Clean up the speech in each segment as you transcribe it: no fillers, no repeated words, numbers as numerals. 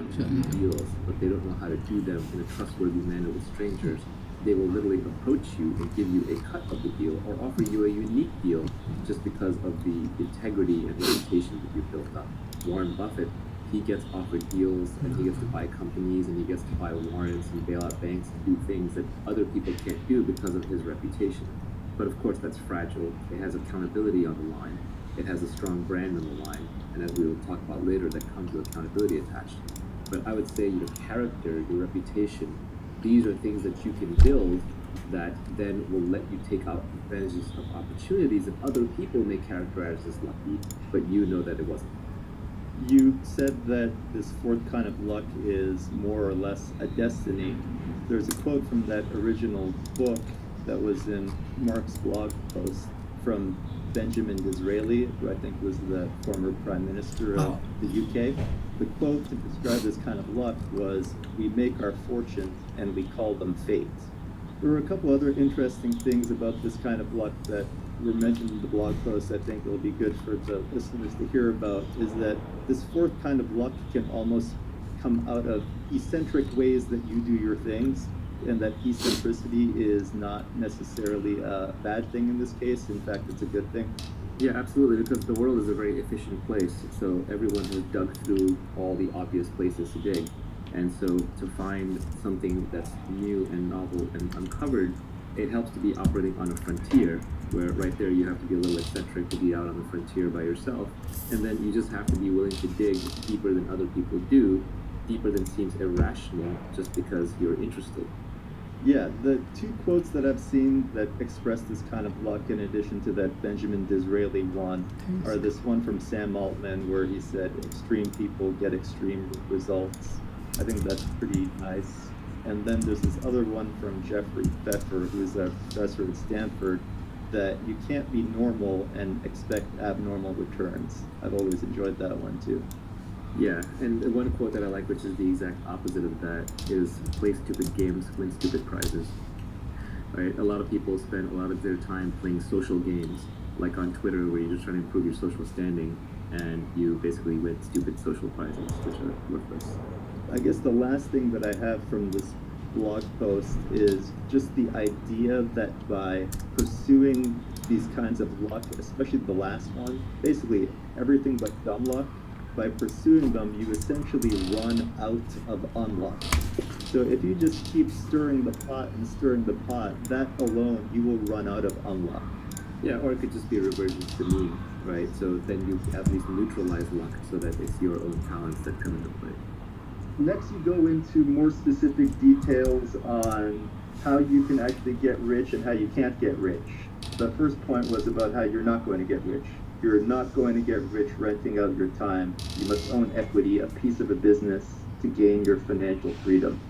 want to do deals, but they don't know how to do them in a trustworthy manner with strangers, they will literally approach you and give you a cut of the deal or offer you a unique deal just because of the integrity and reputation that you've built up. Warren Buffett, he gets offered deals and he gets to buy companies and he gets to buy warrants and bail out banks and do things that other people can't do because of his reputation. But of course, that's fragile. It has accountability on the line. It has a strong brand on the line. And as we will talk about later, that comes with accountability attached. But I would say your character, your reputation, these are things that you can build that then will let you take out advantages of opportunities that other people may characterize as lucky, but you know that it wasn't. You said that this fourth kind of luck is more or less a destiny. There's a quote from that original book that was in Mark's blog post from Benjamin Disraeli, who I think was the former Prime Minister of the UK. The quote to describe this kind of luck was, "We make our fortunes and we call them fate." There were a couple other interesting things about this kind of luck that were mentioned in the blog post. I think it'll be good for the listeners to hear about, is that this fourth kind of luck can almost come out of eccentric ways that you do your things, and that eccentricity is not necessarily a bad thing in this case. In fact, it's a good thing. Yeah, absolutely, because the world is a very efficient place. So everyone has dug through all the obvious places to dig. And so to find something that's new and novel and uncovered, it helps to be operating on a frontier, where right there you have to be a little eccentric to be out on the frontier by yourself. And then you just have to be willing to dig deeper than other people do, deeper than seems irrational just because you're interested. Yeah, the two quotes that I've seen that express this kind of luck, in addition to that Benjamin Disraeli one, are this one from Sam Altman where he said, "Extreme people get extreme results." I think that's pretty nice. And then there's this other one from Jeffrey Pfeffer, who's a professor at Stanford, that you can't be normal and expect abnormal returns. I've always enjoyed that one too. Yeah, and the one quote that I like, which is the exact opposite of that, is play stupid games, win stupid prizes. Right? A lot of people spend a lot of their time playing social games, like on Twitter, where you're just trying to improve your social standing, and you basically win stupid social prizes, which are worthless. I guess the last thing that I have from this blog post is just the idea that by pursuing these kinds of luck, especially the last one, basically everything but dumb luck, by pursuing them, you essentially run out of unluck. So if you just keep stirring the pot and stirring the pot, that alone, you will run out of unluck. Yeah, or it could just be a reversion to the mean, right? So then you at least neutralize luck so that it's your own talents that come into play. Next, you go into more specific details on how you can actually get rich and how you can't get rich. The first point was about how you're not going to get rich. You're not going to get rich renting out your time. You must own equity, a piece of a business, to gain your financial freedom.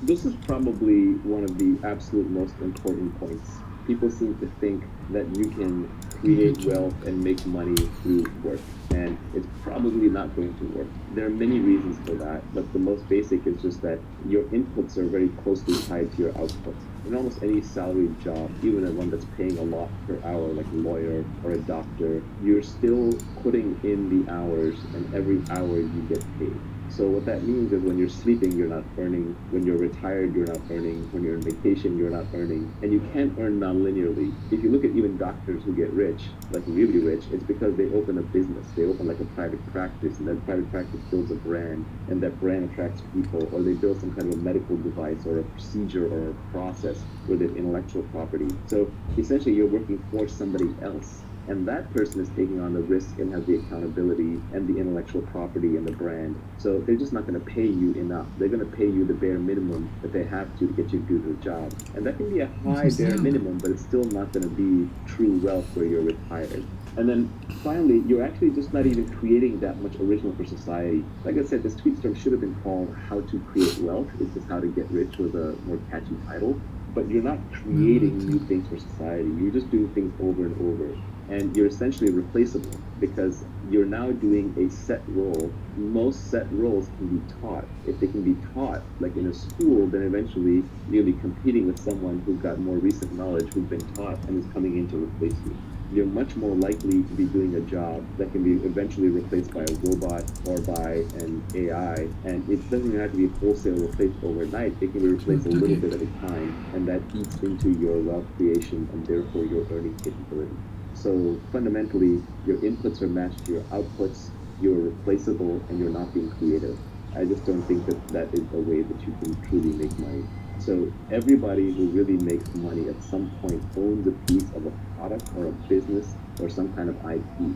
This is probably one of the absolute most important points. People seem to think that you can create wealth and make money through work, and it's probably not going to work. There are many reasons for that, but the most basic is just that your inputs are very closely tied to your outputs. In almost any salaried job, even at one that's paying a lot per hour, like a lawyer or a doctor, you're still putting in the hours, and every hour you get paid. So what that means is when you're sleeping, you're not earning. When you're retired, you're not earning. When you're on vacation, you're not earning. And you can't earn non-linearly. If you look at even doctors who get rich, like really rich, it's because they open a business. They open like a private practice, and that private practice builds a brand, and that brand attracts people, or they build some kind of a medical device or a procedure or a process where they have intellectual property. So essentially, you're working for somebody else. And that person is taking on the risk and has the accountability and the intellectual property and the brand. So they're just not going to pay you enough. They're going to pay you the bare minimum that they have to get you to do the job. And that can be a high bare minimum, but it's still not going to be true wealth where you're retired. And then finally, you're actually just not even creating that much original for society. Like I said, this tweet storm should have been called How to Create Wealth. It's just How to Get Rich with a more catchy title. But you're not creating new things for society. You're just doing things over and over. And you're essentially replaceable because you're now doing a set role. Most set roles can be taught. If they can be taught, like in a school, then eventually you'll be competing with someone who's got more recent knowledge, who's been taught and is coming in to replace you. you're much more likely to be doing a job that can be eventually replaced by a robot or by an AI. And it doesn't even have to be wholesale replaced overnight. It can be replaced a little bit at a time, and that eats into your wealth creation and therefore your earning capability. So fundamentally, your inputs are matched to your outputs, you're replaceable, and you're not being creative. I just don't think that that is a way that you can truly make money. So everybody who really makes money at some point owns a piece of a product or a business or some kind of IP.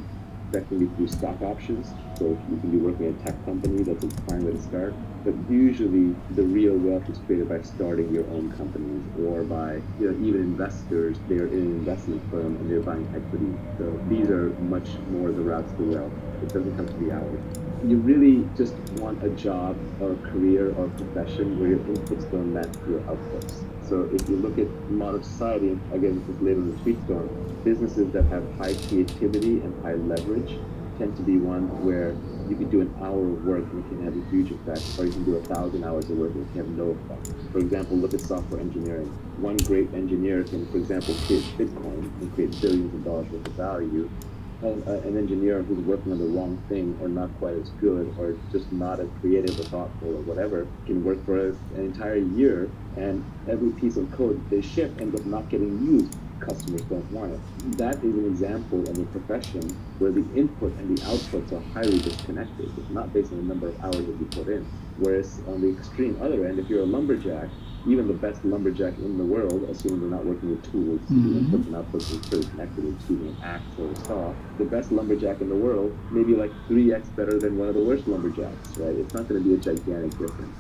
That can be through stock options. So you can be working at a tech company, that's a fine way to start. But usually the real wealth is created by starting your own companies or by, even investors, they're in an investment firm and they're buying equity. So these are much more the routes to wealth. It doesn't have to be ours. You really just want a job or a career or a profession where your inputs don't match your outputs. So if you look at modern society, and again, this is later in the tweet storm, businesses that have high creativity and high leverage tend to be ones where you can do an hour of work and it can have a huge effect, or you can do 1,000 hours of work and it can have no effect. For example, look at software engineering. One great engineer can, for example, create Bitcoin and create billions of dollars worth of value. An engineer who's working on the wrong thing or not quite as good or just not as creative or thoughtful or whatever can work for an entire year, and every piece of code they ship ends up not getting used. Customers don't want it. That is an example of a profession where the input and the outputs are highly disconnected. It's not based on the number of hours that you put in. Whereas on the extreme other end, if you're a lumberjack, even the best lumberjack in the world, assuming they're not working with tools, the inputs and outputs are pretty connected with choosing an axe or a saw, the best lumberjack in the world may be like 3x better than one of the worst lumberjacks, right? It's not going to be a gigantic difference.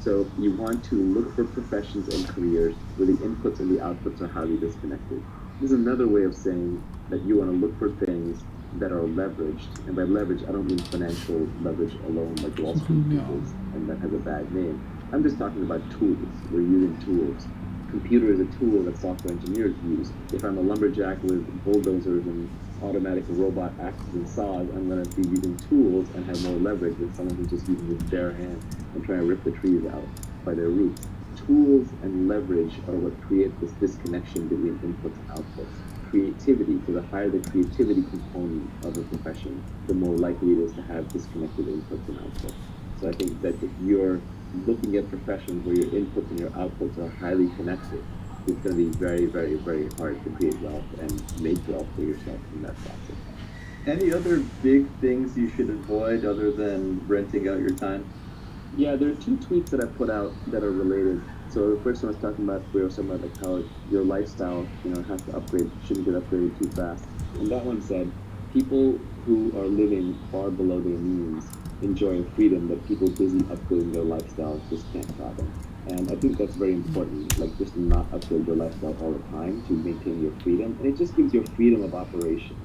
So you want to look for professions and careers where the inputs and the outputs are highly disconnected. This is another way of saying that you want to look for things that are leveraged. And by leverage, I don't mean financial leverage alone, like Wall Street uses, and that has a bad name. I'm just talking about tools. We're using tools. Computer is a tool that software engineers use. If I'm a lumberjack with bulldozers and automatic robot axes and saws, I'm going to be using tools and have more leverage than someone who's just using his bare hands and trying to rip the trees out by their roots. Tools and leverage are what create this disconnection between inputs and outputs. Creativity, so the higher the creativity component of a profession, the more likely it is to have disconnected inputs and outputs. So I think that if you're looking at professions where your inputs and your outputs are highly connected, it's going to be very, very, very hard to create wealth and make wealth for yourself in that process. Any other big things you should avoid other than renting out your time? Yeah, there are two tweets that I put out that are related. So the first one was talking about, we were talking about like how your lifestyle, has to upgrade, shouldn't get upgraded too fast. And that one said, people who are living far below their means enjoy a freedom that people busy upgrading their lifestyle just can't fathom. And I think that's very important, like just to not upgrade your lifestyle all the time to maintain your freedom. And it just gives you freedom of operation.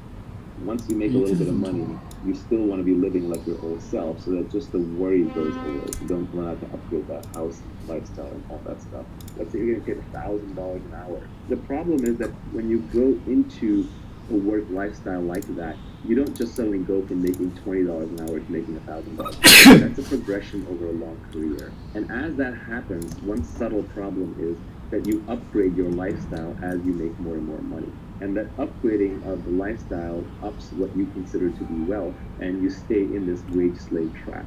Once you make a little bit of money, you still want to be living like your old self so that just the worry goes away. You don't run out to upgrade that house and lifestyle and all that stuff. Let's say you're going to get $1,000 an hour. The problem is that when you go into a work lifestyle like that, you don't just suddenly go from making $20 an hour to making $1,000 an hour. That's a progression over a long career. And as that happens, one subtle problem is that you upgrade your lifestyle as you make more and more money. And that upgrading of the lifestyle ups what you consider to be wealth, and you stay in this wage slave trap.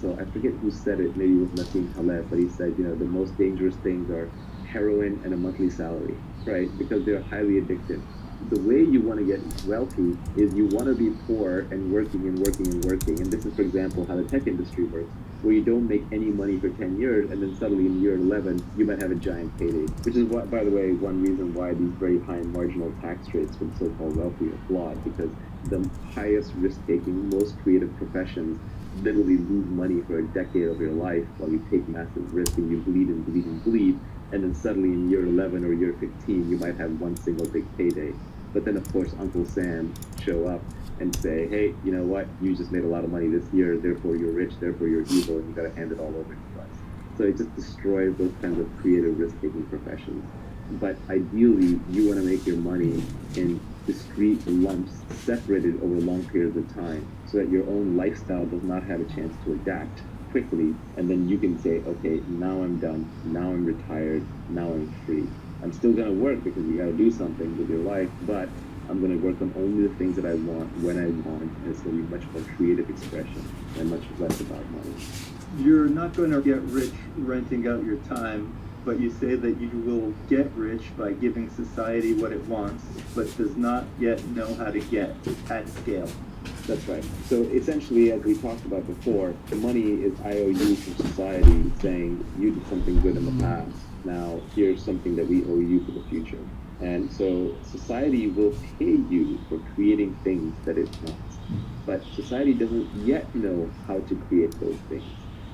So I forget who said it, maybe it was Nassim Taleb, but he said, the most dangerous things are heroin and a monthly salary, right? Because they're highly addictive. The way you want to get wealthy is you want to be poor and working and working and working. And this is, for example, how the tech industry works, where you don't make any money for 10 years, and then suddenly in year 11, you might have a giant payday, which is, what, by the way, one reason why these very high marginal tax rates for the so-called wealthy are flawed, because the highest risk-taking, most creative professions literally lose money for a decade of your life while you take massive risk and you bleed and bleed and bleed. And then suddenly in year 11 or year 15, you might have one single big payday. But then, of course, Uncle Sam show up and say, hey, you know what? You just made a lot of money this year, therefore you're rich, therefore you're evil, and you got to hand it all over to us. So it just destroys those kinds of creative risk-taking professions. But ideally, you want to make your money in discrete lumps separated over long periods of time so that your own lifestyle does not have a chance to adapt quickly. And then you can say, okay, now I'm done. Now I'm retired. Now I'm free. I'm still going to work because you got to do something with your life, but I'm going to work on only the things that I want when I want, and it's going to be much more creative expression and much less about money. You're not going to get rich renting out your time, but you say that you will get rich by giving society what it wants, but does not yet know how to get at scale. That's right. So essentially, as we talked about before, the money is IOU from society saying you did something good in the past. Now here's something that we owe you for the future. And so society will pay you for creating things that it wants. But society doesn't yet know how to create those things.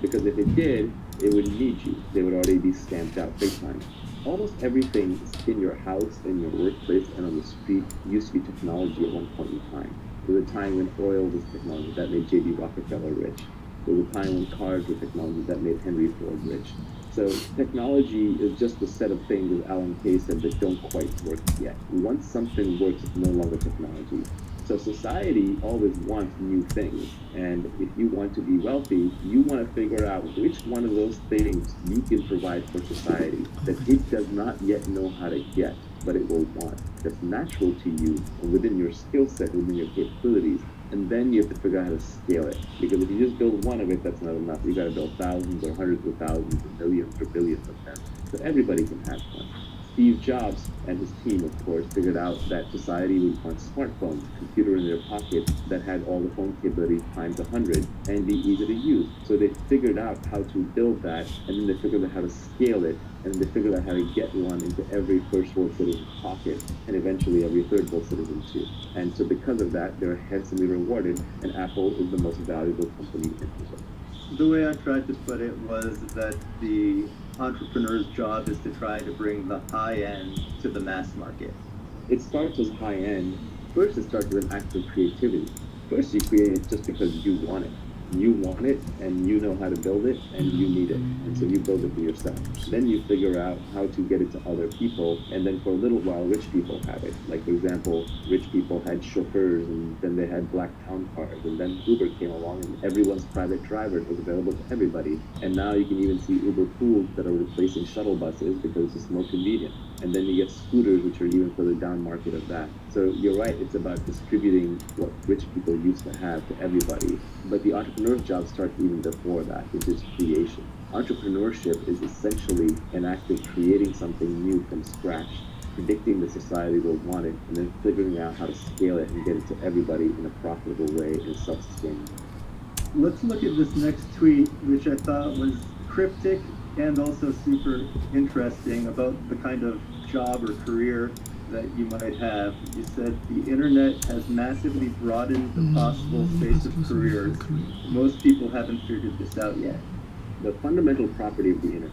Because if it did, it wouldn't need you. They would already be stamped out big time. Almost everything in your house, in your workplace, and on the street used to be technology at one point in time. There was a time when oil was technology that made J.D. Rockefeller rich. There was a time when cars were technology that made Henry Ford rich. So technology is just a set of things, as Alan Kay said, that don't quite work yet. Once something works, it's no longer technology. So society always wants new things. And if you want to be wealthy, you want to figure out which one of those things you can provide for society that it does not yet know how to get, but it will want. That's natural to you and within your skill set, within your capabilities. And then you have to figure out how to scale it. Because if you just build one of it, that's not enough. You got to build thousands or hundreds of thousands or millions or billions of them. So everybody can have one. Steve Jobs and his team, of course, figured out that society would want smartphones, a computer in their pocket that had all the phone capabilities times 100 and be easy to use. So they figured out how to build that, and then they figured out how to scale it, and then they figured out how to get one into every first world citizen's pocket, and eventually every third world citizen too. And so because of that, they're handsomely rewarded, and Apple is the most valuable company in the world. The way I tried to put it was that the entrepreneur's job is to try to bring the high end to the mass market. It starts as high end. First, it starts with an act of creativity. First, you create it just because you want it. You want it, and you know how to build it, and you need it. And so you build it for yourself. Then you figure out how to get it to other people, and then for a little while, rich people have it. Like, for example, rich people had chauffeurs, and then they had black town cars, and then Uber came along, and everyone's private driver was available to everybody. And now you can even see Uber pools that are replacing shuttle buses because it's just more convenient. And then you get scooters, which are even further down market of that. So you're right, it's about distributing what rich people used to have to everybody. But the entrepreneur's job starts even before that, which is creation. Entrepreneurship is essentially an act of creating something new from scratch, predicting the society will want it, and then figuring out how to scale it and get it to everybody in a profitable way and self-sustaining. Let's look at this next tweet, which I thought was cryptic and also super interesting about the kind of job or career that you might have. You said the internet has massively broadened the possible space of careers. Most people haven't figured this out yet. The fundamental property of the internet,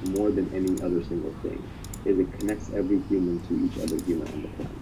more than any other single thing, is it connects every human to each other human on the planet.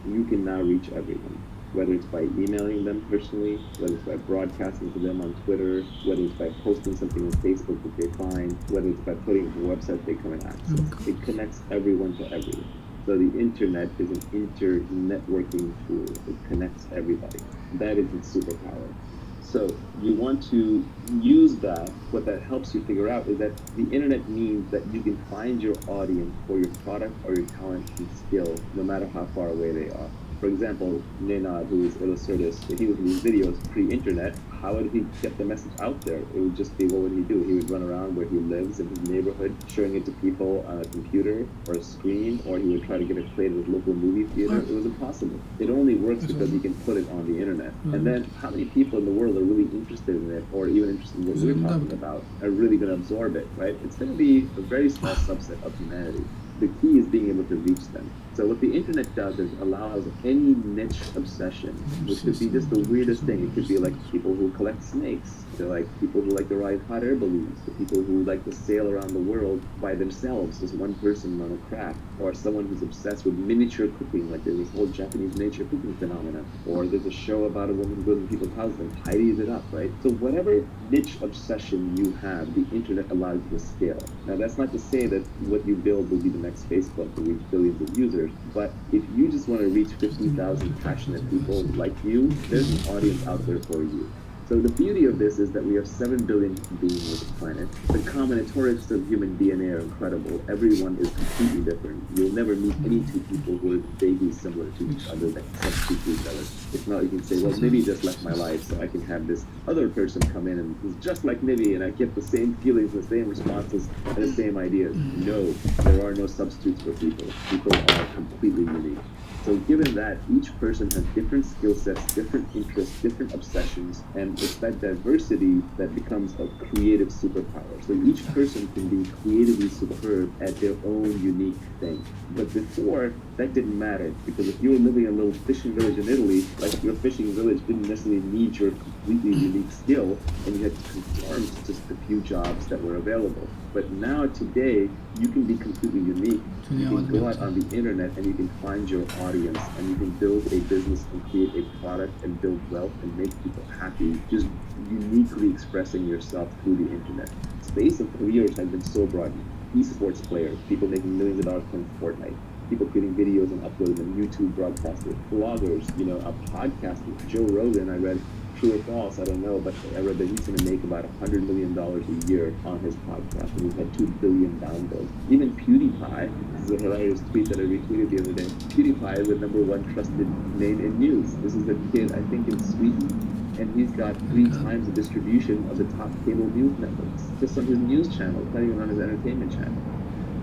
You can now reach everyone, whether it's by emailing them personally, whether it's by broadcasting to them on Twitter, whether it's by posting something on Facebook that they find, whether it's by putting it on a website they come and access. It connects everyone to everyone. So the internet is an inter-networking tool. It connects everybody. That is its superpower. So you want to use that. What that helps you figure out is that the internet means that you can find your audience for your product or your talent and skill, no matter how far away they are. For example, Nenad, who is Illustratus, if he was in these videos pre-internet, how would he get the message out there? It would just be, what would he do? He would run around where he lives in his neighborhood, showing it to people on a computer or a screen, or he would try to get it played at a local movie theater. It was impossible. It only works because he can put it on the internet. And then how many people in the world are really interested in it, or even interested in what we're talking about, are really going to absorb it, right? It's going to be a very small subset of humanity. The key is being able to reach them. So what the internet does is allows any niche obsession, which could be just the weirdest thing. It could be like people who collect snakes, to like people who like to ride hot air balloons, to people who like to sail around the world by themselves, just one person on a craft, or someone who's obsessed with miniature cooking, like there's this whole Japanese miniature cooking phenomenon, or there's a show about a woman who goes in people's houses and tidies it up, right? So whatever niche obsession you have, the internet allows you to scale. Now that's not to say that what you build will be the next Facebook to reach billions of users, but if you just want to reach 50,000 passionate people like you, there's an audience out there for you. So the beauty of this is that we have 7 billion beings on the planet. The combinatorics of human DNA are incredible. Everyone is completely different. You'll never meet any two people who are vaguely similar to each other that can substitute to each other. If not, you can say, well, Nivi just left my life, so I can have this other person come in and who's just like Nivi, and I get the same feelings, the same responses, and the same ideas. No, there are no substitutes for people. People are completely unique. So given that, each person has different skill sets, different interests, different obsessions, and it's that diversity that becomes a creative superpower. So each person can be creatively superb at their own unique thing. But before, that didn't matter, because if you were living in a little fishing village in Italy, like your fishing village didn't necessarily need your completely unique skill, and you had to conform to just the few jobs that were available. But now, today, you can be completely unique. You can go out on the internet and you can find your audience, and you can build a business and create a product and build wealth and make people happy, just uniquely expressing yourself through the internet. Space of careers has been so broad. Esports players, people making millions of dollars playing Fortnite, people creating videos and uploading them, YouTube broadcasters, bloggers, a podcaster. Joe Rogan, I read, true or false, I don't know, but I read that he's going to make about $100 million a year on his podcast, and he's had 2 billion downloads. Even PewDiePie, this is a hilarious tweet that I retweeted the other day. PewDiePie is the #1 trusted name in news. This is a kid, I think, in Sweden, and he's got 3 times the distribution of the top cable news networks, just on his news channel, not even on his entertainment channel.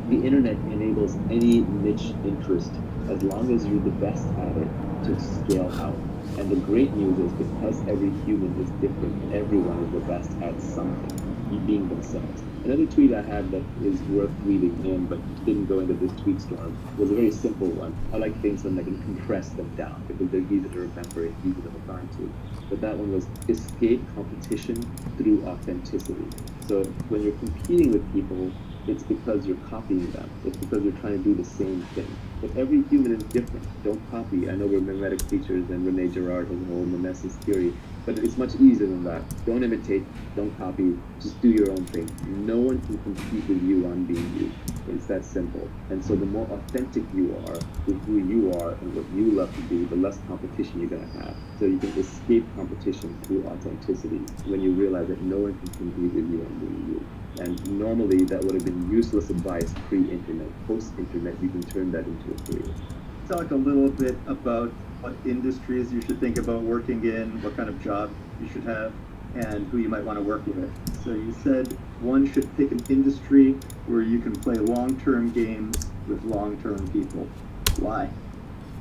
The internet enables any niche interest, as long as you're the best at it, to scale out. And the great news is, because every human is different, everyone is the best at something, being themselves. Another tweet I had that is worth reading in, but didn't go into this tweet storm, was a very simple one. I like things when I can compress them down, because they're easy to remember and easy to hold on to. But that one was, escape competition through authenticity. So when you're competing with people, it's because you're copying them. It's because you're trying to do the same thing. But every human is different. Don't copy. I know we're mimetic creatures, and Rene Girard has a whole mimesis theory, but it's much easier than that. Don't imitate. Don't copy. Just do your own thing. No one can compete with you on being you. It's that simple. And so the more authentic you are with who you are and what you love to do, the less competition you're going to have. So you can escape competition through authenticity when you realize that no one can compete with you on being you. And normally that would have been useless advice pre-internet. Post-internet, you can turn that into a career. Talk a little bit about what industries you should think about working in, what kind of job you should have, and who you might want to work with. So you said one should pick an industry where you can play long-term games with long-term people. Why?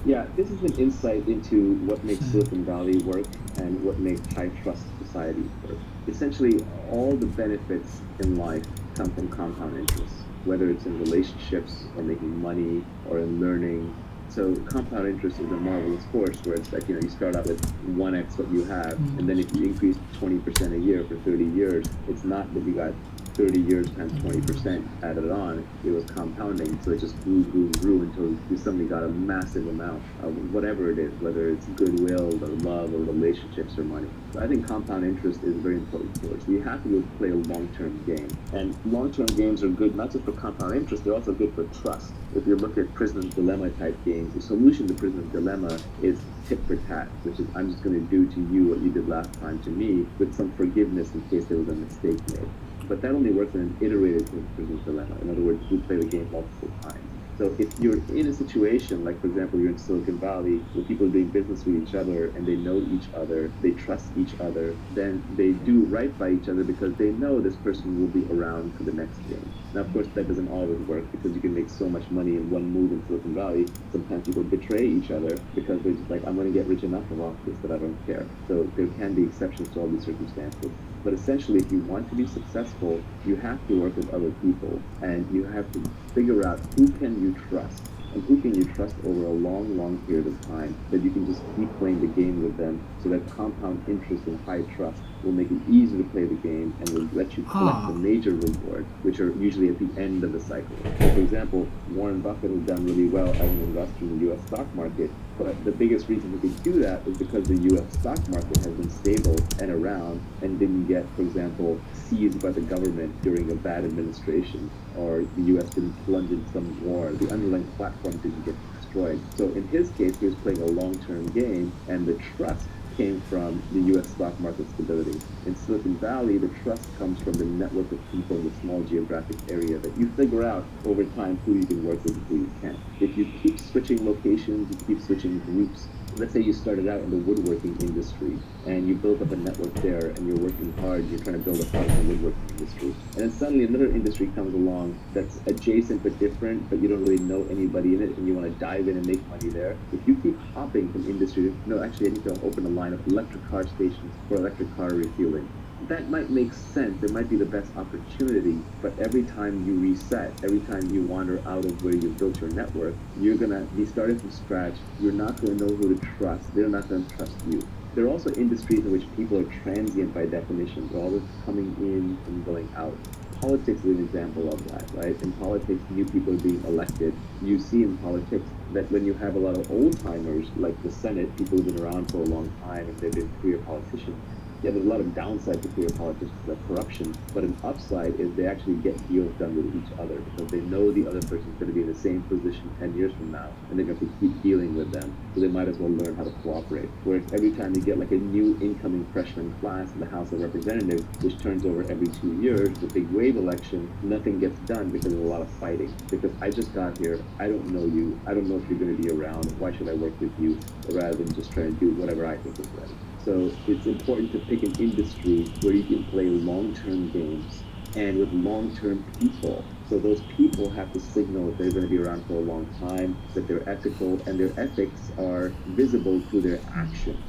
Yeah, this is an insight into what makes Silicon Valley work and what makes high-trust society work. Essentially, all the benefits in life come from compound interest, whether it's in relationships or making money or in learning. So compound interest is a marvelous force where it's like, you start out with 1x what you have, and then if you increase 20% a year for 30 years, it's not that you got 30 years times 20% added on, it was compounding. So it just grew until you suddenly got a massive amount of whatever it is, whether it's goodwill or love or relationships or money. So I think compound interest is very important for us. We have to play a long-term game. And long-term games are good not just for compound interest, they're also good for trust. If you look at prisoner's dilemma type games, the solution to prisoner's dilemma is tit for tat, which is I'm just going to do to you what you did last time to me, with some forgiveness in case there was a mistake made. But that only works in an iterated prisoner's dilemma. In other words, we play the game multiple times. So if you're in a situation, like for example, you're in Silicon Valley, where people are doing business with each other and they know each other, they trust each other, then they do right by each other because they know this person will be around for the next game. Now, of course, that doesn't always work because you can make so much money in one move in Silicon Valley. Sometimes people betray each other because they're just like, I'm going to get rich enough off this that I don't care. So there can be exceptions to all these circumstances. But essentially, if you want to be successful, you have to work with other people, and you have to figure out who can you trust, and who can you trust over a long period of time, that you can just keep playing the game with them, so that compound interest and high trust will make it easier to play the game and will let you collect the major rewards, which are usually at the end of the cycle. So for example, Warren Buffett has done really well as an investor in the U.S. stock market, but the biggest reason he could do that is because the U.S. stock market has been stable and around and didn't get, for example, seized by the government during a bad administration, or the U.S. didn't plunge in some war. The underlying platform didn't get destroyed. So in his case, he was playing a long-term game, and the trust came from the US stock market stability. In Silicon Valley, the trust comes from the network of people in the small geographic area that you figure out over time who you can work with and who you can't. If you keep switching locations, you keep switching groups. Let's say you started out in the woodworking industry and you built up a network there and you're working hard, you're trying to build a product in the woodworking industry. And then suddenly another industry comes along that's adjacent but different, but you don't really know anybody in it and you want to dive in and make money there. If you keep hopping from industry to, no, actually I need to open a line of electric car stations for electric car refueling. That might make sense. It might be the best opportunity, but every time you reset, every time you wander out of where you built your network, you're going to be starting from scratch. You're not going to know who to trust. They're not going to trust you. There are also industries in which people are transient by definition. They're always coming in and going out. Politics is an example of that, right? In politics, new people are being elected. You see in politics that when you have a lot of old-timers, like the Senate, people who've been around for a long time and they've been career politicians, yeah, there's a lot of downside to career politics, like corruption, but an upside is they actually get deals done with each other because they know the other person's going to be in the same position 10 years from now, and they're going to keep dealing with them, so they might as well learn how to cooperate. Whereas every time you get like a new incoming freshman class in the House of Representatives, which turns over every 2 years, the big wave election, nothing gets done because there's a lot of fighting. Because I just got here, I don't know you, I don't know if you're going to be around, why should I work with you, rather than just trying to do whatever I think is right. So it's important to pick an industry where you can play long-term games and with long-term people. So those people have to signal that they're going to be around for a long time, that they're ethical, and their ethics are visible through their actions.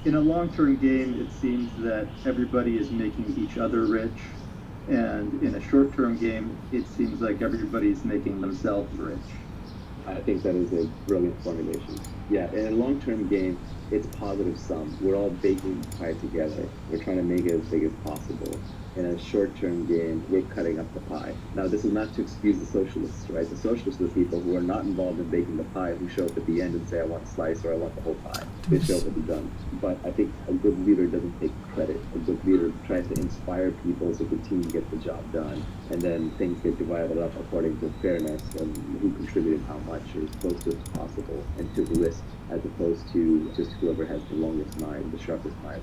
In a long-term game, it seems that everybody is making each other rich, and in a short-term game, it seems like everybody's making themselves rich. I think that is a brilliant formulation. Yeah, in a long-term game, it's positive sum. We're all baking the pie together. We're trying to make it as big as possible. In a short-term game, we're cutting up the pie. Now, this is not to excuse the socialists, right? The socialists are the people who are not involved in baking the pie, who show up at the end and say, I want a slice or I want the whole pie. They show up at the done. But I think a good leader doesn't take credit. A good leader tries to inspire people so the team gets the job done. And then things get divided up according to fairness and who contributed how much or as close to as possible and took risk as opposed to just whoever has the longest mind, the sharpest mind.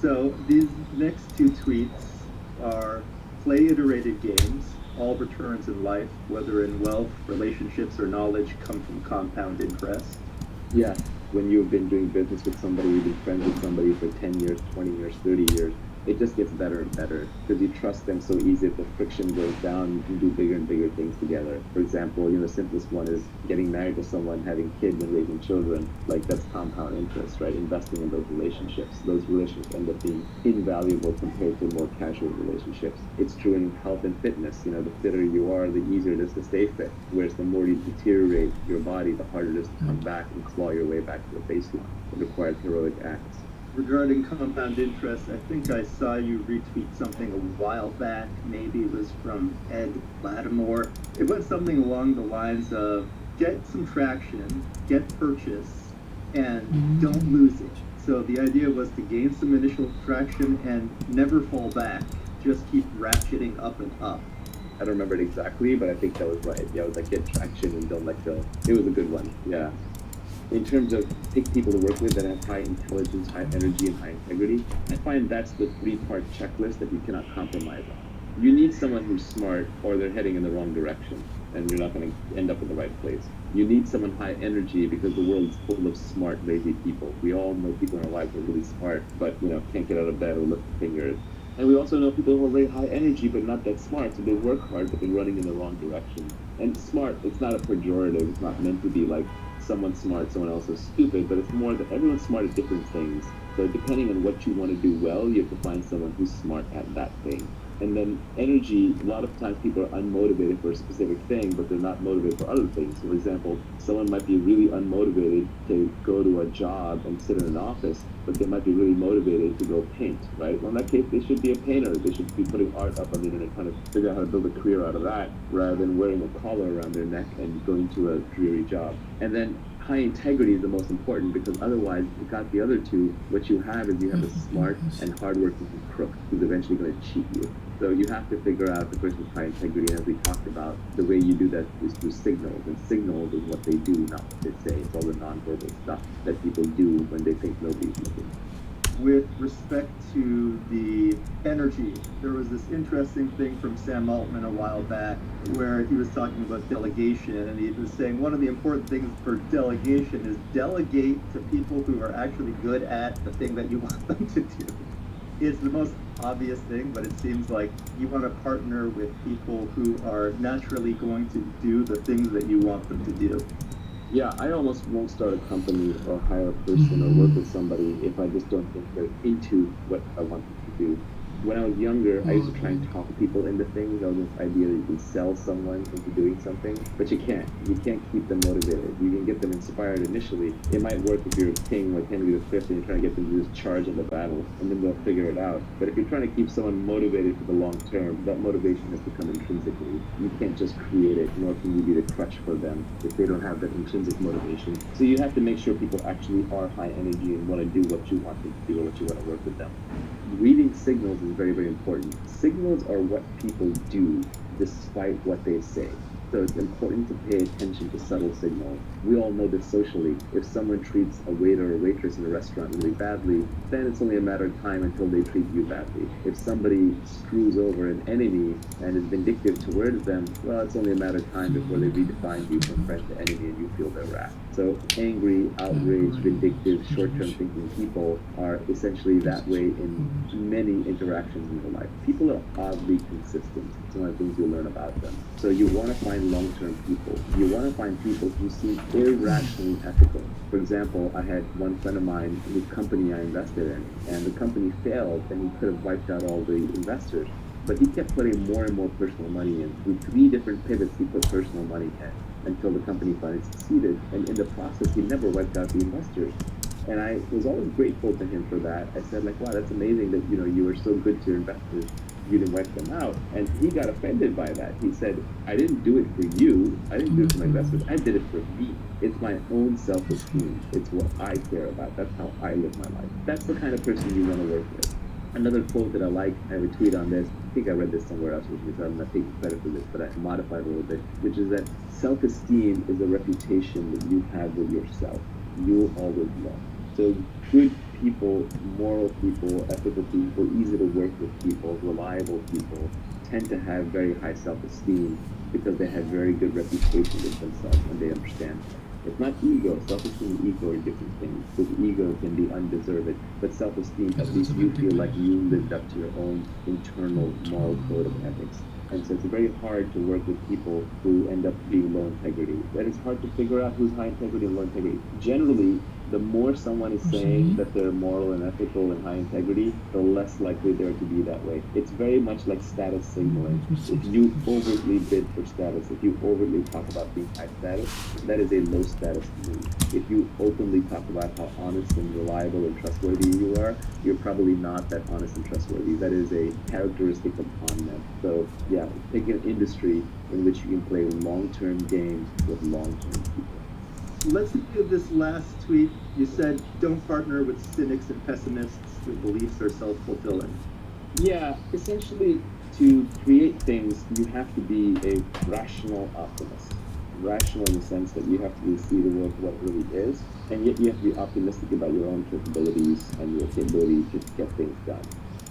So these next two tweets are play iterated games. All returns in life, whether in wealth, relationships, or knowledge, come from compound interest. Yeah, when you've been doing business with somebody, you've been friends with somebody for 10 years, 20 years, 30 years, it just gets better and better because you trust them so easy. If the friction goes down, you can do bigger and bigger things together. For example, the simplest one is getting married to someone, having kids and raising children. Like that's compound interest, right? Investing in those relationships. Those relationships end up being invaluable compared to more casual relationships. It's true in health and fitness. The fitter you are, the easier it is to stay fit. Whereas the more you deteriorate your body, the harder it is to come back and claw your way back to the baseline. It requires heroic acts. Regarding compound interest, I think I saw you retweet something a while back. Maybe it was from Ed Lattimore. It went something along the lines of get some traction, get purchase, and don't lose it. So the idea was to gain some initial traction and never fall back. Just keep ratcheting up and up. I don't remember it exactly, but I think that was right. Yeah, it was like get traction and don't let go. It was a good one. Yeah. In terms of pick people to work with that have high intelligence, high energy, and high integrity, I find that's the three-part checklist that you cannot compromise on. You need someone who's smart or they're heading in the wrong direction and you're not going to end up in the right place. You need someone high energy because the world is full of smart, lazy people. We all know people in our lives who are really smart, but can't get out of bed or lift a finger. And we also know people who are very high energy but not that smart, so they work hard but they're running in the wrong direction. And smart, it's not a pejorative. It's not meant to be like someone's smart, someone else is stupid, but it's more that everyone's smart at different things. So depending on what you want to do well, you have to find someone who's smart at that thing. And then energy, a lot of times people are unmotivated for a specific thing, but they're not motivated for other things. So for example, someone might be really unmotivated to go to a job and sit in an office, but they might be really motivated to go paint, right? Well, in that case, they should be a painter. They should be putting art up on the internet, trying to figure out how to build a career out of that, rather than wearing a collar around their neck and going to a dreary job. And then high integrity is the most important because otherwise, if you got the other two, what you have is you have a smart and hardworking crook who's eventually going to cheat you. So you have to figure out the person with high integrity. And as we talked about, the way you do that is through signals. And signals is what they do, not what they say. It's all the nonverbal stuff that people do when they think nobody's looking. with respect to the energy, there was this interesting thing from Sam Altman a while back where he was talking about delegation, and he was saying one of the important things for delegation is delegate to people who are actually good at the thing that you want them to do. It's the most obvious thing, but it seems like you want to partner with people who are naturally going to do the things that you want them to do. Yeah, I almost won't start a company or hire a person or work with somebody if I just don't think they're into what I want them to do. When I was younger, I used to try and talk people into things. There was this idea that you can sell someone into doing something, but you can't. You can't keep them motivated. You can get them inspired initially. It might work if you're a king like Henry V and you're trying to get them to just charge in the battle, and then they'll figure it out. But if you're trying to keep someone motivated for the long term, that motivation has to come intrinsically. You can't just create it, nor can you be the crutch for them if they don't have that intrinsic motivation. So you have to make sure people actually are high energy and want to do what you want them to do or what you want to work with them. Reading signals is very, very important. Signals are what people do despite what they say. So it's important to pay attention to subtle signals. We all know this socially. If someone treats a waiter or waitress in a restaurant really badly, then it's only a matter of time until they treat you badly. If somebody screws over an enemy and is vindictive towards them, well, it's only a matter of time before they redefine you from friend to enemy and you feel their wrath. So angry, outraged, vindictive, short-term thinking people are essentially that way in many interactions in your life. People are oddly consistent. It's one of the things you learn about them. So you want to find long-term people. You want to find people who seem irrationally ethical. For example, I had one friend of mine whose company I invested in, and the company failed, and he could have wiped out all the investors. But he kept putting more and more personal money in. Through 3 different pivots, he put personal money in until the company finally succeeded. And in the process, he never wiped out the investors. And I was always grateful to him for that. I said, like, wow, that's amazing that, you were so good to your investors. You didn't wipe them out. And he got offended by that. He said, I didn't do it for you. I didn't do it for my investors. I did it for me. It's my own self-esteem. It's what I care about. That's how I live my life. That's the kind of person you want to work with. Another quote that I like, I have a tweet on this. I think I read this somewhere else with me, so I'm not taking credit for this, but I modified it a little bit, which is that self-esteem is a reputation that you have with yourself. You'll always know. So good people, moral people, ethical people, easy to work with people, reliable people tend to have very high self-esteem because they have very good reputation with themselves and they understand that. It's not ego. Self-esteem and ego are different things. Because ego can be undeserved, but self-esteem, at least you feel like you lived up to your own internal moral code of ethics. And so it's very hard to work with people who end up being low integrity. And it's hard to figure out who's high integrity and low integrity. Generally, the more someone is saying that they're moral and ethical and high integrity, the less likely they're to be that way. It's very much like status signaling. If you overtly bid for status, if you overtly talk about being high status, that is a low status move. If you openly talk about how honest and reliable and trustworthy you are, you're probably not that honest and trustworthy. That is a characteristic of con men. So yeah, pick an industry in which you can play long-term games with long-term people. Let's do this last tweet. You said, don't partner with cynics and pessimists whose beliefs are self-fulfilling. Yeah, essentially, to create things, you have to be a rational optimist. Rational in the sense that you have to see the world for what it really is, and yet you have to be optimistic about your own capabilities and your ability to get things done.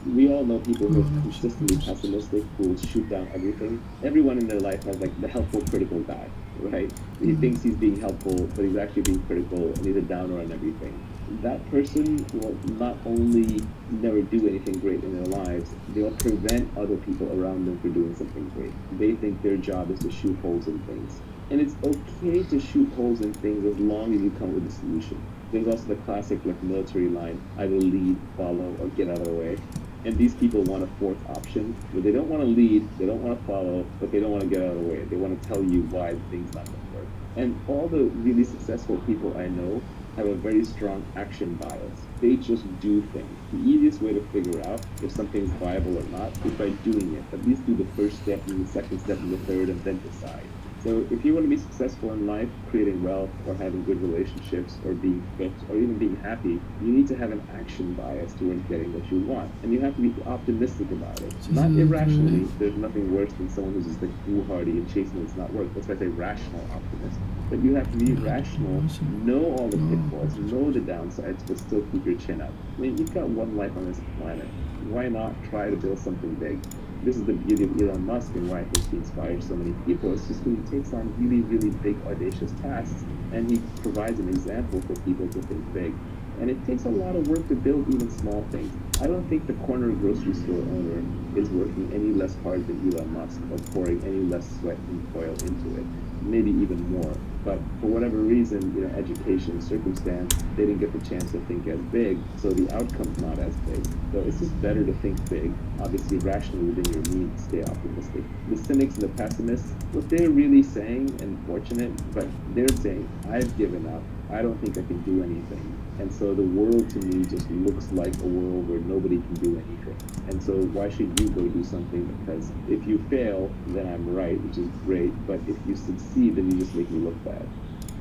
We all know people who are consistently pessimistic, who will shoot down everything. Everyone in their life has like the helpful, critical guy, right? He thinks he's being helpful, but he's actually being critical, and he's a downer on everything. That person will not only never do anything great in their lives, they'll prevent other people around them from doing something great. They think their job is to shoot holes in things. And it's okay to shoot holes in things as long as you come up with a solution. There's also the classic like military line, either lead, follow, or get out of the way. And these people want a fourth option, where they don't want to lead, they don't want to follow, but they don't want to get out of the way. They want to tell you why the thing's not going to work. And all the really successful people I know have a very strong action bias. They just do things. The easiest way to figure out if something's viable or not is by doing it. At least do the first step and the second step and the third and then decide. So if you want to be successful in life, creating wealth or having good relationships or being fit or even being happy, you need to have an action bias towards getting what you want. And you have to be optimistic about it. Not irrationally. There's nothing worse than someone who's just like foolhardy and chasing what's not work. That's why I say rational optimism. But you have to be rational, know all the pitfalls, know the downsides, but still keep your chin up. I mean, you've got one life on this planet. Why not try to build something big? This is the beauty of Elon Musk and why I think he inspires so many people. It's just when he takes on really, really big, audacious tasks, and he provides an example for people to think big. And it takes a lot of work to build even small things. I don't think the corner grocery store owner is working any less hard than Elon Musk or pouring any less sweat and toil into it. Maybe even more. But for whatever reason, education, circumstance, they didn't get the chance to think as big, so the outcome's not as big. So it's just better to think big, obviously rationally within your means, stay optimistic. The cynics and the pessimists, what they're really saying, and fortunate, but they're saying, I've given up, I don't think I can do anything. And so the world to me just looks like a world where nobody can do anything. And so why should you go do something? Because if you fail, then I'm right, which is great. But if you succeed, then you just make me look bad.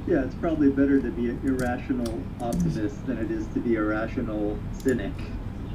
Yeah, it's probably better to be an irrational optimist than it is to be a rational cynic.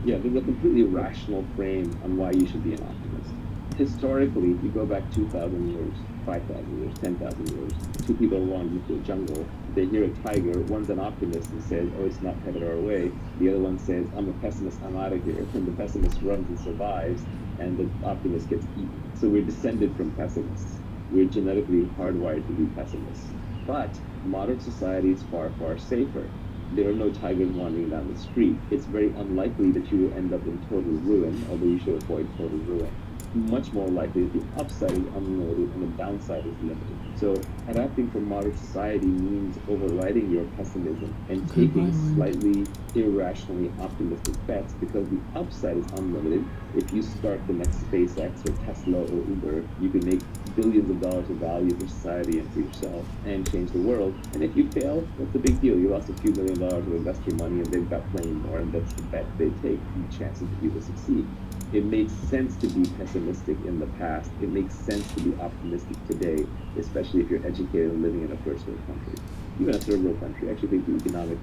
Yeah, there's a completely rational frame on why you should be an optimist. Historically, if you go back 2,000 years, 5,000 years, 10,000 years, two people wander into a jungle, they hear a tiger, one's an optimist and says, oh, it's not headed our way. The other one says, I'm a pessimist, I'm out of here. And the pessimist runs and survives, and the optimist gets eaten. So we're descended from pessimists. We're genetically hardwired to be pessimists. But modern society is far, far safer. There are no tigers wandering down the street. It's very unlikely that you will end up in total ruin, although you should avoid total ruin. Much more likely that the upside is unlimited and the downside is limited. So adapting for modern society means overriding your pessimism and taking slightly irrationally optimistic bets because the upside is unlimited. If you start the next SpaceX or Tesla or Uber, you can make billions of dollars of value for society and for yourself and change the world. And if you fail, that's a big deal. You lost a few $1 million of investor money and they've got plenty more, and that's the bet they take, the chances for you to succeed. It makes sense to be pessimistic in the past. It makes sense to be optimistic today, especially if you're educated and living in a first world country. Even a third world country. I actually think the economic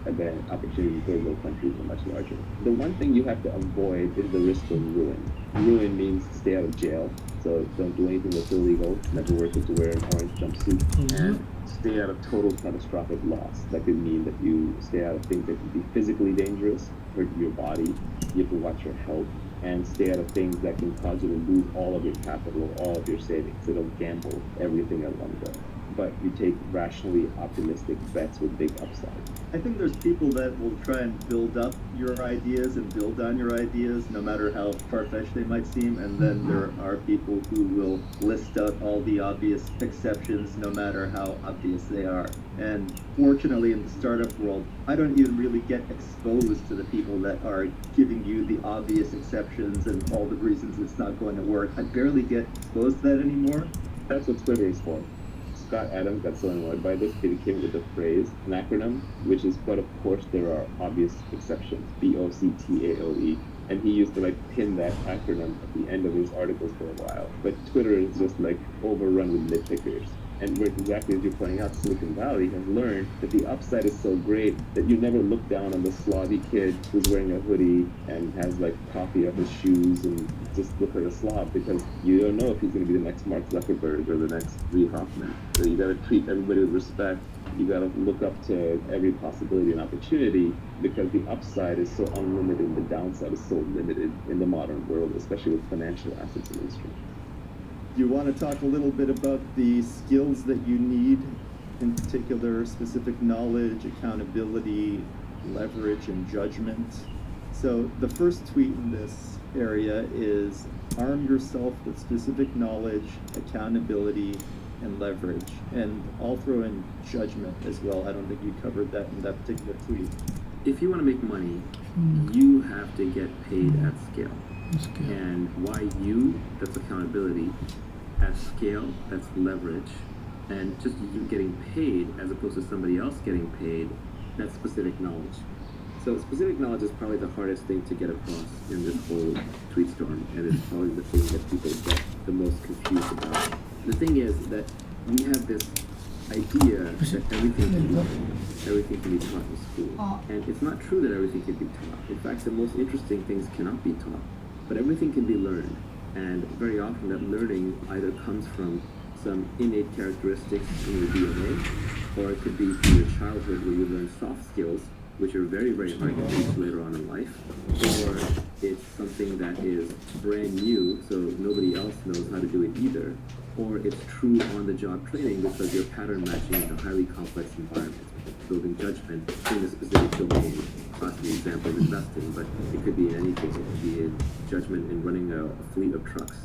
opportunity in third world countries are much larger. The one thing you have to avoid is the risk of ruin. Ruin means stay out of jail, so don't do anything that's illegal. Never worth it to wear an orange jumpsuit. And stay out of total catastrophic loss. That could mean that you stay out of things that could be physically dangerous, hurt your body. You have to watch your health. And stay out of things that can cause you to lose all of your capital, all of your savings. So don't gamble everything at one go. But you take rationally optimistic bets with big upside. I think there's people that will try and build up your ideas and build on your ideas, no matter how far-fetched they might seem. And then there are people who will list out all the obvious exceptions, no matter how obvious they are. And fortunately, in the startup world, I don't even really get exposed to the people that are giving you the obvious exceptions and all the reasons it's not going to work. I barely get exposed to that anymore. That's what Twitter is for. Scott Adams got so annoyed by this, he came with the phrase, an acronym, which is, but of course there are obvious exceptions, BOCTAOE. And he used to pin that acronym at the end of his articles for a while. But Twitter is just overrun with nitpickers. And where exactly as you're pointing out, Silicon Valley has learned that the upside is so great that you never look down on the slobby kid who's wearing a hoodie and has coffee up his shoes and just look like a slob, because you don't know if he's going to be the next Mark Zuckerberg or the next Reid Hoffman. So you got to treat everybody with respect. You got to look up to every possibility and opportunity, because the upside is so unlimited and the downside is so limited in the modern world, especially with financial assets in industry. You want to talk a little bit about the skills that you need, in particular specific knowledge, accountability, leverage, and judgment. So the first tweet in this area is arm yourself with specific knowledge, accountability, and leverage. And I'll throw in judgment as well. I don't think you covered that in that particular tweet. If you want to make money, you have to get paid at scale. And why you, that's accountability. At scale, that's leverage. And just you getting paid as opposed to somebody else getting paid, that's specific knowledge. So specific knowledge is probably the hardest thing to get across in this whole tweet storm, and it's probably the thing that people get the most confused about. The thing is that we have this idea that everything can be taught in school. And it's not true that everything can be taught. In fact, the most interesting things cannot be taught. But everything can be learned. And very often that learning either comes from some innate characteristics in your DNA, or it could be through your childhood where you learn soft skills, which are very, very hard to teach later on in life, or it's something that is brand new, so nobody else knows how to do it either, or it's true on-the-job training because you're pattern matching in a highly complex environment, building judgment in a specific domain. Classic example of investing, but it could be in anything. It could be in judgment in running a fleet of trucks.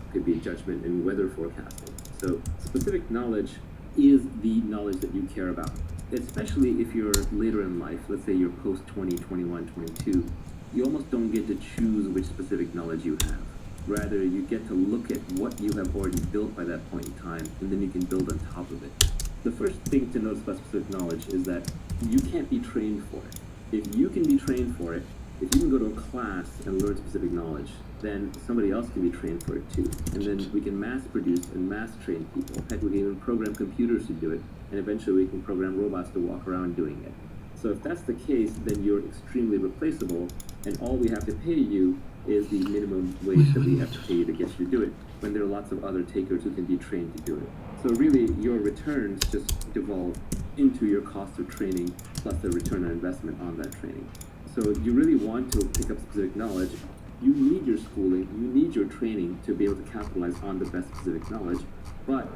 It could be judgment in weather forecasting. So specific knowledge is the knowledge that you care about, especially if you're later in life. Let's say you're post 20, 21, 22. You almost don't get to choose which specific knowledge you have. Rather, you get to look at what you have already built by that point in time, and then you can build on top of it. The first thing to notice about specific knowledge is that you can't be trained for it. If you can be trained for it, if you can go to a class and learn specific knowledge, then somebody else can be trained for it too. And then we can mass produce and mass train people. Heck, we can even program computers to do it, and eventually we can program robots to walk around doing it. So if that's the case, then you're extremely replaceable, and all we have to pay you is the minimum wage that we have to pay you to get you to do it, when there are lots of other takers who can be trained to do it. So really, your returns just devolve into your cost of training plus the return on investment on that training. So you really want to pick up specific knowledge. You need your schooling, you need your training to be able to capitalize on the best specific knowledge, but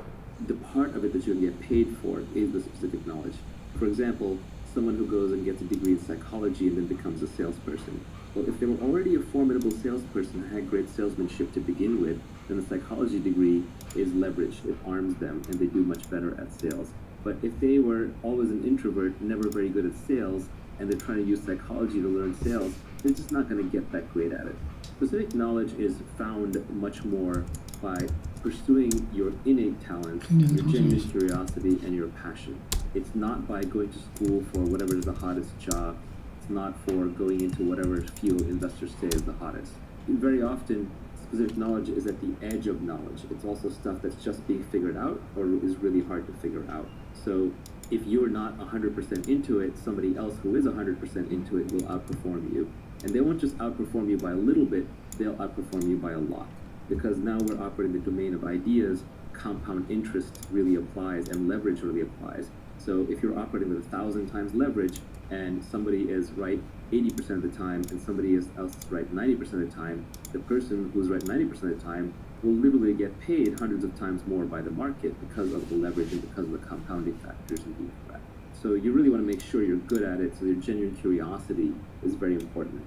the part of it that you can get paid for is the specific knowledge. For example, someone who goes and gets a degree in psychology and then becomes a salesperson. Well, if they were already a formidable salesperson and had great salesmanship to begin with, then the psychology degree is leverage. It arms them and they do much better at sales. But if they were always an introvert, never very good at sales, and they're trying to use psychology to learn sales, they're just not going to get that great at it. Specific knowledge is found much more by pursuing your innate talents, your genuine curiosity, and your passion. It's not by going to school for whatever is the hottest job. It's not for going into whatever field investors say is the hottest. Very often, specific knowledge is at the edge of knowledge. It's also stuff that's just being figured out or is really hard to figure out. So if you're not 100% into it, somebody else who is 100% into it will outperform you. And they won't just outperform you by a little bit, they'll outperform you by a lot. Because now we're operating the domain of ideas, compound interest really applies and leverage really applies. So if you're operating with 1,000 times leverage and somebody is right 80% of the time and somebody else is right 90% of the time, the person who's right 90% of the time will literally get paid hundreds of times more by the market because of the leverage and because of the compounding factors in being correct. So you really want to make sure you're good at it, so your genuine curiosity is very important.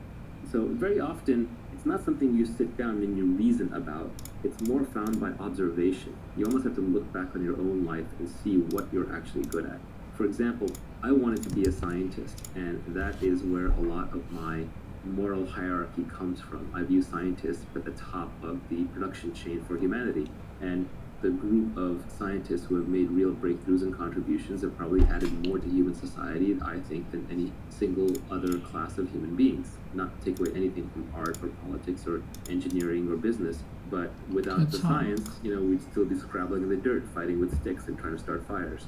So very often, it's not something you sit down and you reason about. It's more found by observation. You almost have to look back on your own life and see what you're actually good at. For example, I wanted to be a scientist, and that is where a lot of my moral hierarchy comes from. I view scientists at the top of the production chain for humanity, and the group of scientists who have made real breakthroughs and contributions have probably added more to human society, I think, than any single other class of human beings. Not to take away anything from art or politics or engineering or business, but without the science, we'd still be scrabbling in the dirt, fighting with sticks and trying to start fires.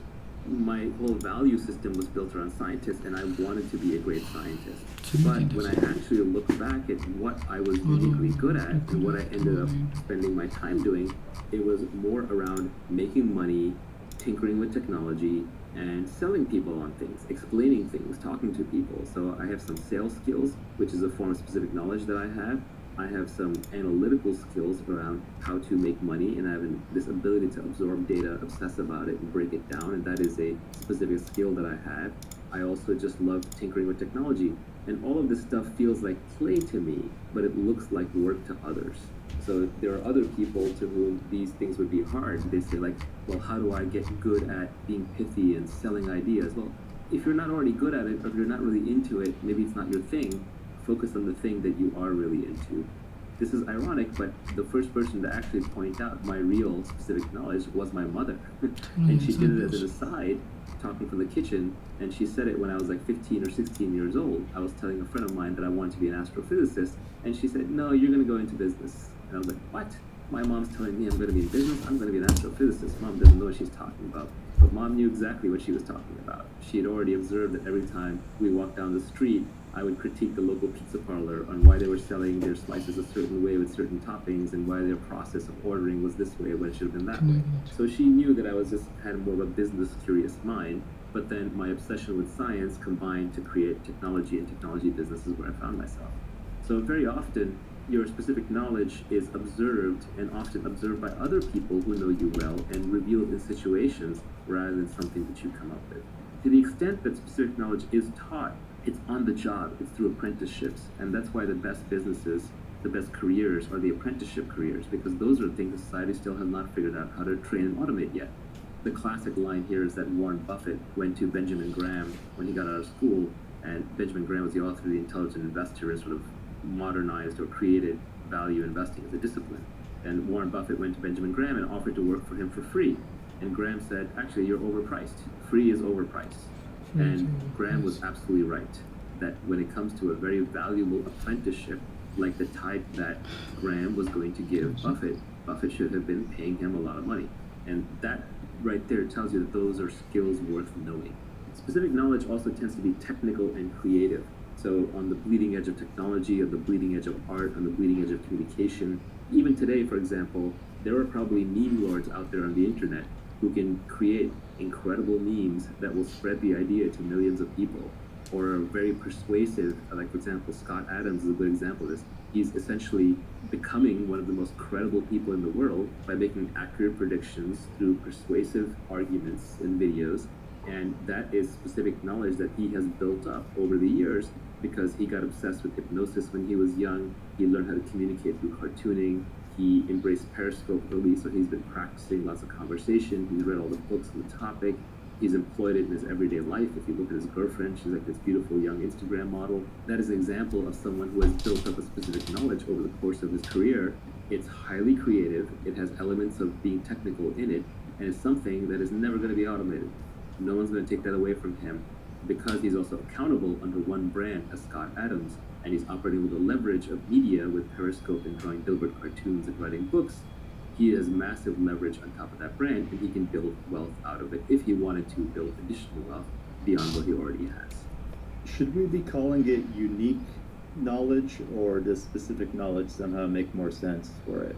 My whole value system was built around scientists, and I wanted to be a great scientist. But when I actually look back at what I was uniquely good at and what I ended up spending my time doing, it was more around making money, tinkering with technology, and selling people on things, explaining things, talking to people. So I have some sales skills, which is a form of specific knowledge that I have. I have some analytical skills around how to make money, and I have this ability to absorb data, obsess about it, and break it down, and that is a specific skill that I have. I also just love tinkering with technology, and all of this stuff feels like play to me, but it looks like work to others. So there are other people to whom these things would be hard. They say like, well, how do I get good at being pithy and selling ideas? Well, if you're not already good at it, or if you're not really into it, maybe it's not your thing. Focus on the thing that you are really into. This is ironic, but the first person to actually point out my real specific knowledge was my mother. And she did it as an aside, talking from the kitchen, and she said it when I was like 15 or 16 years old. I was telling a friend of mine that I wanted to be an astrophysicist, and she said, no, you're going to go into business. And I was like, what? My mom's telling me I'm going to be in business, I'm going to be an astrophysicist. Mom doesn't know what she's talking about. But Mom knew exactly what she was talking about. She had already observed that every time we walked down the street, I would critique the local pizza parlor on why they were selling their slices a certain way with certain toppings and why their process of ordering was this way when it should have been that way. So she knew that I had more of a business curious mind, but then my obsession with science combined to create technology, and technology businesses where I found myself. So very often, your specific knowledge is observed and often observed by other people who know you well and revealed in situations rather than something that you come up with. To the extent that specific knowledge is taught, it's on the job, it's through apprenticeships, and that's why the best businesses, the best careers are the apprenticeship careers, because those are things that society still has not figured out how to train and automate yet. The classic line here is that Warren Buffett went to Benjamin Graham when he got out of school, and Benjamin Graham was the author of The Intelligent Investor and sort of modernized or created value investing as a discipline. And Warren Buffett went to Benjamin Graham and offered to work for him for free. And Graham said, actually, you're overpriced. Free is overpriced. And Graham was absolutely right, that when it comes to a very valuable apprenticeship, like the type that Graham was going to give Buffett, Buffett should have been paying him a lot of money. And that right there tells you that those are skills worth knowing. Specific knowledge also tends to be technical and creative. So on the bleeding edge of technology, on the bleeding edge of art, on the bleeding edge of communication, even today, for example, there are probably meme lords out there on the internet who can create incredible memes that will spread the idea to millions of people, or are very persuasive. Like, for example, Scott Adams is a good example of this. He's essentially becoming one of the most credible people in the world by making accurate predictions through persuasive arguments in videos. And that is specific knowledge that he has built up over the years because he got obsessed with hypnosis when he was young. He learned how to communicate through cartooning. He embraced Periscope early, so he's been practicing lots of conversation. He's read all the books on the topic. He's employed it in his everyday life. If you look at his girlfriend, she's like this beautiful young Instagram model. That is an example of someone who has built up a specific knowledge over the course of his career. It's highly creative. It has elements of being technical in it, and it's something that is never going to be automated. No one's going to take that away from him because he's also accountable under one brand as Scott Adams, and he's operating with the leverage of media with Periscope and drawing billboard cartoons and writing books. He has massive leverage on top of that brand, and he can build wealth out of it if he wanted to build additional wealth beyond what he already has. Should we be calling it unique knowledge, or does specific knowledge somehow make more sense for it?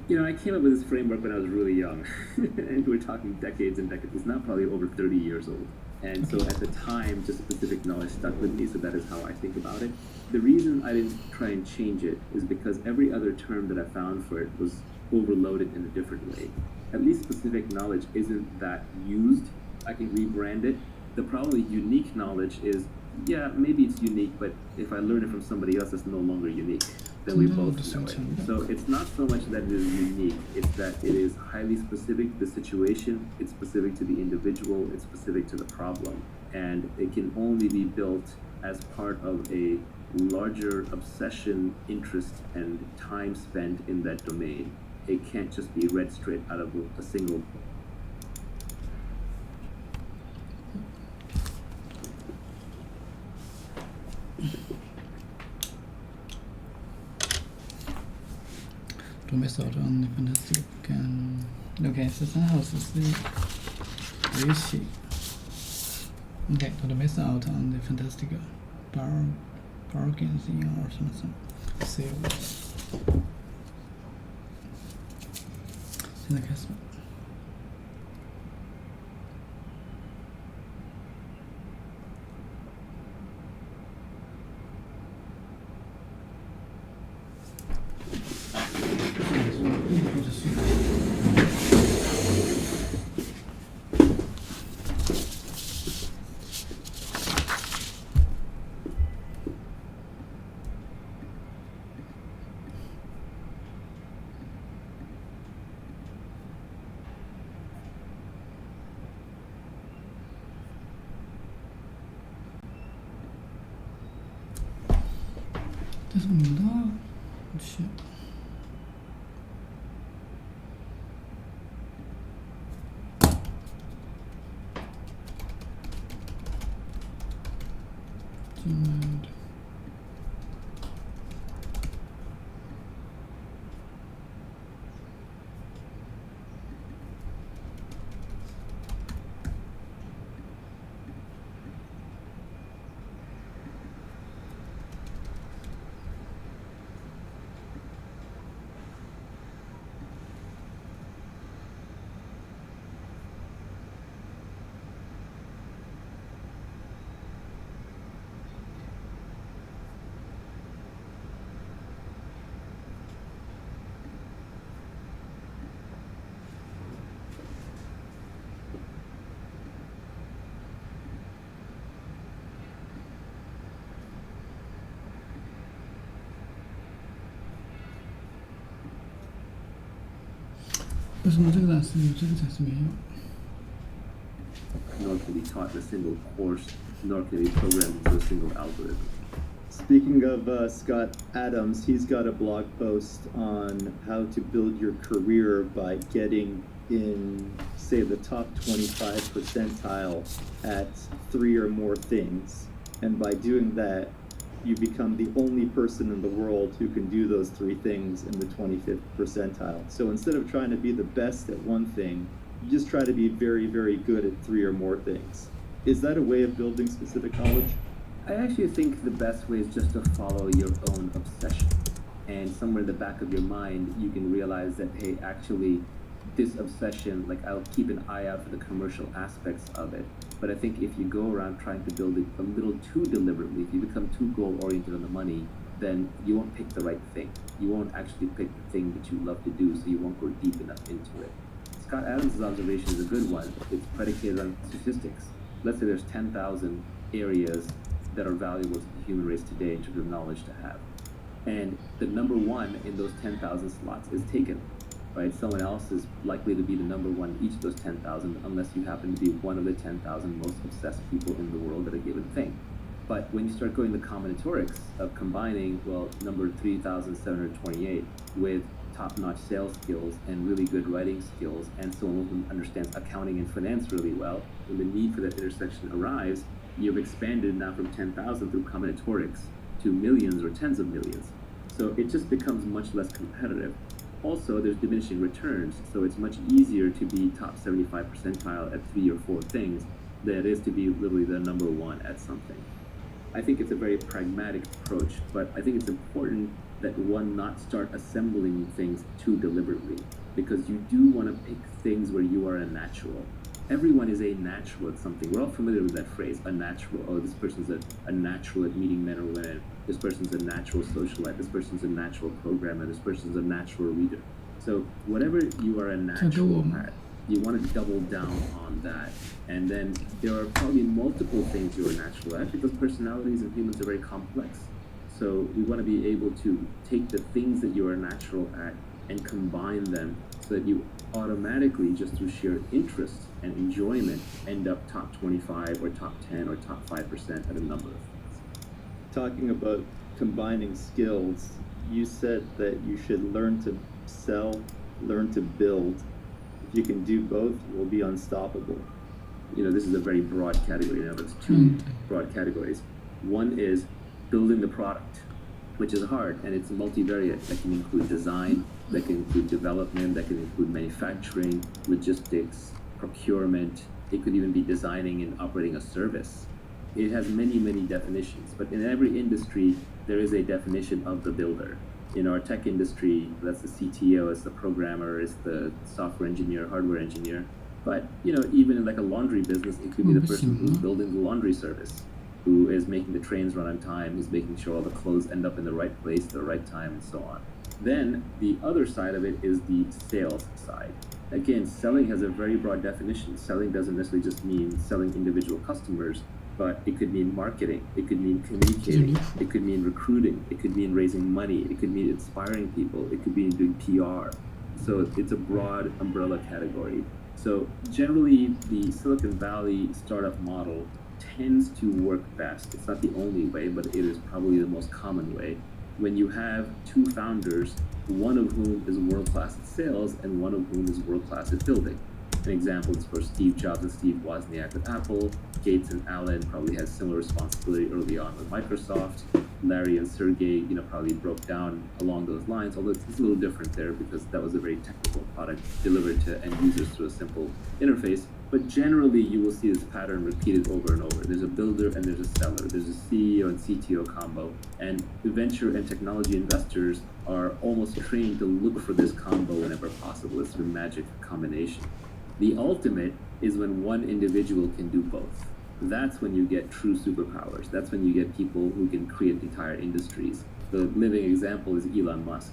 You know, I came up with this framework when I was really young, and we're talking decades and decades. It's now probably over 30 years old. And so at the time, just specific knowledge stuck with me, so that is how I think about it. The reason I didn't try and change it is because every other term that I found for it was overloaded in a different way. At least specific knowledge isn't that used. I can rebrand it. The probably unique knowledge is, yeah, maybe it's unique, but if I learn it from somebody else, it's no longer unique. Then we both know it. So it's not so much that it is unique, it's that it is highly specific to the situation, it's specific to the individual, it's specific to the problem. And it can only be built as part of a larger obsession, interest, and time spent in that domain. It can't just be read straight out of a single book. to miss out on the fantastic book. And okay, system house is very cheap. Okay, to miss out on the fantastic bargains or something. Sale. 现在开始。这是你的，我去。为什么这个展示有这个展示没有？ Nor can be taught in a single course, nor can be programmed into a single algorithm. Speaking of Scott Adams, he's got a blog post on how to build your career by getting in, say, the top 25 percentile at 3 or more things. And by doing that, you become the only person in the world who can do those 3 things in the 25th percentile. So instead of trying to be the best at one thing, you just try to be very, very good at 3 or more things. Is that a way of building specific knowledge? I actually think the best way is just to follow your own obsession. And somewhere in the back of your mind, you can realize that, hey, actually, this obsession, like I'll keep an eye out for the commercial aspects of it. But I think if you go around trying to build it a little too deliberately, if you become too goal-oriented on the money, then you won't pick the right thing. You won't actually pick the thing that you love to do, so you won't go deep enough into it. Scott Adams' observation is a good one. It's predicated on statistics. Let's say there's 10,000 areas that are valuable to the human race today in terms of knowledge to have. And the number one in those 10,000 slots is taken, right? Someone else is likely to be the number one in each of those 10,000 unless you happen to be one of the 10,000 most obsessed people in the world at a given thing. But when you start going the combinatorics of combining, well, number 3,728 with top-notch sales skills and really good writing skills and someone who understands accounting and finance really well, when the need for that intersection arrives, you've expanded now from 10,000 through combinatorics to millions or tens of millions. So it just becomes much less competitive. Also, there's diminishing returns, so it's much easier to be top 75 percentile at 3 or 4 things than it is to be literally the number one at something. I think it's a very pragmatic approach, but I think it's important that one not start assembling things too deliberately, because you do want to pick things where you are a natural. Everyone is a natural at something. We're all familiar with that phrase, a natural. Oh, this person's a natural at meeting men or women. This person's a natural socialite. This person's a natural programmer. This person's a natural reader. So whatever you are a natural at, you want to double down on that. And then there are probably multiple things you're natural at, because personalities and humans are very complex. So we want to be able to take the things that you are natural at and combine them so that you automatically, just through sheer interest and enjoyment, end up top 25 or top 10 or top 5% at a number of things. Talking about combining skills, you said that you should learn to sell, learn to build. If you can do both, you will be unstoppable. You know, this is a very broad category. Now, there's 2 broad categories. One is building the product, which is hard, and it's multivariate. That can include design, that can include development, that can include manufacturing, logistics, procurement. It could even be designing and operating a service. It has many, many definitions, but in every industry, there is a definition of the builder. In our tech industry, that's the CTO, it's the programmer, it's the software engineer, hardware engineer. But, you know, even in like a laundry business, it could be the person who's building the laundry service, who is making the trains run on time, who's making sure all the clothes end up in the right place at the right time, and so on. Then the other side of it is the sales side. Again, selling has a very broad definition. Selling doesn't necessarily just mean selling individual customers, but it could mean marketing, it could mean communicating, it could mean recruiting, it could mean raising money, it could mean inspiring people, it could mean doing PR. So it's a broad umbrella category. So generally, the Silicon Valley startup model tends to work best. It's not the only way, but it is probably the most common way. When you have 2 founders, one of whom is world-class at sales and one of whom is world-class at building. An example is for Steve Jobs and Steve Wozniak with Apple. Gates and Allen probably had similar responsibility early on with Microsoft. Larry and Sergey, probably broke down along those lines, although it's a little different there because that was a very technical product delivered to end users through a simple interface. But generally, you will see this pattern repeated over and over. There's a builder and there's a seller. There's a CEO and CTO combo. And venture and technology investors are almost trained to look for this combo whenever possible. It's a magic combination. The ultimate is when one individual can do both. That's when you get true superpowers. That's when you get people who can create entire industries. The living example is Elon Musk.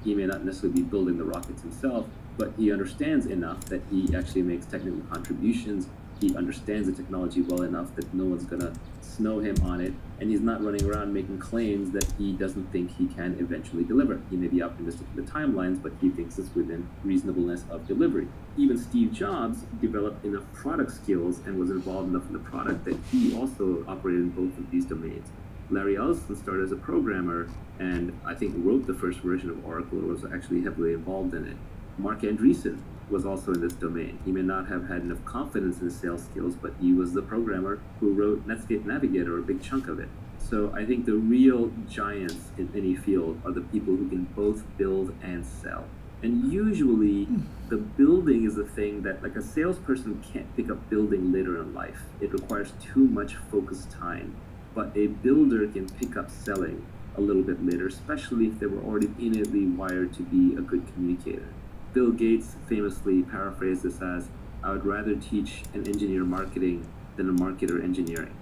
He may not necessarily be building the rockets himself, but he understands enough that he actually makes technical contributions He understands the technology well enough that no one's gonna snow him on it, and he's not running around making claims that he doesn't think he can eventually deliver. He may be optimistic in the timelines, but he thinks it's within reasonableness of delivery. Even Steve Jobs developed enough product skills and was involved enough in the product that he also operated in both of these domains. Larry Ellison started as a programmer and I think wrote the first version of Oracle, or was actually heavily involved in it. Mark Andreessen was also in this domain. He may not have had enough confidence in his sales skills, but he was the programmer who wrote Netscape Navigator, a big chunk of it. So I think the real giants in any field are the people who can both build and sell. And usually the building is the thing that, like, a salesperson can't pick up building later in life. It requires too much focused time. But a builder can pick up selling a little bit later, especially if they were already innately wired to be a good communicator. Bill Gates famously paraphrased this as, I would rather teach an engineer marketing than a marketer engineering.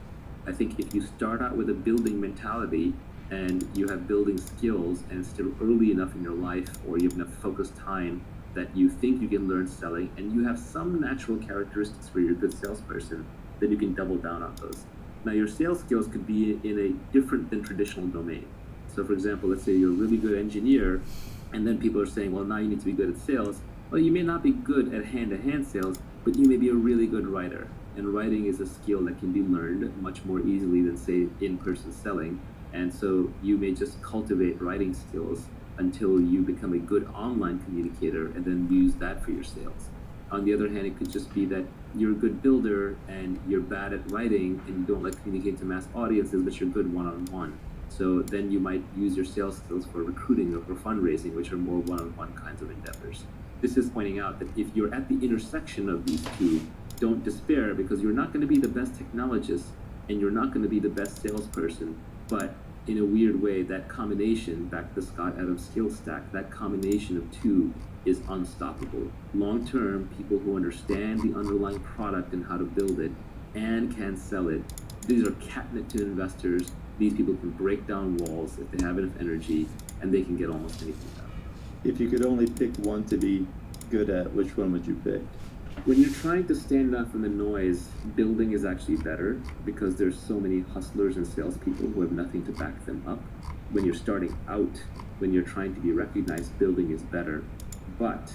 I think if you start out with a building mentality and you have building skills and it's still early enough in your life, or you have enough focused time that you think you can learn selling and you have some natural characteristics where you're a good salesperson, then you can double down on those. Now, your sales skills could be in a different than traditional domain. So for example, let's say you're a really good engineer, and then people are saying, well, now you need to be good at sales. Well, you may not be good at hand-to-hand sales, but you may be a really good writer. And writing is a skill that can be learned much more easily than, say, in-person selling. And so you may just cultivate writing skills until you become a good online communicator and then use that for your sales. On the other hand, it could just be that you're a good builder and you're bad at writing and you don't like communicating to mass audiences, but you're good one-on-one. So then you might use your sales skills for recruiting or for fundraising, which are more one-on-one kinds of endeavors. This is pointing out that if you're at the intersection of these two, don't despair, because you're not going to be the best technologist and you're not going to be the best salesperson, but in a weird way, that combination, back to the Scott Adams skill stack, that combination of two is unstoppable. Long term, people who understand the underlying product and how to build it and can sell it, these are catnip to investors. These people can break down walls if they have enough energy, and they can get almost anything done. If you could only pick one to be good at, which one would you pick? When you're trying to stand out from the noise, building is actually better because there's so many hustlers and salespeople who have nothing to back them up. When you're starting out, when you're trying to be recognized, building is better. But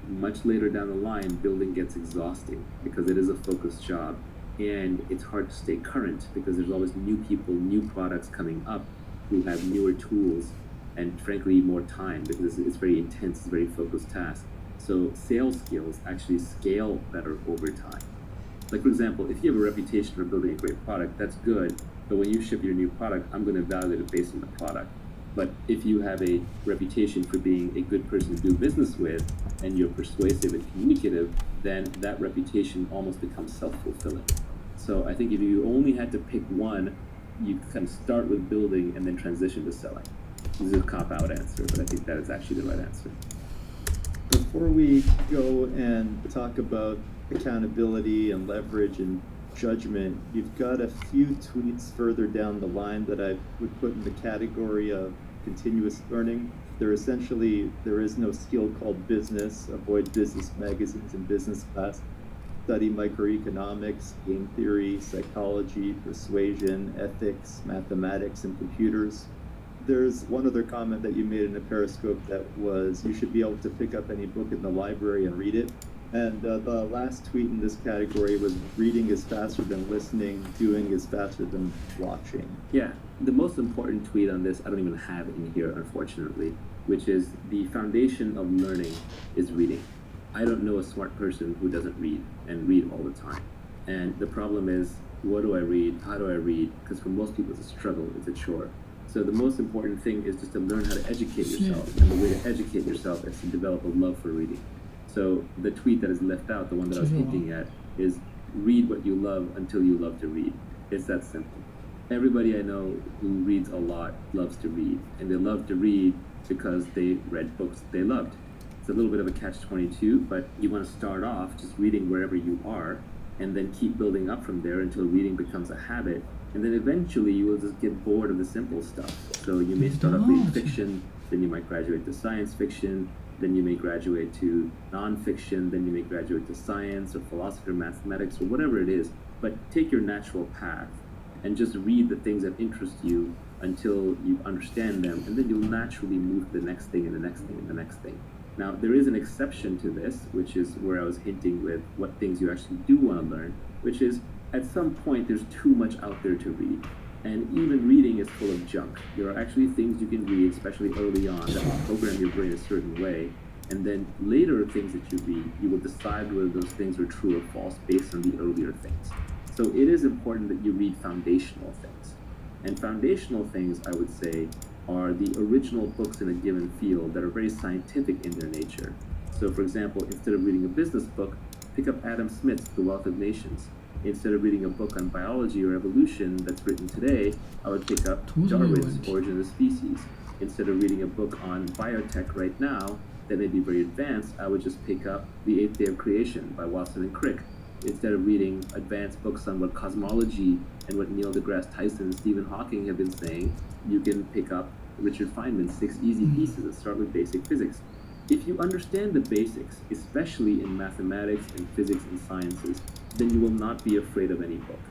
much later down the line, building gets exhausting because it is a focused job. And it's hard to stay current because there's always new people, new products coming up who have newer tools and frankly more time because it's very intense, it's a very focused task. So sales skills actually scale better over time. Like for example, if you have a reputation for building a great product, that's good. But when you ship your new product, I'm going to evaluate it based on the product. But if you have a reputation for being a good person to do business with and you're persuasive and communicative, then that reputation almost becomes self-fulfilling. So I think if you only had to pick one, you kind of start with building and then transition to selling. This is a cop-out answer, but I think that is actually the right answer. Before we go and talk about accountability and leverage and judgment, you've got a few tweets further down the line that I would put in the category of continuous learning. There is no skill called business. Avoid business magazines and business class. Study microeconomics, game theory, psychology, persuasion, ethics, mathematics, and computers. There's one other comment that you made in a Periscope that was you should be able to pick up any book in the library and read it. And the last tweet in this category was reading is faster than listening, doing is faster than watching. Yeah, the most important tweet on this, I don't even have in here, unfortunately, which is the foundation of learning is reading. I don't know a smart person who doesn't read and read all the time. And the problem is, what do I read? How do I read? Because for most people, it's a struggle, it's a chore. So the most important thing is just to learn how to educate yourself. And the way to educate yourself is to develop a love for reading. So the tweet that is left out, the one that I was hinting at, is read what you love until you love to read. It's that simple. Everybody I know who reads a lot loves to read. And they love to read because they read books they loved. It's a little bit of a catch-22, but you want to start off just reading wherever you are and then keep building up from there until reading becomes a habit. And then eventually you will just get bored of the simple stuff. So you may start off reading fiction, then you might graduate to science fiction, then you may graduate to nonfiction, then you may graduate to science or philosophy or mathematics or whatever it is. But take your natural path and just read the things that interest you until you understand them, and then you'll naturally move to the next thing and the next thing and the next thing. Now, there is an exception to this, which is where I was hinting with what things you actually do want to learn, which is at some point there's too much out there to read. And even reading is full of junk. There are actually things you can read, especially early on, that will program your brain a certain way. And then later things that you read, you will decide whether those things are true or false based on the earlier things. So it is important that you read foundational things. And foundational things, I would say, are the original books in a given field that are very scientific in their nature. So for example, instead of reading a business book, pick up Adam Smith's The Wealth of Nations. Instead of reading a book on biology or evolution that's written today, I would pick up Darwin's Origin of the Species. Instead of reading a book on biotech right now that may be very advanced, I would just pick up The Eighth Day of Creation by Watson and Crick. Instead of reading advanced books on what cosmology and what Neil deGrasse Tyson and Stephen Hawking have been saying, you can pick up Richard Feynman's 6 Easy Pieces and start with basic physics. If you understand the basics, especially in mathematics and physics and sciences, then you will not be afraid of any book.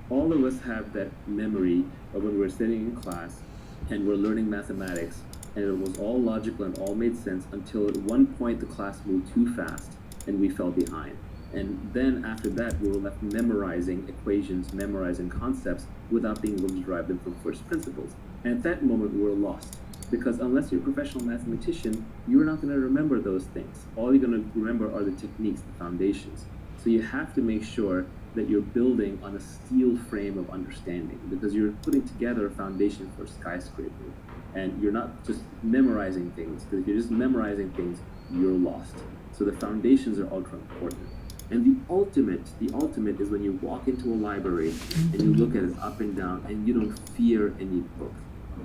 All of us have that memory of when we're sitting in class and we're learning mathematics, and it was all logical and all made sense until at one point the class moved too fast and we fell behind. And then after that, we were left memorizing equations, memorizing concepts without being able to derive them from first principles. And at that moment, we were lost. Because unless you're a professional mathematician, you're not going to remember those things. All you're going to remember are the techniques, the foundations. So you have to make sure that you're building on a steel frame of understanding, because you're putting together a foundation for a skyscraper. And you're not just memorizing things, because if you're just memorizing things, you're lost. So the foundations are ultra important. And the ultimate is when you walk into a library and you look at it up and down and you don't fear any book.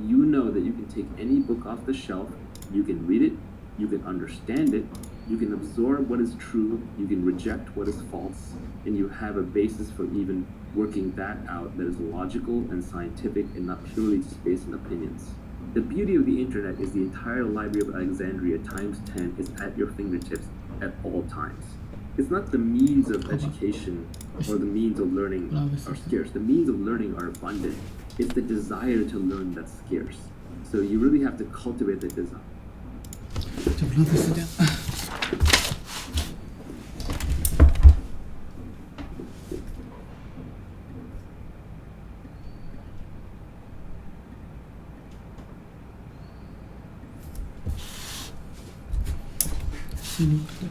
You know that you can take any book off the shelf, you can read it, you can understand it, you can absorb what is true, you can reject what is false, and you have a basis for even working that out that is logical and scientific and not purely just based on opinions. The beauty of the internet is the entire Library of Alexandria times 10 is at your fingertips at all times. It's not the means of education or the means of learning are scarce. The means of learning are abundant. It's the desire to learn that's scarce. So you really have to cultivate the desire. 就不浪费时间。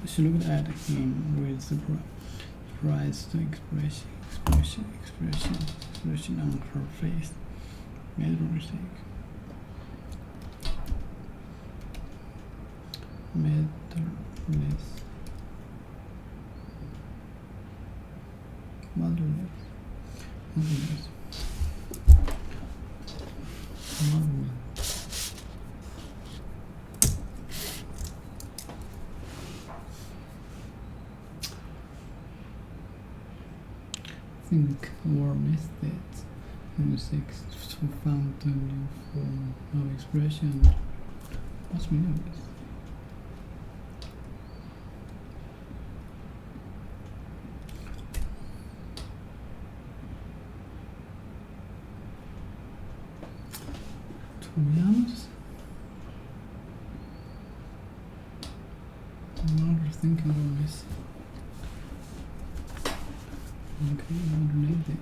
She looked at him with surprised expression on her face. Made a mistake. Motherless. Think or methods music to found a new form of expression. What's meaning of this? To be honest, I'm not thinking of this. Okay, underneath this.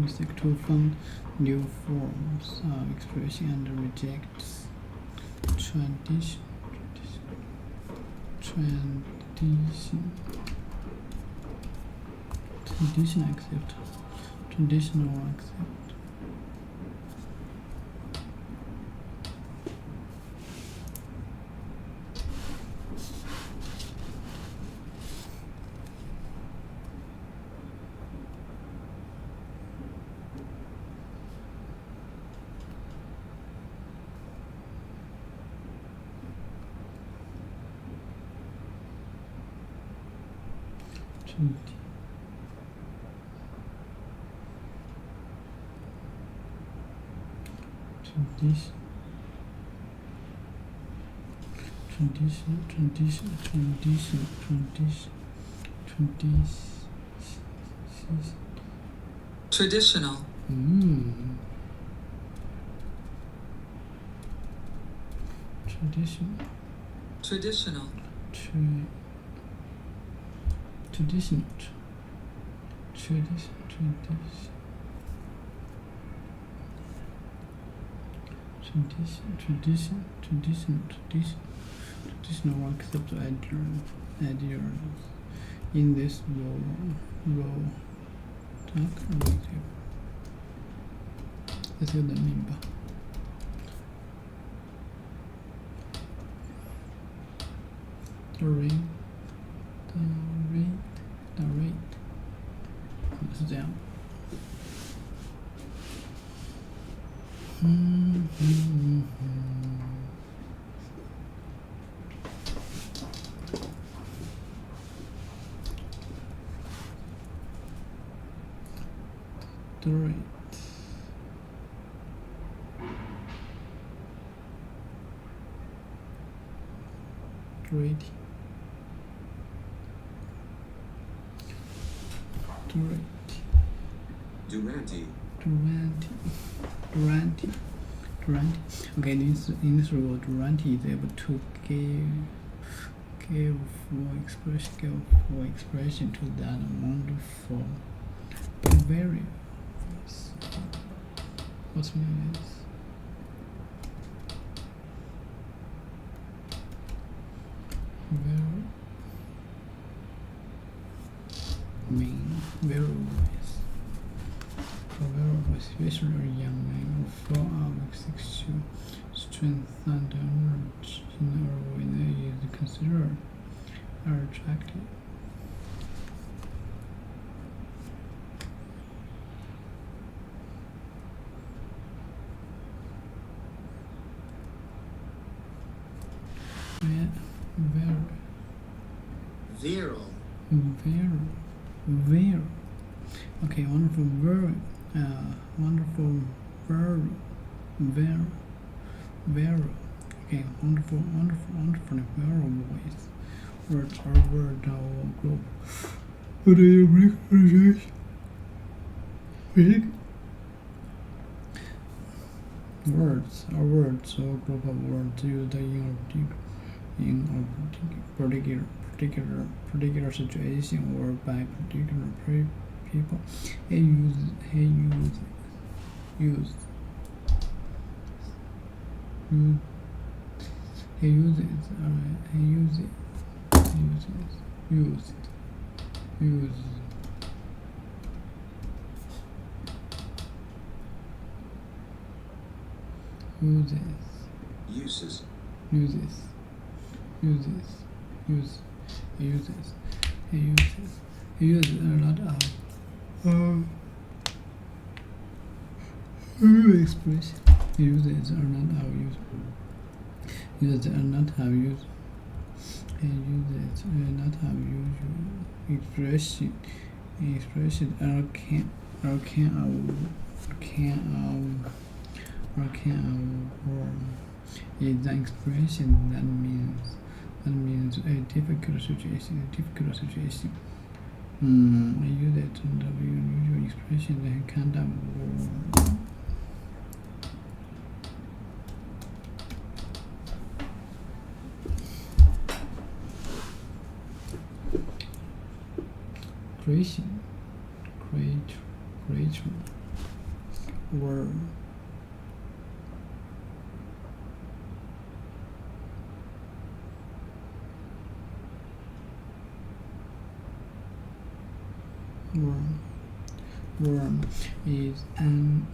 seek to find new forms of expression and rejects tradition. Traditional accept. Traditional. Traditional. Traditional accept ideas in this role talk about it. 这是个人名吧。The rate 是这样。The rate. Okay, in this rule, Durante is able to give full expression to that wonderful variables. What's meaning is? Especially a young man full of sexual strength and energy in a way that is considered attractive. Very. Okay, wonderful verb. Wonderful verb. Very. Okay, wonderful voice. Words are word or group. What do you bring? Words are words or group of words used in a particular situation or by particular people. He uses a lot of expression. Users are not have use. Users are not have use. And users are not have usual expression. Is an expression that means a difficult situation. I use it to the unusual expression that kind of word. Creation. which were worm is an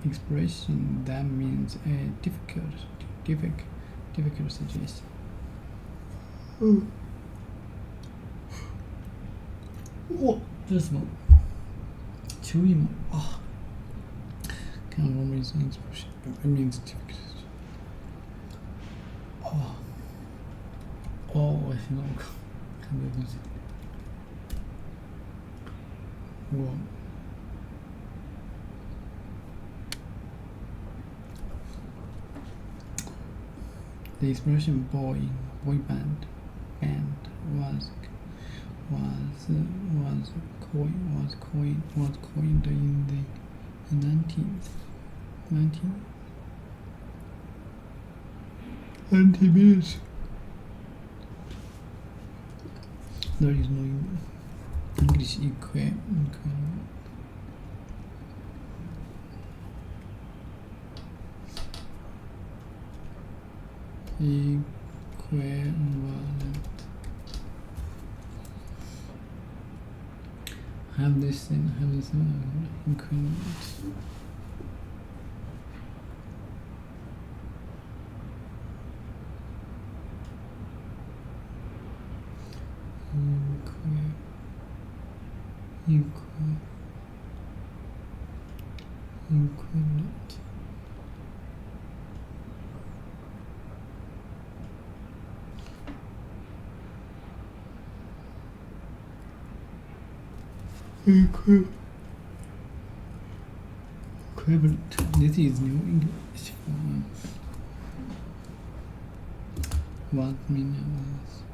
expression that means a difficult situation. 와, 这是什么？蚯蚓吗？啊，看我们这样子不行，it means difficult. 我现在我看这东西，The expression boy band was coined in the 19 minutes. There is no English equivalent. Have this equivalent. Equivalent. Equivalent. This is New English for what means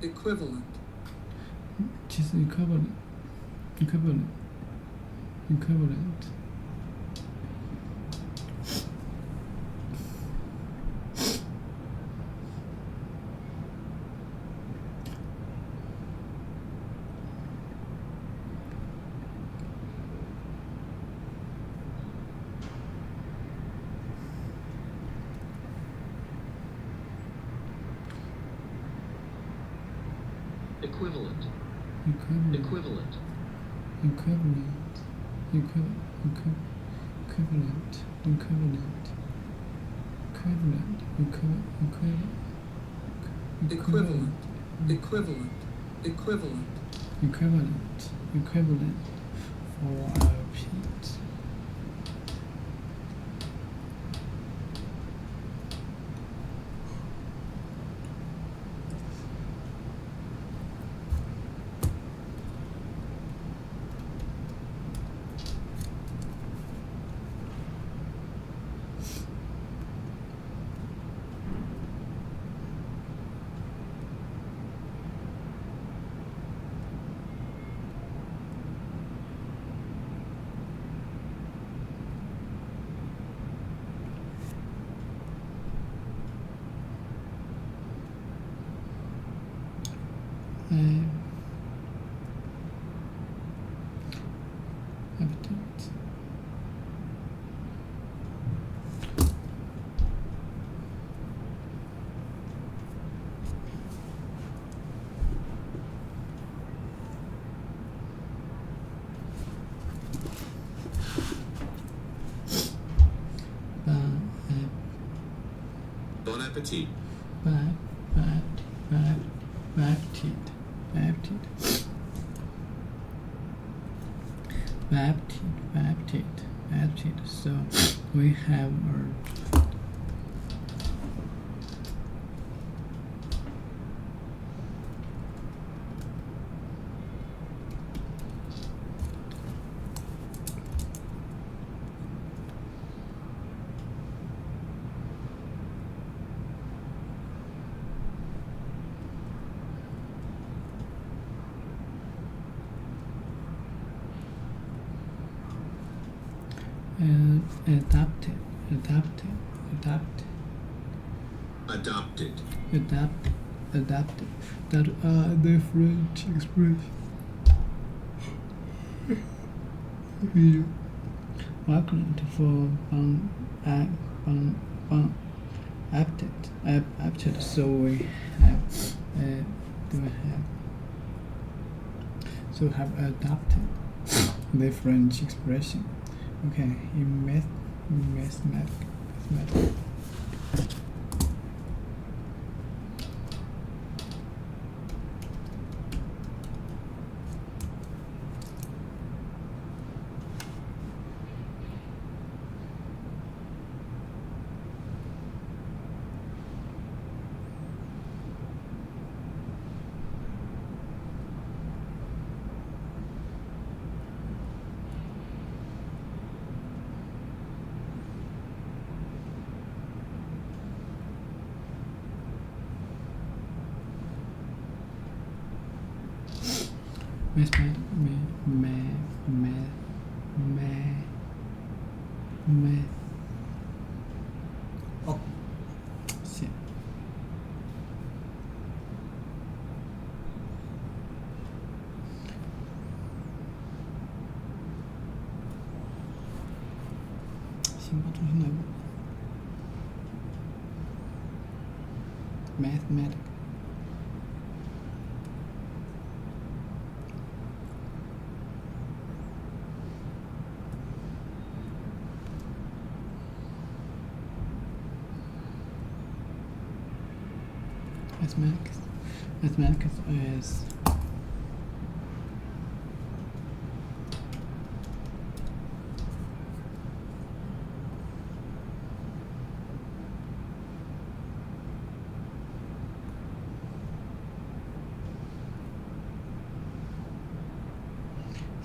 equivalent. Just equivalent. Equivalent for our repeat. Habitat. Bon appetit. Baptist. So we have adopted. That are different expressions. Marked for apted. So we have adopted different expression. Okay, in mathematics. Oh, shit. Mathematics. Mathematics is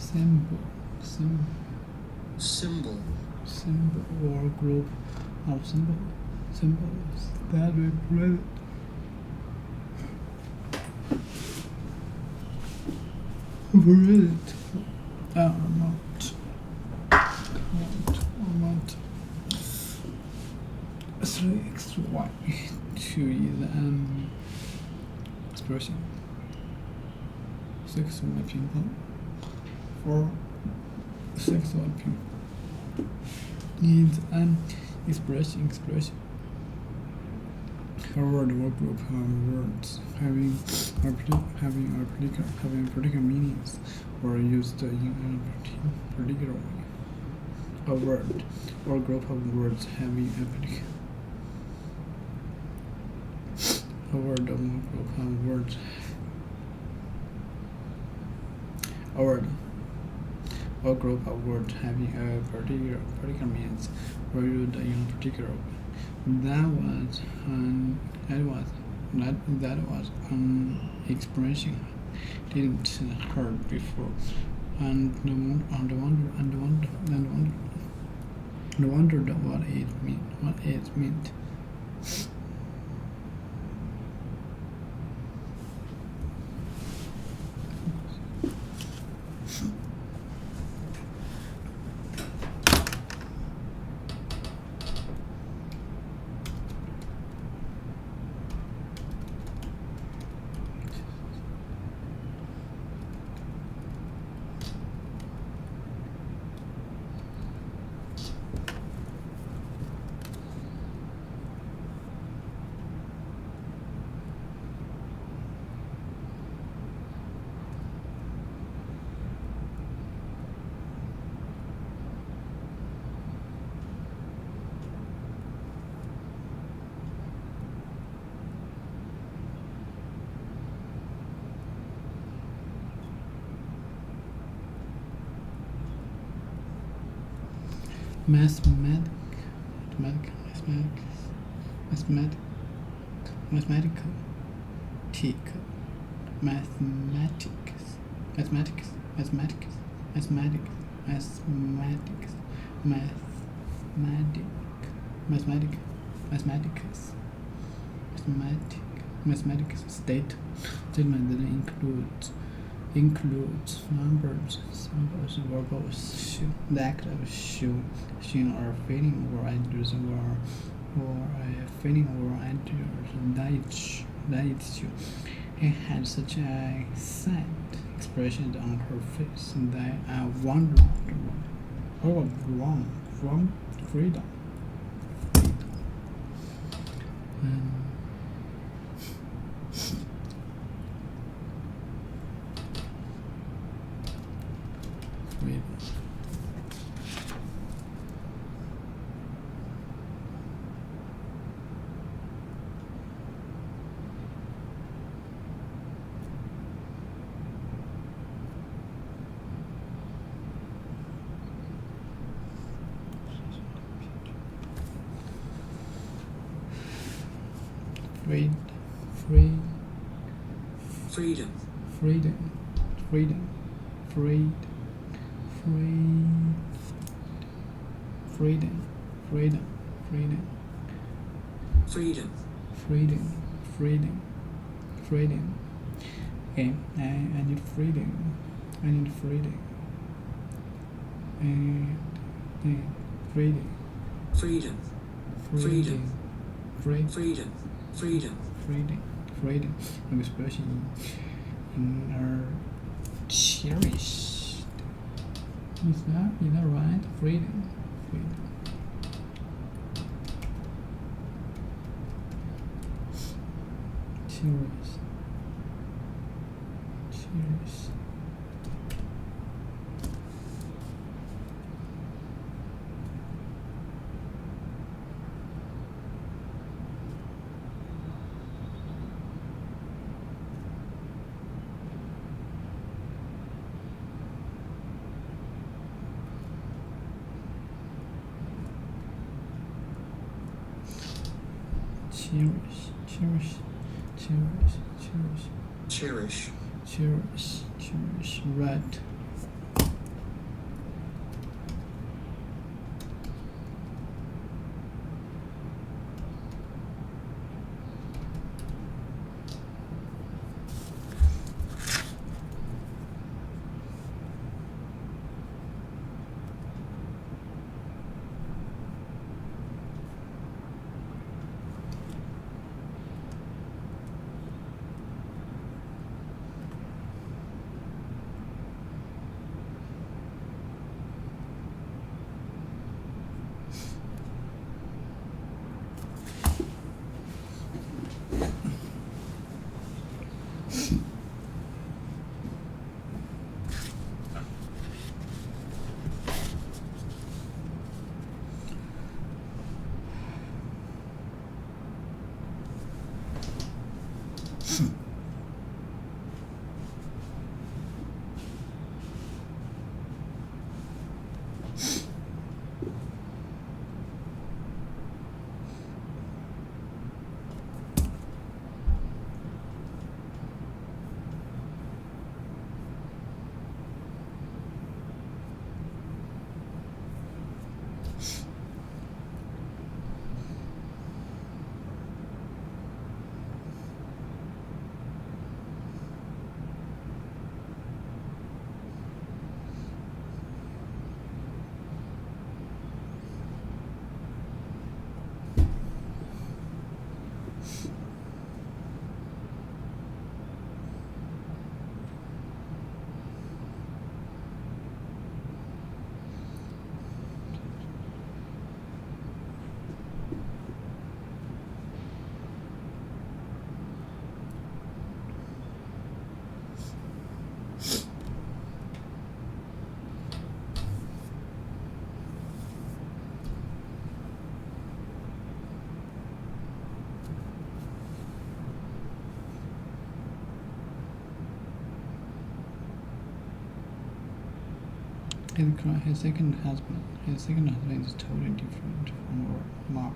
symbol or group of symbols that represent amount 3xy to is an expression 6y people for 6y people needs an expression a word or group of words having particular meanings or used in a particular way. A word or group of words having a particular word or group of words having a particular meanings or used in a particular way. That was an expression I didn't heard before, and wondered what it meant. mathematical, statement that includes numbers, symbols, verbs, the act of showing or feeling or ideas or a feeling or ideas that it shows. He had such a sad expression on her face that I wondered what was wrong from freedom. Freedom. Okay, I need freedom. And freedom. I'm especially in our cherished. Is that right? Freedom. Cherished. Cherish, right. His second husband is totally different from Mark.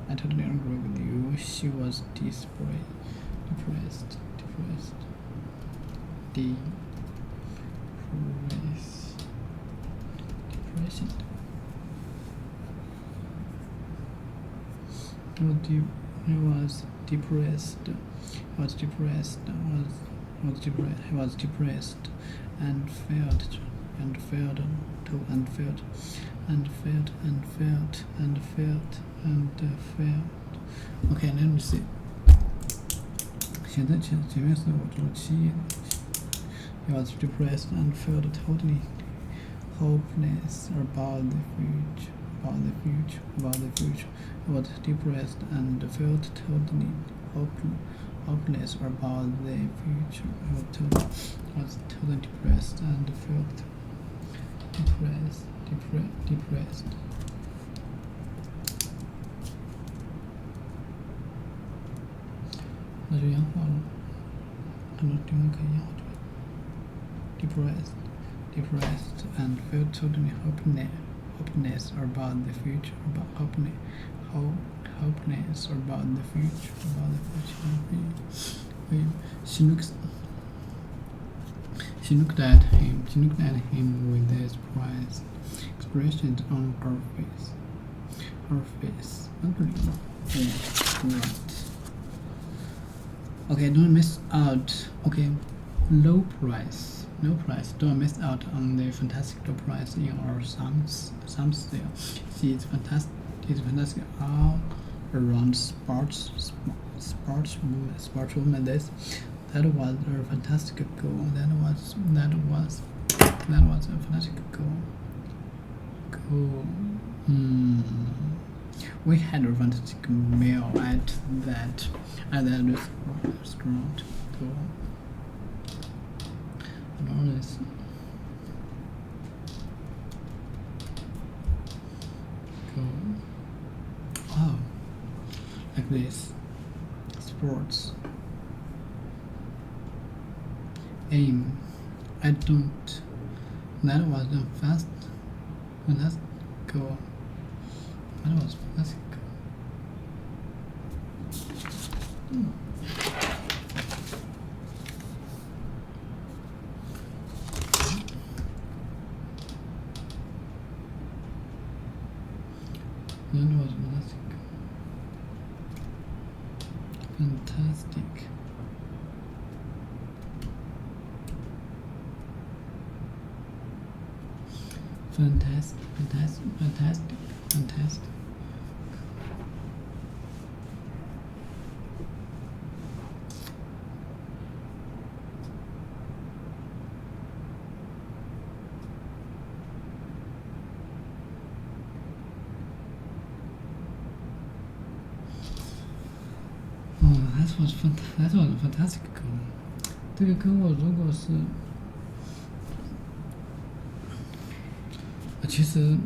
I totally agree with you. She was depressed. He was depressed and felt. Okay, let me see. 前面是我做了7页。He was depressed and felt totally hopeless about the future. He was depressed and felt totally hopeless about the future. He was totally depressed and felt depressed. 那就氧化了，很多地方可以氧化出来。Depressed and felt totally hopeless about the future. Hopeless about the future. She looked at him with a surprised expression on her face. Right. Okay, don't miss out. Okay, low price. Don't miss out on the fantastic low price in our Sam's sale. She is fantastic. All around sportswoman. That was a fantastic goal. That was a fantastic goal. We had a fantastic meal at that restaurant. And all this. Oh, like this. Sports. Aim. I don't. That was a fantastic goal. That was fantastic. That was fantastic. Fantastic. That was a fantastic goal. 这个跟我如果是，其实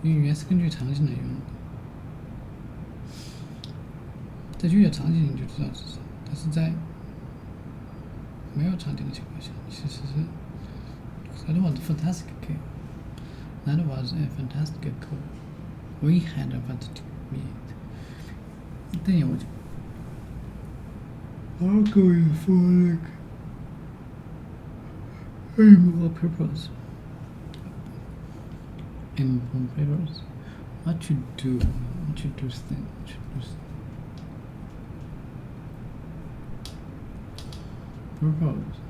语言是根据场景来用的，在具有场景你就知道是什么，但是在没有场景的情况下，其实是 That was a fantastic goal. That was a fantastic goal. We had a fantastic meet. 对呀，我就。Are going for like aim or purpose. What you do purpose.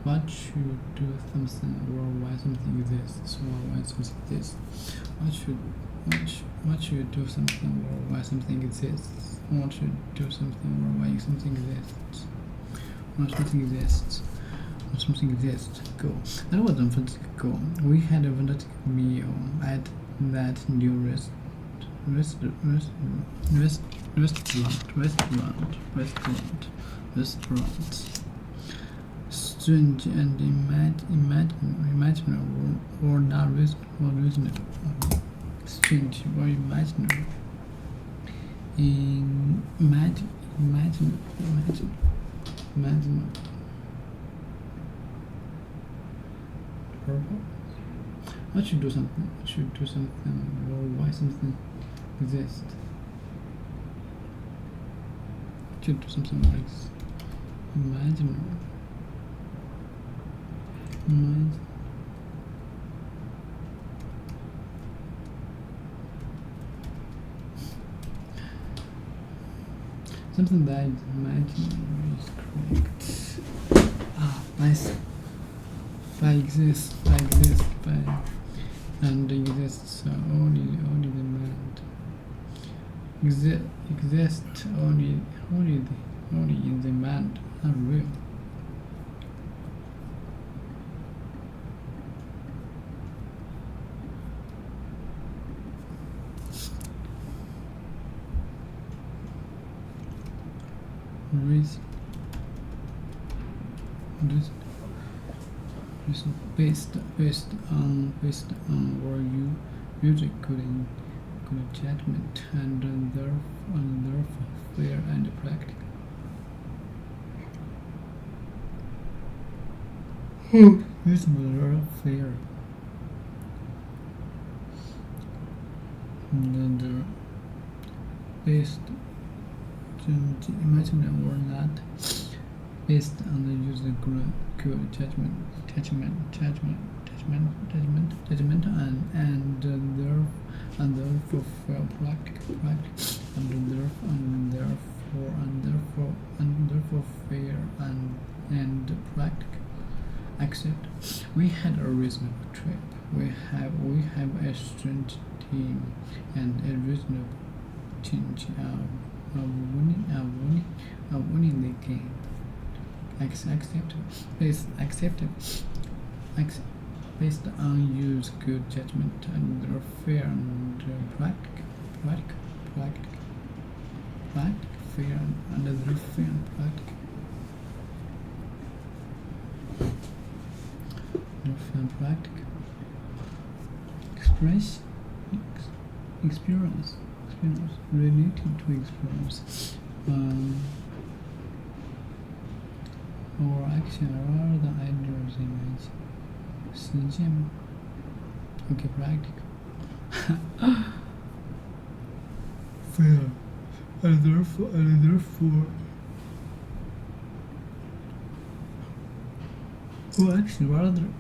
What you do something or why something exists or why something exists. What you do something or why something exists. What you do something or why something exists. Or something exists. Go. That was a fantastic goal. We had a fantastic meal at that new restaurant. Strange and imaginable or not reasonable. Strange or imaginable. Imagine. purpose. I should do something. I should do something, or why something exists. I should do something like this. Imagine. Something that is imaginary is correct. Nice. That exists, and exists only the mind. Exists only in the mind, not real. Reason based on where you good judgment and therefore fair and practical. Reasonable, fair, and based. Imagine or not based on the user good judgment and therefore fair practical and therefore fair and practical. Except we had a reasonable trip. We have a strange team and a reasonable change of winning the game. Acceptable. Based on use good judgment and fair and practical, fair and fair and practical. Fair and practical. Experience relating to experience or action rather than ideas image. 实践吗 Okay, practical. Fair and therefore or action rather than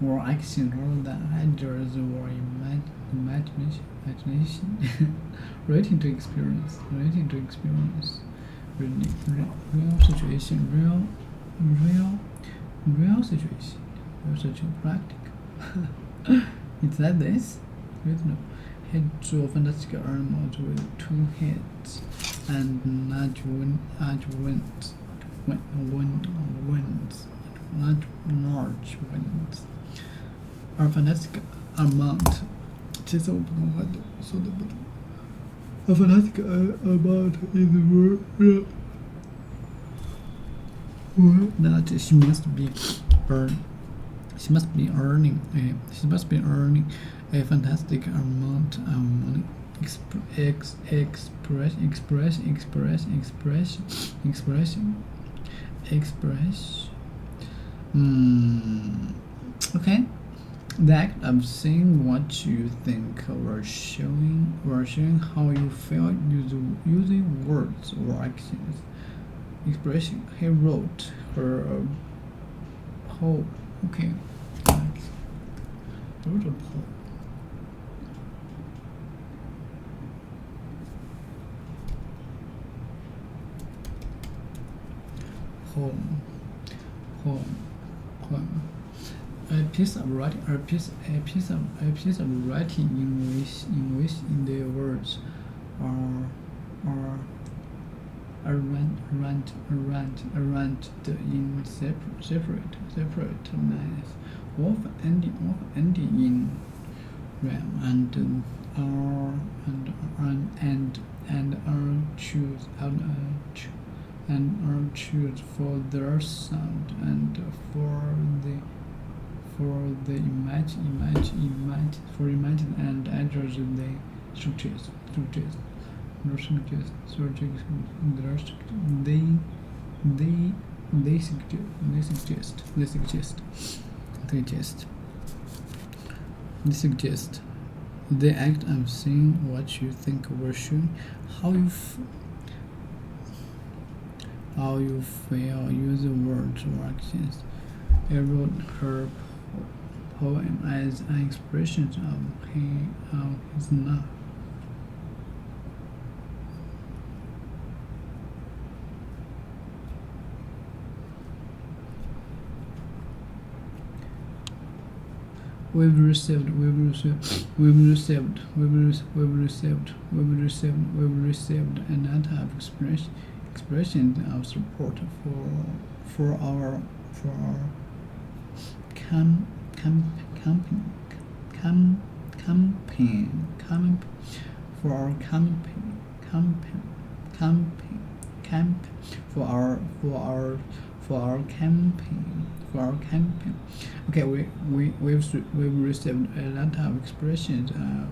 or action rather than ideas or imagination. Relating to experience, real situation, real situation, practical. It's like this. Reasonable. Heads of fantastic animals with 2 heads and large winds, large winds. Are fantastic amount. 其实我普通话的说的不多。A fantastic amount is the word that she must be earning a fantastic amount of money. Okay. The act of saying what you think or showing how you feel using words or actions. Expression. He wrote her a poem. Okay. Wrote a poem. Poem. A piece of writing in which the words are arranged in separate lines, often ending in rhyme and are choose for their sound and for the image and address the structures. They they suggest the act of saying what you think or showing how you feel. Use words or actions. I wrote her poem as an expression of his love. We've received another expression of support for our campaign. Okay, we've received a lot of expressions of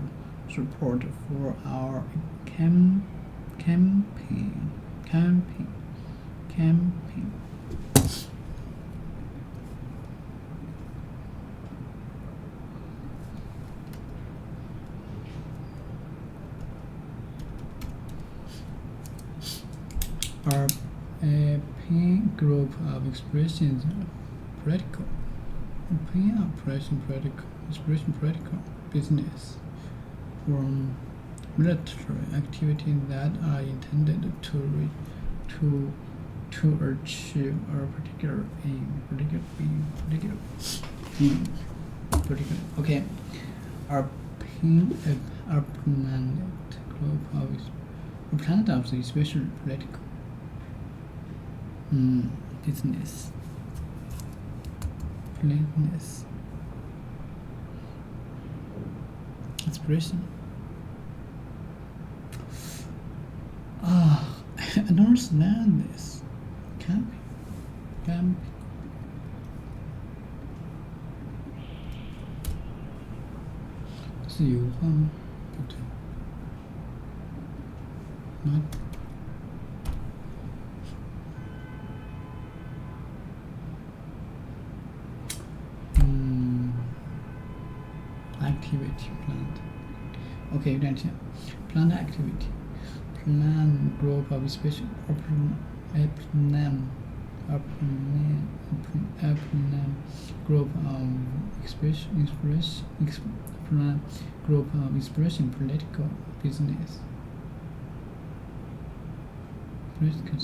support for our campaign. Our group of expressions practical. Expression practical business from military activities that are intended to achieve a particular aim. Okay, our planet of the special political business. Expression. I don't understand this. Camping.是油画吗？不对。Activity plant. Okay, 有点像 plant activity. Plan group of special plan group of plan group of expression political business. Political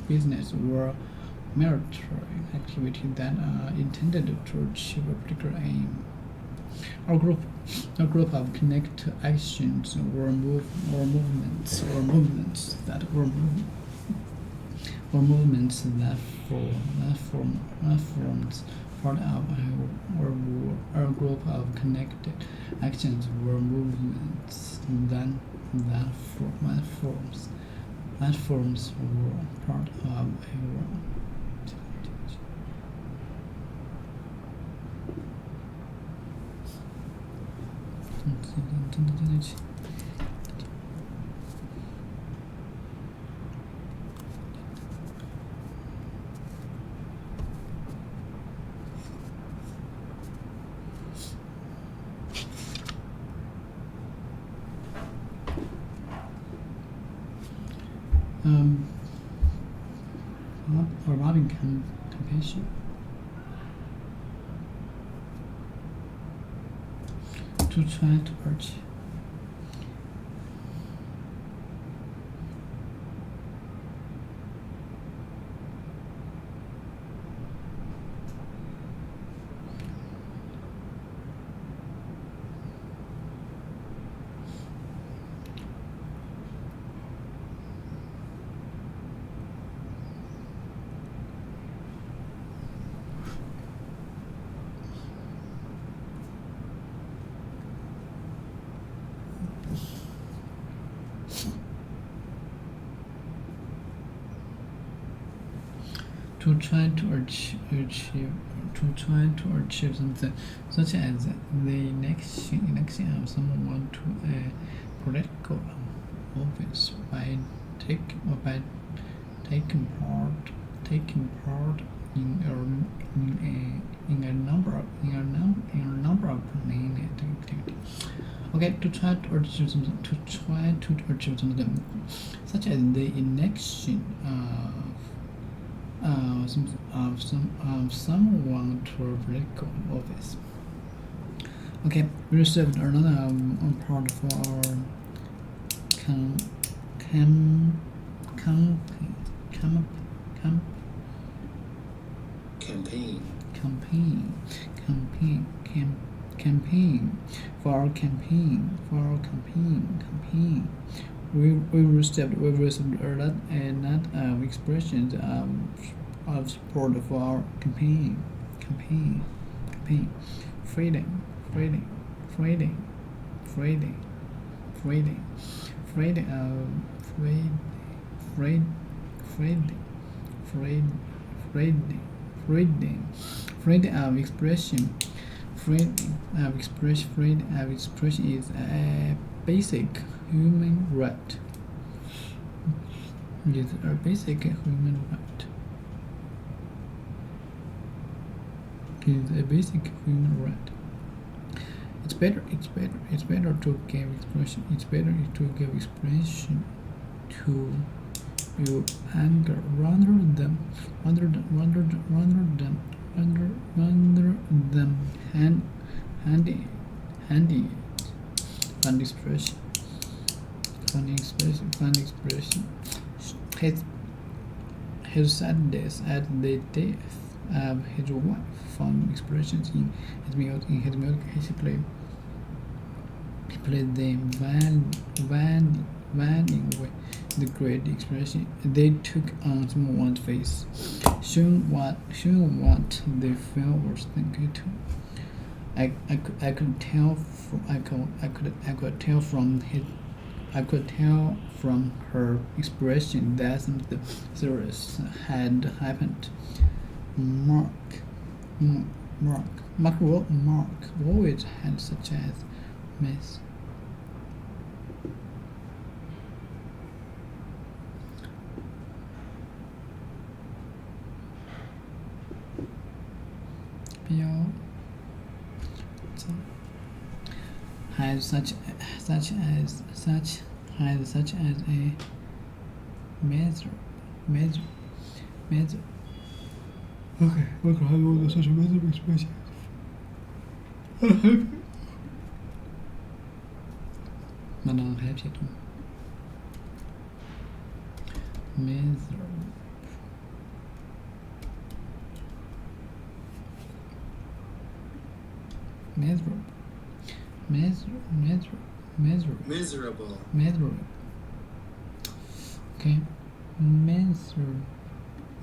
business or military activity that are intended to achieve a particular aim. Our group of connect actions or movements that forms part of our group of connected actions or movements that forms or part of our or robbing compassion. To try to achieve. To try to achieve something, such as the election of someone to a political office by taking part in a number of planning activities. Okay, to try to achieve something, such as the election of someone to a political office. Okay, we received another part for our campaign for our campaign. We received a lot of expressions of support for our campaign. Freedom, freedom of expression. Freedom of expression is a basic human right. It is a basic human right. It is a basic human right. It's better to give expression. It's better to give expression to your anger rather than handy fun expression. His sadness at the death of his wife found expressions in his music. He played them vanning with the great expression they took on someone's face, showing what the film was thinking too. I could tell from her expression that something serious had happened. Mark always had such as mess. Has such as a measure. Okay, what can I have such a measure expression? Man är happy too. Measure. Miserable. Okay.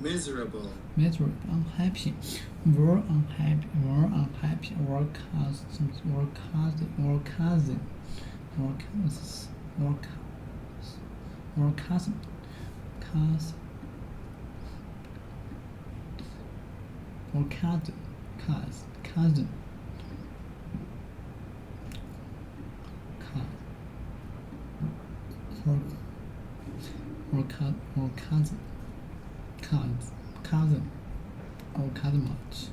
Miserable. Unhappy. Were unhappy. Cousin. Much.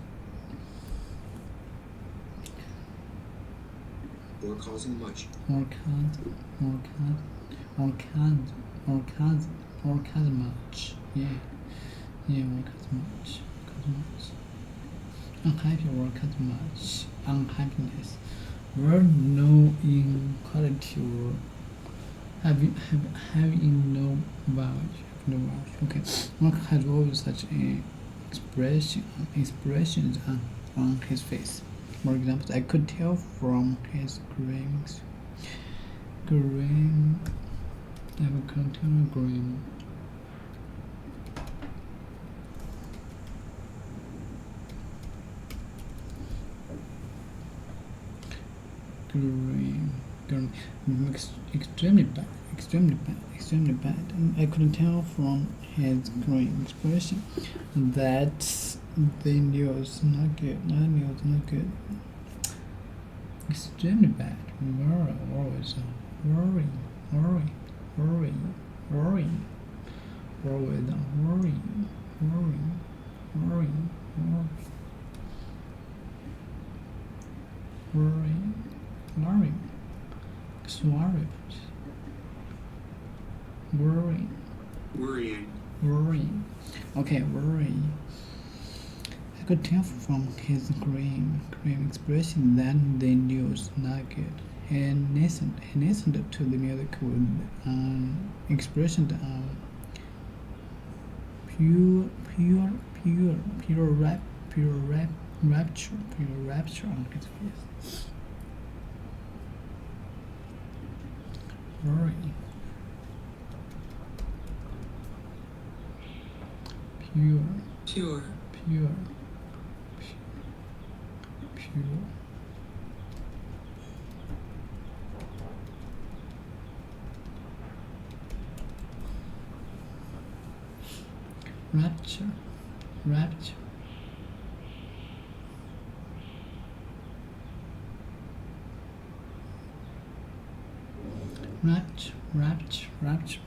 Or causing much. Or cousin much. Yeah, or cousin much. Unhappy or cousin much. Unhappiness. Word no inequality or have you no vouch. Okay. Mark has always such a expressions on his face. For example, I could tell from his grin. Extremely bad. And I couldn't tell from his green expression that the news not good. Extremely bad. Worry. worrying, worrying, worried, worrying, worrying, worrying, worrying, worrying, worrying, worrying, Worrying. worrying. Okay, worrying. I could tell from his grim expression that the news not good. He listened to the music with an expression of pure rapture on his face. Worrying. Pure. Pure. Rapture.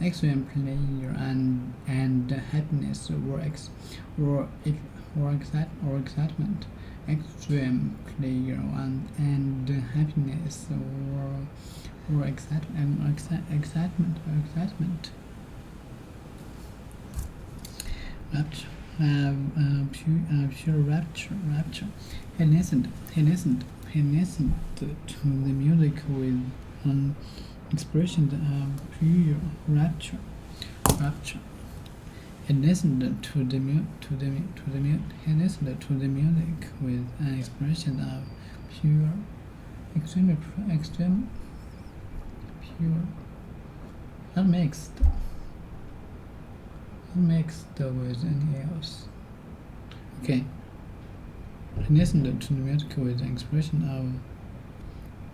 Extreme pleasure and happiness or excitement. Extreme pleasure and happiness or excitement. Rapture. Pure rapture. He listened to the music with an expression of pure rapture. He listened to the music with an expression of pure, extreme pure, not mixed with anything else. Okay. He listened to the music with an expression of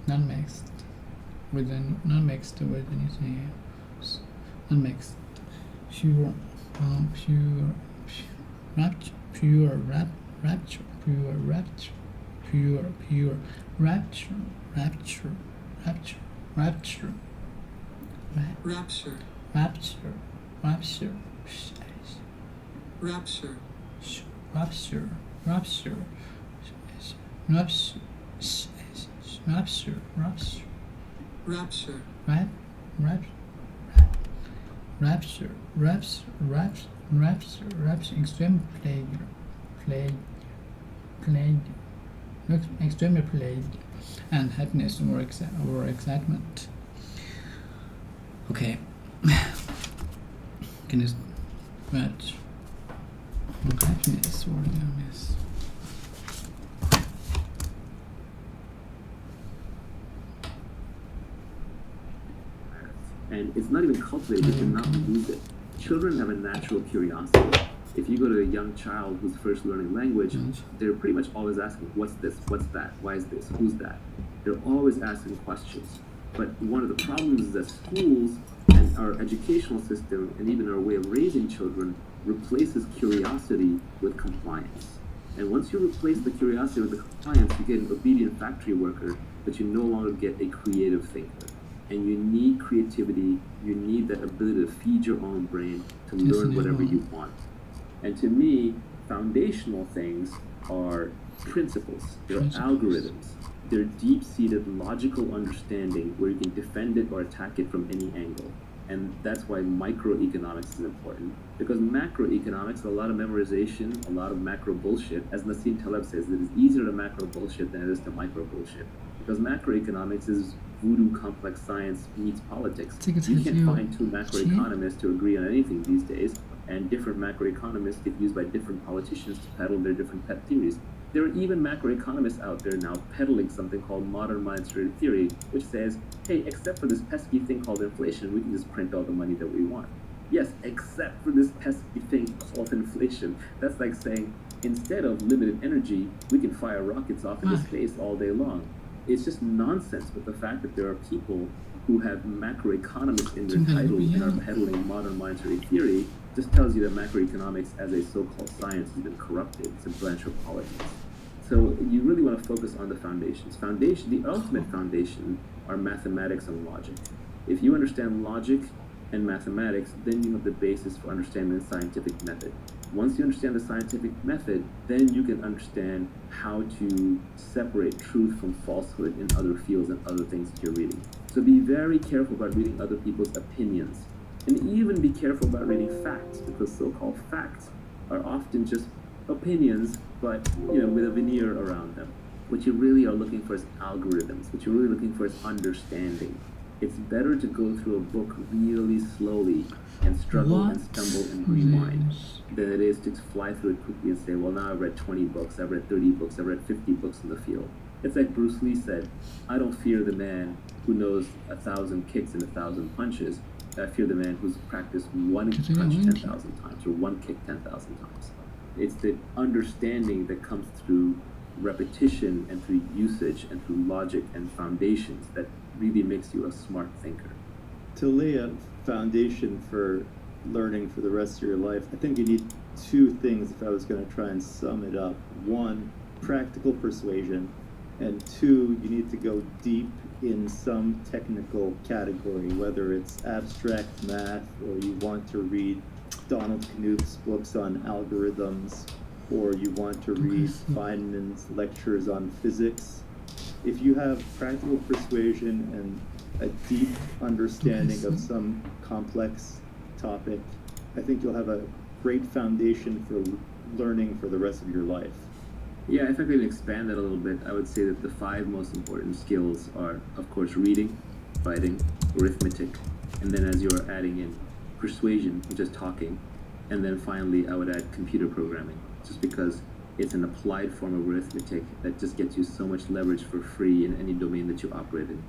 not mixed with anything else. Not mixed. Pure rapture. Pure rapture. Extreme extreme pleasure and happiness or excitement. Okay. Can you match happiness or illness? And it's not even cultivated, you cannot lose it. Children have a natural curiosity. If you go to a young child who's first learning language, they're pretty much always asking, what's this, what's that, why is this, who's that? They're always asking questions. But one of the problems is that schools and our educational system and even our way of raising children replaces curiosity with compliance. And once you replace the curiosity with the compliance, you get an obedient factory worker, but you no longer get a creative thinker. And you need creativity, you need that ability to feed your own brain to learn whatever you want. And to me, foundational things are principles, they're algorithms, they're deep-seated logical understanding where you can defend it or attack it from any angle. And that's why microeconomics is important. Because macroeconomics, a lot of memorization, a lot of macro bullshit, as Nassim Taleb says, it is easier to macro bullshit than it is to micro bullshit. Because macroeconomics is voodoo complex science meets politics. You can't find two macroeconomists to agree on anything these days, and different macroeconomists get used by different politicians to peddle their different pet theories. There are even macroeconomists out there now peddling something called modern monetary theory, which says, hey, except for this pesky thing called inflation, we can just print all the money that we want. Yes, except for this pesky thing called inflation. That's like saying, instead of limited energy, we can fire rockets off into space all day long. It's just nonsense with the fact that there are people who have macroeconomics in their title and are peddling modern monetary theory. Just tells you that macroeconomics as a so-called science has been corrupted. It's a branch of politics. So you really want to focus on the foundations. The ultimate foundation are mathematics and logic. If you understand logic and mathematics, then you have the basis for understanding the scientific method. Once you understand the scientific method, then you can understand how to separate truth from falsehood in other fields and other things that you're reading. So be very careful about reading other people's opinions. And even be careful about reading facts, because so-called facts are often just opinions, but with a veneer around them. What you really are looking for is algorithms. What you're really looking for is understanding. It's better to go through a book really slowly and struggle and stumble and rewind than it is to fly through it quickly and say, well, now I've read 20 books, I've read 30 books, I've read 50 books in the field. It's like Bruce Lee said, I don't fear the man who knows 1,000 kicks and 1,000 punches. I fear the man who's practiced one punch 10,000 times or one kick 10,000 times. It's the understanding that comes through repetition and through usage and through logic and foundations that really makes you a smart thinker. To lay a foundation for learning for the rest of your life, I think you need two things if I was going to try and sum it up. One, practical persuasion, and two, you need to go deep in some technical category, whether it's abstract math or you want to read Donald Knuth's books on algorithms or you want to read Feynman's lectures on physics. If you have practical persuasion and a deep understanding of some complex topic, I think you'll have a great foundation for learning for the rest of your life. Yeah, if I could expand that a little bit, I would say that the 5 most important skills are, of course, reading, writing, arithmetic, and then as you're adding in persuasion, which is talking, and then finally I would add computer programming, just because it's an applied form of arithmetic that just gets you so much leverage for free in any domain that you operate in.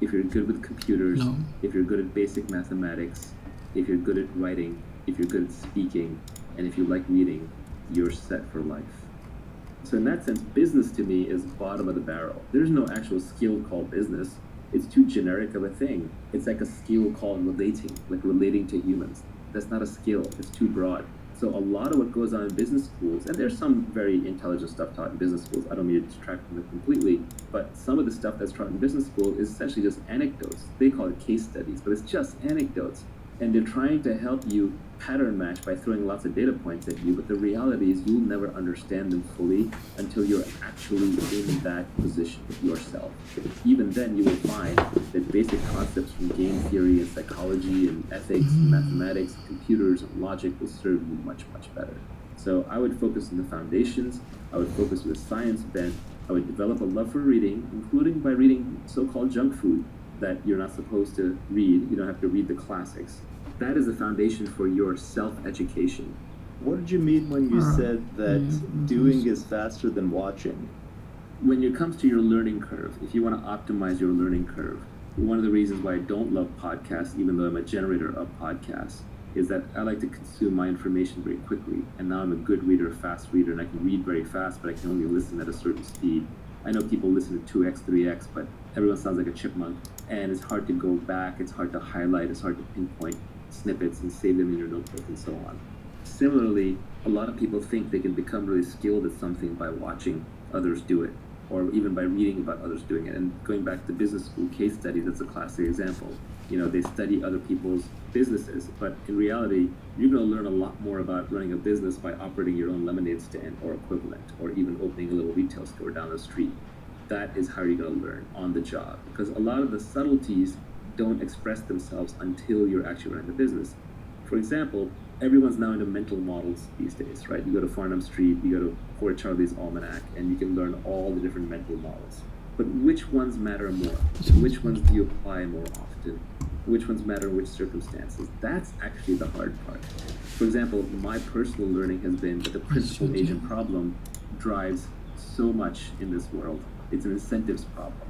If you're good with computers, if you're good at basic mathematics, if you're good at writing, if you're good at speaking, and if you like reading, you're set for life. So in that sense, business to me is bottom of the barrel. There's no actual skill called business. It's too generic of a thing. It's like a skill called relating, like relating to humans. That's not a skill. It's too broad. So a lot of what goes on in business schools, and there's some very intelligent stuff taught in business schools. I don't mean to distract from it completely, but some of the stuff that's taught in business school is essentially just anecdotes. They call it case studies, but it's just anecdotes. And they're trying to help you pattern match by throwing lots of data points at you, but the reality is you'll never understand them fully until you're actually in that position yourself. Even then, you will find that basic concepts from game theory and psychology and ethics and mathematics, computers and logic will serve you much, much better. So I would focus on the foundations. I would focus with a science bent. I would develop a love for reading, including by reading so-called junk food that you're not supposed to read. You don't have to read the classics. That is the foundation for your self-education. What did you mean when you said that doing is faster than watching? When it comes to your learning curve, if you want to optimize your learning curve, one of the reasons why I don't love podcasts, even though I'm a generator of podcasts, is that I like to consume my information very quickly. And now I'm a good reader, fast reader, and I can read very fast, but I can only listen at a certain speed. I know people listen to 2x, 3x, but everyone sounds like a chipmunk. And it's hard to go back, it's hard to highlight, it's hard to pinpoint snippets and save them in your notebook and so on. Similarly, a lot of people think they can become really skilled at something by watching others do it, or even by reading about others doing it. And going back to business school case studies, that's a classic example. They study other people's businesses, but in reality, you're going to learn a lot more about running a business by operating your own lemonade stand or equivalent, or even opening a little retail store down the street. That is how you're going to learn on the job, because a lot of the subtleties don't express themselves until you're actually running the business. For example, everyone's now into mental models these days, right? You go to Farnham Street, you go to Poor Charlie's Almanac, and you can learn all the different mental models. But which ones matter more? Which ones do you apply more often? Which ones matter in which circumstances? That's actually the hard part. For example, my personal learning has been that the principal agent problem drives so much in this world. It's an incentives problem.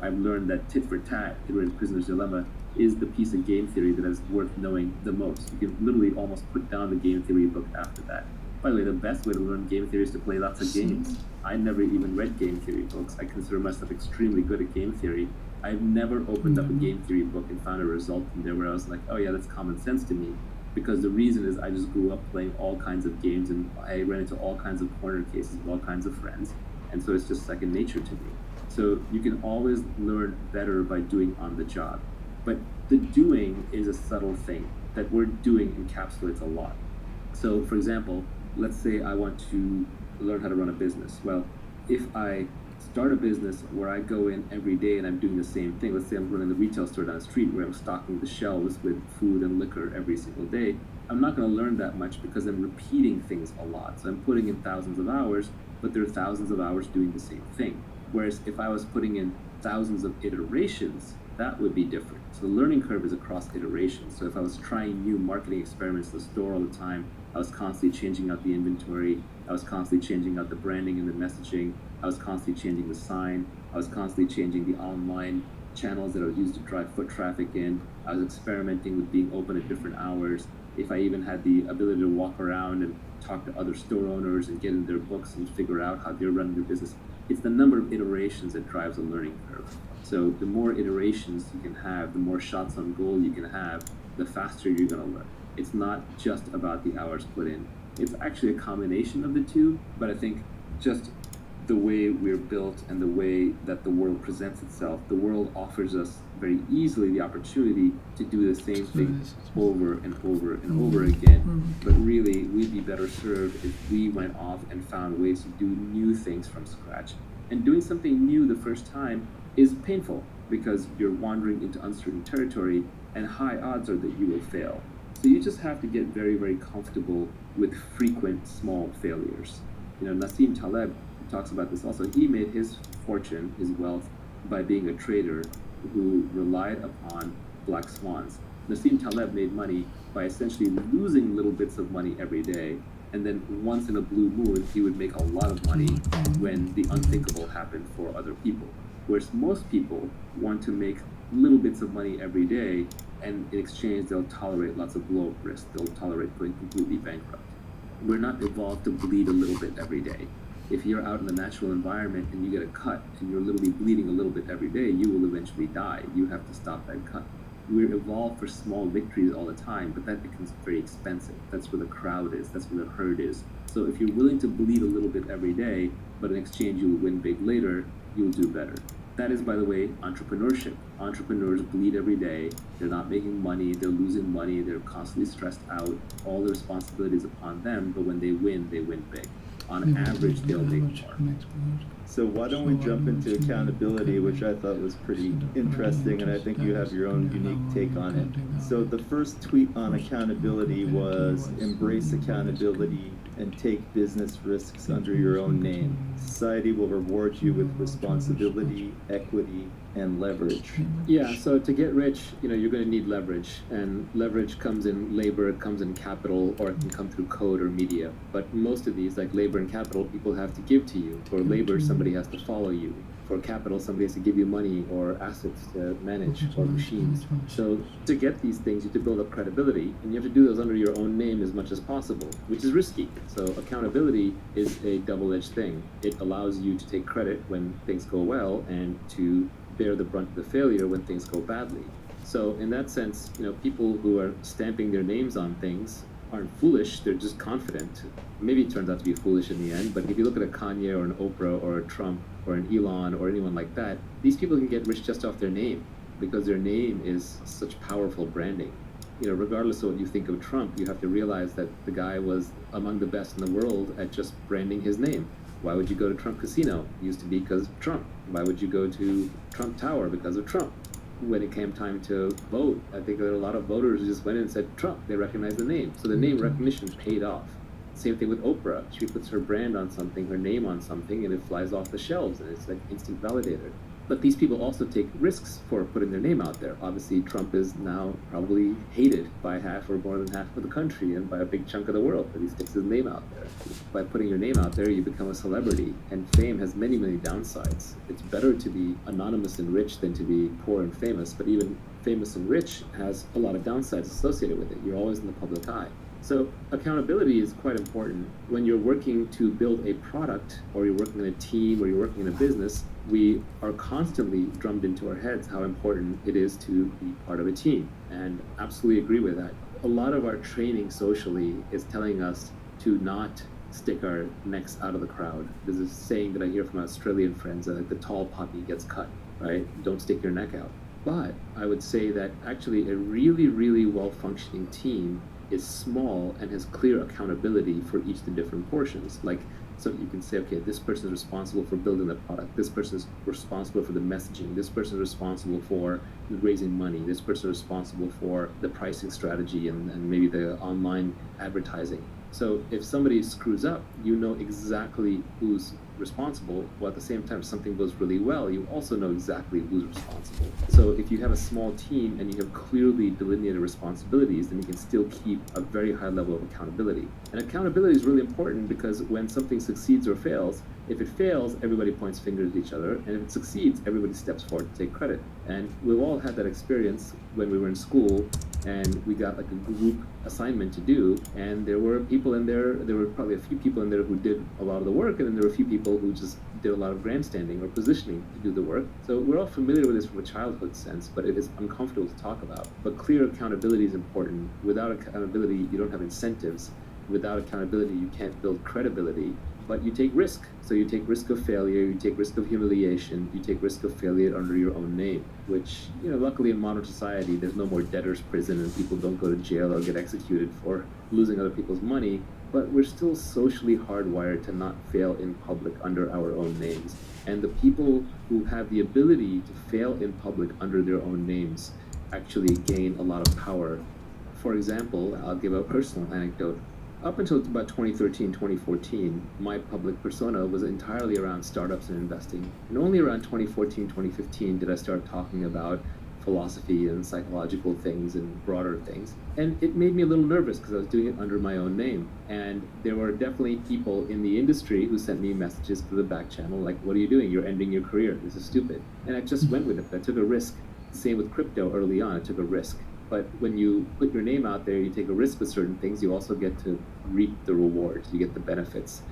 I've learned that tit for tat, in Prisoner's Dilemma, is the piece of game theory that is worth knowing the most. You can literally almost put down the game theory book after that. By the way, the best way to learn game theory is to play lots of games. I never even read game theory books. I consider myself extremely good at game theory. I've never opened up a game theory book and found a result in there where I was like, oh yeah, that's common sense to me. Because the reason is I just grew up playing all kinds of games and I ran into all kinds of corner cases with all kinds of friends. And so it's just second nature to me. So you can always learn better by doing on the job. But the doing is a subtle thing. That word doing encapsulates a lot. So for example, let's say I want to learn how to run a business. Well, if I start a business where I go in every day and I'm doing the same thing, let's say I'm running the retail store down the street where I'm stocking the shelves with food and liquor every single day, I'm not going to learn that much because I'm repeating things a lot. So I'm putting in thousands of hours, but there are thousands of hours doing the same thing. Whereas if I was putting in thousands of iterations, that would be different. So the learning curve is across iterations. So if I was trying new marketing experiments in the store all the time, I was constantly changing out the inventory, I was constantly changing out the branding and the messaging, I was constantly changing the sign, I was constantly changing the online channels that I would use to drive foot traffic in, I was experimenting with being open at different hours. If I even had the ability to walk around and talk to other store owners and get in their books and figure out how they're running their business, it's the number of iterations that drives a learning curve. So the more iterations you can have, the more shots on goal you can have, the faster you're going to learn. It's not just about the hours put in. It's actually a combination of the two, but I think just the way we're built and the way that the world presents itself, the world offers us very easily the opportunity to do the same thing over and over and over again. But really, we'd be better served if we went off and found ways to do new things from scratch. And doing something new the first time is painful because you're wandering into uncertain territory and high odds are that you will fail. So you just have to get very, very comfortable with frequent small failures. Nassim Taleb talks about this also. He made his fortune, his wealth, by being a trader who relied upon black swans. Nassim Taleb made money by essentially losing little bits of money every day, and then once in a blue moon, he would make a lot of money when the unthinkable happened for other people. Whereas most people want to make little bits of money every day, and in exchange, they'll tolerate lots of blow-up risk. They'll tolerate going completely bankrupt. We're not evolved to bleed a little bit every day. If you're out in the natural environment and you get a cut and you're literally bleeding a little bit every day, you will eventually die. You have to stop that cut. We're evolved for small victories all the time, but that becomes very expensive. That's where the crowd is. That's where the herd is. So if you're willing to bleed a little bit every day, but in exchange you'll win big later, you'll do better. That is, by the way, entrepreneurship. Entrepreneurs bleed every day. They're not making money. They're losing money. They're constantly stressed out. All the responsibility is upon them, but when they win big. On average, they'll make more. So why don't we jump into accountability, which I thought was pretty interesting, and I think you have your own unique take on it. So the first tweet on accountability was, embrace accountability and take business risks under your own name. Society will reward you with responsibility, equity, and leverage. Yeah, so to get rich, you're going to need leverage, and leverage comes in labor, it comes in capital, or it can come through code or media. But most of these, like labor and capital, people have to give to you. For labor, somebody has to follow you. For capital, somebody has to give you money or assets to manage or machines. So to get these things, you have to build up credibility, and you have to do those under your own name as much as possible, which is risky. So accountability is a double-edged thing. It allows you to take credit when things go well and to bear the brunt of the failure when things go badly. So in that sense, people who are stamping their names on things aren't foolish, they're just confident. Maybe it turns out to be foolish in the end, but if you look at a Kanye or an Oprah or a Trump or an Elon or anyone like that, these people can get rich just off their name because their name is such powerful branding. Regardless of what you think of Trump, you have to realize that the guy was among the best in the world at just branding his name. Why would you go to Trump Casino? It used to be because of Trump. Why would you go to Trump Tower? Because of Trump. When it came time to vote, I think there were a lot of voters who just went in and said Trump. They recognized the name. So the name recognition paid off. Same thing with Oprah. She puts her brand on something, her name on something, and it flies off the shelves, and it's like instant validator. But these people also take risks for putting their name out there. Obviously, Trump is now probably hated by half or more than half of the country and by a big chunk of the world that he sticks his name out there. By putting your name out there, you become a celebrity, and fame has many, many downsides. It's better to be anonymous and rich than to be poor and famous, but even famous and rich has a lot of downsides associated with it. You're always in the public eye. So accountability is quite important. When you're working to build a product, or you're working in a team, or you're working in a business, we are constantly drummed into our heads how important it is to be part of a team, and absolutely agree with that. A lot of our training socially is telling us to not stick our necks out of the crowd. There's a saying that I hear from my Australian friends that the tall poppy gets cut, right? Don't stick your neck out. But I would say that actually a really, really well-functioning team is small and has clear accountability for each of the different portions. Like, so you can say, okay, this person is responsible for building the product, this person is responsible for the messaging, this person is responsible for raising money, this person is responsible for the pricing strategy and maybe the online advertising. So if somebody screws up, you know exactly who's responsible, while at the same time, if something goes really well, you also know exactly who's responsible. So if you have a small team and you have clearly delineated responsibilities, then you can still keep a very high level of accountability. And accountability is really important because when something succeeds or fails, if it fails, everybody points fingers at each other, and if it succeeds, everybody steps forward to take credit. And we've all had that experience when we were in school and we got like a group assignment to do, and there were people in there, there were probably a few people in there who did a lot of the work, and then there were a few people who just did a lot of grandstanding or positioning to do the work. So we're all familiar with this from a childhood sense, but it is uncomfortable to talk about. But clear accountability is important. Without accountability, you don't have incentives. Without accountability, you can't build credibility. But you take risk. So you take risk of failure, you take risk of humiliation, you take risk of failure under your own name, which, you know, luckily in modern society, there's no more debtor's prison and people don't go to jail or get executed for losing other people's money. But we're still socially hardwired to not fail in public under our own names. And the people who have the ability to fail in public under their own names actually gain a lot of power. For example, I'll give a personal anecdote. Up until about 2013, 2014, my public persona was entirely around startups and investing. And only around 2014, 2015 did I start talking about philosophy and psychological things and broader things. And it made me a little nervous because I was doing it under my own name. And there were definitely people in the industry who sent me messages to the back channel like, what are you doing? You're ending your career. This is stupid. And I just went with it. I took a risk. Same with crypto early on. I took a risk. But when you put your name out there, you take a risk with certain things, you also get to reap the rewards, you get the benefits.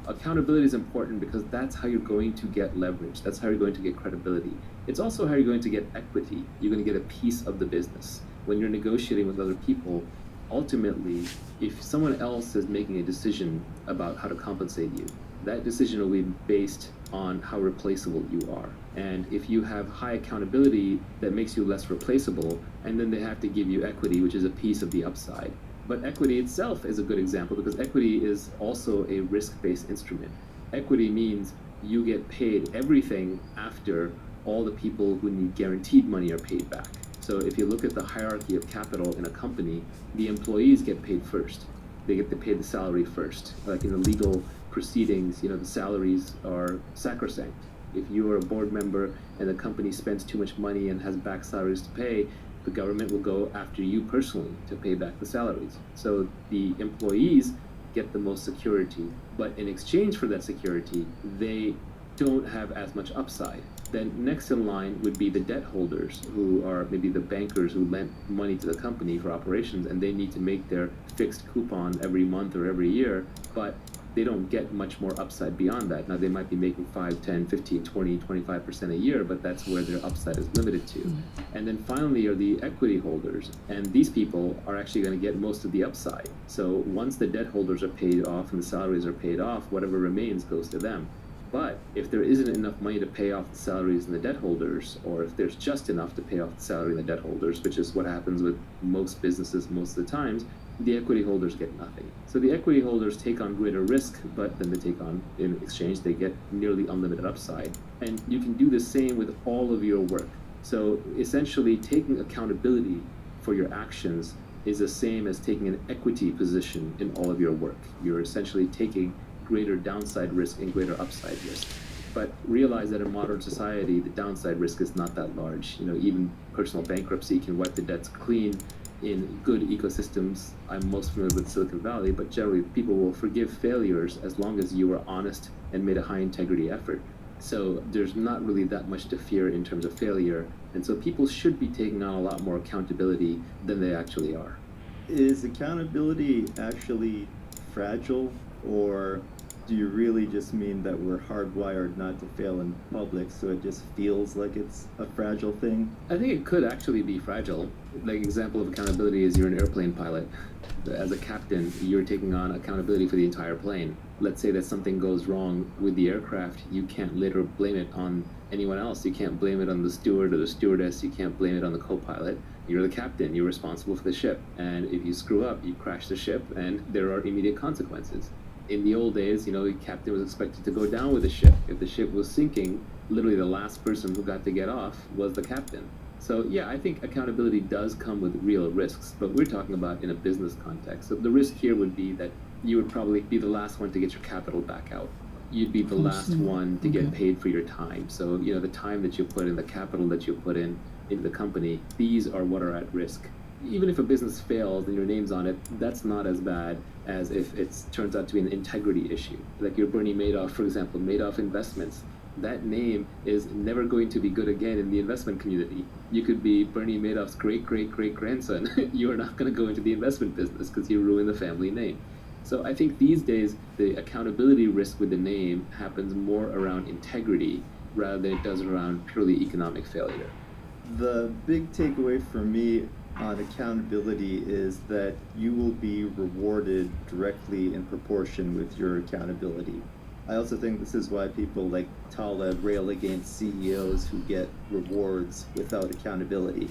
Accountability is important because that's how you're going to get leverage. That's how you're going to get credibility. It's also how you're going to get equity. You're going to get a piece of the business. When you're negotiating with other people, ultimately, if someone else is making a decision about how to compensate you, that decision will be based on how replaceable you are. And if you have high accountability, that makes you less replaceable, and then they have to give you equity, which is a piece of the upside. But equity itself is a good example because equity is also a risk-based instrument. Equity means you get paid everything after all the people who need guaranteed money are paid back. So if you look at the hierarchy of capital in a company, the employees get paid first. They get to pay the salary first. Like in the legal proceedings, you know, the salaries are sacrosanct. If you are a board member and the company spends too much money and has back salaries to pay, the government will go after you personally to pay back the salaries. So the employees get the most security, but in exchange for that security, they don't have as much upside. Then next in line would be the debt holders, who are maybe the bankers who lent money to the company for operations, and they need to make their fixed coupon every month or every year, but they don't get much more upside beyond that. Now they might be making 5, 10, 15, 20, 25% a year, but that's where their upside is limited to. And then finally are the equity holders, and these people are actually going to get most of the upside. So once the debt holders are paid off and the salaries are paid off, whatever remains goes to them. But if there isn't enough money to pay off the salaries and the debt holders, or if there's just enough to pay off the salary and the debt holders, which is what happens with most businesses most of the times, the equity holders get nothing. So the equity holders take on greater risk, but then they take on, in exchange, they get nearly unlimited upside. And you can do the same with all of your work. So essentially taking accountability for your actions is the same as taking an equity position in all of your work. You're essentially taking greater downside risk and greater upside risk. But realize that in modern society, the downside risk is not that large. Even personal bankruptcy can wipe the debts clean in good ecosystems. I'm most familiar with Silicon Valley, but generally people will forgive failures as long as you were honest and made a high integrity effort. So there's not really that much to fear in terms of failure. And so people should be taking on a lot more accountability than they actually are. Is accountability actually fragile, or do you really just mean that we're hardwired not to fail in public, so it just feels like it's a fragile thing? I think it could actually be fragile. Like example of accountability is you're an airplane pilot. As a captain, you're taking on accountability for the entire plane. Let's say that something goes wrong with the aircraft, you can't later blame it on anyone else. You can't blame it on the steward or the stewardess. You can't blame it on the co-pilot. You're the captain. You're responsible for the ship. And if you screw up, you crash the ship, and there are immediate consequences. In the old days, the captain was expected to go down with the ship. If the ship was sinking, literally the last person who got to get off was the captain. So yeah, I think accountability does come with real risks, but we're talking about in a business context. So the risk here would be that you would probably be the last one to get your capital back out. You'd be the last one to get paid for your time. So, the time that you put in, the capital that you put in into the company, these are what are at risk. Even if a business fails and your name's on it, that's not as bad as if it turns out to be an integrity issue. Like your Bernie Madoff, for example, Madoff Investments. That name is never going to be good again in the investment community. You could be Bernie Madoff's great-great-great-grandson. You are not going to go into the investment business because you ruin the family name. So I think these days, the accountability risk with the name happens more around integrity rather than it does around purely economic failure. The big takeaway for me on accountability is that you will be rewarded directly in proportion with your accountability. I also think this is why people like Taleb rail against CEOs who get rewards without accountability.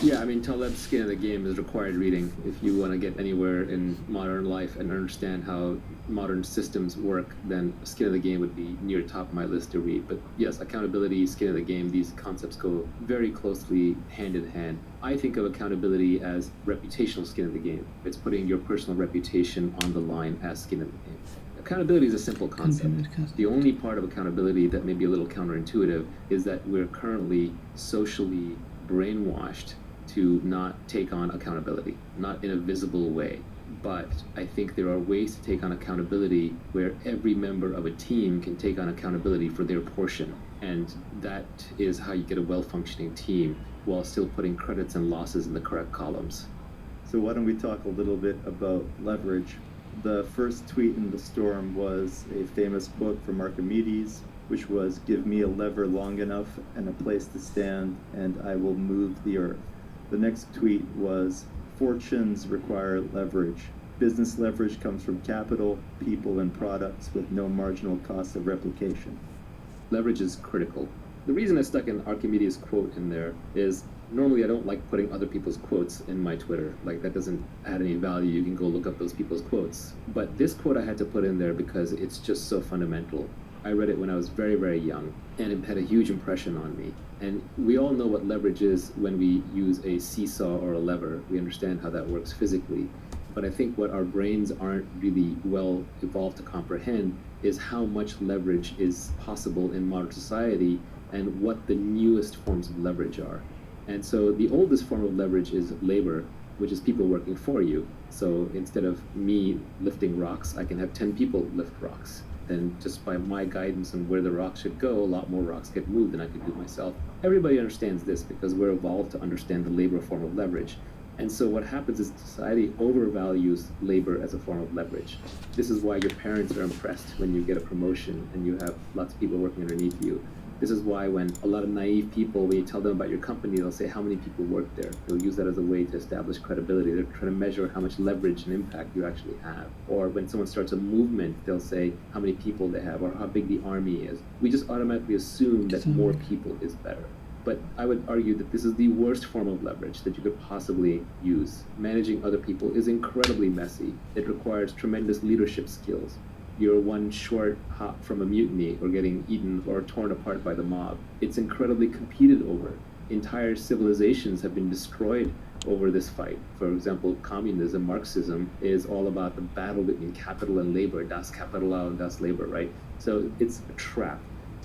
Yeah, Taleb's Skin in the Game is required reading if you want to get anywhere in modern life and understand how modern systems work. Then Skin in the Game would be near top of my list to read. But yes, accountability, Skin in the Game, these concepts go very closely hand in hand. I think of accountability as reputational skin in the game. It's putting your personal reputation on the line as skin in the game. Accountability is a simple concept. The only part of accountability that may be a little counterintuitive is that we're currently socially brainwashed to not take on accountability, not in a visible way. But I think there are ways to take on accountability where every member of a team can take on accountability for their portion. And that is how you get a well-functioning team while still putting credits and losses in the correct columns. So why don't we talk a little bit about leverage? The first tweet in the storm was a famous quote from Archimedes, which was, "Give me a lever long enough and a place to stand, and I will move the earth." The next tweet was, "Fortunes require leverage. Business leverage comes from capital, people, and products with no marginal cost of replication." Leverage is critical. The reason I stuck an Archimedes quote in there is normally I don't like putting other people's quotes in my Twitter. Like, that doesn't add any value. You can go look up those people's quotes. But this quote I had to put in there because it's just so fundamental. I read it when I was very, very young, and it had a huge impression on me. And we all know what leverage is when we use a seesaw or a lever. We understand how that works physically. But I think what our brains aren't really well evolved to comprehend is how much leverage is possible in modern society and what the newest forms of leverage are. And so the oldest form of leverage is labor, which is people working for you. So instead of me lifting rocks, I can have 10 people lift rocks. And just by my guidance on where the rocks should go, a lot more rocks get moved than I could do myself. Everybody understands this because we're evolved to understand the labor form of leverage. And so what happens is society overvalues labor as a form of leverage. This is why your parents are impressed when you get a promotion and you have lots of people working underneath you. This is why when a lot of naive people, when you tell them about your company, they'll say how many people work there. They'll use that as a way to establish credibility. They're trying to measure how much leverage and impact you actually have. Or when someone starts a movement, they'll say how many people they have or how big the army is. We just automatically assume that more people is better. But I would argue that this is the worst form of leverage that you could possibly use. Managing other people is incredibly messy. It requires tremendous leadership skills. You're one short hop from a mutiny or getting eaten or torn apart by the mob. It's incredibly competed over. Entire civilizations have been destroyed over this fight. For example, communism, Marxism, is all about the battle between capital and labor, das Kapital and das Labor, right? So it's a trap.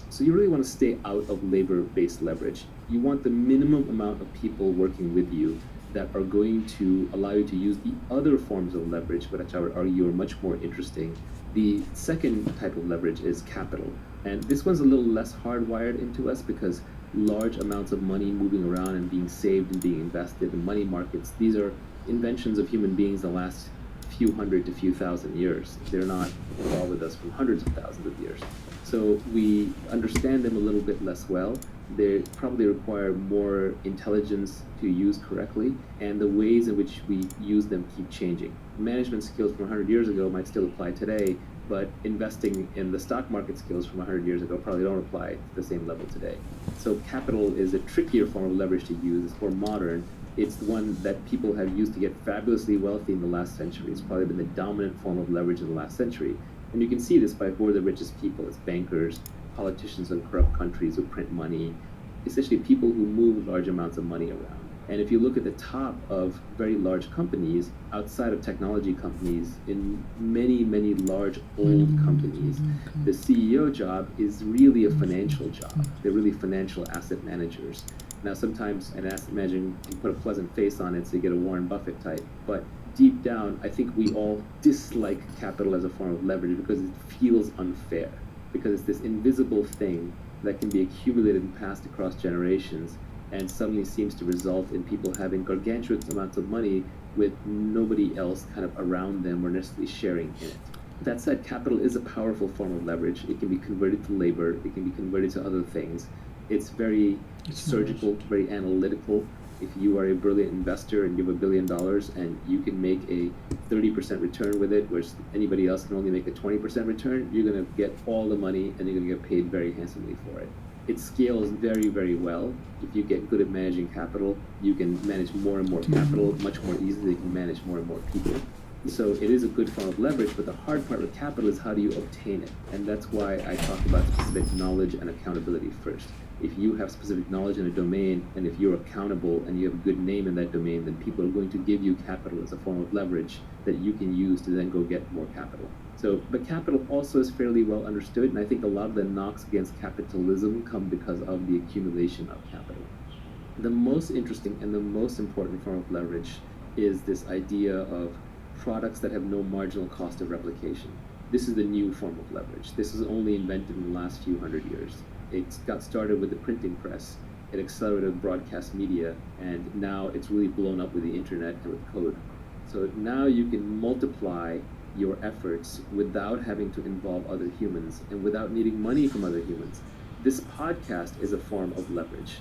So you really want to stay out of labor-based leverage. You want the minimum amount of people working with you that are going to allow you to use the other forms of leverage, which I would argue are much more interesting. The second type of leverage is capital. And this one's a little less hardwired into us because large amounts of money moving around and being saved and being invested in money markets, these are inventions of human beings the last few hundred to few thousand years. They're not involved with us from hundreds of thousands of years. So we understand them a little bit less well. They probably require more intelligence to use correctly, and the ways in which we use them keep changing. Management skills from 100 years ago might still apply today, but investing in the stock market skills from 100 years ago probably don't apply to the same level today. So capital is a trickier form of leverage to use. It's more modern. It's the one that people have used to get fabulously wealthy in the last century. It's probably been the dominant form of leverage in the last century. And you can see this by who are the richest people. It's bankers, politicians in corrupt countries who print money, essentially people who move large amounts of money around. And if you look at the top of very large companies, outside of technology companies, in many, many large old companies, the CEO job is really a financial job. They're really financial asset managers. Now, sometimes an asset manager can put a pleasant face on it so you get a Warren Buffett type, but deep down, I think we all dislike capital as a form of leverage because it feels unfair, because it's this invisible thing that can be accumulated and passed across generations and suddenly seems to result in people having gargantuan amounts of money with nobody else kind of around them or necessarily sharing in it. That said, capital is a powerful form of leverage. It can be converted to labor. It can be converted to other things. It's very surgical, very analytical. If you are a brilliant investor and you have $1 billion and you can make a 30% return with it, whereas anybody else can only make a 20% return, you're going to get all the money and you're going to get paid very handsomely for it. It scales very, very well. If you get good at managing capital, you can manage more and more capital much more easily. You can manage more and more people. So it is a good form of leverage, but the hard part with capital is how do you obtain it? And that's why I talk about specific knowledge and accountability first. If you have specific knowledge in a domain, and if you're accountable and you have a good name in that domain, then people are going to give you capital as a form of leverage that you can use to then go get more capital. So, but capital also is fairly well understood, and I think a lot of the knocks against capitalism come because of the accumulation of capital. The most interesting and the most important form of leverage is this idea of products that have no marginal cost of replication. This is the new form of leverage. This was only invented in the last few hundred years. It got started with the printing press. It accelerated broadcast media, and now it's really blown up with the internet and with code. So now you can multiply your efforts without having to involve other humans and without needing money from other humans. This podcast is a form of leverage.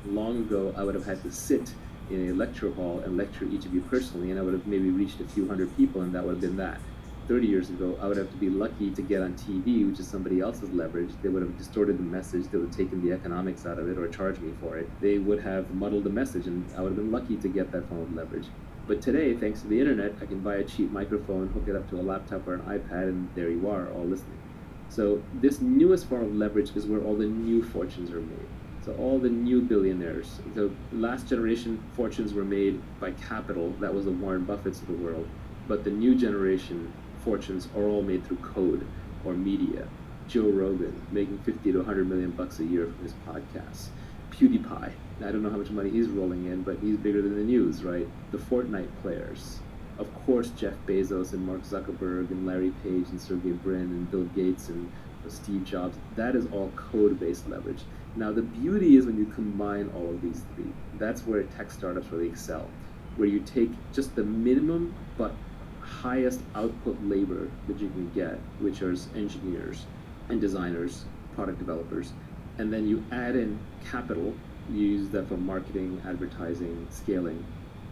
Long ago, I would have had to sit in a lecture hall and lecture each of you personally, and I would have maybe reached a few hundred people, and that would have been that. 30 years ago, I would have to be lucky to get on TV, which is somebody else's leverage. They would have distorted the message, they would have taken the economics out of it or charged me for it. They would have muddled the message, and I would have been lucky to get that form of leverage. But today, thanks to the internet, I can buy a cheap microphone, hook it up to a laptop or an iPad, and there you are, all listening. So this newest form of leverage is where all the new fortunes are made. So all the new billionaires, the last generation fortunes were made by capital, that was the Warren Buffetts of the world, but the new generation fortunes are all made through code or media. Joe Rogan making 50 to 100 million bucks a year from his podcasts. PewDiePie, I don't know how much money he's rolling in, but he's bigger than the news, right? The Fortnite players. Of course, Jeff Bezos and Mark Zuckerberg and Larry Page and Sergey Brin and Bill Gates and Steve Jobs. That is all code-based leverage. Now, the beauty is when you combine all of these three. That's where tech startups really excel, where you take just the minimum but highest output labor that you can get, which are engineers and designers, product developers, and then you add in capital. You use that for marketing, advertising, scaling,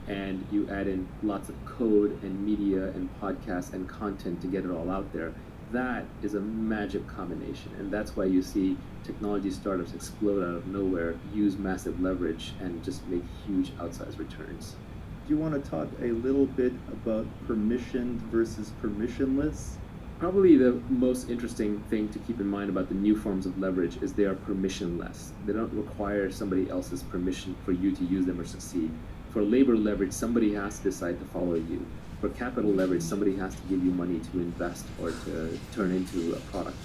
and you add in lots of code and media and podcasts and content to get it all out there. That is a magic combination, and that's why you see technology startups explode out of nowhere, use massive leverage, and just make huge outsized returns. Do you want to talk a little bit about permissioned versus permissionless? Probably the most interesting thing to keep in mind about the new forms of leverage is they are permissionless. They don't require somebody else's permission for you to use them or succeed. For labor leverage, somebody has to decide to follow you. For capital leverage, somebody has to give you money to invest or to turn into a product.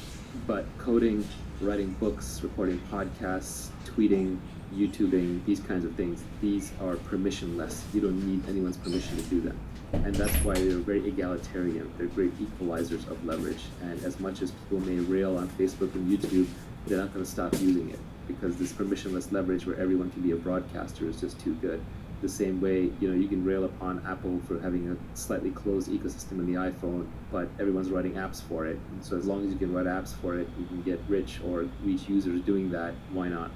But coding writing books, recording podcasts, tweeting, YouTubing, these kinds of things, these are permissionless. You don't need anyone's permission to do them. And that's why they're very egalitarian. They're great equalizers of leverage. And as much as people may rail on Facebook and YouTube, they're not going to stop using it, because this permissionless leverage where everyone can be a broadcaster is just too good. The same way, you can rail upon Apple for having a slightly closed ecosystem in the iPhone, but everyone's writing apps for it. And so as long as you can write apps for it, you can get rich or reach users doing that, why not?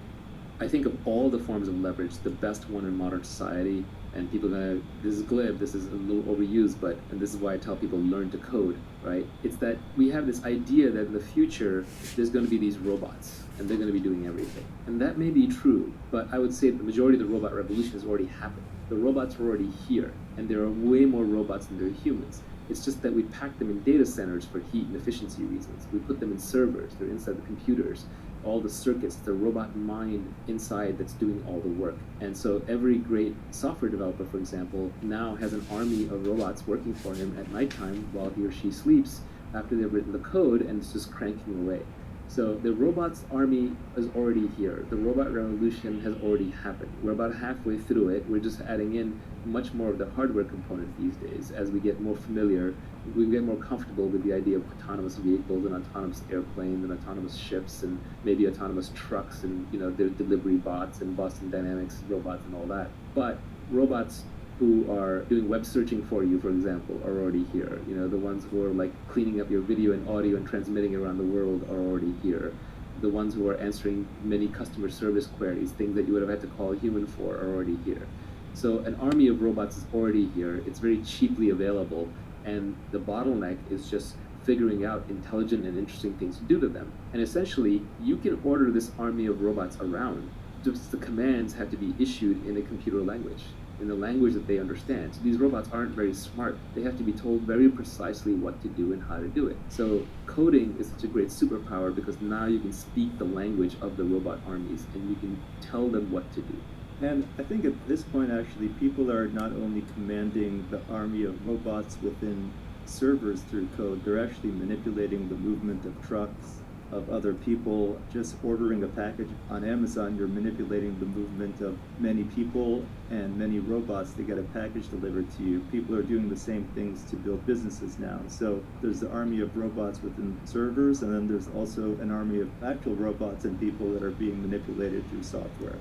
I think of all the forms of leverage, the best one in modern society, and people are gonna, this is glib, this is a little overused, and this is why I tell people learn to code, right? It's that we have this idea that in the future, there's gonna be these robots, and they're gonna be doing everything. And that may be true, but I would say the majority of the robot revolution has already happened. The robots are already here, and there are way more robots than there are humans. It's just that we pack them in data centers for heat and efficiency reasons. We put them in servers, they're inside the computers, all the circuits, the robot mind inside that's doing all the work. And so every great software developer, for example, now has an army of robots working for him at nighttime while he or she sleeps after they've written the code, and it's just cranking away. So the robots army is already here. The robot revolution has already happened. We're about halfway through it. We're just adding in much more of the hardware component these days. As we get more familiar, we get more comfortable with the idea of autonomous vehicles and autonomous airplanes and autonomous ships and maybe autonomous trucks and their delivery bots and Boston Dynamics robots and all that. But robots who are doing web searching for you, for example, are already here. The ones who are like cleaning up your video and audio and transmitting it around the world are already here. The ones who are answering many customer service queries, things that you would have had to call a human for, are already here. So an army of robots is already here. It's very cheaply available, and the bottleneck is just figuring out intelligent and interesting things to do to them. And essentially, you can order this army of robots around. Just the commands have to be issued in a computer language, in the language that they understand. So these robots aren't very smart. They have to be told very precisely what to do and how to do it. So coding is such a great superpower because now you can speak the language of the robot armies and you can tell them what to do. And I think at this point, actually, people are not only commanding the army of robots within servers through code, they're actually manipulating the movement of trucks, of other people. Just ordering a package on Amazon, you're manipulating the movement of many people and many robots to get a package delivered to you. People are doing the same things to build businesses now. So there's the army of robots within servers, and then there's also an army of actual robots and people that are being manipulated through software.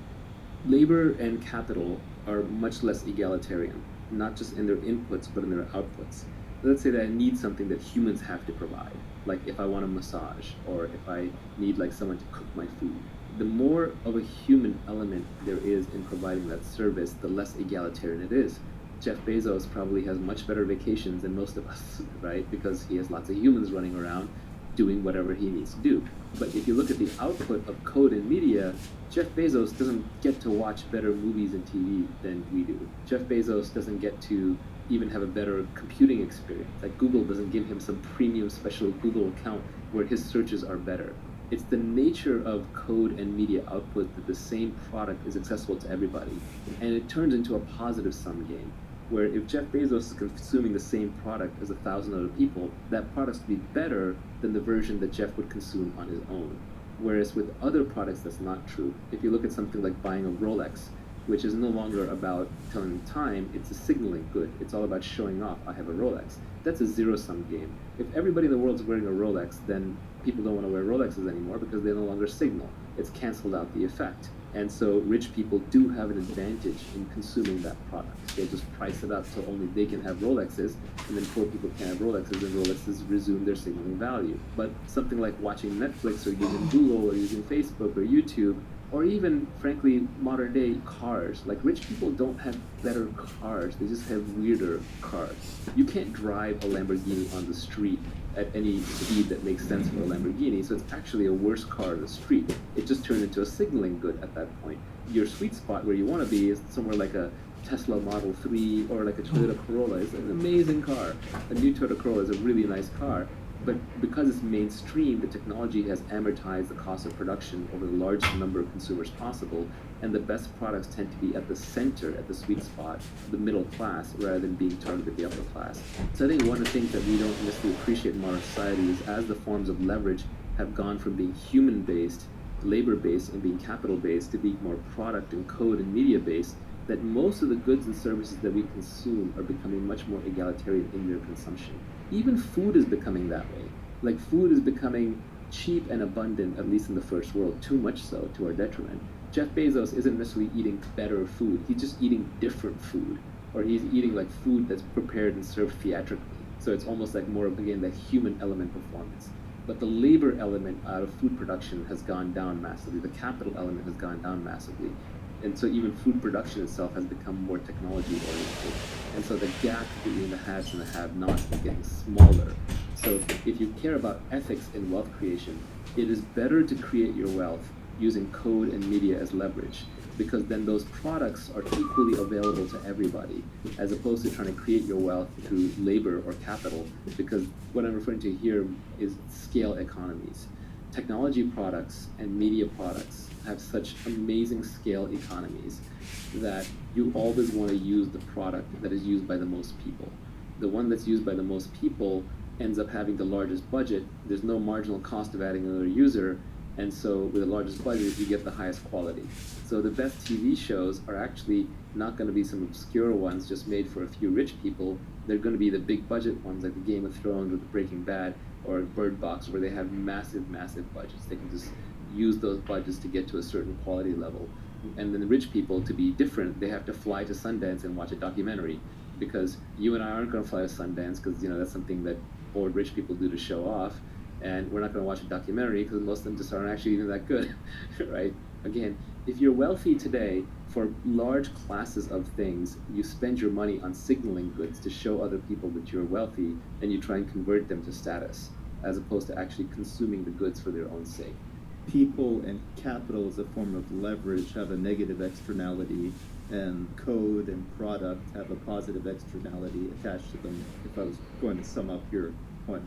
Labor and capital are much less egalitarian, not just in their inputs, but in their outputs. Let's say that I need something that humans have to provide, like if I want a massage, or if I need someone to cook my food. The more of a human element there is in providing that service, the less egalitarian it is. Jeff Bezos probably has much better vacations than most of us, right? Because he has lots of humans running around doing whatever he needs to do. But if you look at the output of code and media, Jeff Bezos doesn't get to watch better movies and TV than we do. Jeff Bezos doesn't get to even have a better computing experience. Google doesn't give him some premium special Google account where his searches are better. It's the nature of code and media output that the same product is accessible to everybody. And it turns into a positive sum game, where if Jeff Bezos is consuming the same product as 1,000 other people, that product's to be better than the version that Jeff would consume on his own. Whereas with other products, that's not true. If you look at something like buying a Rolex, which is no longer about telling time, it's a signaling good. It's all about showing off, I have a Rolex. That's a zero-sum game. If everybody in the world is wearing a Rolex, then people don't want to wear Rolexes anymore because they no longer signal. It's canceled out the effect. And so rich people do have an advantage in consuming that product. They'll just price it up so only they can have Rolexes, and then poor people can't have Rolexes, and Rolexes resume their signaling value. But something like watching Netflix or using Google or using Facebook or YouTube, or even, frankly, modern day cars. Rich people don't have better cars, they just have weirder cars. You can't drive a Lamborghini on the street at any speed that makes sense for a Lamborghini, so it's actually a worse car on the street. It just turned into a signaling good at that point. Your sweet spot where you want to be is somewhere like a Tesla Model 3 or like a Toyota Corolla. It's an amazing car. A new Toyota Corolla is a really nice car, but because it's mainstream, the technology has amortized the cost of production over the largest number of consumers possible, and the best products tend to be at the center, at the sweet spot, the middle class, rather than being targeted at the upper class. So I think one of the things that we don't necessarily appreciate in modern society is as the forms of leverage have gone from being human-based, labor-based, and being capital-based to being more product and code and media-based, that most of the goods and services that we consume are becoming much more egalitarian in their consumption. Even food is becoming that way. Like, food is becoming cheap and abundant, at least in the first world, too much so to our detriment. Jeff Bezos isn't necessarily eating better food, he's just eating different food, or he's eating like food that's prepared and served theatrically. So it's almost like more of, again, that human element performance. But the labor element out of food production has gone down massively, the capital element has gone down massively. And so even food production itself has become more technology oriented. And so the gap between the haves and the have-nots is getting smaller. So if you care about ethics in wealth creation, it is better to create your wealth using code and media as leverage, because then those products are equally available to everybody, as opposed to trying to create your wealth through labor or capital, because what I'm referring to here is scale economies. Technology products and media products have such amazing scale economies that you always want to use the product that is used by the most people. The one that's used by the most people ends up having the largest budget. There's no marginal cost of adding another user, and so with the largest budget, you get the highest quality. So the best TV shows are actually not going to be some obscure ones just made for a few rich people. They're going to be the big budget ones like the Game of Thrones or the Breaking Bad or Bird Box, where they have massive, massive budgets. They can just use those budgets to get to a certain quality level. And then the rich people, to be different, they have to fly to Sundance and watch a documentary, because you and I aren't going to fly to Sundance because, you know, that's something that bored rich people do to show off. And we're not going to watch a documentary because most of them just aren't actually even that good, right? Again, if you're wealthy today, for large classes of things, you spend your money on signaling goods to show other people that you're wealthy, and you try and convert them to status, as opposed to actually consuming the goods for their own sake. People and capital as a form of leverage have a negative externality, and code and product have a positive externality attached to them, if I was going to sum up your point.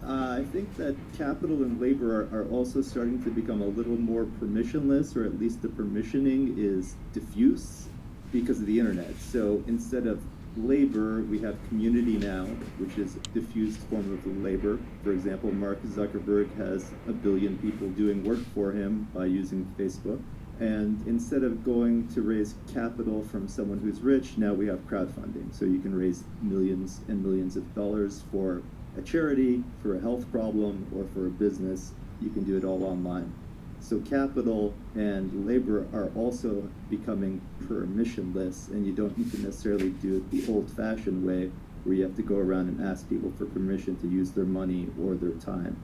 I think that capital and labor are also starting to become a little more permissionless, or at least the permissioning is diffuse because of the internet. So instead of labor, we have community now, which is a diffused form of labor. For example, Mark Zuckerberg has 1 billion people doing work for him by using Facebook. And instead of going to raise capital from someone who's rich, now we have crowdfunding. So you can raise millions and millions of dollars for a charity, for a health problem, or for a business. You can do it all online. So capital and labor are also becoming permissionless, and you don't need to necessarily do it the old-fashioned way, where you have to go around and ask people for permission to use their money or their time.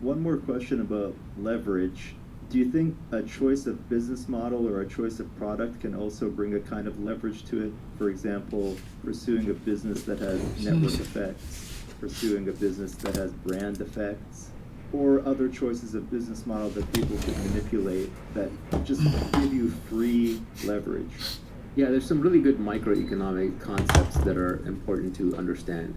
One more question about leverage. Do you think a choice of business model or a choice of product can also bring a kind of leverage to it? For example, pursuing a business that has network effects, pursuing a business that has brand effects, or other choices of business model that people can manipulate that just give you free leverage? Yeah, there's some really good microeconomic concepts that are important to understand.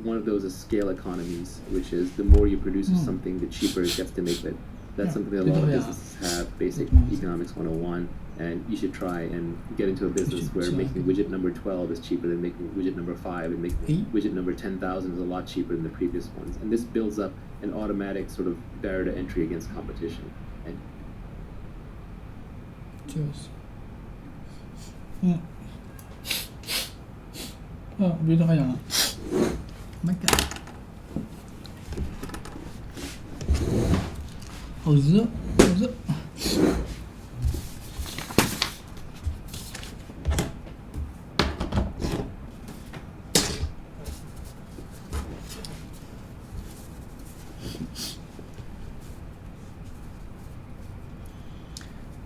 One of those is scale economies, which is the more you produce of something, the cheaper it gets to make it. That's something that a lot of businesses have, basic economics 101, and you should try and get into a business where making widget number 12 is cheaper than making widget number 5, and making widget number 10,000 is a lot cheaper than the previous ones. And this builds up an automatic sort of barrier to entry against competition. And 就是我觉得好像没改好热好热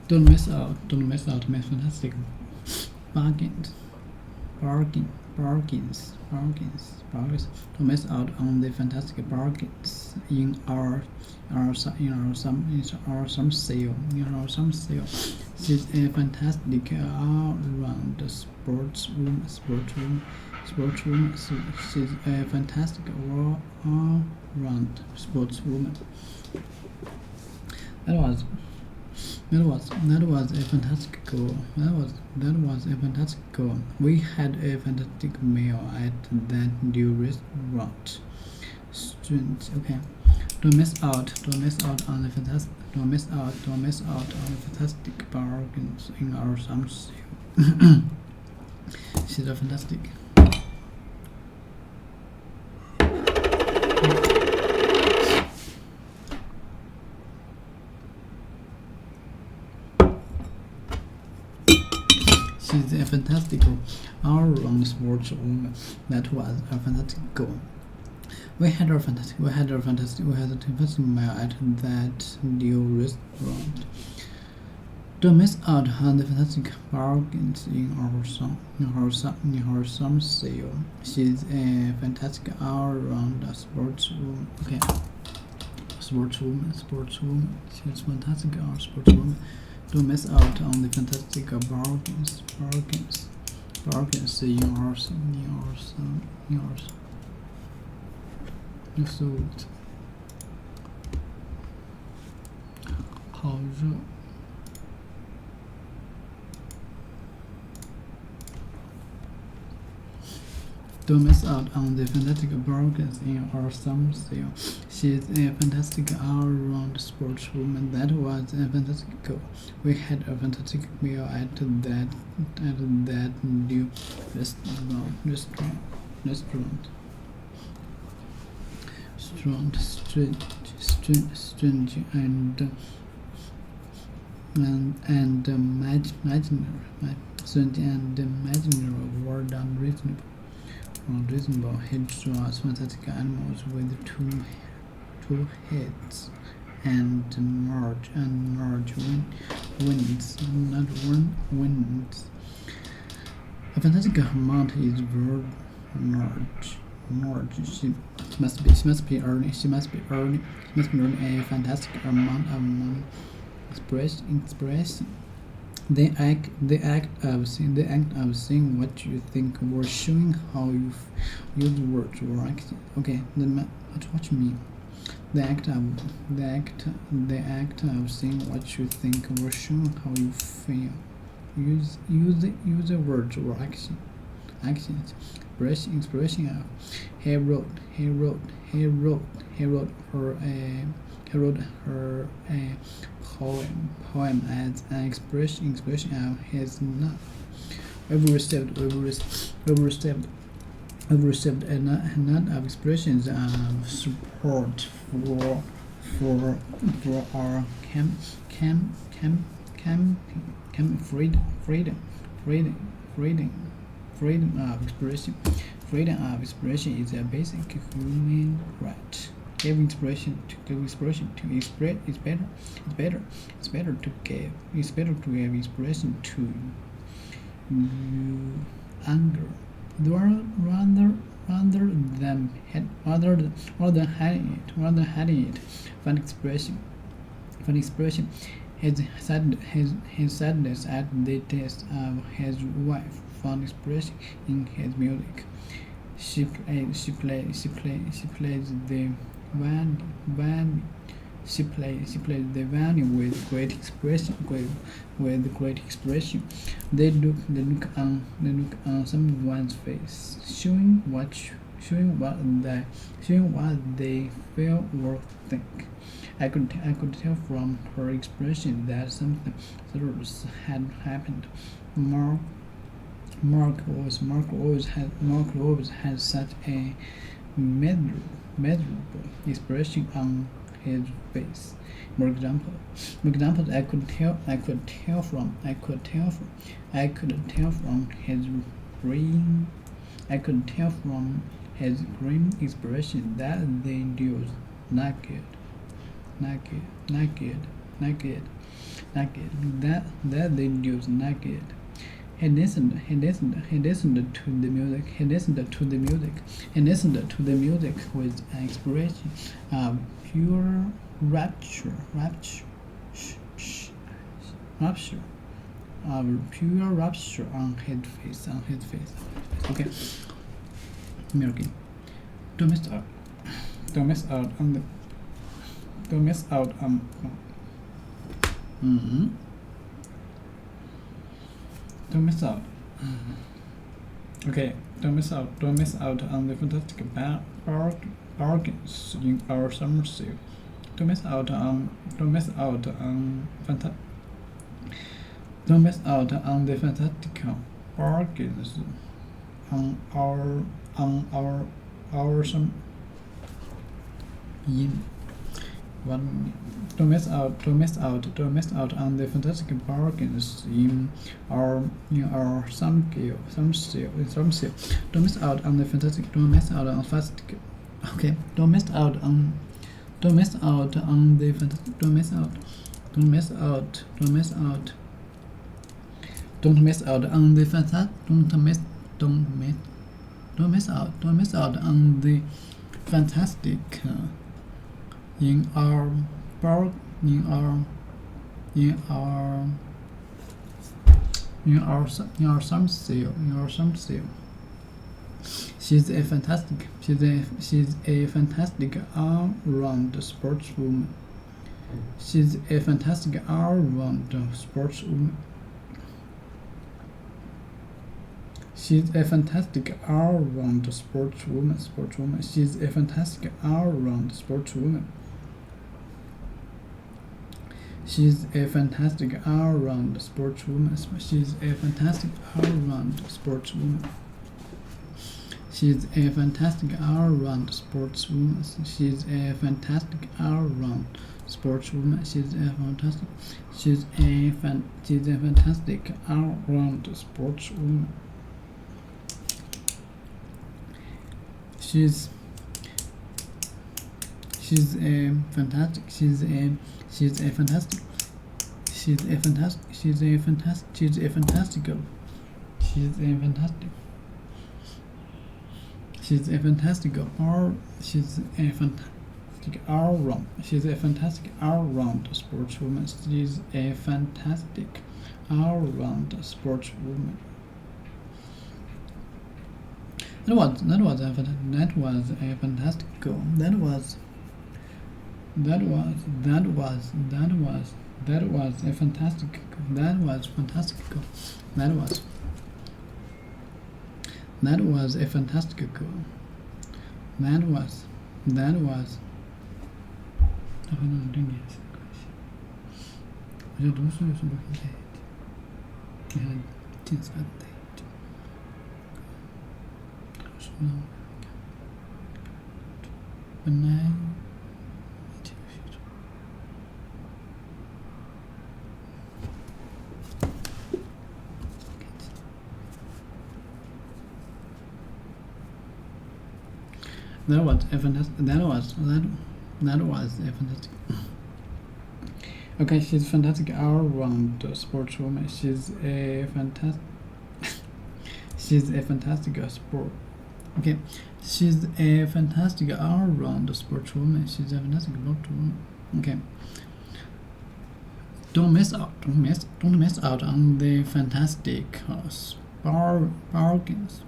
Don't miss out my fantastic bargains. Don't miss out on the fantastic bargains in our summer sale. This is a fantastic all-round sports room. She's a fantastic all-round sports woman. That was a fantastic goal. That was a fantastic goal. We had a fantastic meal at that new restaurant. Students, okay. Don't miss out on the fantastic. Don't miss out on the fantastic bargains in our summer sale. She's a fantastic. She's a fantastic all-round sportswoman. That was a fantastic goal. We had a fantastic meal at that new restaurant. Don't miss out on the fantastic bargains in our summer sale. She's a fantastic all-round sportswoman. Okay, sportswoman. She's fantastic sportswoman. Don't miss out on the fantastic bargains in our suit. 好热。Don't miss out on the fantastic bargains in our summer sale. She's a fantastic all-round sportswoman. That was a fantastic goal. We had a fantastic meal at that new restaurant. Strange and imaginary were unreasonable. He draws fantastic animals with two heads and large wings. A fantastic amount is very large. She must be earning a fantastic amount of money. Expressing the act of saying what you think or showing how you use words or action. Okay, then what you mean? The act of saying what you think or showing how you feel. Use the words or actions. Expression of he wrote her a poem as an expression of his love. We've received a lot of expressions of support for our freedom of expression. Freedom of expression is a basic human right. Giving expression to express is better. It's better to give expression to anger rather than hiding it. Fun expression. His sadness at the death of his wife. Fun expression in his music. She plays the violin. She plays the violin with great expression. They look on someone's face, showing what they feel or think. I could tell from her expression that something serious had happened. Mark always has such a measurable expression on his face. For example, I could tell from his grim expression that the induce not good. That the induce not good. He listened to the music with an expression of pure rapture, on his face. Okay, Milky. Don't miss out on. Don't miss out. Okay, don't miss out on the fantastic bargains in our summer sale. Don't miss out on the fantastical bargains on our summer in one. Don't miss out on the fantastic bargains in our some sale. Don't miss out on the fantastic. Okay. Don't miss out on the fantastic. Don't miss out on the fantastic. Don't miss out on the fantastic in our summer sale. She's a fantastic all-round sportswoman. She's a fantastic all-round sportswoman. She's a fantastic all-round sportswoman. She's a fantastic all-round sportswoman. She's a fantastic all-round sportswoman. She's a fantastic all-round sportswoman. She's a fantastic all-round sportswoman. She's a fantastic all-round sportswoman. She's a fantastic all-round sportswoman. She's a fantastic all-round sportswoman. She's a fantastic all-round sportswoman. That was a fantastic goal. That was a fantastic goal. That was a fantastic goal. That was a fantastic goal. That was我读书有什么可以的？你看，近3代。本来That was a fantastic. Okay, she's a fantastic all-round sportswoman. She's a fantastic sport. Okay, she's a fantastic all-round sportswoman. She's a fantastic sportswoman. Okay. Don't miss out on the fantastic bargains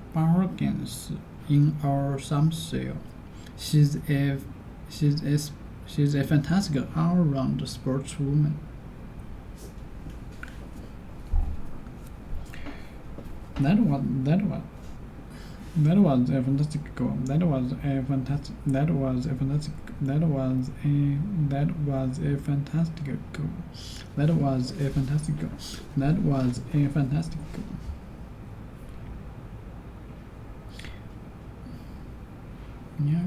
in our summer sale. She's a fantastic all-round sportswoman. That was a fantastic goal. That was a fantastic goal. That was a fantastic goal. Yeah.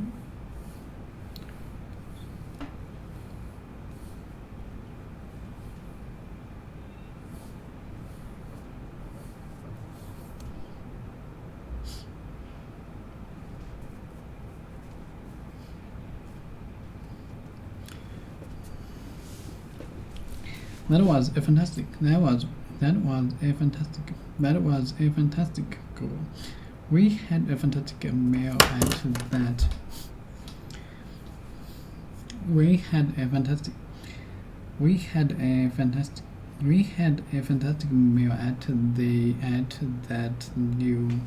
That was a fantastic goal. We had a fantastic meal at that. We had a fantastic meal at that new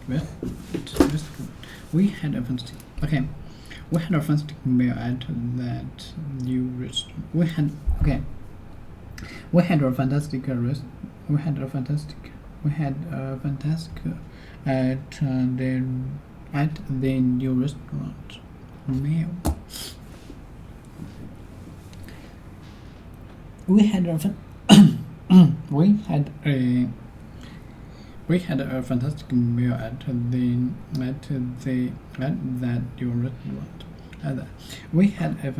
restaurant. We had a fantastic meal at that new restaurant. We had a fantastic at the new restaurant. male. We had a fantastic meal at that new restaurant. We had a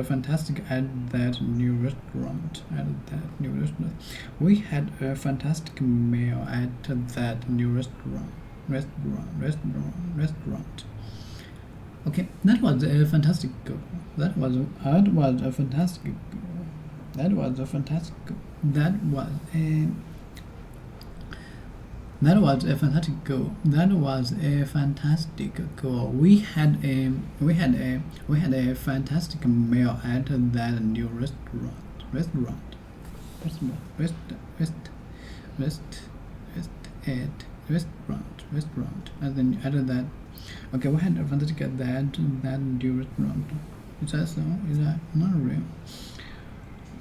fantastic at that new restaurant. We had a fantastic meal at that new restaurant. Okay, that was a fantastic goal. That was a fantastic goal. That was a fantastic goal. That was a fantastic goal. We had a fantastic meal at that new restaurant. And then added that. Okay, we had a fantastic at that new restaurant. Is that so? Is that not real?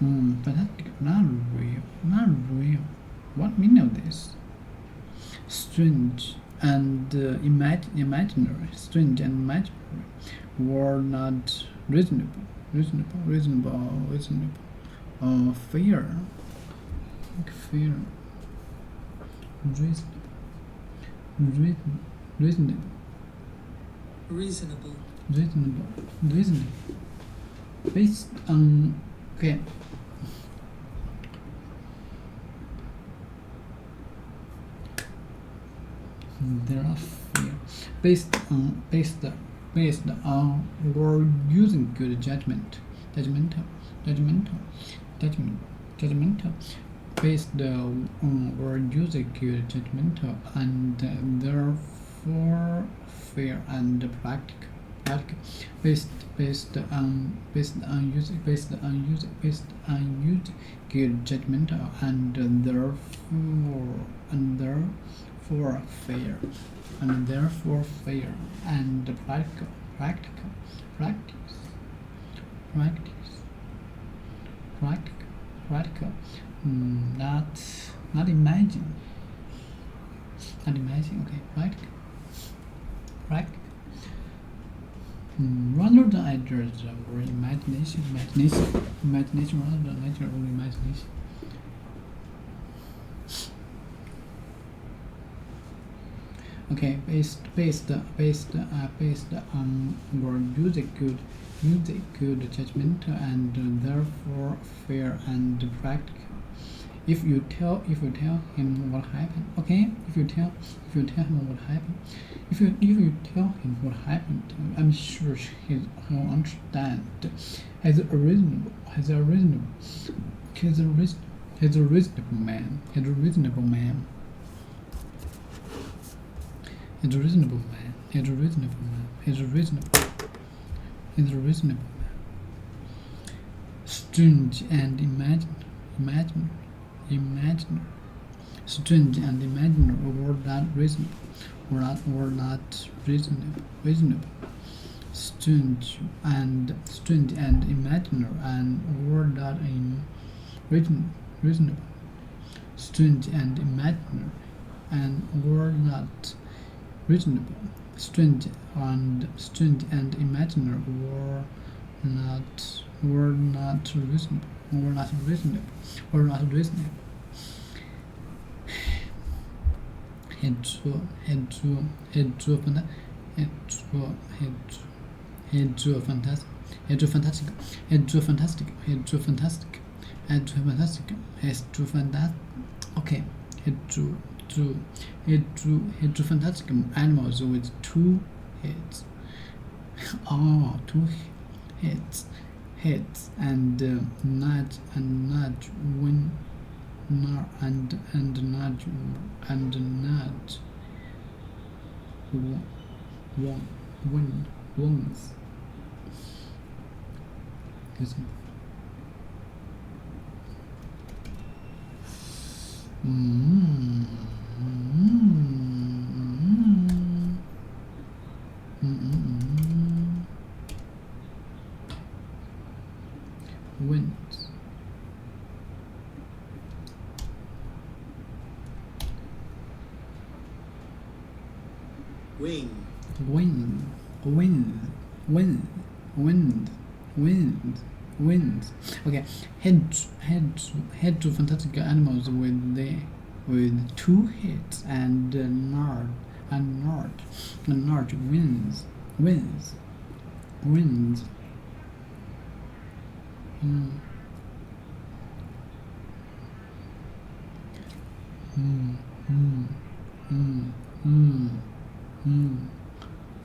Fantastic, not real. What meaning of this? Strange and imaginary. Strange and imaginary were not reasonable. Fair. Reasonable. Based on okay. There are fair. Based on we're using good judgmental. Based on we're using good judgmental and therefore fair and practical. Based on using good judgmental and therefore fair and practical. Not imagine. Okay, practical. Rather than ideas or imagination rather than nature or imagination. Okay, based on we're using good judgment and therefore fair and practical. If you tell him what happened, okay. If you tell him what happened, if you tell him what happened, I'm sure he'll understand. He's a reasonable man. Strange and imaginary. Strange and imaginary were not reasonable. Strange and imaginary and were not reasonable. Strange and imaginary and were not reasonable. Strange and imaginary were not reasonable. Okay, fantastic animals with two heads. Oh, two heads and nudge wings. Winds. Wing. Wind, wind, wind, wind, wind, wind. Okay, head to fantastic animals with two heads and nod, winds, winds, winds.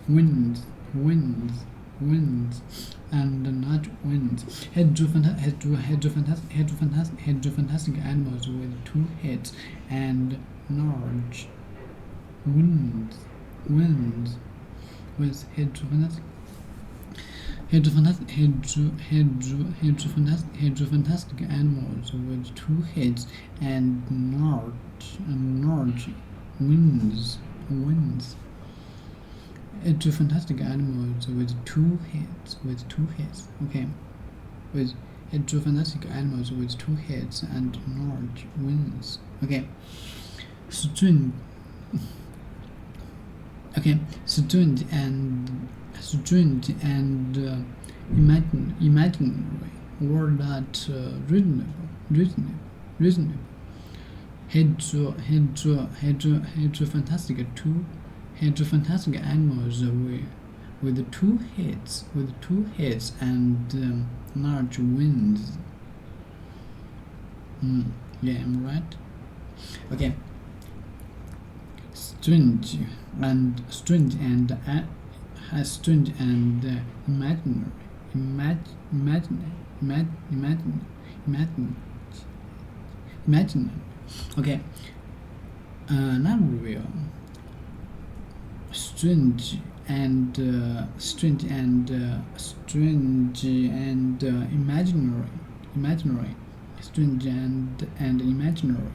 Winds, winds, winds, and not winds. Head to fantastic animals with two heads and large winds, winds, with head to fantastic. Head to fantastic animals with two heads and large winds, winds. Head to fantastic animals with two heads. Okay, with head to fantastic animals with two heads and large wings. Okay, strange. Okay, strange and imaginary were not reasonable. Head to fantastic animals with two heads and large wings. Yeah, I'm right. Okay. Strange and imaginary. Okay, not real. Strange and imaginary. Strange and imaginary.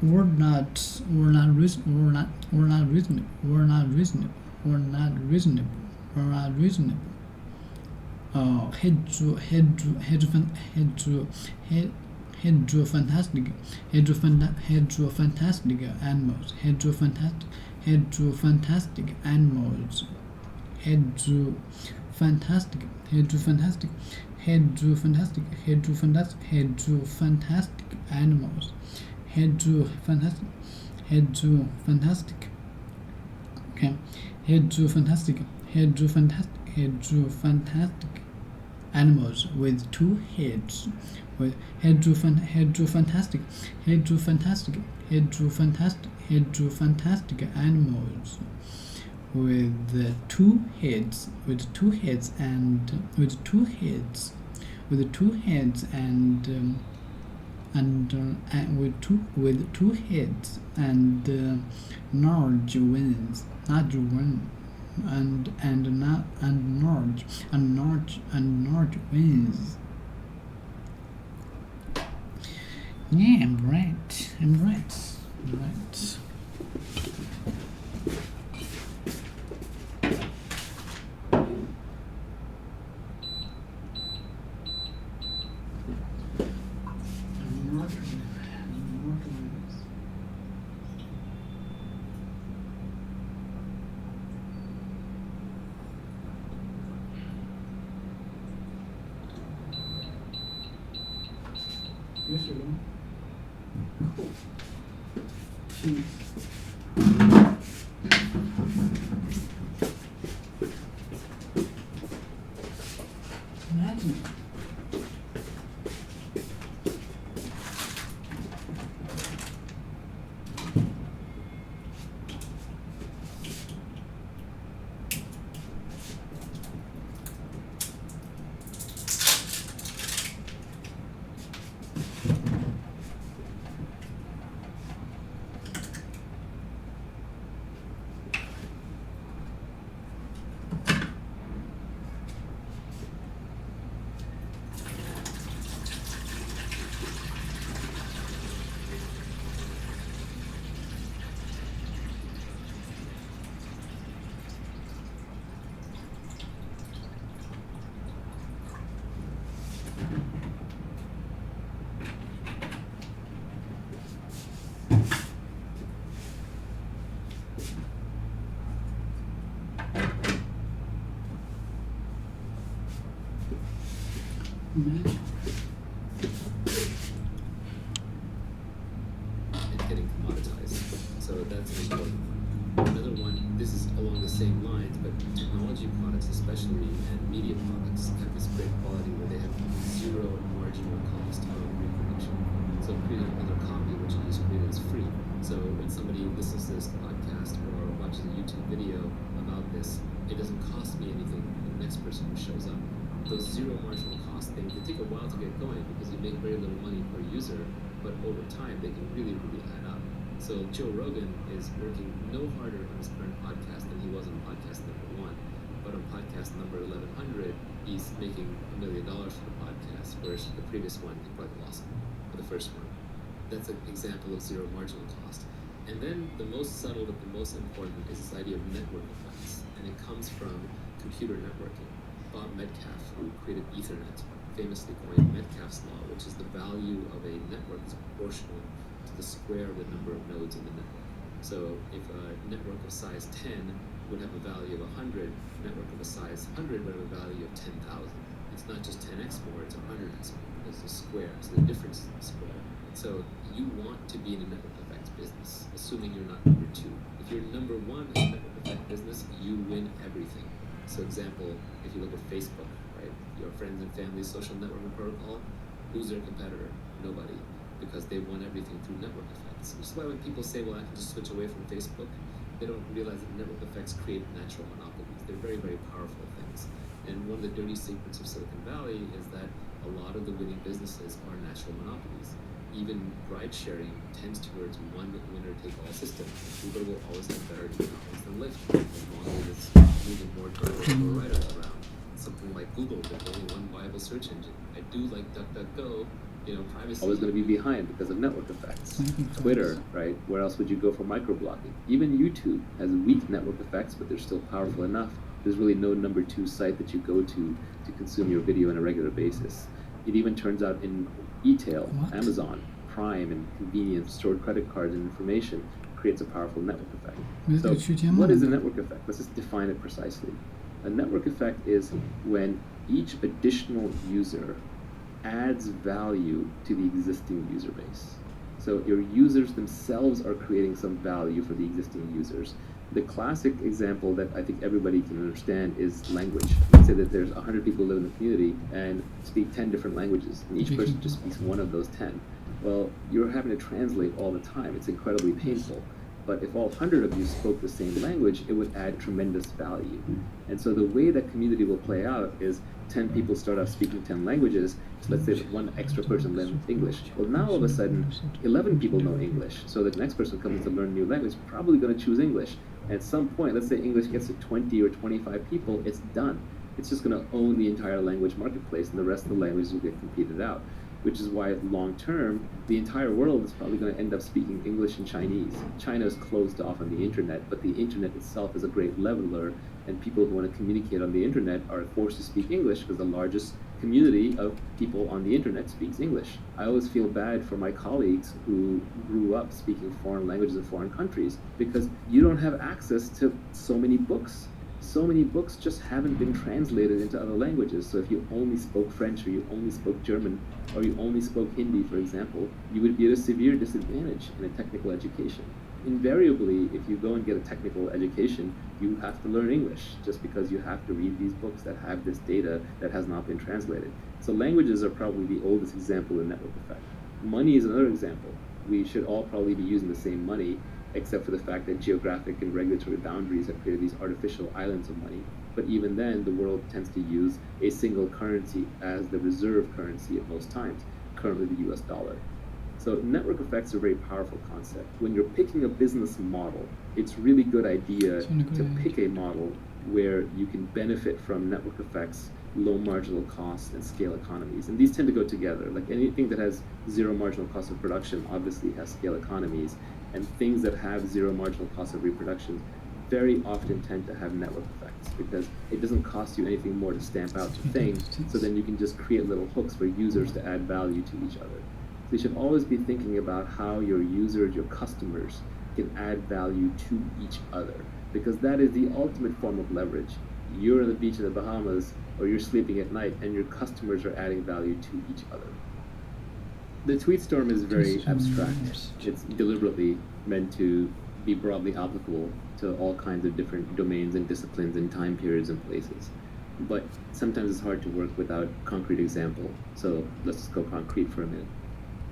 Were not reasonable. Head to fantastic animals. Head to fantastic animals. Head to fantastic animals. Head to fantastic. Okay, head to fantastic animals with two heads. With head to fantastic animals with two heads and with two heads large wings, large wings. Yeah, I'm right. Yes, you do. Cool. Cheese. Imagine. and getting commoditized. So that's an important one. Another one, this is along the same lines, but technology products especially and media products have this great quality where they have zero marginal cost of reproduction. So creating another copy which you just created is free. So when somebody listens to this podcast or watches a YouTube video about this, it doesn't cost me anything for the next person who shows up. Those zero marginal cost things, they take a while to get going because you make very little money per user, but over time they can really, really add up. So Joe Rogan is working no harder on his current podcast than he was on podcast number 1. But on podcast number 1100, he's making $1 million for the podcast, whereas the previous one he probably lost for the first one. That's an example of zero marginal cost. And then the most subtle but the most important is this idea of network effects, and it comes from computer networking. Bob Metcalfe, who created Ethernet, famously coined Metcalfe's law, which is the value of a network is proportional to the square of the number of nodes in the network. So if a network of size 10 would have a value of 100, a network of a size 100 would have a value of 10,000. It's not just 10x more, it's 100x more. It's a square, so the difference is the square. So you want to be in a network effects business, assuming you're not number 2. If you're number 1 in a network effect business, you win everything. So example, if you look at Facebook, right, your friends and family social networking protocol, who's their competitor? Nobody, because they won everything through network effects. Which is why when people say, well, I can just switch away from Facebook, they don't realize that network effects create natural monopolies. They're very, very powerful things. And one of the dirty secrets of Silicon Valley is that a lot of the winning businesses are natural monopolies. Even ride sharing tends towards one winner-take-all system. Uber will always have better economics than Lyft, as long as it's moving more drivers or riders around. Something like Google, there's only one viable search engine. I do like DuckDuckGo, privacy. Always going to be behind because of network effects. Twitter, right? Where else would you go for microblogging? Even YouTube has weak network effects, but they're still powerful enough. There's really no number 2 site that you go to consume your video on a regular basis. It even turns out in e-tail, Amazon, Prime, and convenience, stored credit cards and information creates a powerful network effect. So what is a network effect? Let's just define it precisely. A network effect is when each additional user adds value to the existing user base. So your users themselves are creating some value for the existing users. The classic example that I think everybody can understand is language. Let's say that there's 100 people who live in the community and speak 10 different languages, and each person just speaks one of those 10. Well, you're having to translate all the time. It's incredibly painful. But if all 100 of you spoke the same language, it would add tremendous value. And so the way that community will play out is 10 people start off speaking 10 languages. So let's say that one extra person learns English. Well, now all of a sudden, 11 people know English. So the next person comes to learn a new language, probably going to choose English. And at some point, let's say English gets to 20 or 25 people, it's done. It's just going to own the entire language marketplace, and the rest of the languages will get competed out. Which is why long term, the entire world is probably going to end up speaking English and Chinese. China is closed off on the internet, but the internet itself is a great leveler, and people who want to communicate on the internet are forced to speak English because the largest community of people on the internet speaks English. I always feel bad for my colleagues who grew up speaking foreign languages in foreign countries because you don't have access to so many books. So many books just haven't been translated into other languages. So if you only spoke French, or you only spoke German, or you only spoke Hindi, for example, you would be at a severe disadvantage in a technical education. Invariably, if you go and get a technical education, you have to learn English just because you have to read these books that have this data that has not been translated. So languages are probably the oldest example of network effect. Money is another example. We should all probably be using the same money, except for the fact that geographic and regulatory boundaries have created these artificial islands of money. But even then, the world tends to use a single currency as the reserve currency at most times, currently the US dollar. So network effects are a very powerful concept. When you're picking a business model, it's a really good idea to pick a model where you can benefit from network effects, low marginal costs, and scale economies. And these tend to go together. Like anything that has zero marginal cost of production obviously has scale economies, and things that have zero marginal cost of reproduction very often tend to have network effects because it doesn't cost you anything more to stamp out your thing, so then you can just create little hooks for users to add value to each other. So you should always be thinking about how your users, your customers, can add value to each other, because that is the ultimate form of leverage. you're on the beach in the Bahamas or you're sleeping at night and your customers are adding value to each other. The tweet storm is very abstract. It's deliberately meant to be broadly applicable to all kinds of different domains and disciplines and time periods and places. But sometimes it's hard to work without concrete example. So let's just go concrete for a minute.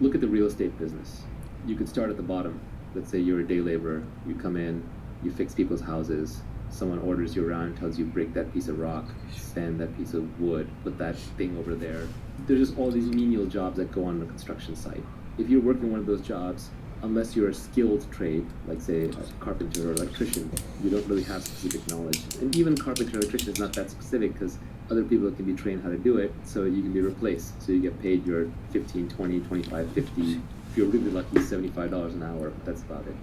Look at the real estate business. You could start at the bottom. Let's say you're a day laborer. You come in, you fix people's houses. Someone orders you around, tells you break that piece of rock, sand that piece of wood, put that thing over there. There's just all these menial jobs that go on a construction site. If you're working one of those jobs, unless you're a skilled trade, like say a carpenter or electrician, you don't really have specific knowledge. And even carpenter or electrician is not that specific because other people can be trained how to do it, so you can be replaced. So you get paid your 15, 20, 25, 50. If you're really lucky, $75 an hour, but that's about it.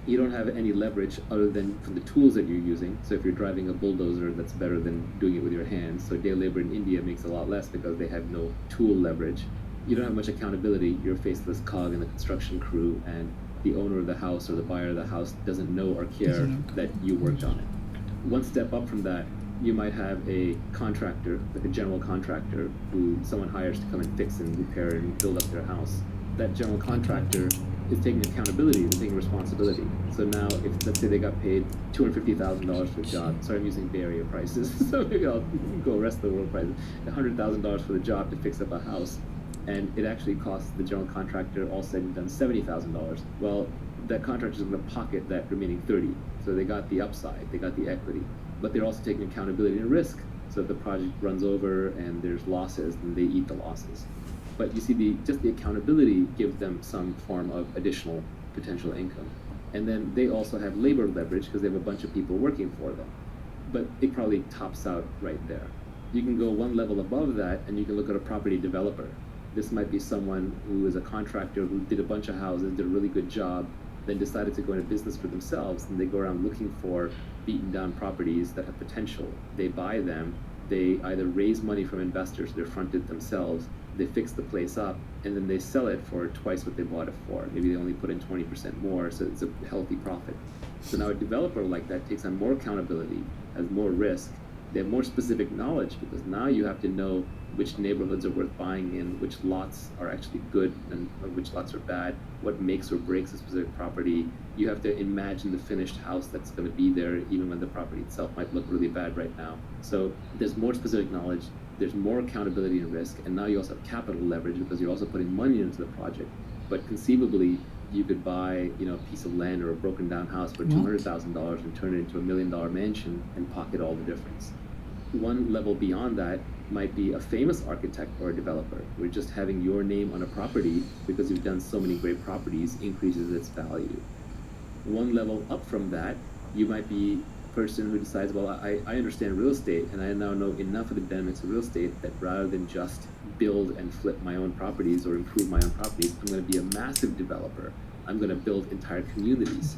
You don't have any leverage other than from the tools that you're using. So if you're driving a bulldozer, that's better than doing it with your hands. So day labor in India makes a lot less because they have no tool leverage. You don't have much accountability. You're a faceless cog in the construction crew, and the owner of the house or the buyer of the house doesn't know or care that you worked on it. One step up from that, you might have a contractor, like a general contractor, who someone hires to come and fix and repair and build up their house. That general contractor is taking accountability, they're taking responsibility. So now, if let's say they got paid $250,000 for a job, sorry I'm using Bay Area prices, so maybe I'll go rest of the world prices, $100,000 for the job to fix up a house, and it actually costs the general contractor all said and done $70,000. Well, that contractor is going to pocket that remaining 30. So they got the upside, they got the equity, but they're also taking accountability and risk. So if the project runs over and there's losses, then they eat the losses. But you see, just the accountability gives them some form of additional potential income. And then they also have labor leverage because they have a bunch of people working for them. But it probably tops out right there. You can go one level above that and you can look at a property developer. This might be someone who is a contractor who did a bunch of houses, did a really good job, then decided to go into business for themselves, and they go around looking for beaten down properties that have potential. They buy them, they either raise money from investors, they're fronted themselves, they fix the place up, and then they sell it for twice what they bought it for. Maybe they only put in 20% more, so it's a healthy profit. So now a developer like that takes on more accountability, has more risk, they have more specific knowledge, because now you have to know which neighborhoods are worth buying in, which lots are actually good and which lots are bad, what makes or breaks a specific property. You have to imagine the finished house that's going to be there even when the property itself might look really bad right now. So there's more specific knowledge, there's more accountability and risk, and now you also have capital leverage because you're also putting money into the project. But conceivably, you could buy, a piece of land or a broken down house for $200,000 and turn it into $1 million mansion and pocket all the difference. One level beyond that might be a famous architect or a developer, where just having your name on a property because you've done so many great properties increases its value. One level up from that, you might be a person who decides, well, I understand real estate and I now know enough of the dynamics of real estate that rather than just build and flip my own properties or improve my own properties, I'm going to be a massive developer. I'm going to build entire communities.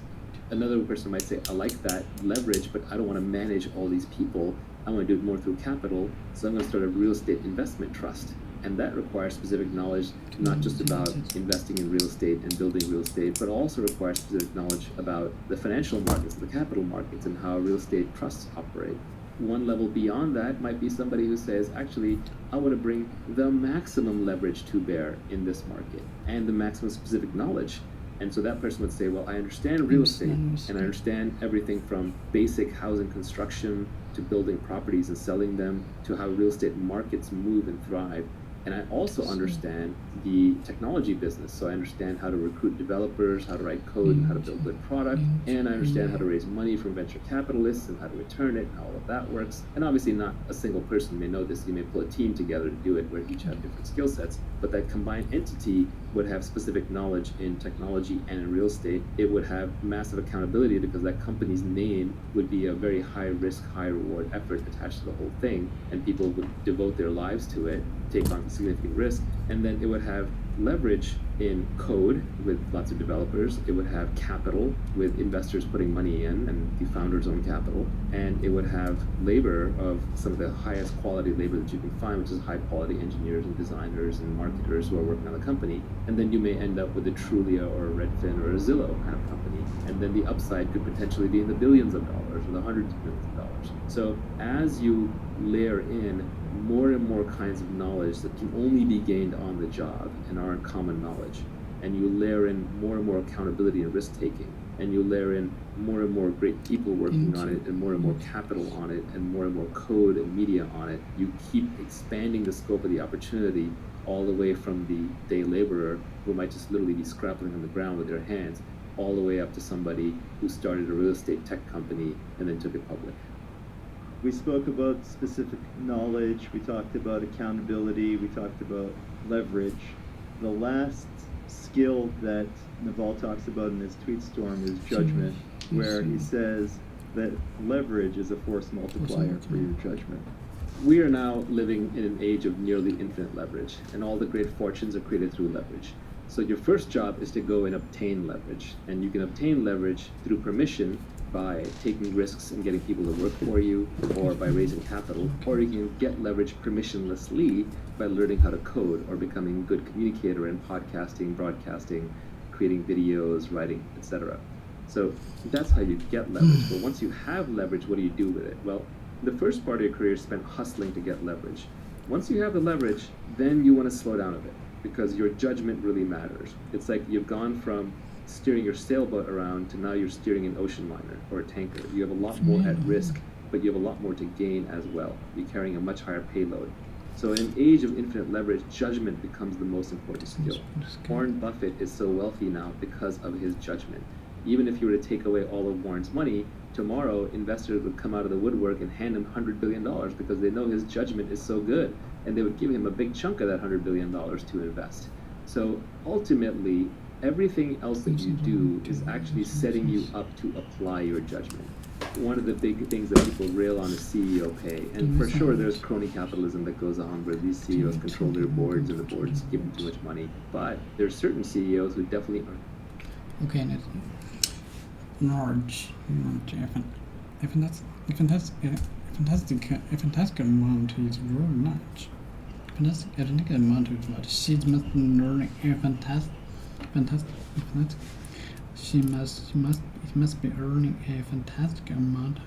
Another person might say, I like that leverage, but I don't want to manage all these people. I want to do it more through capital, so I'm going to start a real estate investment trust. And that requires specific knowledge, not just about investing in real estate and building real estate, but also requires specific knowledge about the financial markets, the capital markets, and how real estate trusts operate. One level beyond that might be somebody who says, actually, I want to bring the maximum leverage to bear in this market and the maximum specific knowledge. And so that person would say, well, I understand real estate, and I understand everything from basic housing construction to building properties and selling them to how real estate markets move and thrive. And I also understand the technology business. So I understand how to recruit developers, how to write code, and how to build good product. And I understand how to raise money from venture capitalists and how to return it and how all of that works. And obviously not a single person may know this. You may pull a team together to do it where each have different skill sets. But that combined entity would have specific knowledge in technology and in real estate. It would have massive accountability because that company's name would be a very high risk, high reward effort attached to the whole thing. And people would devote their lives to it, take on significant risk, and then it would have leverage in code with lots of developers. It would have capital with investors putting money in and the founders own capital. And it would have labor of some of the highest quality labor that you can find, which is high quality engineers and designers and marketers who are working on the company. And then you may end up with a Trulia or a Redfin or a Zillow kind of company. And then the upside could potentially be in the billions of dollars or the hundreds of millions of dollars. So as you layer in more and more kinds of knowledge that can only be gained on the job and aren't common knowledge, and you layer in more and more accountability and risk taking, and you layer in more and more great people working on it, and more capital on it, and more code and media on it, you keep expanding the scope of the opportunity all the way from the day laborer who might just literally be scrapping on the ground with their hands, all the way up to somebody who started a real estate tech company and then took it public. We spoke about specific knowledge, we talked about accountability, we talked about leverage. The last skill that Naval talks about in his tweet storm is judgment, where he says that leverage is a force multiplier for your judgment. We are now living in an age of nearly infinite leverage, and all the great fortunes are created through leverage. So your first job is to go and obtain leverage, and you can obtain leverage through permission by taking risks and getting people to work for you, or by raising capital, or you can get leverage permissionlessly by learning how to code or becoming a good communicator in podcasting, broadcasting, creating videos, writing, etc. So that's how you get leverage. But once you have leverage, what do you do with it? Well, the first part of your career is spent hustling to get leverage. Once you have the leverage, then you want to slow down a bit, because your judgment really matters. It's like you've gone from steering your sailboat around to now you're steering an ocean liner or a tanker. You have a lot more at risk, but you have a lot more to gain as well. You're carrying a much higher payload. So in an age of infinite leverage, judgment becomes the most important skill. Warren Buffett is so wealthy now because of his judgment. Even if you were to take away all of Warren's money, tomorrow investors would come out of the woodwork and hand him $100 billion because they know his judgment is so good, and they would give him a big chunk of that $100 billion to invest. So ultimately, everything else that you do is actually setting you up to apply your judgment. One of the big things that people rail on is CEO pay, and for sure there's crony capitalism that goes on where these CEOs control their boards and the boards give them too much money, but there's certain CEOs who definitely are. Okay, let's large, a fantastic amount is very large. Fantastic amount is what she must learn a fantastic. She must be earning a fantastic amount.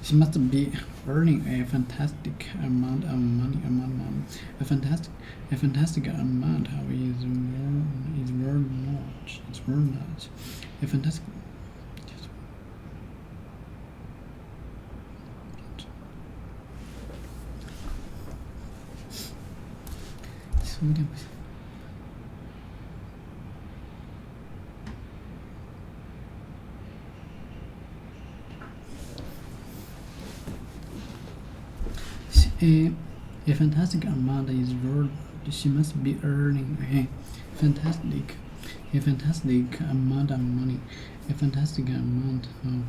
She must be earning a fantastic amount of money. A fantastic amount of is very large. It's very large. A fantastic. A fantastic amount is very. She must be earning a fantastic amount of money. A fantastic amount of.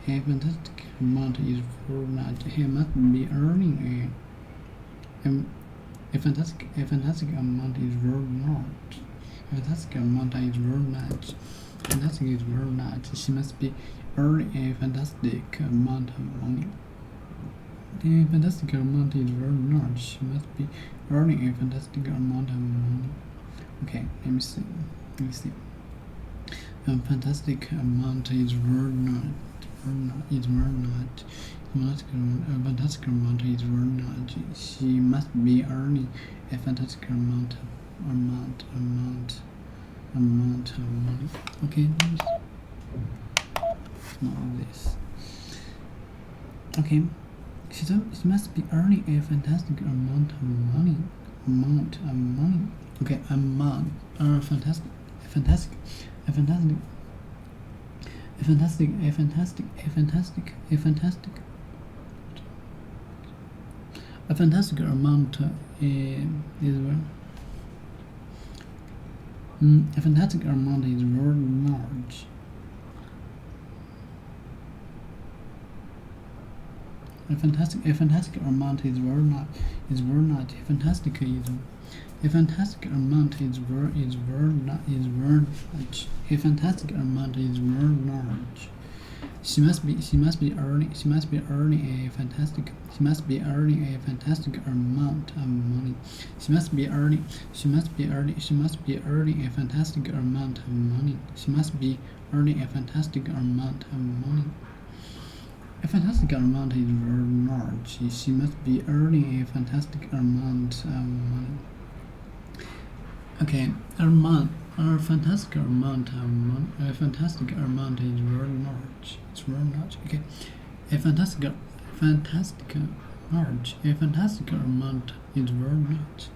A fantastic amount is very large. He must be earning a fantastic amount is very large. A fantastic amount is very large. Fantastic is very large. She must be earning a fantastic amount of money. The fantastic amount is very large. She must be earning a fantastic amount of money. Okay, let me see. A fantastic amount is very large. It's very large. A fantastic amount is very large. She must be earning a fantastic amount of money. Okay, not this. Okay, she must be earning a fantastic amount of money. Okay, fantastic. A fantastic amount is a fantastic amount is very large. A fantastic amount is very not. A fantastic amount is very large. A fantastic amount is very large. She must be earning a fantastic amount of money. She must be earning a fantastic amount of money. She must be earning a fantastic amount of money. A fantastic amount is very large. She must be earning a fantastic amount of money. Okay, a fantastic amount of money. A fantastic amount is very large. It's very large. Okay, a fantastic large. A fantastic amount is very large.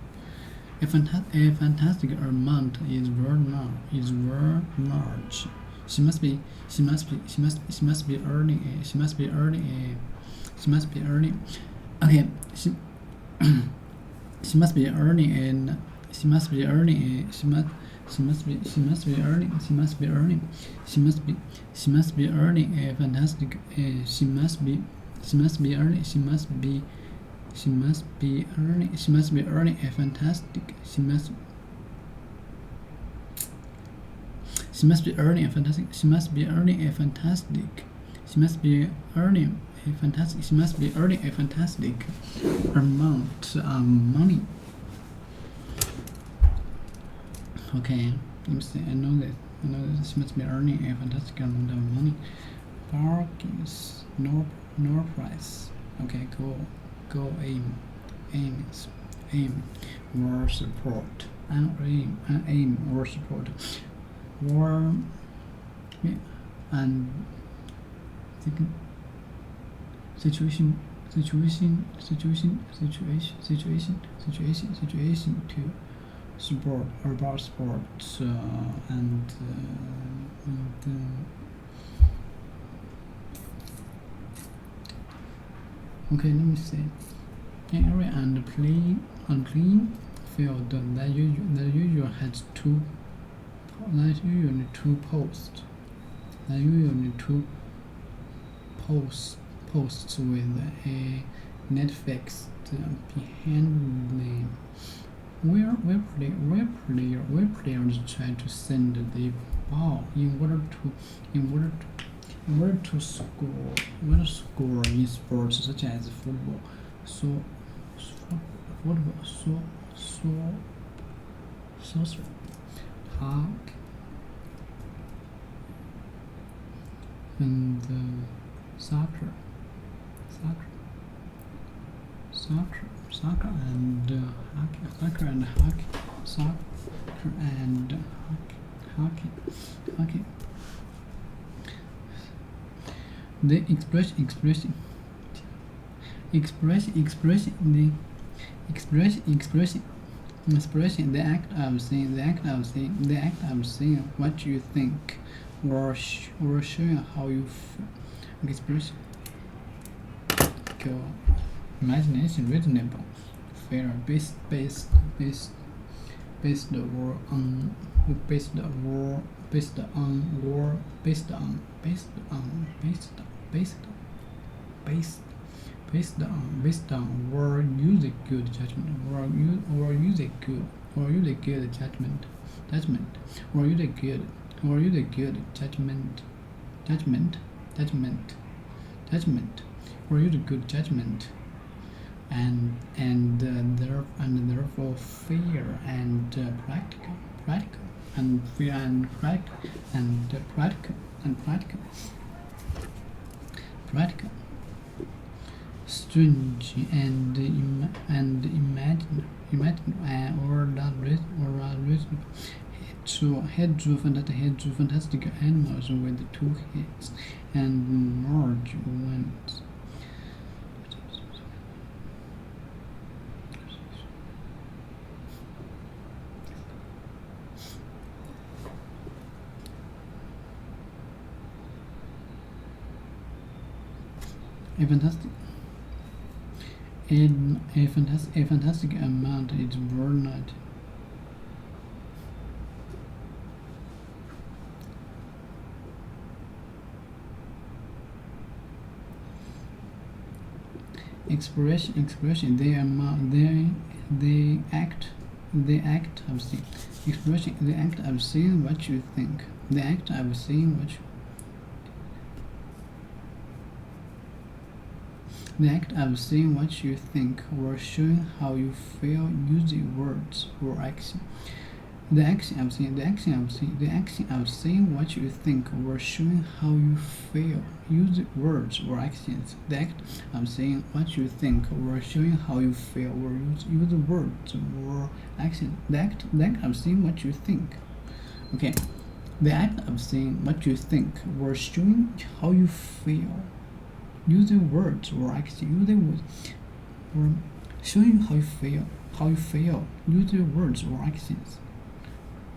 A fantastic amount is very large. She must be earning. Okay, she must be earning a fantastic. She must be earning a fantastic. She must be earning a fantastic. She must be earning a fantastic. She must be earning a fantastic. She must be earning a fantastic amount of money. Okay, let me see. I know that she must be earning a fantastic amount of money. Bargains, no price. Okay, go aim, war support, aim war support, war and situation to support about sports okay, let me see. Area and play on clean field that usually has two posts. That usually two posts with a net fixed behind them. Where players try to send the ball in order to score in sports such as football, soccer, hockey, and soccer and hockey. The expression the act of saying what you think or showing how you feel. Expression. Go. Imagination, reasonable, fair, based on or use a good judgment or use a good judgment or use a good judgment or use a good judgment and therefore fair and practical and fair and practical, strange and imagine or not reasonable. Head to fantastic animals with two heads and large wings. A fantastic amount is burned. expression. They act of saying. Expression. The act of saying what you think. The act of saying what you. The act of saying what you think or showing how you feel using words or action. The action of saying what you think or showing how you feel using words or actions. The act of saying what you think or showing how you feel or use words or actions. The act of saying what you think. Okay. The act of saying what you think or showing how you feel using words or actions. Or showing how you feel using words or actions.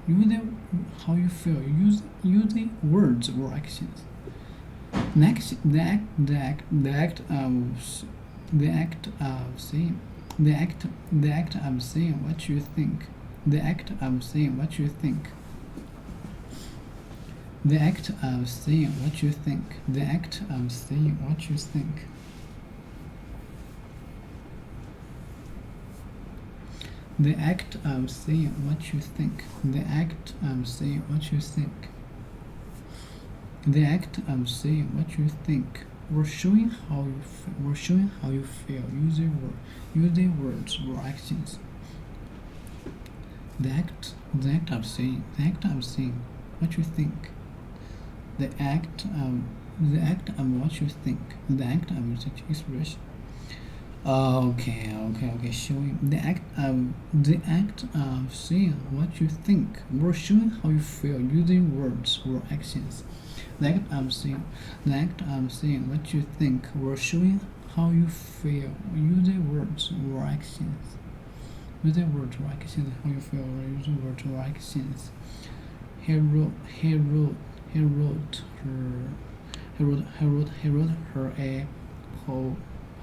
Using how you feel using words or actions. Next, the act of saying what you think. The act of saying what you think. The act of saying what you think. The act of saying what you think. The act of saying what you think. The act of saying what you think. The act of saying what you think. Or showing how you feel using words or actions. The act of saying what you think. The act of what you think. The act of expression. Okay. Showing the act of saying what you think or showing how you feel using words or actions. The act of saying what you think or showing how you feel using words or actions. Using words or actions. How you feel or using words or actions. He wrote her a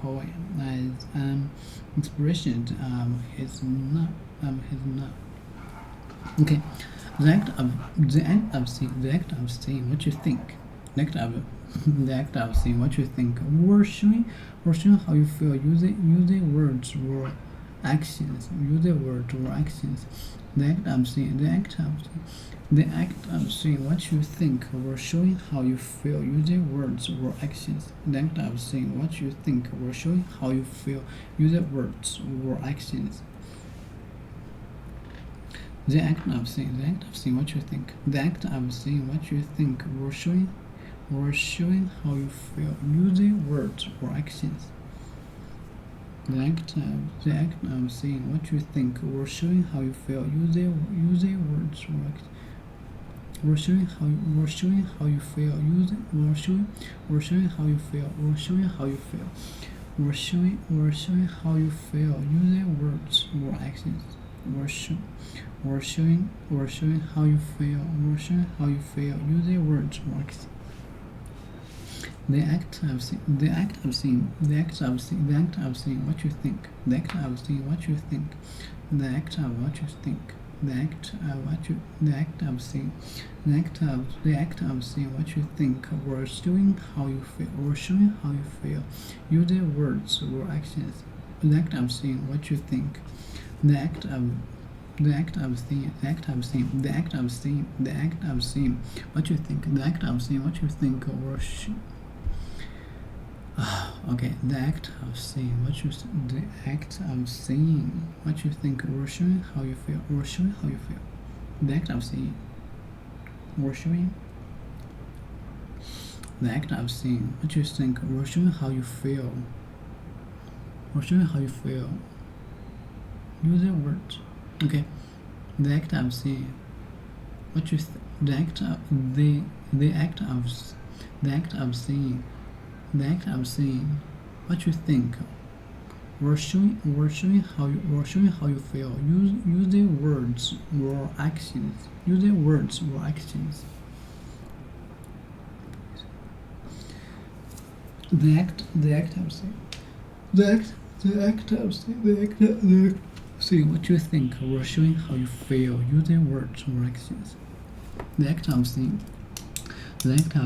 poem as an inspiration of his love. Okay. The act of saying what you think. The act of saying what you think or showing how you feel using words or actions. Using words or actions. The act of saying what you think or showing how you feel using words or actions. The act of saying what you think or showing how you feel using words or actions. The act of saying what you think. The act of saying what you think or showing how you feel using words or actions. The act of saying what you think or showing how you feel using words or actions. Or showing how you feel using how you feel using words or actions. Or showing how you feel using words or actions. The act of saying what you think. The act of saying what you think. The act of what you think. The act of saying what you think or showing how you feel using words or actions. The act of saying what you think. The act of saying what you think. The act of saying what you think or okay. The act of saying what you think or showing how you feel The act of saying or showing. The act of saying what you think or showing how you feel using words. Okay. The act of saying what you the act of saying what you think or showing how you feel using words or actions. The act of saying what you think or showing how you feel using words or actions. The act of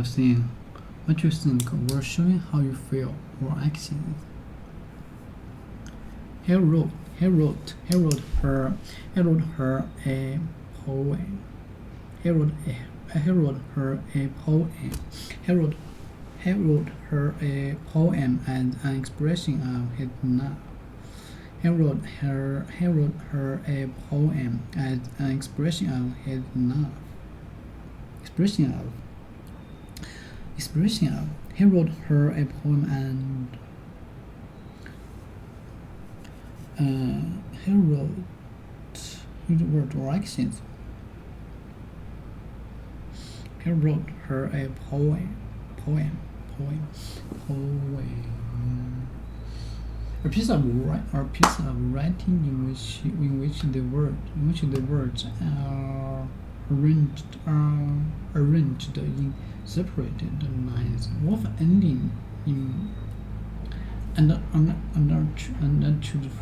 saying what you think or showing how you feel or actions. he wrote her a poem. He wrote her a poem. He wrote her a poem as an expression of his love. He wrote her a poem as an expression of his love. Expression of. He wrote her a poem and he wrote the word directions. He wrote her a poem. A piece of writing in which the words are arranged in separated lines, often ending in another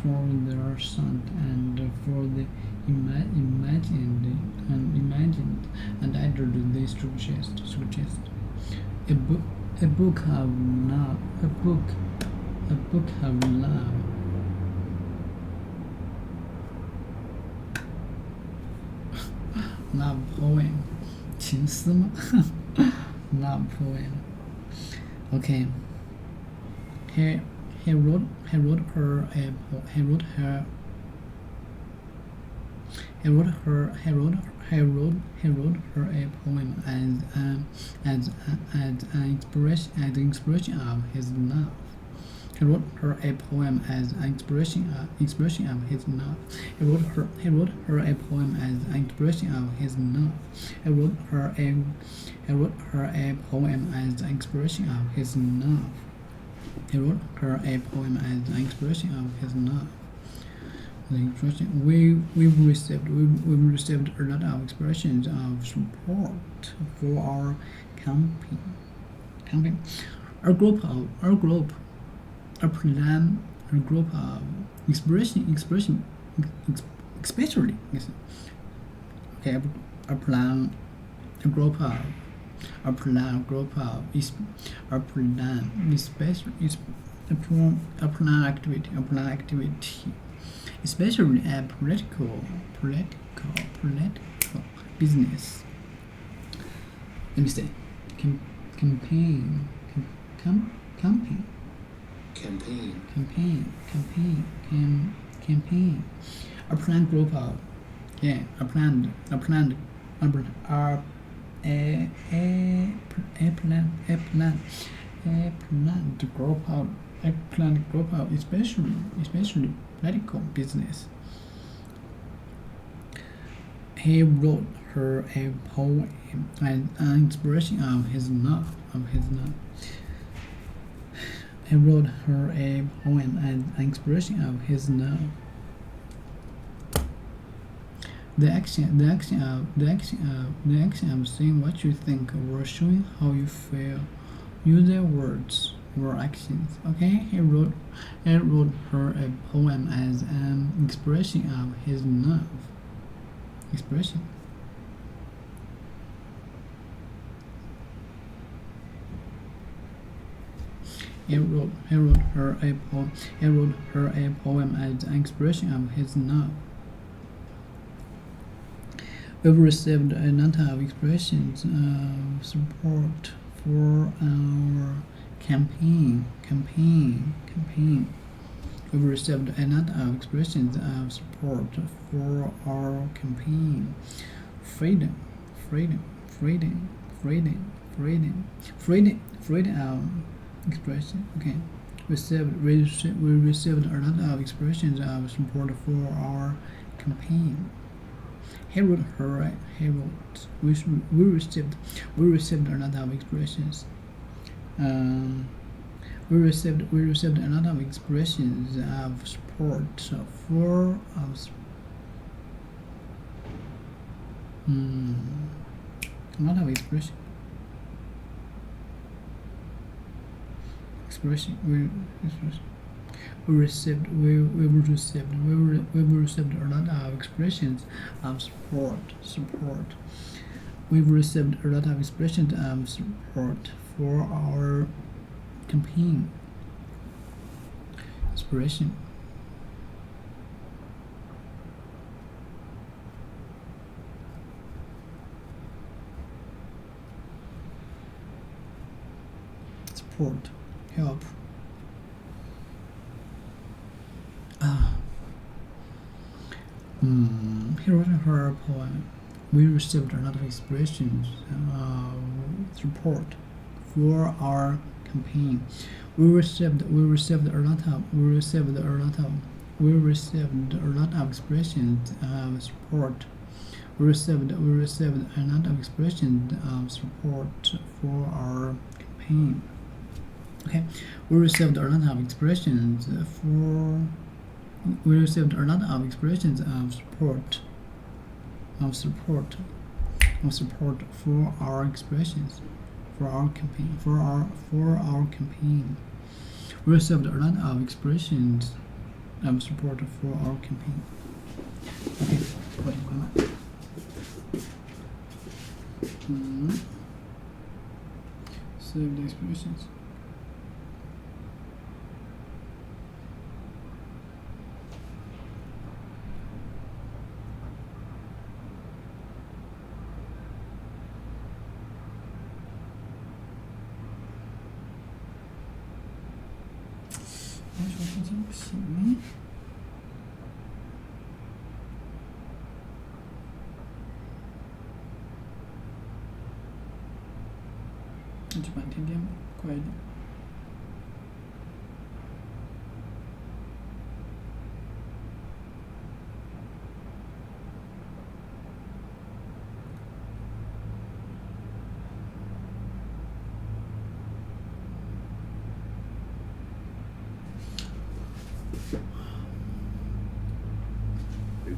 for their sound and for the imagined and added they suggest a book of love. Love poem. 情诗吗 Love poem. Okay. He wrote her a poem as an expression of his love. He wrote her a poem as an expression of his love. He wrote her a poem as an expression of his love. He wrote her a poem as an expression of his love. He wrote her a poem as an expression of his love. We've received a lot of expressions of support for our campaign. Our group of expression, especially. Okay, a plan group of activity, especially a political business. Let me say, campaign. A planned group of a planned group of especially political business. He wrote her a poem as an expression of his love. He wrote her a poem as an expression of his love. The action of saying what you think or showing how you feel. Use their words or actions. Okay, he wrote her a poem as an expression of his love. Expression. He wrote her a poem. He wrote her a poem as an expression of his love. We've received a lot of expressions of support for our campaign. We've received a lot of expressions of support for our campaign. Freedom of expression. Okay. We received a lot of expressions of support for our campaign. We received a lot of expressions. We received a lot of expressions of support for us. A lot of expression. We received a lot of expressions of support. We've received a lot of expressions of support for our campaign. Inspiration. support, help. He wrote her poem. We received a lot of expressions support for our campaign. We received a lot of expressions of support. We received a lot of expressions of support for our campaign. Okay, we received a lot of expressions of support for our expressions for our campaign. We received a lot of expressions of support for our campaign. Okay, 我听完了。Save the expressions.那就半天点吧，快一点。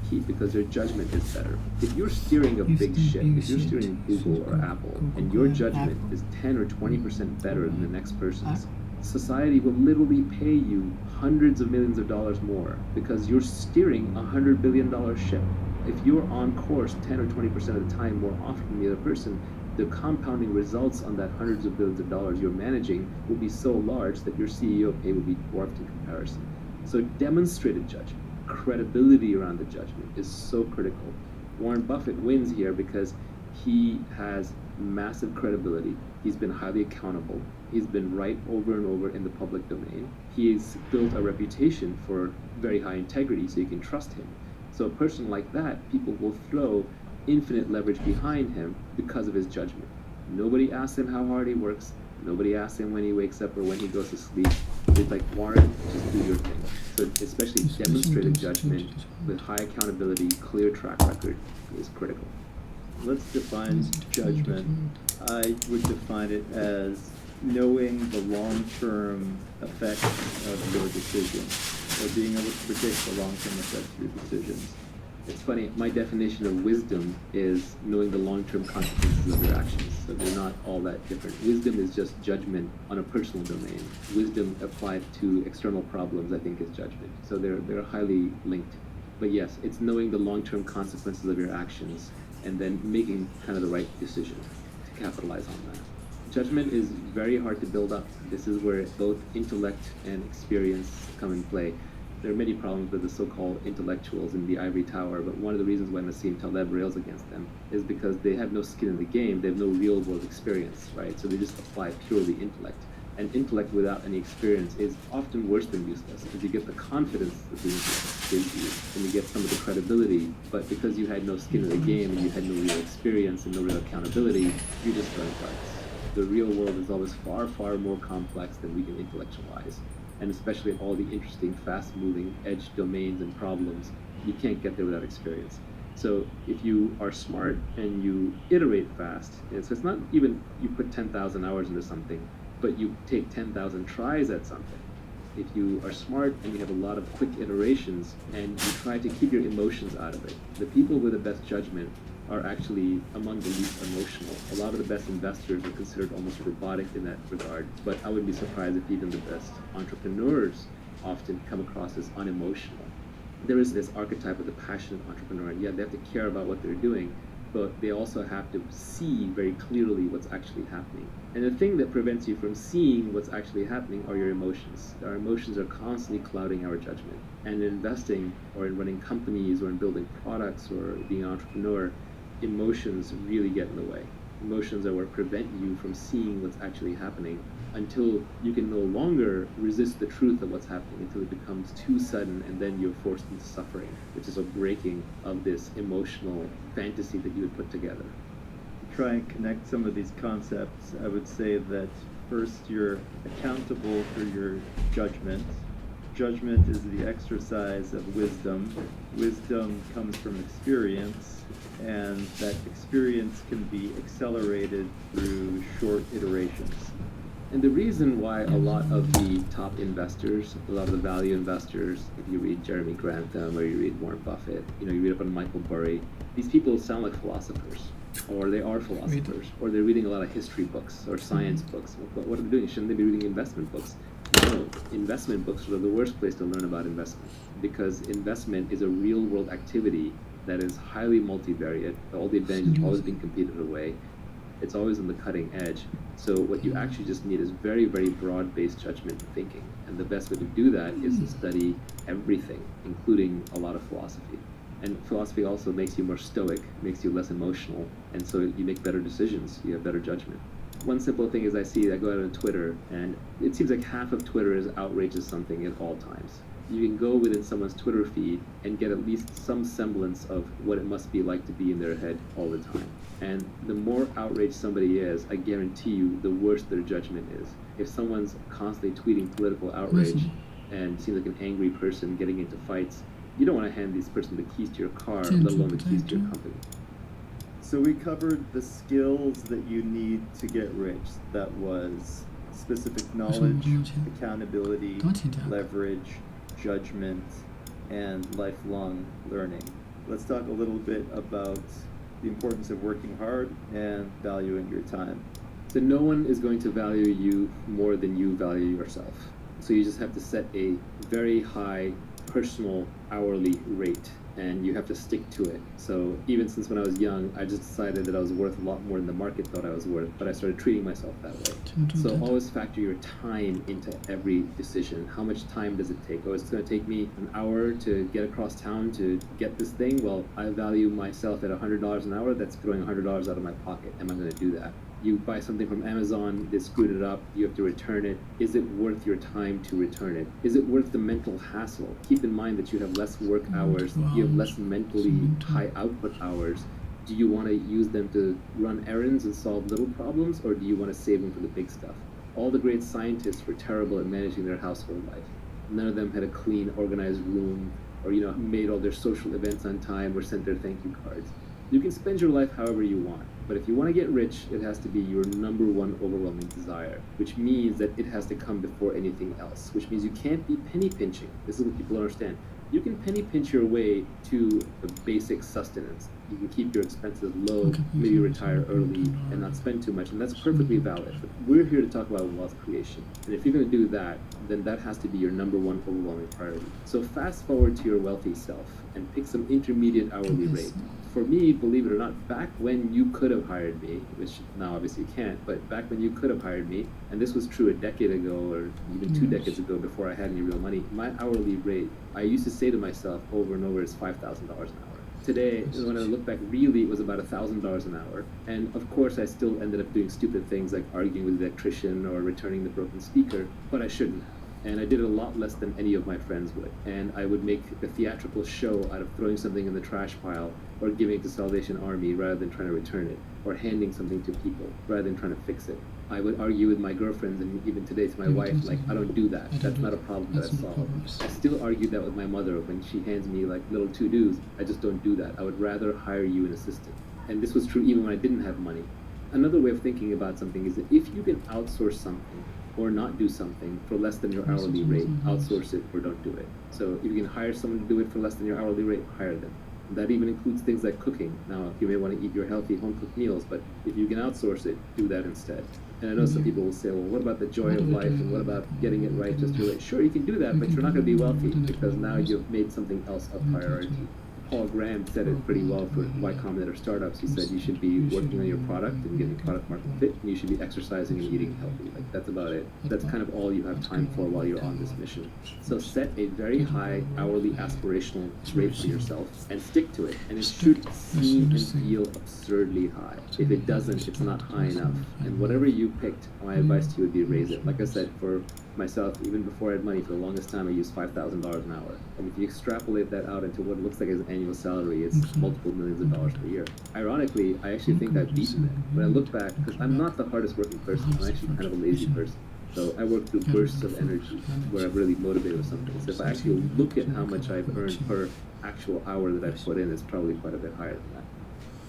Key because their judgment is better. If you're steering a big ship, if you're steering Google or Apple, and your judgment is 10 or 20% better than the next person's, society will literally pay you hundreds of millions of dollars more because you're steering $100 billion ship. If you're on course 10 or 20% of the time more often than the other person, the compounding results on that hundreds of billions of dollars you're managing will be so large that your CEO pay will be dwarfed in comparison. So demonstrated judgment, credibility around the judgment is so critical. Warren Buffett wins here because he has massive credibility. He's been highly accountable. He's been right over and over in the public domain. He's built a reputation for very high integrity, so you can trust him. So a person like that, people will throw infinite leverage behind him because of his judgment. Nobody asks him how hard he works. Nobody asks him when he wakes up or when he goes to sleep. It's like, Warren, just do your thing. So especially demonstrated judgment with high accountability, clear track record is critical. Let's define judgment. I would define it as knowing the long-term effects of your decision, or being able to predict the long-term effects of your decisions. It's funny, my definition of wisdom is knowing the long-term consequences of your actions. So they're not all that different. Wisdom is just judgment on a personal domain. Wisdom applied to external problems, I think, is judgment. So they're highly linked. But yes, it's knowing the long-term consequences of your actions and then making kind of the right decision to capitalize on that. Judgment is very hard to build up. This is where both intellect and experience come in play. There are many problems with the so-called intellectuals in the ivory tower, but one of the reasons why Nassim Taleb rails against them is because they have no skin in the game, they have no real-world experience, right? So they just apply purely intellect. And intellect without any experience is often worse than useless, because you get the confidence that the intellect gives you, and you get some of the credibility, but because you had no skin in the game and you had no real experience and no real accountability, you're just throwing darts. The real world is always far, far more complex than we can intellectualize. And especially in all the interesting, fast-moving edge domains and problems, you can't get there without experience. So if you are smart and you iterate fast, and so it's not even you put 10,000 hours into something, but you take 10,000 tries at something. If you are smart and you have a lot of quick iterations and you try to keep your emotions out of it, the people with the best judgment are actually among the least emotional. A lot of the best investors are considered almost robotic in that regard, but I would be surprised if even the best entrepreneurs often come across as unemotional. There is this archetype of the passionate entrepreneur, and yeah, they have to care about what they're doing, but they also have to see very clearly what's actually happening. And the thing that prevents you from seeing what's actually happening are your emotions. Our emotions are constantly clouding our judgment. And in investing, or in running companies, or in building products, or being an entrepreneur, emotions really get in the way. Emotions are what prevent you from seeing what's actually happening until you can no longer resist the truth of what's happening, until it becomes too sudden, and then you're forced into suffering, which is a breaking of this emotional fantasy that you had put together. To try and connect some of these concepts, I would say that first, you're accountable for your judgment. Judgment is the exercise of wisdom. Wisdom comes from experience, and that experience can be accelerated through short iterations. And the reason why a lot of the top investors, a lot of the value investors, if you read Jeremy Grantham or you read Warren Buffett, you read up on Michael Burry, these people sound like philosophers, or they are philosophers, or they're reading a lot of history books or science books. What are they doing? Shouldn't they be reading investment books? No, investment books are the worst place to learn about investment, because investment is a real-world activity that is highly multivariate. All the advantages are always being competed away. It's always on the cutting edge. So what you actually just need is very, very broad-based judgment and thinking. And the best way to do that is to study everything, including a lot of philosophy. And philosophy also makes you more stoic, makes you less emotional, and so you make better decisions, you have better judgment. One simple thing is I go out on Twitter, and it seems like half of Twitter is outrageous something at all times. You can go within someone's Twitter feed and get at least some semblance of what it must be like to be in their head all the time. And the more outraged somebody is, I guarantee you, the worse their judgment is. If someone's constantly tweeting political outrage and seems like an angry person getting into fights, you don't want to hand this person the keys to your car, let alone the keys to your company. So we covered the skills that you need to get rich. That was specific knowledge, accountability, leverage, judgment, and lifelong learning. Let's talk a little bit about the importance of working hard and valuing your time. So no one is going to value you more than you value yourself. So you just have to set a very high personal hourly rate, and you have to stick to it. So even since when I was young, I just decided that I was worth a lot more than the market thought I was worth, but I started treating myself that way. So always factor your time into every decision. How much time does it take? Oh, it's going to take me an hour to get across town to get this thing. Well, I value myself at $100 an hour. That's throwing $100 out of my pocket. Am I going to do that? You buy something from Amazon, they screwed it up, you have to return it. Is it worth your time to return it? Is it worth the mental hassle? Keep in mind that you have less work hours, you have less mentally high output hours. Do you want to use them to run errands and solve little problems, or do you want to save them for the big stuff? All the great scientists were terrible at managing their household life. None of them had a clean, organized room, or made all their social events on time or sent their thank you cards. You can spend your life however you want, but if you want to get rich, it has to be your number one overwhelming desire, which means that it has to come before anything else, which means you can't be penny pinching. This is what people don't understand. You can penny pinch your way to a basic sustenance. You can keep your expenses low, maybe retire early, and not spend too much, and that's perfectly valid. But we're here to talk about wealth creation, and if you're going to do that, then that has to be your number one overwhelming priority. So fast forward to your wealthy self and pick some intermediate hourly rate. For me, believe it or not, back when you could have hired me, which now obviously you can't, but back when you could have hired me, and this was true a decade ago or even 2 decades ago before I had any real money, my hourly rate, I used to say to myself over and over, is $5,000 an hour. Today, when I look back, really it was about $1,000 an hour. And of course, I still ended up doing stupid things like arguing with the electrician or returning the broken speaker, but I shouldn't have. And I did a lot less than any of my friends would. And I would make a theatrical show out of throwing something in the trash pile or giving it to Salvation Army rather than trying to return it, or handing something to people rather than trying to fix it. I would argue with my girlfriends, and even today to my wife, like, I don't do that. That's not a problem that I solve. I still argue that with my mother when she hands me like little to-dos. I just don't do that. I would rather hire you an assistant. And this was true even when I didn't have money. Another way of thinking about something is that if you can outsource something or not do something for less than your hourly rate, outsource it or don't do it. So if you can hire someone to do it for less than your hourly rate, hire them. That even includes things like cooking. Now, you may want to eat your healthy home-cooked meals, but if you can outsource it, do that instead. And I know some people will say, well, what about the joy of life, and what about getting it right just your way? Sure, you can do that, but you're not going to be wealthy because now you've made something else a priority. Paul Graham said it pretty well for Y Combinator startups. He said you should be working on your product and getting product market fit, and you should be exercising and eating healthy. Like, that's about it. That's kind of all you have time for while you're on this mission. So set a very high hourly aspirational rate for yourself and stick to it. And it should seem and feel absurdly high. If it doesn't, it's not high enough. And whatever you picked, my advice to you would be raise it. Like I said, for myself, even before I had money, for the longest time I used $5,000 an hour. And if you extrapolate that out into what it looks like as an annual salary, it's multiple millions of dollars per year. Ironically, I actually think I've beaten it. When I look back, because I'm not the hardest working person, I'm actually kind of a lazy person. So I work through bursts of energy where I'm really motivated with something. So if I actually look at how much I've earned per actual hour that I've put in, it's probably quite a bit higher than that.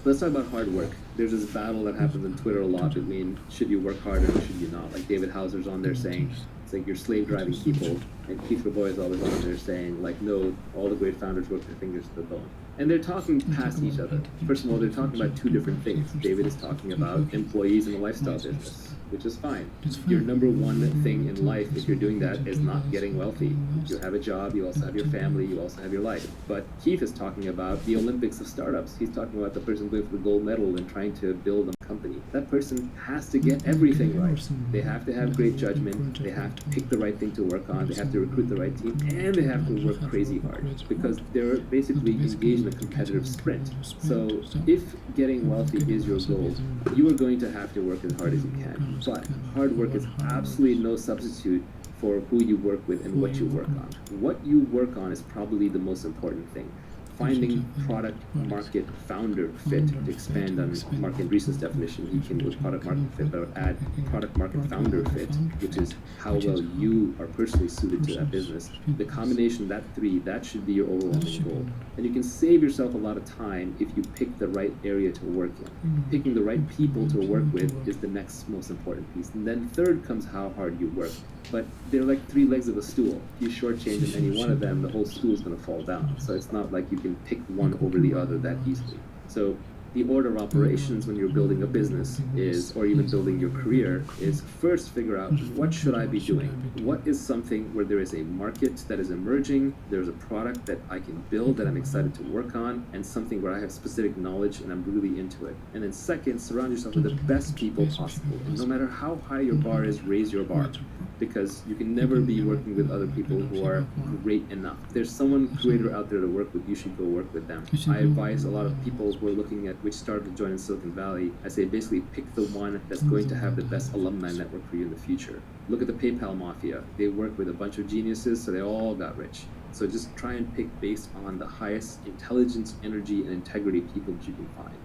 Let's talk about hard work. There's this battle that happens on Twitter a lot between should you work harder or should you not. Like David Hauser's on there saying it's like you're slave driving people, and Keith Rabois is always on there saying like no, all the great founders work their fingers to the bone. And they're talking past each other. First of all, they're talking about two different things. David is talking about employees in the lifestyle business, which is fine. Your number one thing in life, if you're doing that, is not getting wealthy. You have a job, you also have your family, you also have your life. But Keith is talking about the Olympics of startups. He's talking about the person going for the gold medal and trying to build a company. That person has to get everything right. They have to have great judgment, they have to pick the right thing to work on, they have to recruit the right team, and they have to work crazy hard because they're basically engaged in a competitive sprint. So if getting wealthy is your goal, you are going to have to work as hard as you can. But hard work is absolutely no substitute for who you work with and what you work on. What you work on is probably the most important thing. Finding product market founder fit, to expand on Mark Andreessen's definition, he came with product market fit, but I would add product market founder fit, which is how well you are personally suited to that business. The combination of that three, that should be your overwhelming goal. And you can save yourself a lot of time if you pick the right area to work in. Picking the right people to work with is the next most important piece. And then third comes how hard you work. But they're like three legs of a stool. If you shortchange any one of them, the whole stool is going to fall down. So it's not like you can pick one over the other that easily. So the order of operations when you're building a business is, or even building your career, is first figure out what should I be doing? What is something where there is a market that is emerging, there's a product that I can build that I'm excited to work on, and something where I have specific knowledge and I'm really into it. And then second, surround yourself with the best people possible. And no matter how high your bar is, raise your bar. Because you can never be working with other people who are great enough. If there's someone creator out there to work with, you should go work with them. I advise a lot of people who are looking at which startup to join in Silicon Valley, I say basically pick the one that's going to have the best alumni network for you in the future. Look at the PayPal mafia. They work with a bunch of geniuses, so they all got rich. So just try and pick based on the highest intelligence, energy, and integrity people that you can find.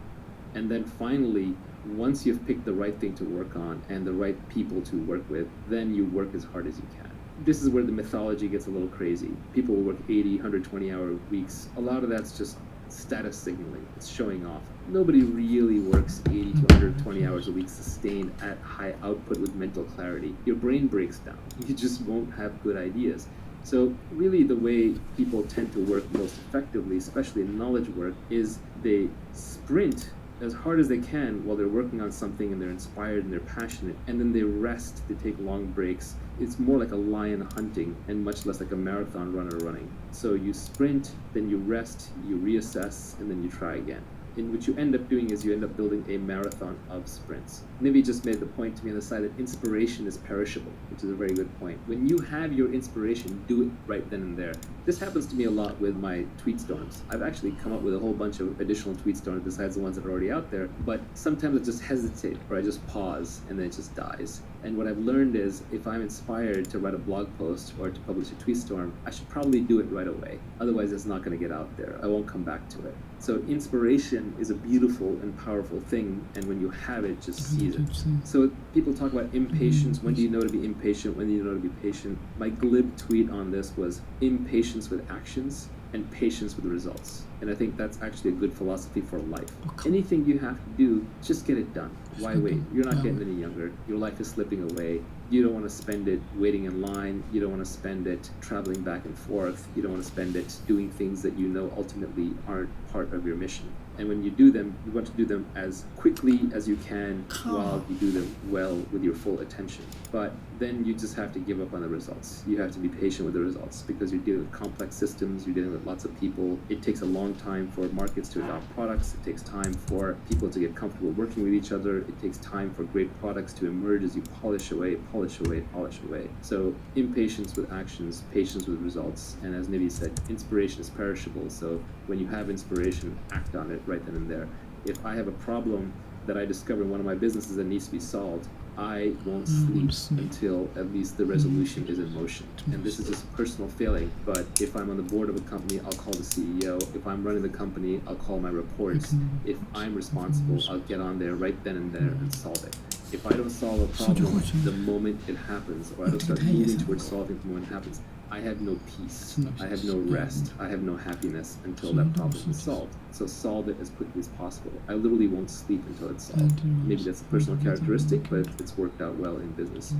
And then finally, once you've picked the right thing to work on and the right people to work with, then you work as hard as you can. This is where the mythology gets a little crazy. People will work 80, 120-hour weeks. A lot of that's just status signaling. It's showing off. Nobody really works 80 to 120 hours a week sustained at high output with mental clarity. Your brain breaks down. You just won't have good ideas. So really the way people tend to work most effectively, especially in knowledge work, is they sprint as hard as they can while they're working on something and they're inspired and they're passionate, and then they rest, they take long breaks. It's more like a lion hunting and much less like a marathon runner running. So you sprint, then you rest, you reassess, and then you try again. And what you end up doing is you end up building a marathon of sprints. Nivi just made the point to me on the side that inspiration is perishable, which is a very good point. When you have your inspiration, do it right then and there. This happens to me a lot with my tweet storms. I've actually come up with a whole bunch of additional tweet storms besides the ones that are already out there, but sometimes I just hesitate or I just pause and then it just dies. And what I've learned is if I'm inspired to write a blog post or to publish a tweet storm, I should probably do it right away. Otherwise, it's not going to get out there. I won't come back to it. So inspiration is a beautiful and powerful thing, and when you have it, just seize it. So people talk about impatience. When do you know to be impatient? When do you know to be patient? My glib tweet on this was impatience with actions and patience with results. And I think that's actually a good philosophy for life. Anything you have to do, just get it done. Why wait? You're not getting any younger. Your life is slipping away. You don't want to spend it waiting in line. You don't want to spend it traveling back and forth. You don't want to spend it doing things that you know ultimately aren't part of your mission. And when you do them, you want to do them as quickly as you can while you do them well with your full attention. But then you just have to give up on the results. You have to be patient with the results because you're dealing with complex systems, you're dealing with lots of people. It takes a long long time for markets to adopt products. It takes time for people to get comfortable working with each other. It takes time for great products to emerge as you polish away, polish away, polish away. So impatience with actions, patience with results. And as Nivi said, inspiration is perishable. So when you have inspiration, act on it right then and there. If I have a problem that I discover in one of my businesses that needs to be solved, I won't sleep until at least the resolution is in motion. And this is just a personal failing, but if I'm on the board of a company, I'll call the CEO. If I'm running the company, I'll call my reports. If I'm responsible, I'll get on there right then and there and solve it. If I don't solve a problem the moment it happens, or I don't start moving towards solving the moment it happens, I have no peace, I have no rest, I have no happiness until that problem is solved. So solve it as quickly as possible. I literally won't sleep until it's solved. Maybe that's a personal characteristic, but it's worked out well in business.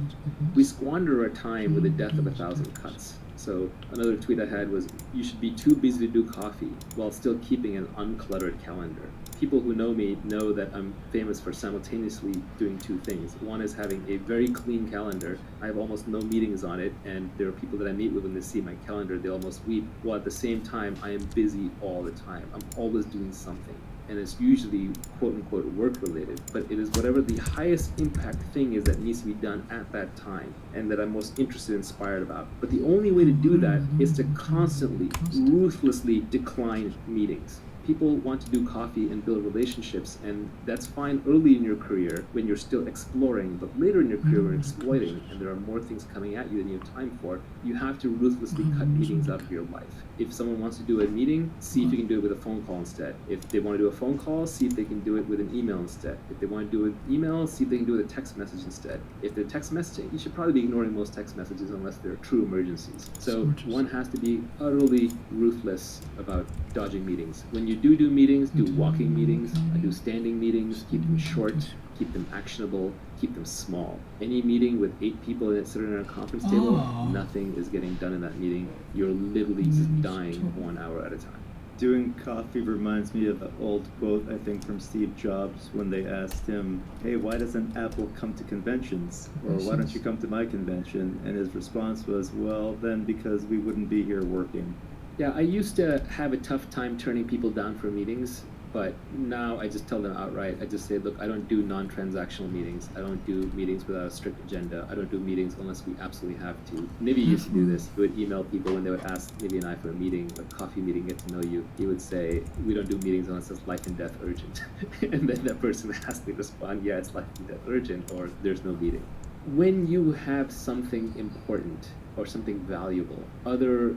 We squander our time with the death of 1,000 cuts. So another tweet I had was, you should be too busy to do coffee while still keeping an uncluttered calendar. People who know me know that I'm famous for simultaneously doing two things. One is having a very clean calendar. I have almost no meetings on it, and there are people that I meet with when they see my calendar, they almost weep. While at the same time, I am busy all the time. I'm always doing something. And it's usually quote-unquote work-related, but it is whatever the highest impact thing is that needs to be done at that time and that I'm most interested and inspired about. But the only way to do that is to constantly, ruthlessly decline meetings. People want to do coffee and build relationships, and that's fine early in your career when you're still exploring, but later in your career when you're exploiting and there are more things coming at you than you have time for, you have to ruthlessly cut meetings out of your life. If someone wants to do a meeting, see if you can do it with a phone call instead. If they want to do a phone call, see if they can do it with an email instead. If they want to do it with email, see if they can do it with a text message instead. If they're text messaging, you should probably be ignoring most text messages unless they're true emergencies. So one has to be utterly ruthless about dodging meetings. When you do meetings, do walking meetings, do standing meetings, keep them short, keep them actionable, keep them small. Any meeting with 8 people in it sitting around a conference table, nothing is getting done in that meeting. You're literally just dying 1 hour at a time. Doing coffee reminds me of an old quote, I think, from Steve Jobs when they asked him, hey, why doesn't Apple come to conventions? Or why don't you come to my convention? And his response was, well, then because we wouldn't be here working. Yeah, I used to have a tough time turning people down for meetings, but now I just tell them outright. I just say, look, I don't do non-transactional meetings. I don't do meetings without a strict agenda. I don't do meetings unless we absolutely have to. Nivi used to do this. He would email people when they would ask Nivi and I for a meeting, a coffee meeting, get to know you. He would say, we don't do meetings unless it's life and death urgent. And then that person has to respond, yeah, it's life and death urgent, or there's no meeting. When you have something important or something valuable, other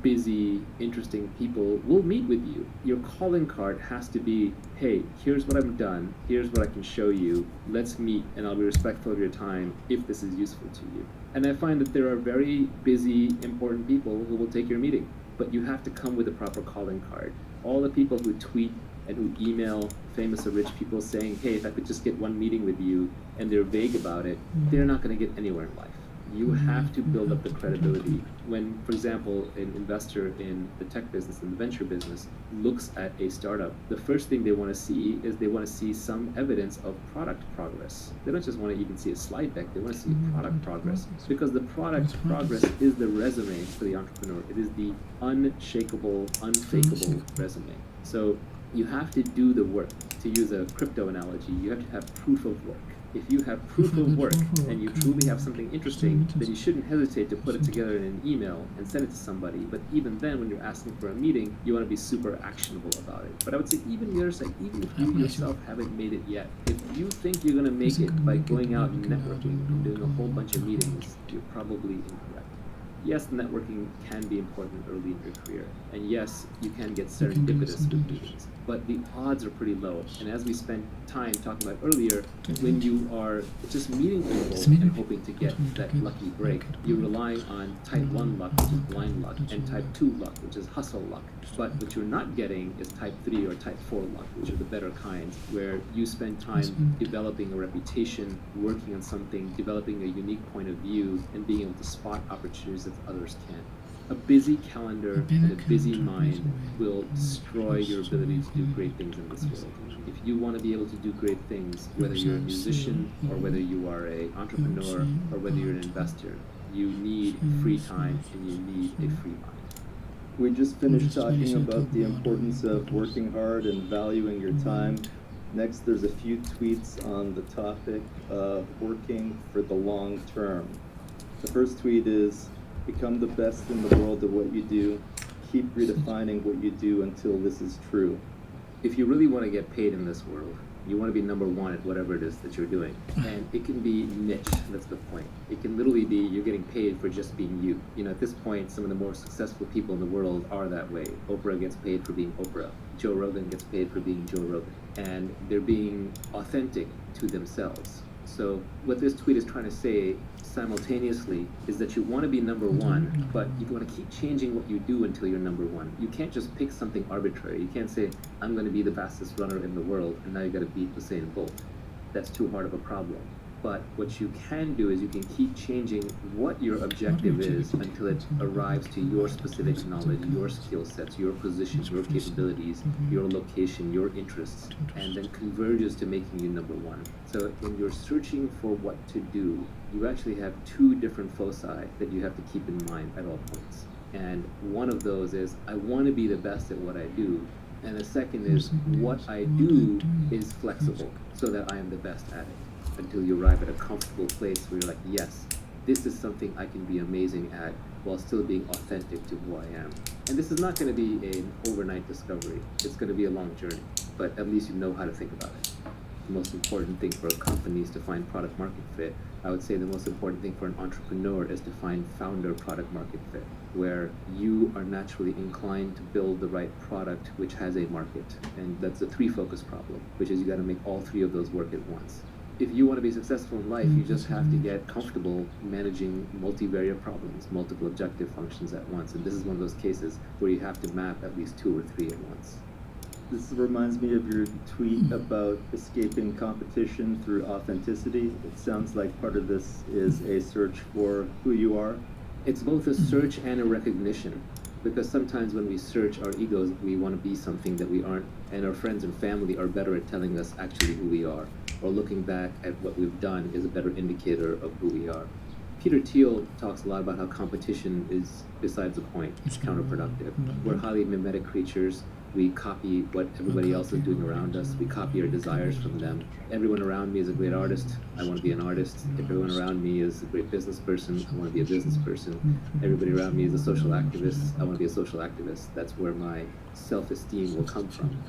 busy, interesting people will meet with you. Your calling card has to be, hey, here's what I've done, here's what I can show you, let's meet and I'll be respectful of your time if this is useful to you. And I find that there are very busy, important people who will take your meeting, but you have to come with a proper calling card. All the people who tweet and who email famous or rich people saying, hey, if I could just get one meeting with you, and they're vague about it, they're not going to get anywhere in life. You have to build up the credibility. When, for example, an investor in the tech business, in the venture business, looks at a startup, the first thing they want to see is they want to see some evidence of product progress. They don't just want to even see a slide deck, they want to see product progress. Because the product progress is the resume for the entrepreneur. It is the unshakable, unfakeable resume. So you have to do the work. To use a crypto analogy, you have to have proof of work. If you have proof of work and you truly have something interesting, then you shouldn't hesitate to put it together in an email and send it to somebody. But even then, when you're asking for a meeting, you want to be super actionable about it. But I would say even the other side, even if you yourself haven't made it yet, if you think you're going to make it by going out and networking and doing a whole bunch of meetings, you're probably incorrect. Yes, networking can be important early in your career. And yes, you can get serendipitous with meetings. But the odds are pretty low. And as we spent time talking about earlier, when you are just meeting people and hoping to get that lucky break, you're relying on type 1 luck, which is blind luck, and type 2 luck, which is hustle luck. But what you're not getting is type 3 or type 4 luck, which are the better kinds, where you spend time developing a reputation, working on something, developing a unique point of view, and being able to spot opportunities that others can't. A busy calendar and a busy mind will destroy your ability to do great things in this world. If you want to be able to do great things, whether you're a musician or whether you are an entrepreneur or whether you're an investor, you need free time and you need a free mind. We just finished just talking finished about the talking about importance of importance. working hard and valuing your time. Next, there's a few tweets on the topic of working for the long term. The first tweet is, become the best in the world at what you do. Keep redefining what you do until this is true. If you really want to get paid in this world, you want to be number one at whatever it is that you're doing. And it can be niche, that's the point. It can literally be you're getting paid for just being you. You know, at this point, some of the more successful people in the world are that way. Oprah gets paid for being Oprah. Joe Rogan gets paid for being Joe Rogan. And they're being authentic to themselves. So what this tweet is trying to say simultaneously is that you want to be number one, but you want to keep changing what you do until you're number one. You can't just pick something arbitrary. You can't say, I'm going to be the fastest runner in the world, and now you got to beat Usain Bolt. That's too hard of a problem. But what you can do is you can keep changing what your objective is until it arrives to your specific knowledge, your skill sets, your position, your capabilities, your location, your interests, and then converges to making you number one. So when you're searching for what to do, you actually have two different foci that you have to keep in mind at all points. And one of those is, I want to be the best at what I do. And the second is, what I do is flexible so that I am the best at it. Until you arrive at a comfortable place where you're like, yes, this is something I can be amazing at while still being authentic to who I am. And this is not going to be an overnight discovery. It's going to be a long journey, but at least you know how to think about it. The most important thing for companies to find product market fit, I would say the most important thing for an entrepreneur is to find founder product market fit, where you are naturally inclined to build the right product which has a market. And that's a three focus problem, which is you got to make all three of those work at once. If you want to be successful in life, you just have to get comfortable managing multivariate problems, multiple objective functions at once. And this is one of those cases where you have to map at least two or three at once. This reminds me of your tweet about escaping competition through authenticity. It sounds like part of this is a search for who you are. It's both a search and a recognition. Because sometimes when we search our egos, we want to be something that we aren't, and our friends and family are better at telling us actually who we are, or looking back at what we've done is a better indicator of who we are. Peter Thiel talks a lot about how competition is besides the point, it's counterproductive. We're highly mimetic creatures. We copy what everybody else is doing around us. We copy our desires from them. Everyone around me is a great artist. I want to be an artist. If everyone around me is a great business person, I want to be a business person. Everybody around me is a social activist. I want to be a social activist. That's where my self-esteem will come from.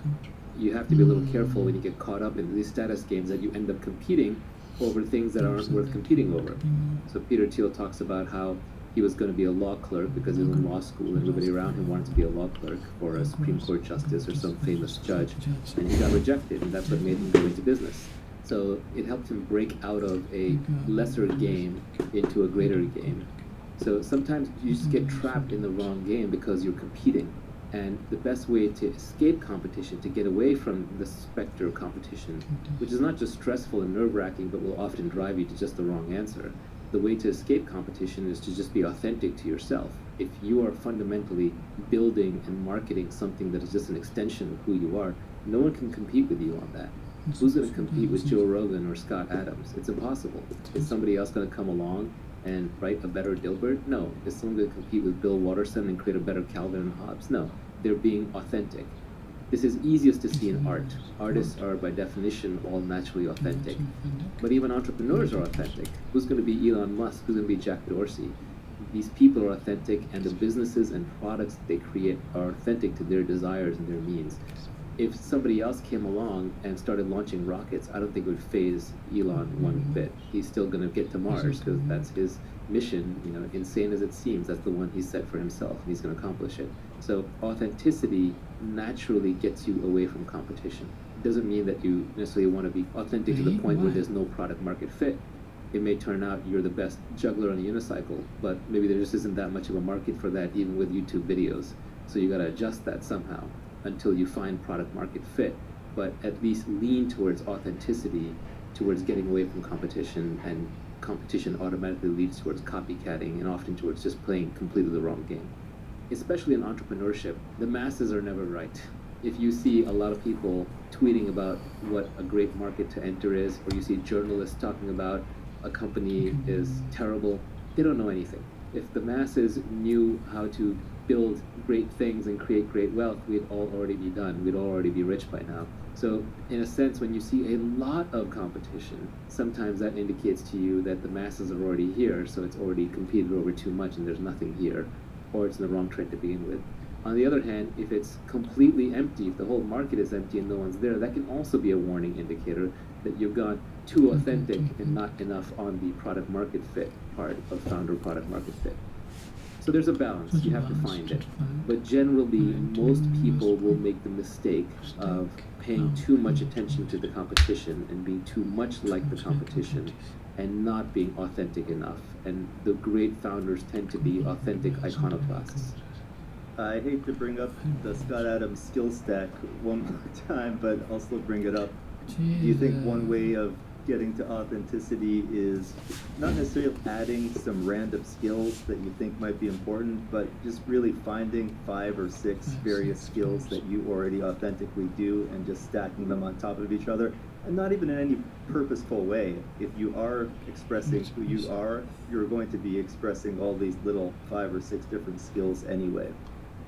You have to be a little careful when you get caught up in these status games that you end up competing over things that aren't worth competing over. So Peter Thiel talks about how he was going to be a law clerk because he was in law school and everybody around him wanted to be a law clerk or a Supreme Court justice or some famous judge, and he got rejected, and that's what made him go into business. So it helped him break out of a lesser game into a greater game. So sometimes you just get trapped in the wrong game because you're competing. And the best way to escape competition, to get away from the specter of competition, which is not just stressful and nerve-wracking, but will often drive you to just the wrong answer, the way to escape competition is to just be authentic to yourself. If you are fundamentally building and marketing something that is just an extension of who you are, no one can compete with you on that. Who's going to compete with Joe Rogan or Scott Adams? It's impossible. Is somebody else going to come along and write a better Dilbert? No. Is someone going to compete with Bill Watterson and create a better Calvin and Hobbes? No. They're being authentic. This is easiest to see in art. Artists are, by definition, all naturally authentic. But even entrepreneurs are authentic. Who's going to be Elon Musk? Who's going to be Jack Dorsey? These people are authentic, and the businesses and products that they create are authentic to their desires and their means. If somebody else came along and started launching rockets, I don't think it would faze Elon one bit. He's still going to get to Mars because that's his mission. You know, insane as it seems, that's the one he set for himself, and he's going to accomplish it. So authenticity naturally gets you away from competition. It doesn't mean that you necessarily want to be authentic to the point where there's no product market fit. It may turn out you're the best juggler on the unicycle, but maybe there just isn't that much of a market for that even with YouTube videos. So you got to adjust that somehow until you find product market fit, but at least lean towards authenticity, towards getting away from competition, and competition automatically leads towards copycatting and often towards just playing completely the wrong game. Especially in entrepreneurship, the masses are never right. If you see a lot of people tweeting about what a great market to enter is, or you see journalists talking about a company is terrible, they don't know anything. If the masses knew how to build great things and create great wealth, we'd all already be done. We'd all already be rich by now. So in a sense, when you see a lot of competition, sometimes that indicates to you that the masses are already here, so it's already competed over too much and there's nothing here, or it's in the wrong trend to begin with. On the other hand, if it's completely empty, if the whole market is empty and no one's there, that can also be a warning indicator that you've gone too authentic and not enough on the product market fit part of founder product market fit. So there's a balance, you have to find it. But generally, most people will make the mistake of paying too much attention to the competition and being too much like the competition and not being authentic enough. And the great founders tend to be authentic iconoclasts. I hate to bring up the Scott Adams skill stack one more time, but I'll still bring it up. Do you think one way of getting to authenticity is not necessarily adding some random skills that you think might be important, but just really finding 5 or 6 various skills that you already authentically do and just stacking them on top of each other, and not even in any purposeful way. If you are expressing who you are, you're going to be expressing all these little 5 or 6 different skills anyway.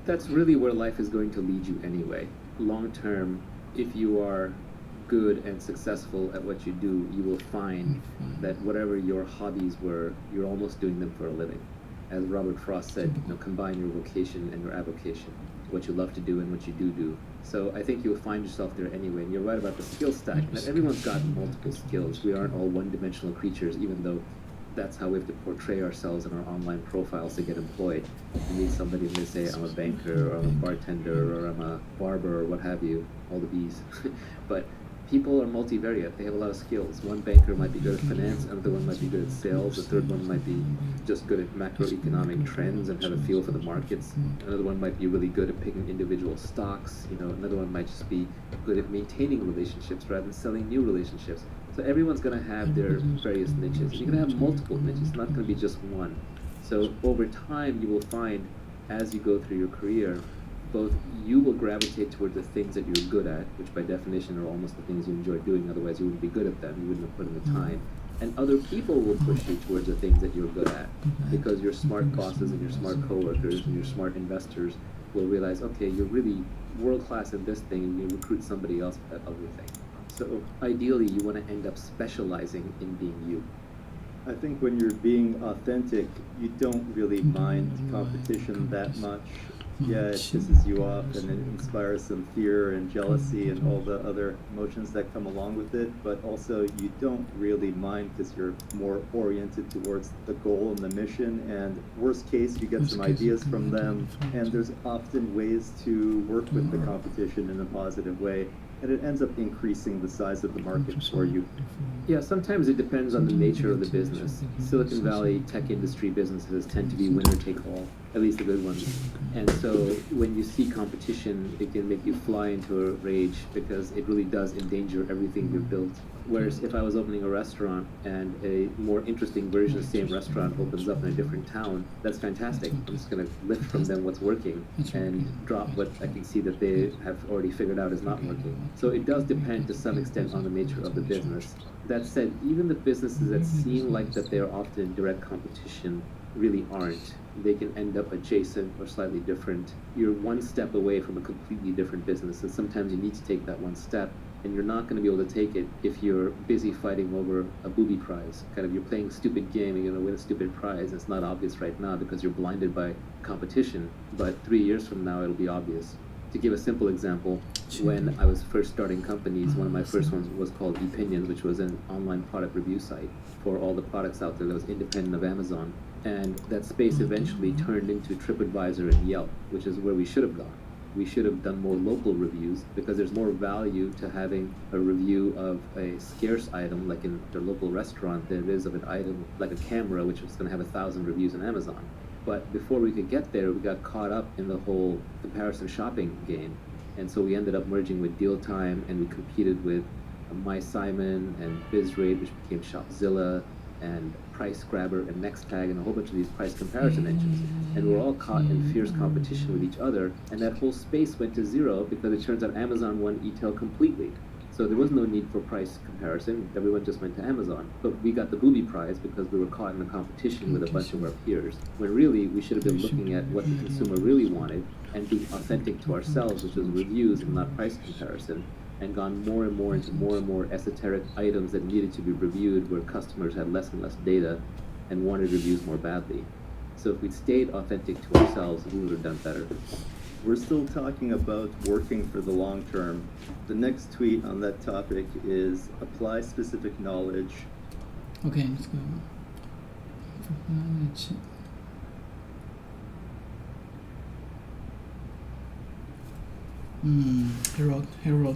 That's really where life is going to lead you anyway. Long term, if you are good and successful at what you do, you will find that whatever your hobbies were, you're almost doing them for a living. As Robert Frost said, combine your vocation and your avocation, what you love to do and what you do. So I think you'll find yourself there anyway. And you're right about the skill stack, that everyone's got multiple skills. We aren't all one-dimensional creatures, even though that's how we have to portray ourselves in our online profiles to get employed. You meet somebody and they say, I'm a banker, or I'm a bartender, or I'm a barber, or what have you, all the B's. But people are multivariate. They have a lot of skills. One banker might be good at finance, another one might be good at sales, the third one might be just good at macroeconomic trends and have a feel for the markets. Another one might be really good at picking individual stocks. Another one might just be good at maintaining relationships rather than selling new relationships. So everyone's going to have their various niches. You're going to have multiple niches. It's not going to be just one. So over time, you will find, as you go through your career, both you will gravitate towards the things that you're good at, which by definition are almost the things you enjoy doing, otherwise you wouldn't be good at them, you wouldn't have put in the time. And other people will push you towards the things that you're good at, because your smart bosses and your smart coworkers and your smart investors will realize, okay, you're really world-class at this thing, and you recruit somebody else for that other thing. So ideally, you want to end up specializing in being you. I think when you're being authentic, you don't really mind competition that much. Yeah, it pisses you off and it inspires some fear and jealousy and all the other emotions that come along with it, but also you don't really mind because you're more oriented towards the goal and the mission, and worst case, you get some ideas from them, and there's often ways to work with the competition in a positive way, and it ends up increasing the size of the market for you. Yeah, sometimes it depends on the nature of the business. Silicon Valley tech industry businesses tend to be winner take all, at least the good ones. And so when you see competition, it can make you fly into a rage because it really does endanger everything you've built. Whereas if I was opening a restaurant and a more interesting version of the same restaurant opens up in a different town, that's fantastic. I'm just going to lift from them what's working and drop what I can see that they have already figured out is not working. So it does depend to some extent on the nature of the business. That said, even the businesses that seem like that they're often in direct competition really aren't. They can end up adjacent or slightly different. You're one step away from a completely different business, and sometimes you need to take that one step, and you're not going to be able to take it if you're busy fighting over a booby prize. Kind of, you're playing a stupid game and you're going to win a stupid prize. It's not obvious right now because you're blinded by competition, but 3 years from now it'll be obvious. To give a simple example, when I was first starting companies, one of my first ones was called Opinions, which was an online product review site for all the products out there that was independent of Amazon. And that space eventually turned into TripAdvisor and Yelp, which is where we should have gone. We should have done more local reviews because there's more value to having a review of a scarce item like in their local restaurant than it is of an item like a camera, which is going to have 1,000 reviews on Amazon. But before we could get there, we got caught up in the whole comparison shopping game. And so we ended up merging with Deal Time, and we competed with MySimon and BizRate, which became Shopzilla, and Price Grabber and NextTag, and a whole bunch of these price comparison engines. And we were all caught in fierce competition with each other, and that whole space went to zero because it turns out Amazon won e-tail completely. So there was no need for price comparison. Everyone just went to Amazon. But we got the booby prize because we were caught in a competition with a bunch of our peers. When really we should have been looking at what the consumer really wanted and being authentic to ourselves, which was reviews and not price comparison, and gone more and more into more and more esoteric items that needed to be reviewed where customers had less and less data and wanted reviews more badly. So if we'd stayed authentic to ourselves, we would have done better. We're still talking about working for the long term. The next tweet on that topic is apply specific knowledge. Okay, let's go. Knowledge. He wrote her a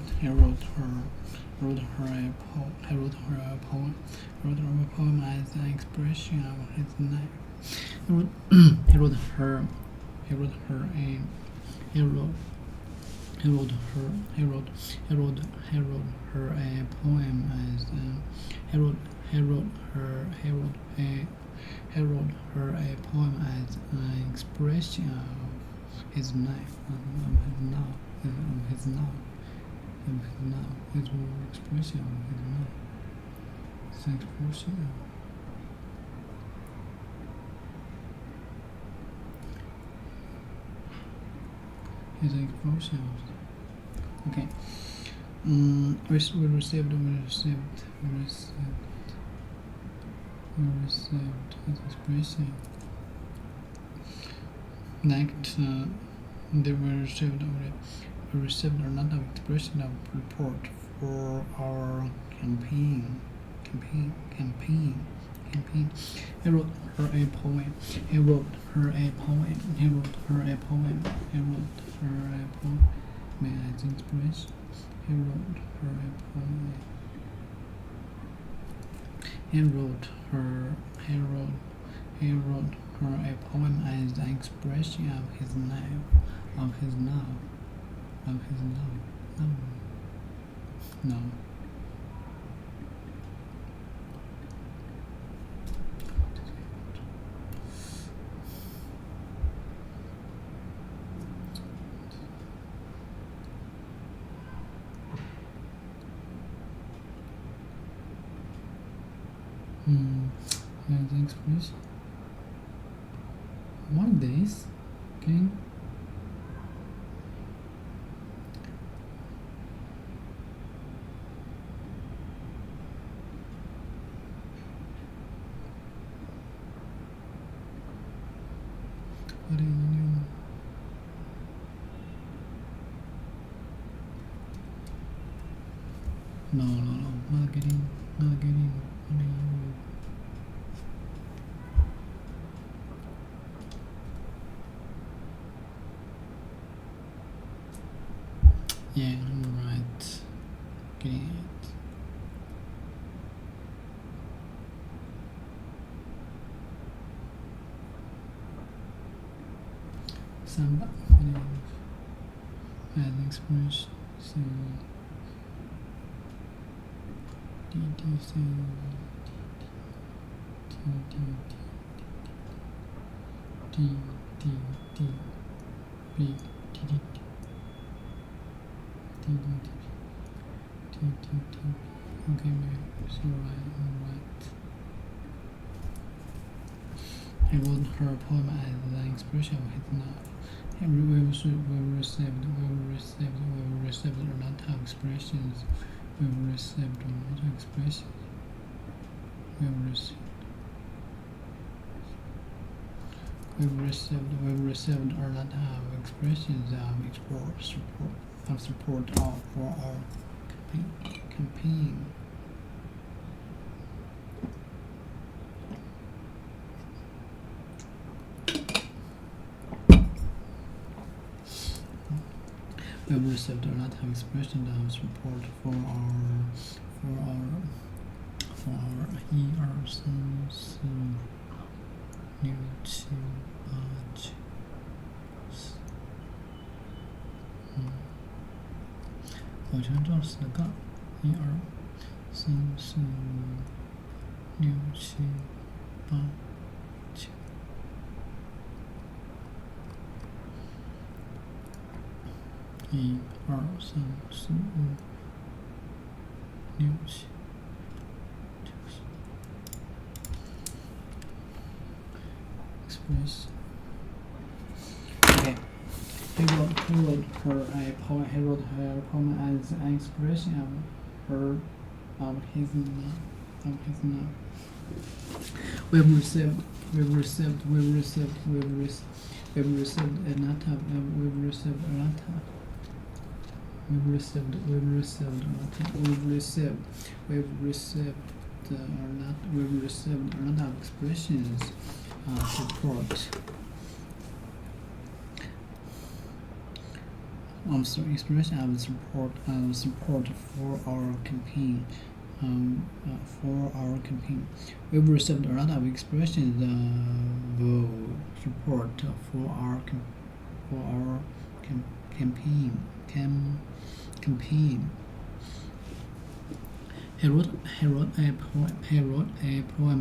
poem as an expression of his life. He wrote her a poem as an expression of his life, his expression of his life. It's an expression. His expression. Okay. We received his expression. Next, they received another expression of report for our campaign. He wrote her a poem. May I express? He wrote her a poem. He wrote her a poem as an expression of his love. No. Thanks, please. What is this? Okay. What are you doing? No, not getting. What are you? Yeah, I'm right. Getting it. Samba. As an expression. So. Okay, so right. He wrote her a poem as an expression of his love. We received a lot of expressions. We received a lot of expressions. We received a lot of expressions of support for our campaign. We received a lot of expressions of support for our 1、2、3、4、6、7、8。我全照4杠1、2、3、4、5、6、7、8、9。1、2、3、4、5。express. Okay. He wrote her a poem. He wrote her poem as an expression of his love. We've received a lot of. We've received a lot of. Expressions support. Expression of support for our campaign. We've received a lot of expressions of support for our campaign. He wrote a poem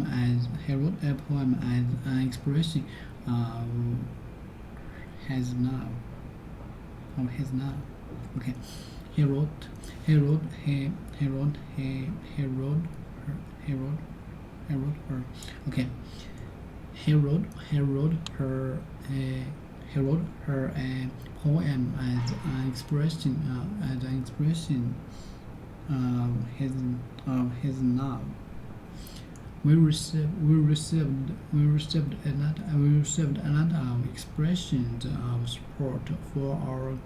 as an expression of his love. Okay. He wrote her. Okay. He wrote her a poem as an expression of his love. We received a lot of expressions of support for our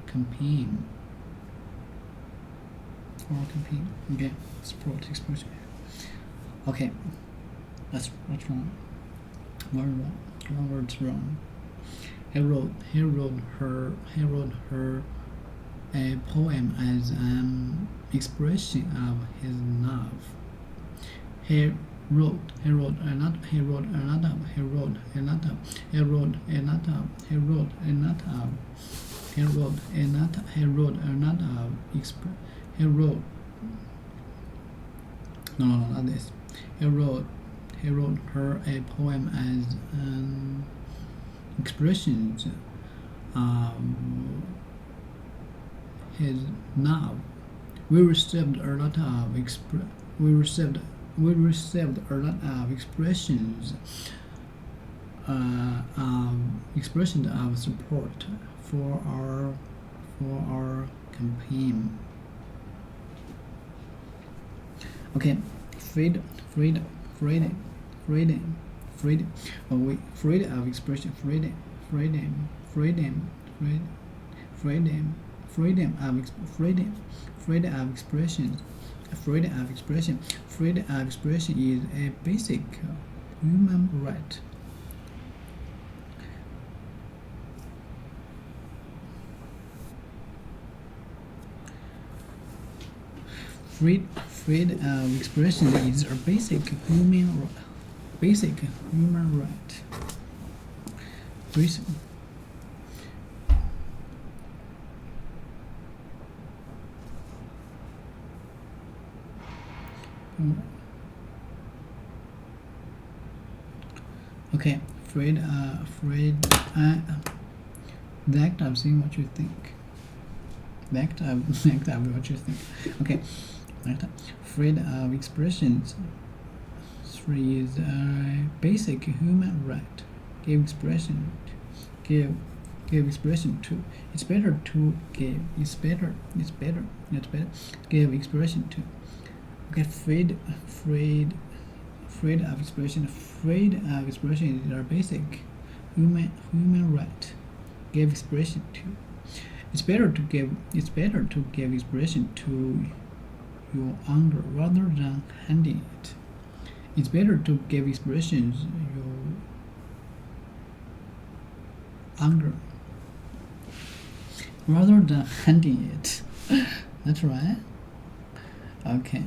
campaign. Okay, support expression. Okay, that's wrong. One word's wrong. He wrote her a poem as an expression of his love. He wrote a lot He wrote her a poem as an expression of his love. We received a lot of expressions of support for our campaign. Okay, freedom of expression. Freedom of expression is a basic human right. Freedom of expression is a basic human right. Okay, the act of saying what you think. The act of what you think. Okay, freedom of expressions. 3 is a basic human right. Give expression to. It's better to give. Give expression to. Okay, freedom of expression. Freedom of expression is our basic human right. Give expression to. It's better to give expression to your anger rather than hiding it. It's better to give expression your anger rather than hiding it. That's right. Okay.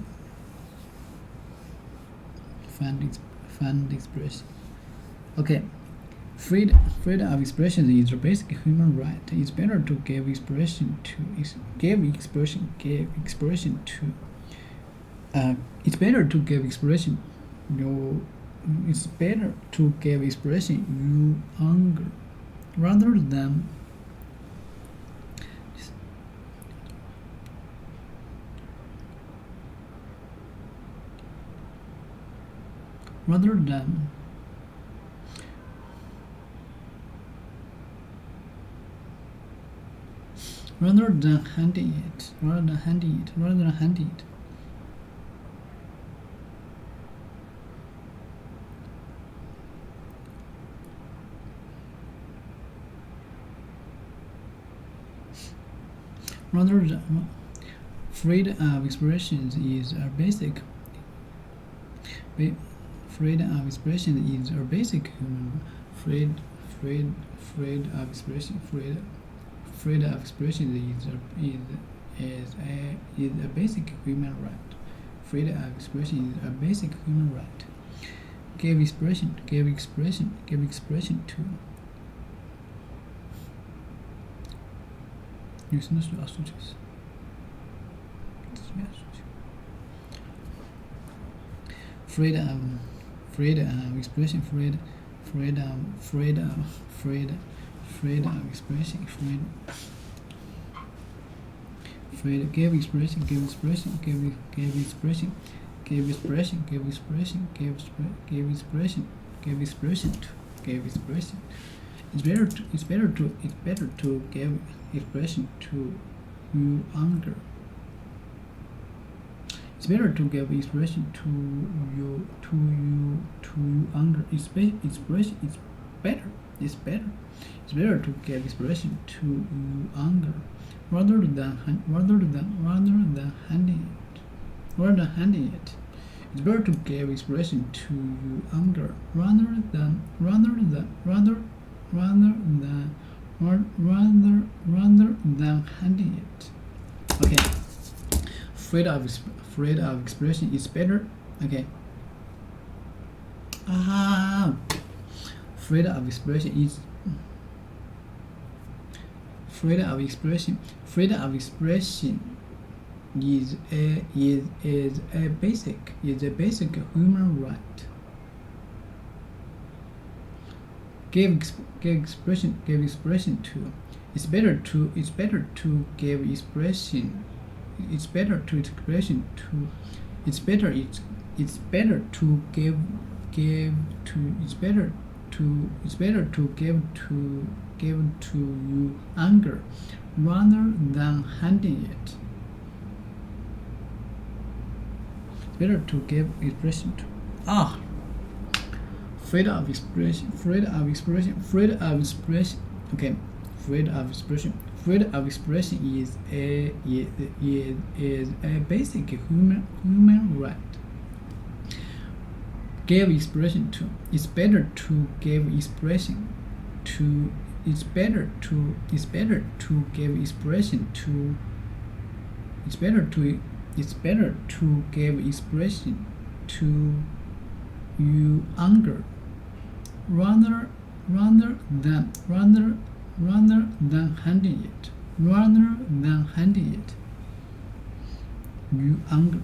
Find expression. Okay. Freedom of expression is a basic human right. It's better to give expression to. It's better to give expression your anger rather than rather than handing it. Rather than freedom of expression is a basic freedom of expression is a basic human freedom of expression is a basic human right. Freedom of expression is a basic human right. Give expression to. 女生的主要诉求是，freedom of expression, freedom of expression, give expression to. It's better to give expression to you anger. It's better to give expression to you anger. It's better to give expression to you anger rather than handing it. It's better to give expression to you anger rather than handing it. Okay. Freedom of expression is better. Okay. Freedom of expression is a basic human right. Give expression to. It's better to give expression. It's better to give to you anger rather than handing it. It's better to give expression to. Freedom of expression. Okay. Freedom of expression is a basic human right. Give expression to. It's better to give expression to. It's better to give expression to. It's better to give expression to you anger rather than handing it. You anger.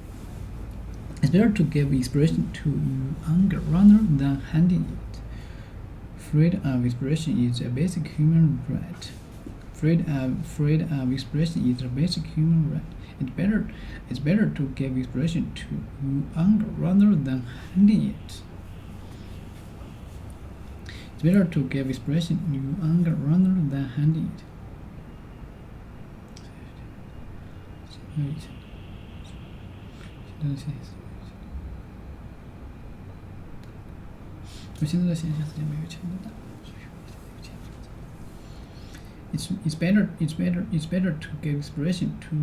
It's better to give expression to you anger rather than handing it. Freedom of expression is a basic human right. Freedom of expression is a basic human right. It's better to give expression to you anger rather than handing it. It's better to give expression to you anger rather than handing it. 我现在的闲暇时间没有以前的大。It's better to give expression to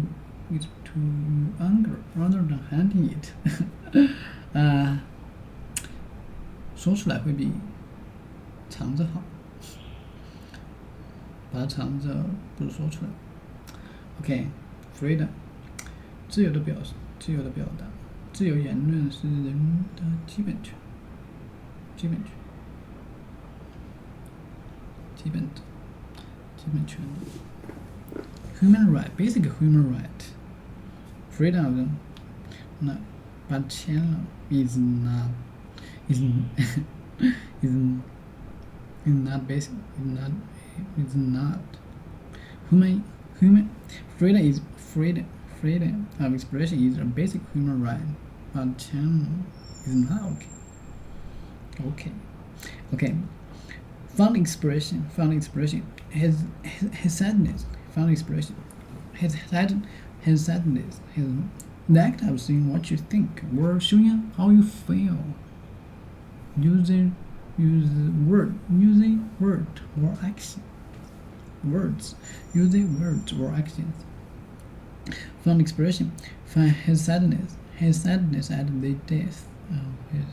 anger rather than handing it. 说出来会比藏着好，把它藏着不如说出来。OK, freedom， 自由的表达，自由言论是人的基本权。Human right, basic human right. Freedom of but channel is not basic. Is not human. Freedom of expression is a basic human right, but channel is not okay. Okay. Fun expression. His sadness. Fun expression. His sadness. The act of saying what you think, or showing how you feel. Using word or action. Using words or actions. Fun expression. His sadness at the death of his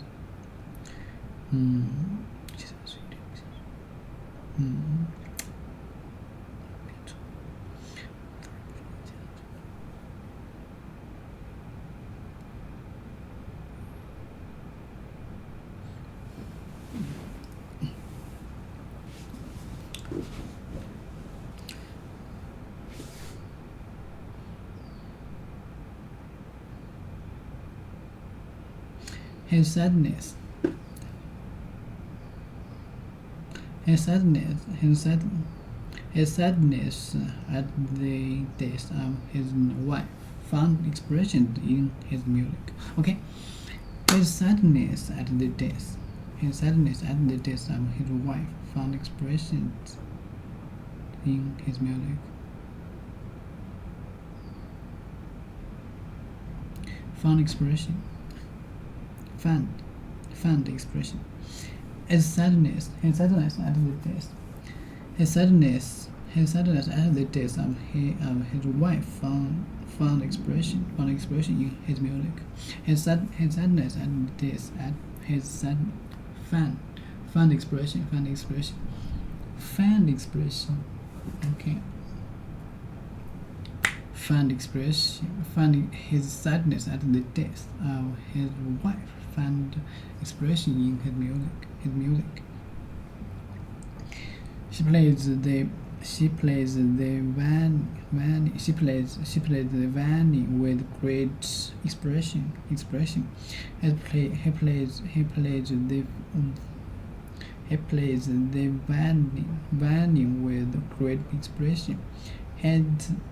his sadness at the death of his wife. Found expression in his music. Okay, his sadness at the death of his wife. Found expressions in his music. Found expression. His sadness at the death. His sadness at the death of his wife found expression in his music. His sadness at the death at his found expression. Okay. Found his sadness at the death of his wife. Found expression in his music. She plays the Vanny with great expression. He plays the Vanny with great expression.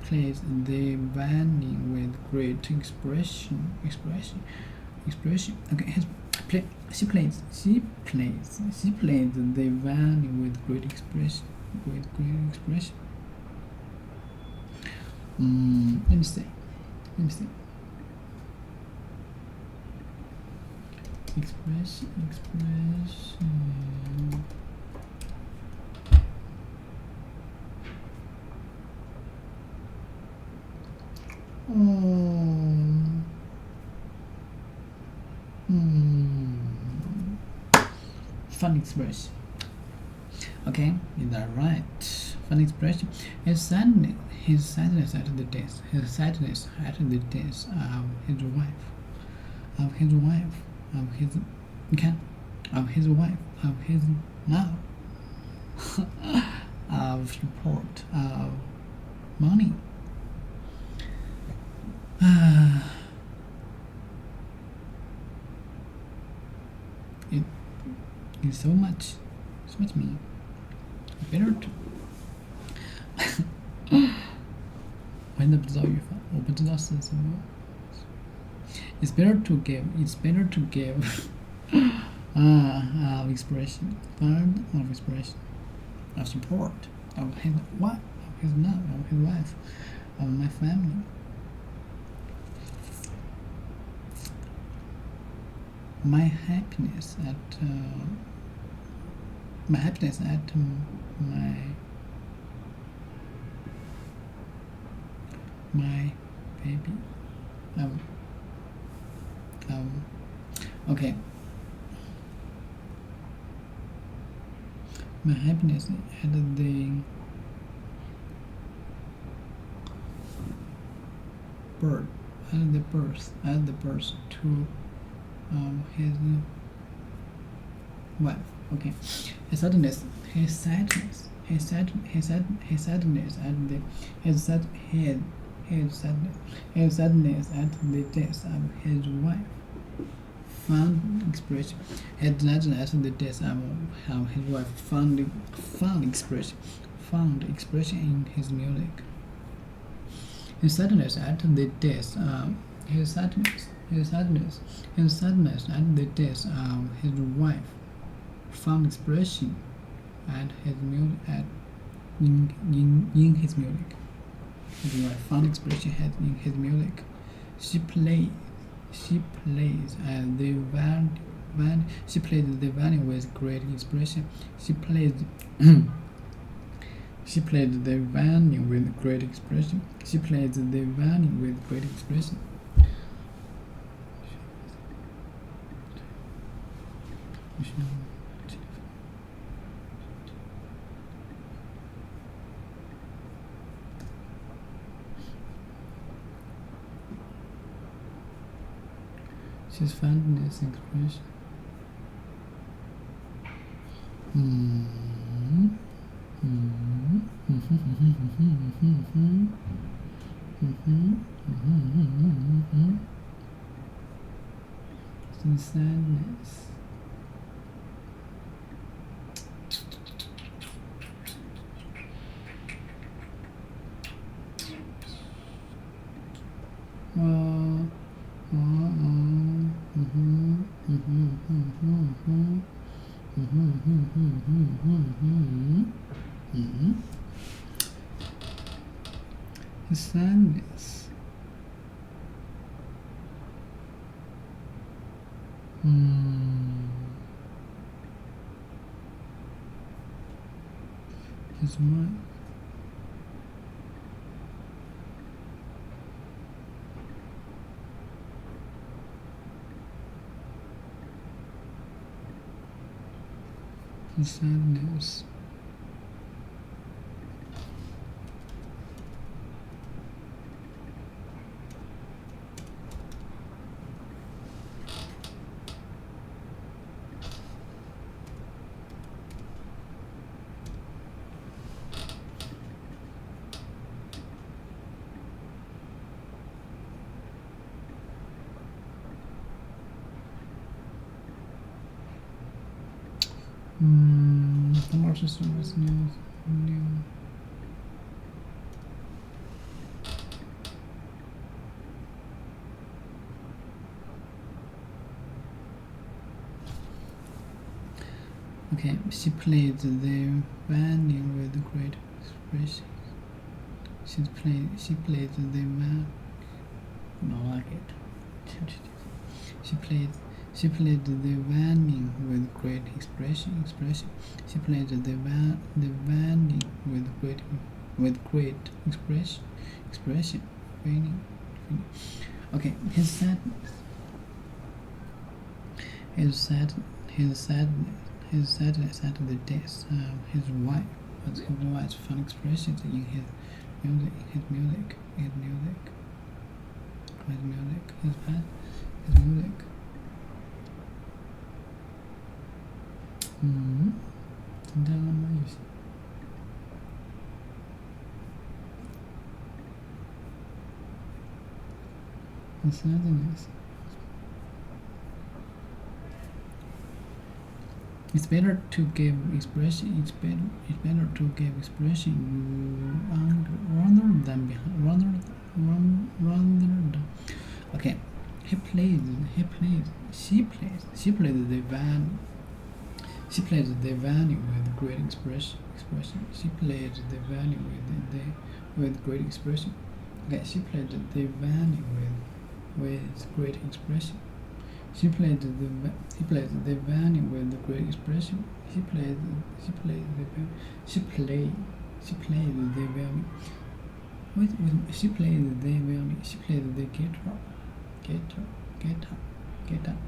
Plays the Vanny with great expression. Okay. She plays the Vanny with great expression. Let me see. Expression. Fun expression. Okay, is that right? Fun expression. His sadness at the death. Of his wife. Love. Of support. Of money. It's so much me. Better to 我现在不知道语法，我不知道是什么。It's better to give of expression, fund of expression, of support, of his wife, of his love, of his wife, of my family. My happiness at my baby. Okay. My happiness at the birth to his wife. Okay. His sadness at the death of his wife. Found expression. His sadness at the death of his wife. Found expression in his music. His sadness at the death of his sadness at the death of his wife fun expression at his music in his music. Right, fun expression had in his music. She plays at the she plays the violin with great expression. She plays she played the violin with great expression. She plays the violin with great expression. She's finding this expression. Some sadness. Sadness. His mind. His sadness. The Martian service news. Okay, she played the violin with great expression. She played the violin. No, like it. She played the violin with great expression. She played the violin with great expression. Feeling. Okay, his sadness. His sadness at the death of his wife. But his wife's fun expressions in his music. The sadness. It's better to give expression. It's better to give expression rather than behind. Okay, she plays the violin. She plays the violin with great expression. She plays the violin with great expression. Okay, she played the violin with great expression. She played the violin with great expression. She played the violin. She played the violin. She played the violin. She played the guitar. She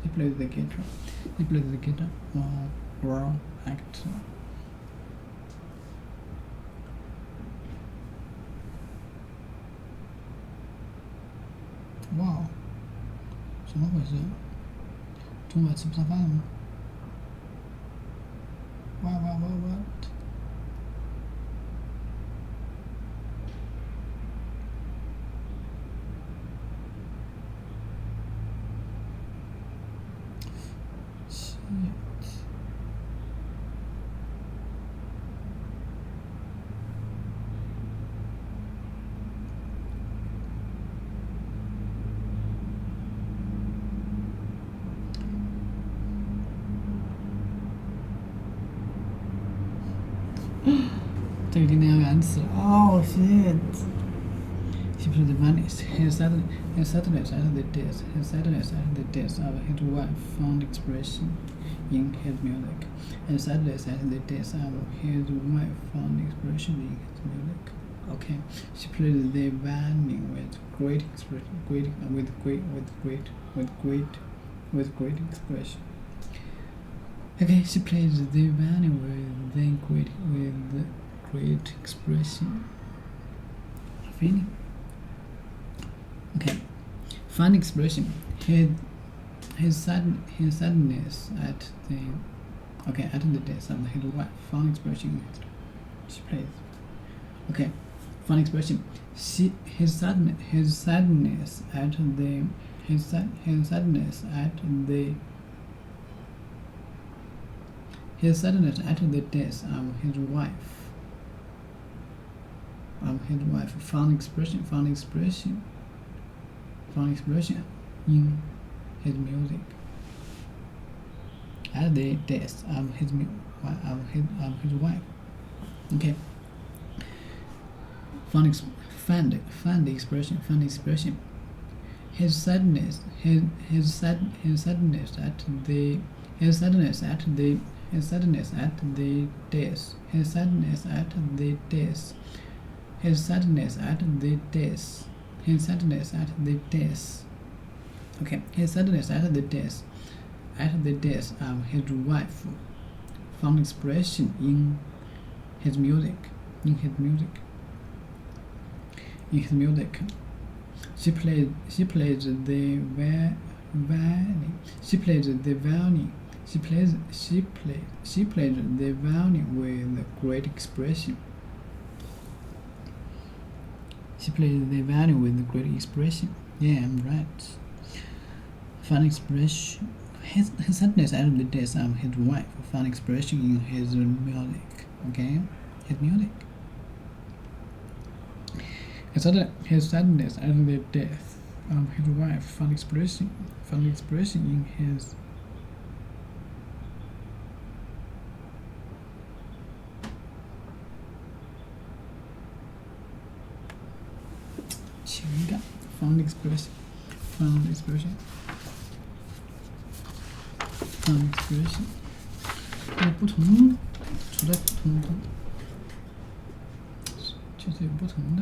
played the guitar. She played the guitar. Or actor. Wow， 怎么回事？中午吃不上饭了吗？What？这个今天要原词。Oh shit! He played the vanish. His sadness at the death. His sadness at the death of his wife found expression in his music. His sadness at the death of his wife found expression in his music. Okay, she played the violin with great expression, with great expression. Okay, she plays the violin with great expression. Feeling. Okay, fun expression. His sadness at the death of his wife. Fun expression. She plays. Okay, fun expression. His sadness at the death of his wife. Fun expression in his music. At the death of his wife. Okay. Fun expression. His sadness at the death. Okay, his sadness at the death of his wife. Found expression in his music. She played the violin. She played the violin with great expression. She played the violin with great expression. Yeah, I'm right. Fun expression. His sadness at the death of his wife. Fun expression in his music. Okay, his music. His sadness at the death of his wife. Fun expression in his.情感 fun expression.不同，处在不同的，就是有不同的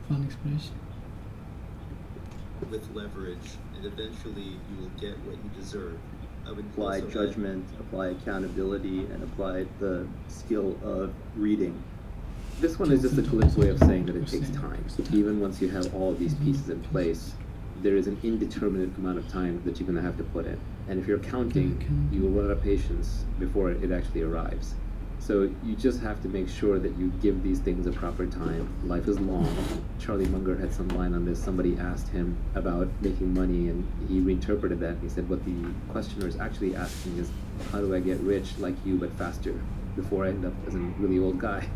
fun expression. With leverage, and eventually you will get what you deserve. I would apply judgment, apply accountability, and apply the skill of reading. This one is just a glib way of saying that it takes time. Even once you have all of these pieces in place, there is an indeterminate amount of time that you're going to have to put in. And if you're counting, you will run out of patience before it actually arrives. So you just have to make sure that you give these things a proper time. Life is long. Charlie Munger had some line on this. Somebody asked him about making money, and he reinterpreted that. He said what the questioner is actually asking is, how do I get rich like you but faster before I end up as a really old guy?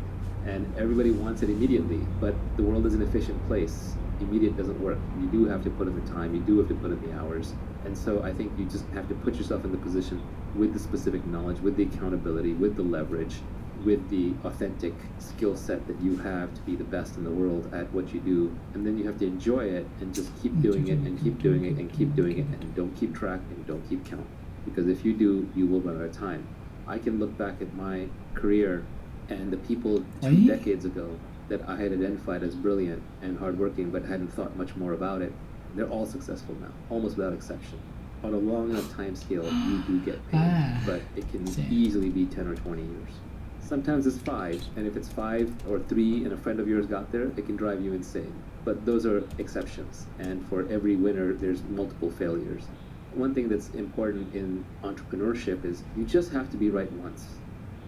And everybody wants it immediately, but the world is an efficient place. Immediate doesn't work. You do have to put in the time. You do have to put in the hours. And so I think you just have to put yourself in the position with the specific knowledge, with the accountability, with the leverage, with the authentic skill set that you have to be the best in the world at what you do. And then you have to enjoy it and just keep doing it and keep doing it and keep doing it, and don't keep track and don't keep count. Because if you do, you will run out of time. I can look back at my career and the people 2 decades ago that I had identified as brilliant and hardworking but hadn't thought much more about it, they're all successful now, almost without exception. On a long enough time scale, you do get paid, but it can easily be 10 or 20 years. Sometimes it's 5, and if it's 5 or 3 and a friend of yours got there, it can drive you insane. But those are exceptions, and for every winner, there's multiple failures. One thing that's important in entrepreneurship is you just have to be right once.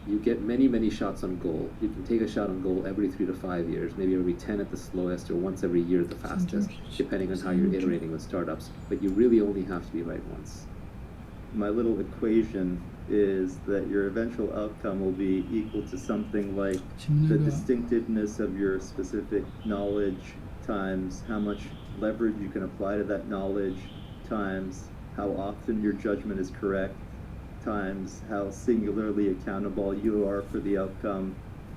You get many, many shots on goal. You can take a shot on goal every 3 to 5 years, maybe every 10 at the slowest, or once every year at the fastest, depending on how you're iterating with startups. But you really only have to be right once. My little equation is that your eventual outcome will be equal to something like the distinctiveness of your specific knowledge times how much leverage you can apply to that knowledge times how often your judgment is correct times how singularly accountable you are for the outcome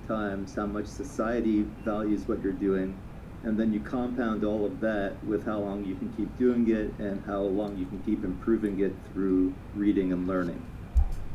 times, how much society values what you're doing, and then you compound all of that with how long you can keep doing it and how long you can keep improving it through reading and learning.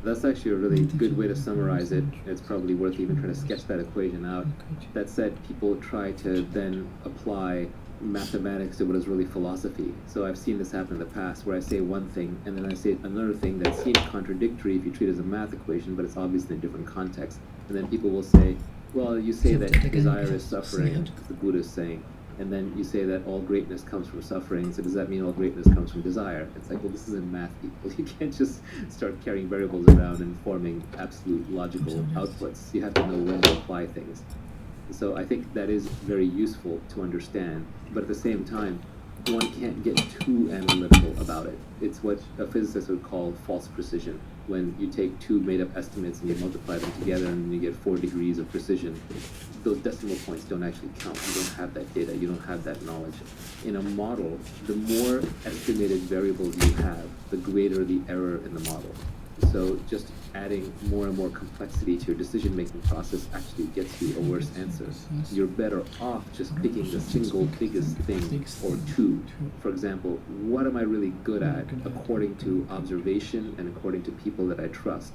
That's actually a really good way to summarize it. It's probably worth even trying to sketch that equation out. That said, people try to then apply mathematics to what is really philosophy. So I've seen this happen in the past where I say one thing and then I say another thing that seems contradictory if you treat it as a math equation, but it's obviously in a different context. And then people will say, well, you say that desire is suffering, as the Buddha is saying, and then you say that all greatness comes from suffering, so does that mean all greatness comes from desire? It's like, well, this isn't math, people. You can't just start carrying variables around and forming absolute logical outputs. You have to know when to apply things. So I think that is very useful to understand, but at the same time, one can't get too analytical about it. It's what a physicist would call false precision. When you take two made-up estimates and you multiply them together and you get 4 degrees of precision, those decimal points don't actually count. You don't have that data. You don't have that knowledge. In a model, the more estimated variables you have, the greater the error in the model. So just adding more and more complexity to your decision-making process actually gets you a worse answer. You're better off just picking the single biggest thing or two. For example, what am I really good at according to observation and according to people that I trust?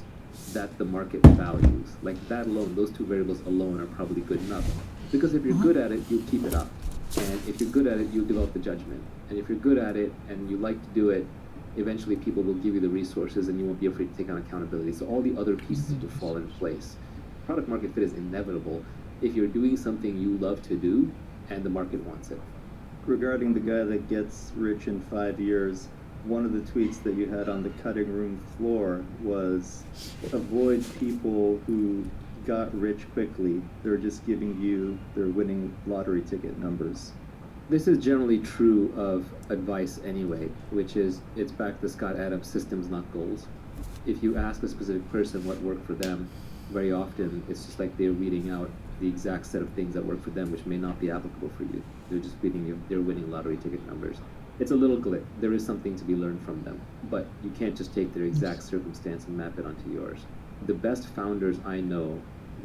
That the market values. Like that alone, those 2 variables alone are probably good enough. Because if you're good at it, you'll keep it up. And if you're good at it, you'll develop the judgment. And if you're good at it and you like to do it, eventually people will give you the resources and you won't be afraid to take on accountability. So all the other pieces will fall in place. Product market fit is inevitable if you're doing something you love to do and the market wants it. Regarding the guy that gets rich in 5 years, one of the tweets that you had on the cutting room floor was avoid people who got rich quickly. They're just giving you their winning lottery ticket numbers. This is generally true of advice anyway, which is, it's back to Scott Adams, systems, not goals. If you ask a specific person what worked for them, very often it's just like they're reading out the exact set of things that work for them, which may not be applicable for you. They're just reading you their winning lottery ticket numbers. It's a little glib. There is something to be learned from them, but you can't just take their exact circumstance and map it onto yours. The best founders I know,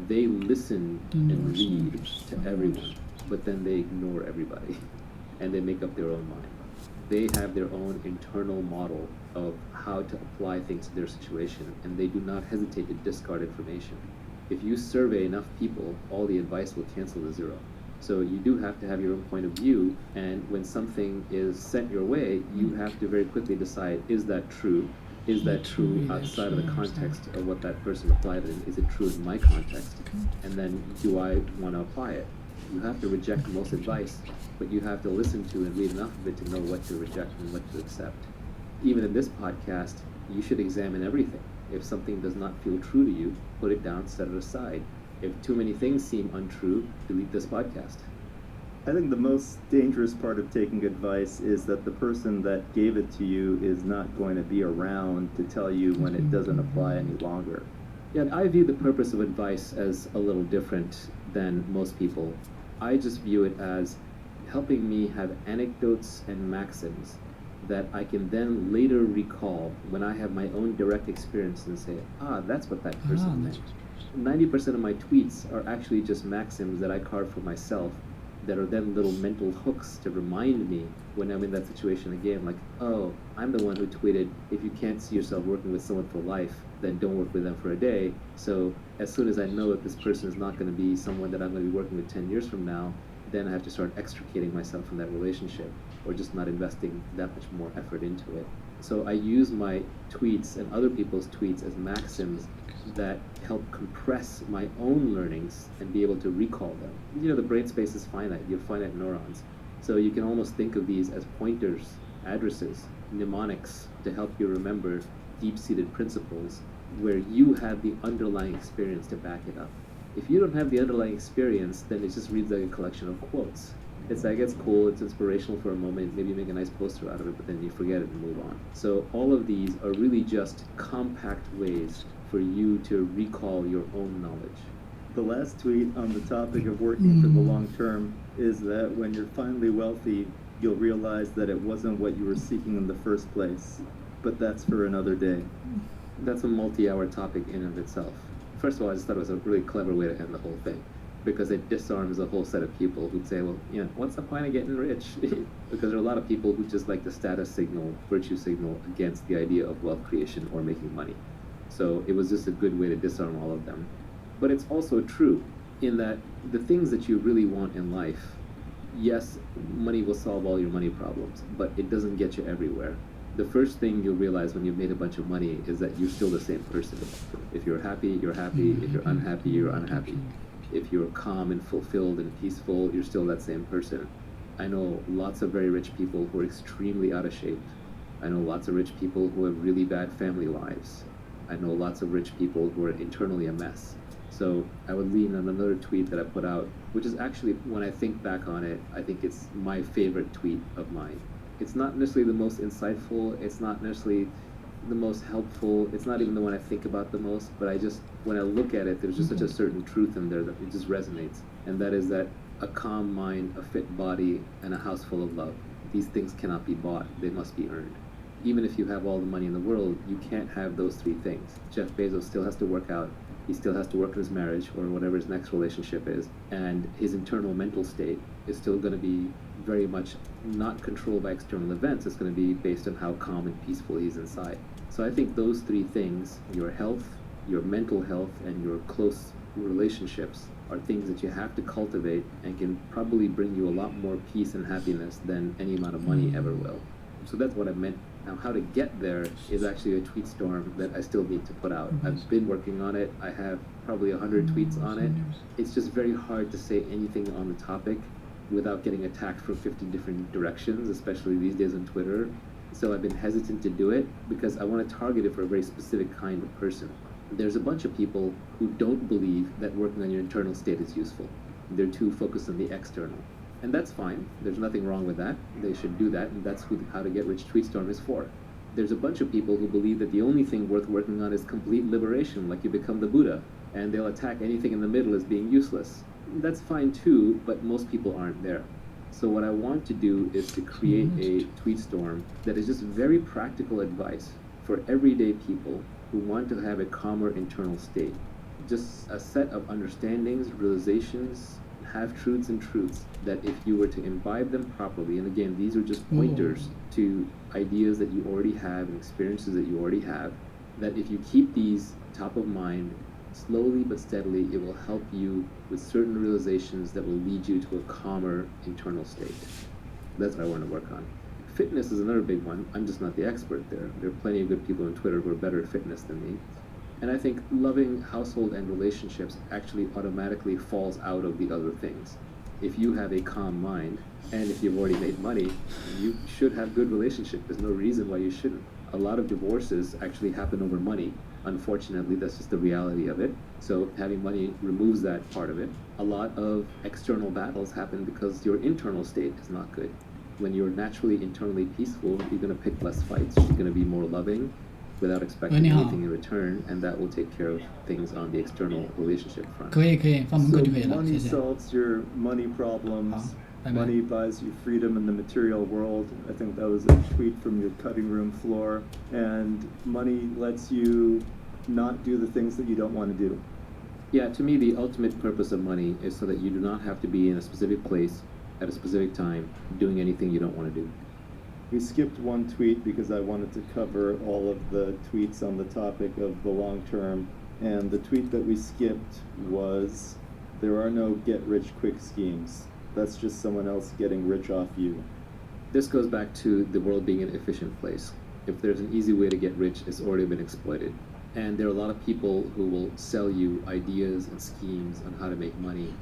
they listen and read to everyone, but then they ignore everybody and they make up their own mind. They have their own internal model of how to apply things to their situation, and they do not hesitate to discard information. If you survey enough people, all the advice will cancel to zero. So you do have to have your own point of view, and when something is sent your way, you have to very quickly decide, is that true? Is that true outside of the context of what that person applied in? Is it true in my context? And then do I want to apply it? You have to reject most advice, but you have to listen to and read enough of it to know what to reject and what to accept. Even in this podcast, you should examine everything. If something does not feel true to you, put it down, set it aside. If too many things seem untrue, delete this podcast. I think the most dangerous part of taking advice is that the person that gave it to you is not going to be around to tell you when it doesn't apply any longer. Yeah, I view the purpose of advice as a little different than most people. I just view it as helping me have anecdotes and maxims that I can then later recall when I have my own direct experience and say, that's what that person meant. 90% of my tweets are actually just maxims that I carve for myself that are then little mental hooks to remind me when I'm in that situation again, like, oh, I'm the one who tweeted, if you can't see yourself working with someone for life, then don't work with them for a day. So as soon as I know that this person is not going to be someone that I'm going to be working with 10 years from now, then I have to start extricating myself from that relationship, or just not investing that much more effort into it. So I use my tweets and other people's tweets as maxims that help compress my own learnings and be able to recall them. You know, the brain space is finite. You have finite neurons. So you can almost think of these as pointers, addresses, mnemonics to help you remember deep-seated principles where you have the underlying experience to back it up. If you don't have the underlying experience, then it just reads like a collection of quotes. It's like, it's cool, it's inspirational for a moment, maybe you make a nice poster out of it, but then you forget it and move on. So all of these are really just compact ways for you to recall your own knowledge. The last tweet on the topic of working for the long term is that when you're finally wealthy, you'll realize that it wasn't what you were seeking in the first place. But that's for another day. That's a multi-hour topic in and of itself. first of all, I just thought it was a really clever way to end the whole thing, because it disarms a whole set of people who'd say, well, what's the point of getting rich? Because there are a lot of people who just like the status signal, virtue signal against the idea of wealth creation or making money. So it was just a good way to disarm all of them. But it's also true in that the things that you really want in life, yes, money will solve all your money problems, but it doesn't get you everywhere. The first thing you'll realize when you've made a bunch of money is that you're still the same person. If you're happy, you're happy. If you're unhappy, you're unhappy. If you're calm and fulfilled and peaceful, you're still that same person. I know lots of very rich people who are extremely out of shape. I know lots of rich people who have really bad family lives. I know lots of rich people who are internally a mess. So I would lean on another tweet that I put out, which is actually, when I think back on it, I think it's my favorite tweet of mine. It's not necessarily the most insightful, it's not necessarily the most helpful, it's not even the one I think about the most, but when I look at it, there's just such a certain truth in there that it just resonates. And that is that a calm mind, a fit body, and a house full of love, these things cannot be bought, they must be earned. Even if you have all the money in the world, you can't have those three things. Jeff Bezos still has to work out, he still has to work in his marriage or whatever his next relationship is, and his internal mental state is still going to be very much not controlled by external events. It's going to be based on how calm and peaceful he's inside. So I think those three things, your health, your mental health, and your close relationships, are things that you have to cultivate and can probably bring you a lot more peace and happiness than any amount of money ever will. So that's what I meant. Now, how to get there is actually a tweet storm that I still need to put out. I've been working on it. I have probably 100 tweets on it. It's just very hard to say anything on the topic without getting attacked from 50 different directions, especially these days on Twitter. So I've been hesitant to do it because I want to target it for a very specific kind of person. There's a bunch of people who don't believe that working on your internal state is useful. They're too focused on the external. And that's fine. There's nothing wrong with that. They should do that, and that's who How to Get Rich Tweetstorm is for. There's a bunch of people who believe that the only thing worth working on is complete liberation, like you become the Buddha, and they'll attack anything in the middle as being useless. That's fine too, but most people aren't there. So what I want to do is to create a tweet storm that is just very practical advice for everyday people who want to have a calmer internal state. Just a set of understandings, realizations, half-truths and truths that if you were to imbibe them properly, and again, these are just pointers to ideas that you already have and experiences that you already have, that if you keep these top of mind, slowly but steadily, it will help you with certain realizations that will lead you to a calmer internal state. That's what I want to work on. Fitness is another big one. I'm just not the expert there. There are plenty of good people on Twitter who are better at fitness than me. And I think loving household and relationships actually automatically falls out of the other things. If you have a calm mind, and if you've already made money, you should have good relationships. There's no reason why you shouldn't. A lot of divorces actually happen over money. Unfortunately, that's just the reality of it. So having money removes that part of it. A lot of external battles happen because your internal state is not good. When you're naturally internally peaceful, you're going to pick less fights. You're going to be more loving without expecting anything in return, and that will take care of things on the external relationship front. 可以放门口就可以 So 了， money 谢谢。 solves your money problems. 好，拜拜。 Money buys you freedom in the material world. I think that was a tweet from your cutting room floor. And money lets you not do the things that you don't want to do. Yeah, to me, the ultimate purpose of money is so that you do not have to be in a specific place at a specific time doing anything you don't want to do. We skipped one tweet because I wanted to cover all of the tweets on the topic of the long term. And the tweet that we skipped was, there are no get-rich-quick schemes. That's just someone else getting rich off you. This goes back to the world being an efficient place. If there's an easy way to get rich, it's already been exploited. And there are a lot of people who will sell you ideas and schemes on how to make money,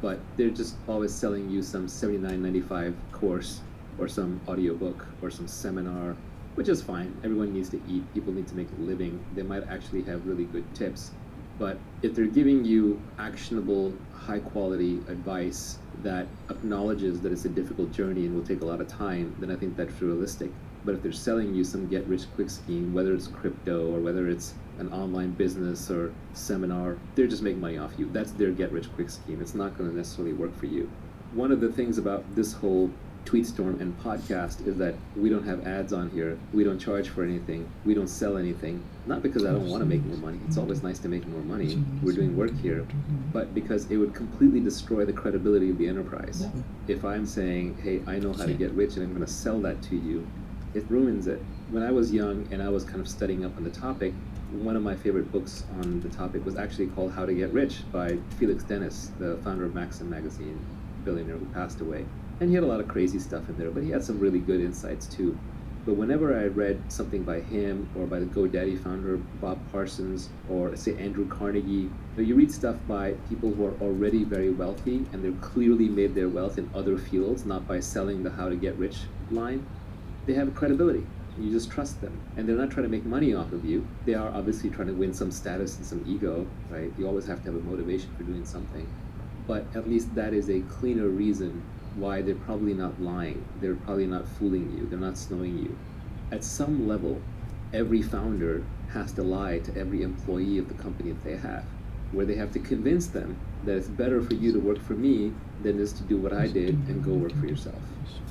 but they're just always selling you some $79.95 course or some audiobook or some seminar, which is fine. Everyone needs to eat. People need to make a living. They might actually have really good tips. But if they're giving you actionable, high-quality advice that acknowledges that it's a difficult journey and will take a lot of time, then I think that's realistic. But if they're selling you some get-rich-quick scheme, whether it's crypto or whether it's an online business or seminar, they're just making money off you. That's their get-rich-quick scheme. It's not going to necessarily work for you. One of the things about this whole Tweetstorm and podcast is that we don't have ads on here, we don't charge for anything, we don't sell anything. Not because I don't want to make more money, it's always nice to make more money, we're doing work here, but because it would completely destroy the credibility of the enterprise. If I'm saying, hey, I know how to get rich and I'm going to sell that to you, it ruins it. When I was young and I was kind of studying up on the topic, one of my favorite books on the topic was actually called How to Get Rich by Felix Dennis, the founder of Maxim magazine, billionaire who passed away. And he had a lot of crazy stuff in there, but he had some really good insights too. But whenever I read something by him or by the GoDaddy founder, Bob Parsons, or say Andrew Carnegie, you read stuff by people who are already very wealthy and they've clearly made their wealth in other fields, not by selling the how to get rich line, they have credibility. You just trust them. And they're not trying to make money off of you. They are obviously trying to win some status and some ego, right? You always have to have a motivation for doing something. But at least that is a cleaner reason why they're probably not lying. They're probably not fooling you. They're not snowing you. At some level, every founder has to lie to every employee of the company that they have, where they have to convince them that it's better for you to work for me than it is to do what I did and go work for yourself.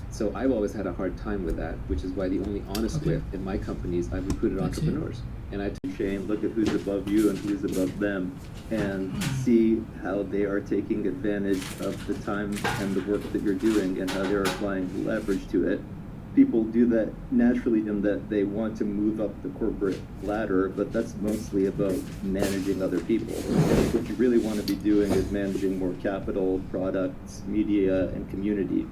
So I've always had a hard time with that, which is why the only honest way in my companies, I've recruited entrepreneurs. And I Shane, look at who's above you and who's above them, and see how they are taking advantage of the time and the work that you're doing and how they're applying leverage to it. People do that naturally in that they want to move up the corporate ladder, but that's mostly about managing other people. What you really want to be doing is managing more capital, products, media, and community.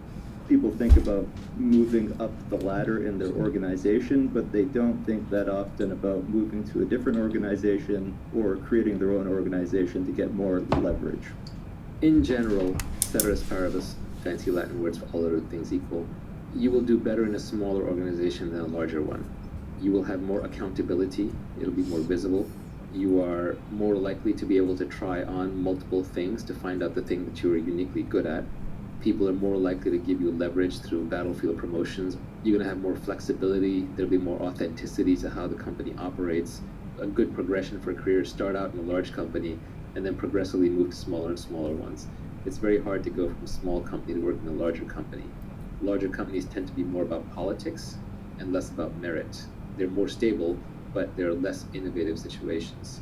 People think about moving up the ladder in their organization, but they don't think that often about moving to a different organization or creating their own organization to get more leverage. in general, ceteris paribus, fancy Latin words for all other things equal, you will do better in a smaller organization than a larger one. You will have more accountability, it'll be more visible. You are more likely to be able to try on multiple things to find out the thing that you are uniquely good at. People are more likely to give you leverage through battlefield promotions. You're going to have more flexibility, there'll be more authenticity to how the company operates. A good progression for a career, start out in a large company and then progressively move to smaller and smaller ones. It's very hard to go from a small company to work in a larger company. Larger companies tend to be more about politics and less about merit. They're more stable, but they're less innovative situations.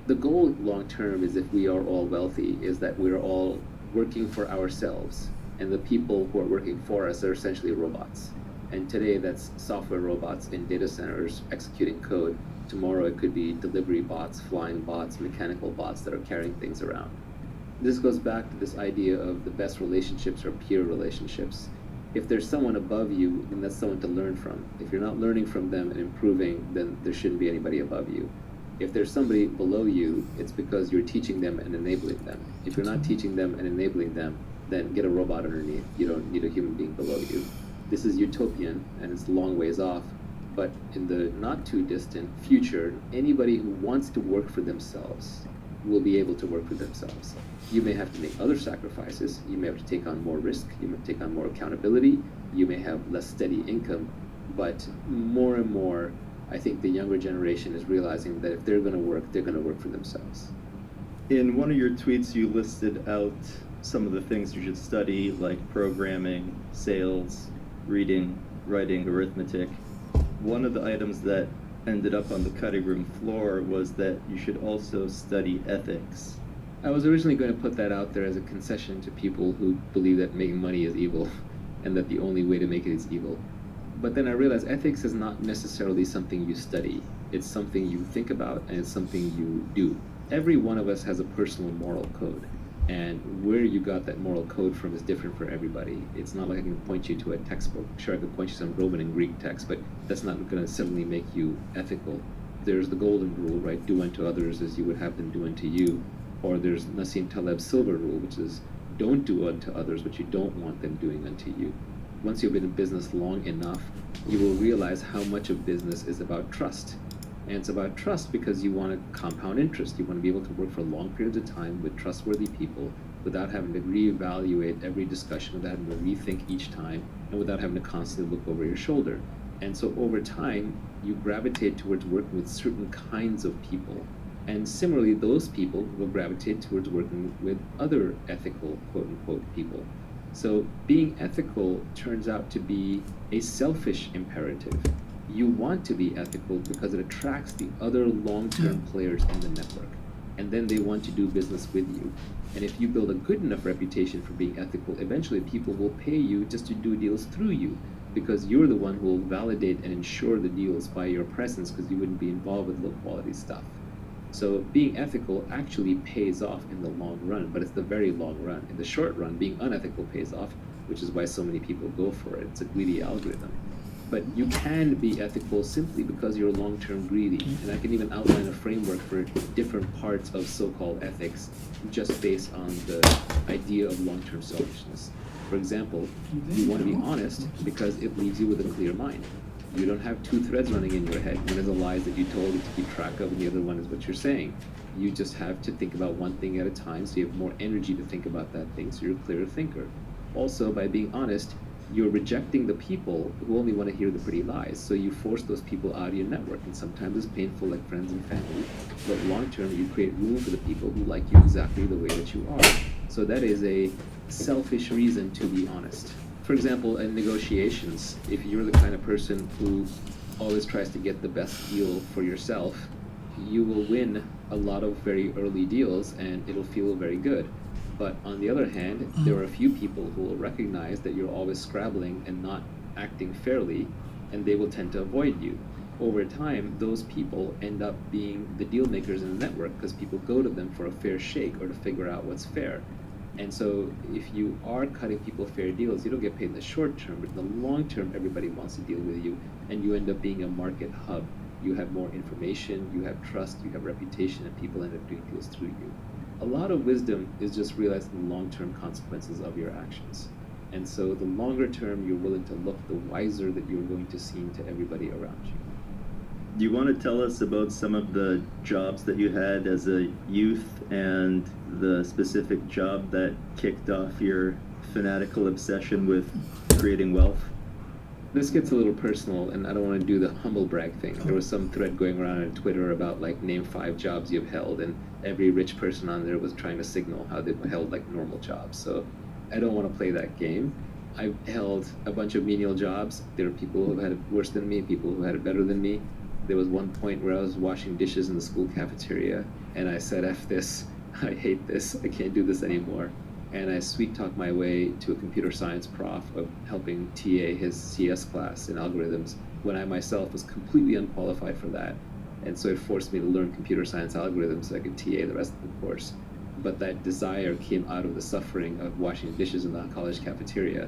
The goal long term is, if we are all wealthy, is that we're all working for ourselves, and the people who are working for us are essentially robots. And today that's software robots in data centers executing code. Tomorrow it could be delivery bots, flying bots, mechanical bots that are carrying things around. This goes back to this idea of the best relationships are peer relationships. If there's someone above you, then that's someone to learn from. If you're not learning from them and improving, then there shouldn't be anybody above you. If there's somebody below you, it's because you're teaching them and enabling them. If you're not teaching them and enabling them, then get a robot underneath. You don't need a human being below you. This is utopian, and it's a long ways off, but in the not too distant future, anybody who wants to work for themselves will be able to work for themselves. You may have to make other sacrifices, you may have to take on more risk, you may take on more accountability, you may have less steady income, but more and more, I think the younger generation is realizing that if they're going to work for themselves. In one of your tweets, you listed out some of the things you should study, like programming, sales, reading, writing, arithmetic. One of the items that ended up on the cutting room floor was that you should also study ethics. I was originally going to put that out there as a concession to people who believe that making money is evil and that the only way to make it is evil. But then I realized ethics is not necessarily something you study. It's something you think about, and it's something you do. Every one of us has a personal moral code, and where you got that moral code from is different for everybody. It's not like I can point you to a textbook. Sure, I can point you to some Roman and Greek text, but that's not going to suddenly make you ethical. There's the golden rule, right? Do unto others as you would have them do unto you. Or there's Nassim Taleb's silver rule, which is don't do unto others what you don't want them doing unto you. Once you've been in business long enough, you will realize how much of business is about trust. And it's about trust because you want to compound interest. You want to be able to work for long periods of time with trustworthy people without having to reevaluate every discussion, without having to rethink each time, and without having to constantly look over your shoulder. And so over time, you gravitate towards working with certain kinds of people. And similarly, those people will gravitate towards working with other ethical, quote-unquote, people. So being ethical turns out to be a selfish imperative. You want to be ethical because it attracts the other long-term players in the network, and then they want to do business with you. And if you build a good enough reputation for being ethical, eventually people will pay you just to do deals through you, because you're the one who will validate and ensure the deals by your presence, because you wouldn't be involved with low quality stuff. So being ethical actually pays off in the long run, but it's the very long run. In the short run, being unethical pays off, which is why so many people go for it. It's a greedy algorithm. But you can be ethical simply because you're long-term greedy. And I can even outline a framework for different parts of so-called ethics just based on the idea of long-term selfishness. For example, you want to be honest because it leaves you with a clear mind. You don't have two threads running in your head. One is the lies that you told to keep track of, and the other one is what you're saying. You just have to think about one thing at a time, so you have more energy to think about that thing, so you're a clearer thinker. Also, by being honest, you're rejecting the people who only want to hear the pretty lies. So you force those people out of your network, and sometimes it's painful, like friends and family. But long term, you create room for the people who like you exactly the way that you are. So that is a selfish reason to be honest. For example, in negotiations, if you're the kind of person who always tries to get the best deal for yourself, you will win a lot of very early deals, and it'll feel very good. But on the other hand, there are a few people who will recognize that you're always scrabbling and not acting fairly, and they will tend to avoid you. Over time, those people end up being the deal makers in the network because people go to them for a fair shake or to figure out what's fair. And so if you are cutting people fair deals, you don't get paid in the short term, but in the long term, everybody wants to deal with you, and you end up being a market hub. You have more information, you have trust, you have reputation, and people end up doing deals through you. A lot of wisdom is just realizing the long-term consequences of your actions. And so the longer term you're willing to look, the wiser that you're going to seem to everybody around you. Do you want to tell us about some of the jobs that you had as a youth and the specific job that kicked off your fanatical obsession with creating wealth? This gets a little personal, and I don't want to do the humble brag thing. There was some thread going around on Twitter about, like, name 5 jobs you've held, and every rich person on there was trying to signal how they've held, like, normal jobs. So I don't want to play that game. I've held a bunch of menial jobs. There are people who had it worse than me, people who had it better than me. There was one point where I was washing dishes in the school cafeteria, and I said, F this, I hate this, I can't do this anymore. And I sweet-talked my way to a computer science prof of helping TA his CS class in algorithms when I myself was completely unqualified for that. And so it forced me to learn computer science algorithms so I could TA the rest of the course. But that desire came out of the suffering of washing dishes in the college cafeteria,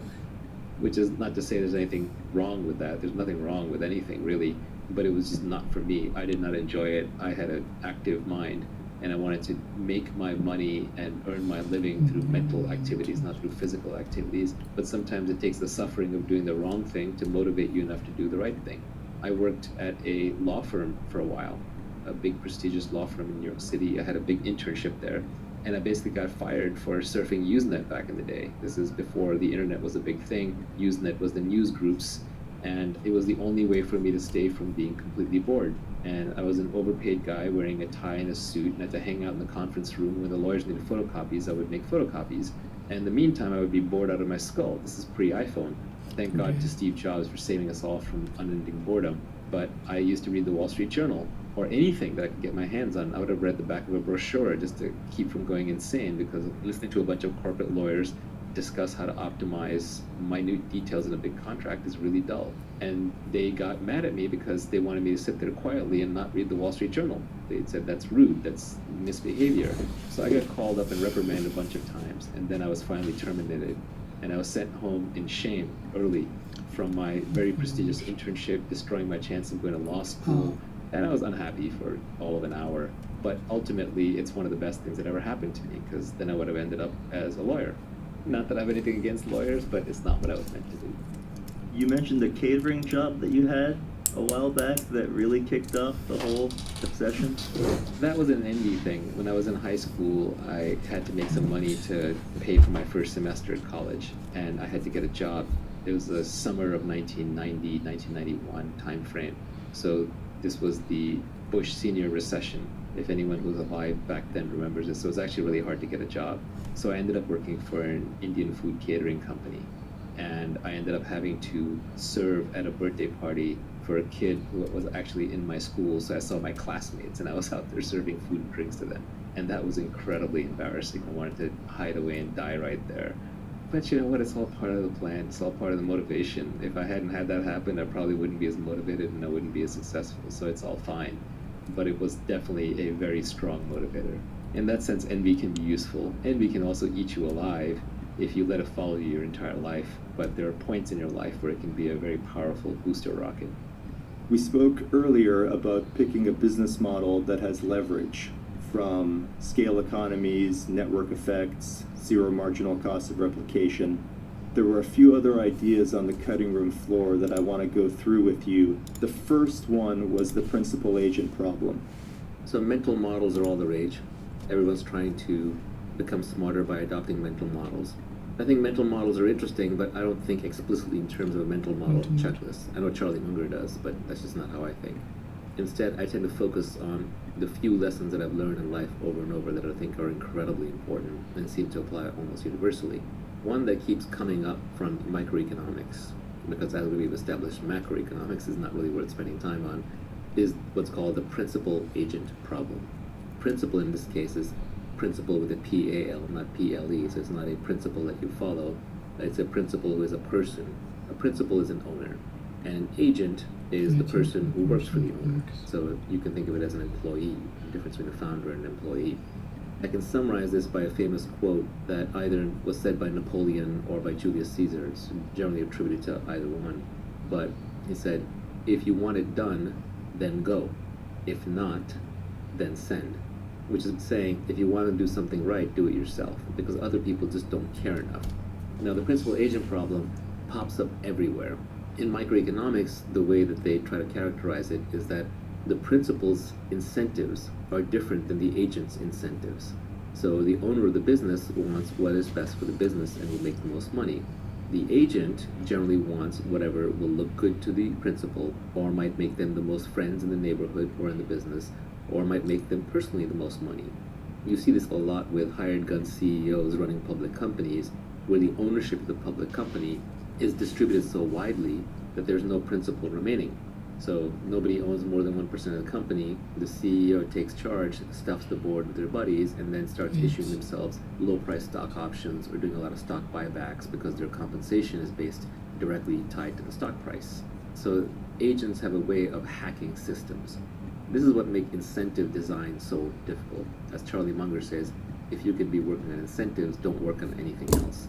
which is not to say there's anything wrong with that. There's nothing wrong with anything, really. But it was just not for me. I did not enjoy it. I had an active mind, and I wanted to make my money and earn my living through mental activities, not through physical activities. But sometimes it takes the suffering of doing the wrong thing to motivate you enough to do the right thing. I worked at a law firm for a while, a big prestigious law firm in New York City. I had a big internship there, and I basically got fired for surfing Usenet back in the day. This is before the internet was a big thing. Usenet was the news groups, and it was the only way for me to stay from being completely bored. And I was an overpaid guy wearing a tie and a suit, and I had to hang out in the conference room when the lawyers needed photocopies. I would make photocopies, and in the meantime I would be bored out of my skull. This is pre-iPhone. Thank God to Steve Jobs for saving us all from unending boredom. But I used to read the Wall Street Journal, or anything that I could get my hands on. I would have read the back of a brochure just to keep from going insane, because listening to a bunch of corporate lawyers discuss how to optimize minute details in a big contract is really dull. And they got mad at me because they wanted me to sit there quietly and not read the Wall Street Journal. They said that's rude, that's misbehavior. So I got called up and reprimanded a bunch of times, and then I was finally terminated. And I was sent home in shame early from my very prestigious internship, destroying my chance of going to law school. And I was unhappy for all of an hour. But ultimately, it's one of the best things that ever happened to me, because then I would have ended up as a lawyer. Not that I have anything against lawyers, but it's not what I was meant to do. You mentioned the catering job that you had a while back that really kicked off the whole obsession. That was an indie thing. When I was in high school, I had to make some money to pay for my first semester at college, and I had to get a job. It was the summer of 1990, 1991 time frame. So this was the Bush Senior recession, if anyone who's alive back then remembers it. So it was actually really hard to get a job. So I ended up working for an Indian food catering company. And I ended up having to serve at a birthday party for a kid who was actually in my school. So I saw my classmates and I was out there serving food and drinks to them. And that was incredibly embarrassing. I wanted to hide away and die right there. But you know what? It's all part of the plan. It's all part of the motivation. If I hadn't had that happen, I probably wouldn't be as motivated and I wouldn't be as successful. So it's all fine. But it was definitely a very strong motivator. In that sense, envy can be useful. Envy can also eat you alive if you let it follow you your entire life. But there are points in your life where it can be a very powerful booster rocket. We spoke earlier about picking a business model that has leverage, from scale economies, network effects, zero marginal cost of replication. There were a few other ideas on the cutting room floor that I want to go through with you. The first one was the principal agent problem. So mental models are all the rage. Everyone's trying to become smarter by adopting mental models. I think mental models are interesting, but I don't think explicitly in terms of a mental model checklist. I know Charlie Munger does, but that's just not how I think. Instead, I tend to focus on the few lessons that I've learned in life over and over that I think are incredibly important and seem to apply almost universally. One that keeps coming up from microeconomics, because as we've established, macroeconomics is not really worth spending time on, is what's called the principal agent problem. Principal in this case is principal with a P-A-L, not P-L-E, so it's not a principal that you follow. It's a principal who is a person. A principal is an owner, and an agent is the person who works for the owner. So you can think of it as an employee, the difference between a founder and an employee. I can summarize this by a famous quote that either was said by Napoleon or by Julius Caesar. It's generally attributed to either one. But he said, if you want it done, then go. If not, then send. Which is saying, if you want to do something right, do it yourself, because other people just don't care enough. Now, the principal agent problem pops up everywhere. In microeconomics, the way that they try to characterize it is that the principal's incentives are different than the agent's incentives. So the owner of the business wants what is best for the business and will make the most money. The agent generally wants whatever will look good to the principal, or might make them the most friends in the neighborhood or in the business, or might make them personally the most money. You see this a lot with hired gun CEOs running public companies, where the ownership of the public company is distributed so widely that there's no principal remaining. So nobody owns more than 1% of the company. The CEO takes charge, stuffs the board with their buddies, and then starts issuing themselves low-price stock options or doing a lot of stock buybacks because their compensation is based directly tied to the stock price. So agents have a way of hacking systems. This is what makes incentive design so difficult. As Charlie Munger says, if you can be working on incentives, don't work on anything else.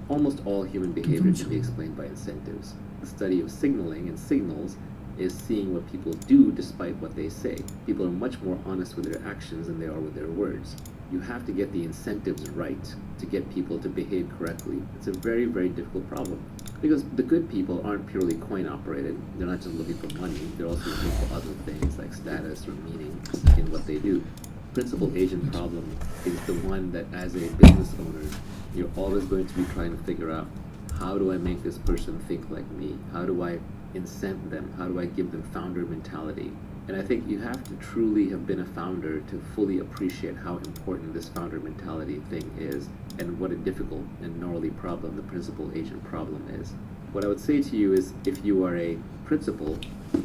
Almost all human behavior can be explained by incentives. The study of signaling and signals is seeing what people do despite what they say. People are much more honest with their actions than they are with their words. You have to get the incentives right to get people to behave correctly. It's a very, very difficult problem. Because the good people aren't purely coin operated. They're not just looking for money. They're also looking for other things like status or meaning in what they do. Principal agent problem is the one that as a business owner, you're always going to be trying to figure out, how do I make this person think like me? How do I incent them? How do I give them founder mentality? And I think you have to truly have been a founder to fully appreciate how important this founder mentality thing is, and what a difficult and gnarly problem the principal agent problem is. What I would say to you is, if you are a principal,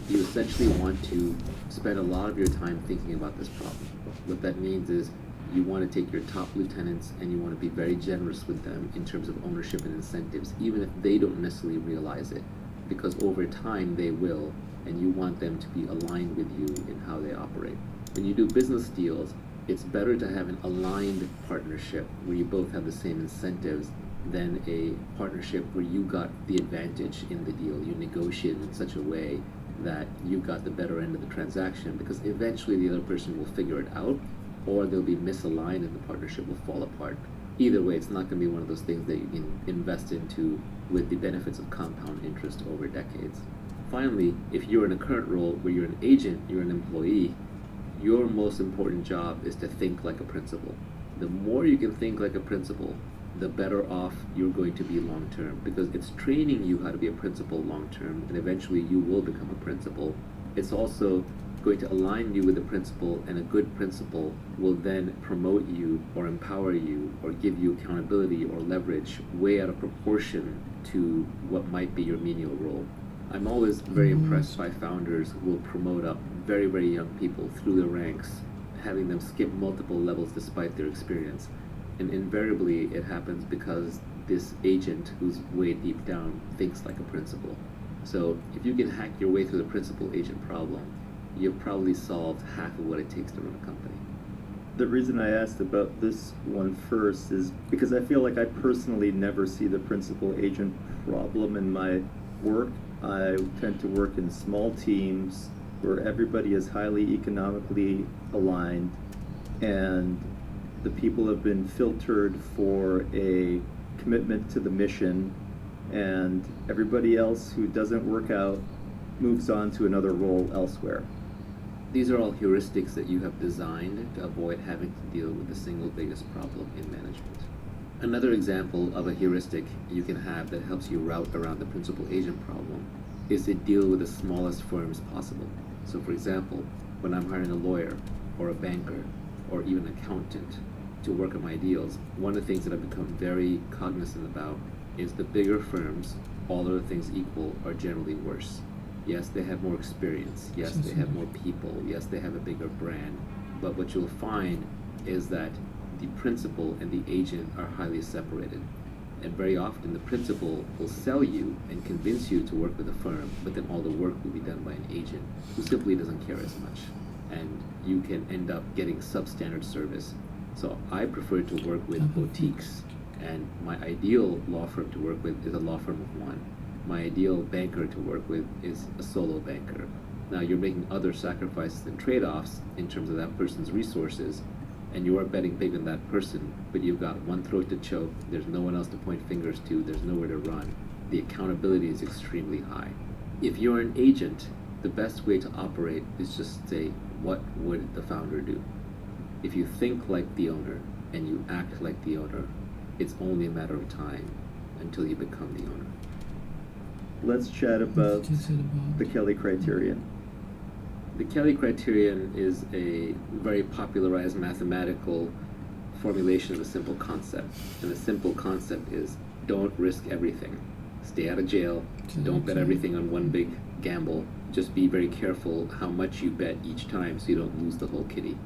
you essentially want to spend a lot of your time thinking about this problem. What that means is, you want to take your top lieutenants and you want to be very generous with them in terms of ownership and incentives, even if they don't necessarily realize it, because over time they will, and you want them to be aligned with you in how they operate. When you do business deals, it's better to have an aligned partnership where you both have the same incentives than a partnership where you got the advantage in the deal. You negotiated in such a way that you got the better end of the transaction, because eventually the other person will figure it out, or they'll be misaligned and the partnership will fall apart. Either way, it's not going to be one of those things that you can invest into with the benefits of compound interest over decades. Finally, if you're in a current role where you're an agent, you're an employee, your most important job is to think like a principal. The more you can think like a principal, the better off you're going to be long term, because it's training you how to be a principal long term, and eventually you will become a principal. It's also going to align you with the principal, and a good principal will then promote you or empower you or give you accountability or leverage way out of proportion to what might be your menial role. I'm always very impressed by founders who will promote up very, very young people through the ranks, having them skip multiple levels despite their experience. And invariably it happens because this agent who's way deep down thinks like a principal. So if you can hack your way through the principal-agent problem, you've probably solved half of what it takes to run a company. The reason I asked about this one first is because I feel like I personally never see the principal-agent problem in my work. I tend to work in small teams where everybody is highly economically aligned, and the people have been filtered for a commitment to the mission, and everybody else who doesn't work out moves on to another role elsewhere. These are all heuristics that you have designed to avoid having to deal with the single biggest problem in management. Another example of a heuristic you can have that helps you route around the principal-agent problem is to deal with the smallest firms possible. So for example, when I'm hiring a lawyer or a banker or even an accountant to work on my deals, one of the things that I've become very cognizant about is the bigger firms, all other things equal, are generally worse. Yes, they have more experience. Yes, they have more people. Yes, they have a bigger brand. But what you'll find is that the principal and the agent are highly separated. And very often the principal will sell you and convince you to work with a firm, but then all the work will be done by an agent who simply doesn't care as much. And you can end up getting substandard service. So I prefer to work with boutiques, and my ideal law firm to work with is a law firm of one. My ideal banker to work with is a solo banker. Now you're making other sacrifices and trade-offs in terms of that person's resources, and you are betting big on that person, but you've got one throat to choke, there's no one else to point fingers to, there's nowhere to run. The accountability is extremely high. If you're an agent, the best way to operate is just say, what would the founder do? If you think like the owner and you act like the owner, it's only a matter of time until you become the owner. Let's chat about the Kelly criterion. The Kelly criterion is a very popularized mathematical formulation of a simple concept. And the simple concept is don't risk everything. Stay out of jail. Don't bet everything on one big gamble. Just be very careful how much you bet each time so you don't lose the whole kitty.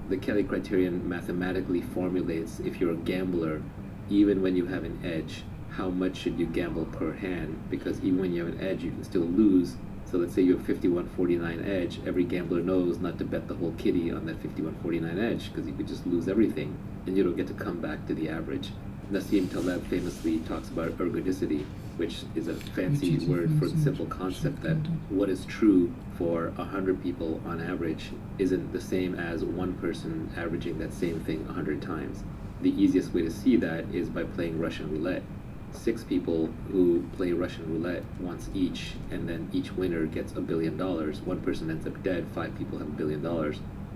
The Kelly criterion mathematically formulates if you're a gambler, even when you have an edge, how much should you gamble per hand? Because even when you have an edge, you can still lose. So let's say you have 51-49 edge, every gambler knows not to bet the whole kitty on that 51-49 edge, because you could just lose everything, and you don't get to come back to the average. Nassim Taleb famously talks about ergodicity, which is a fancy word for the simple concept that what is true for 100 people on average isn't the same as one person averaging that same thing 100 times. The easiest way to see that is by playing Russian roulette. 6 people who play Russian roulette once each, and then each winner gets $1 billion. One person ends up dead, 5 people have $1 billion.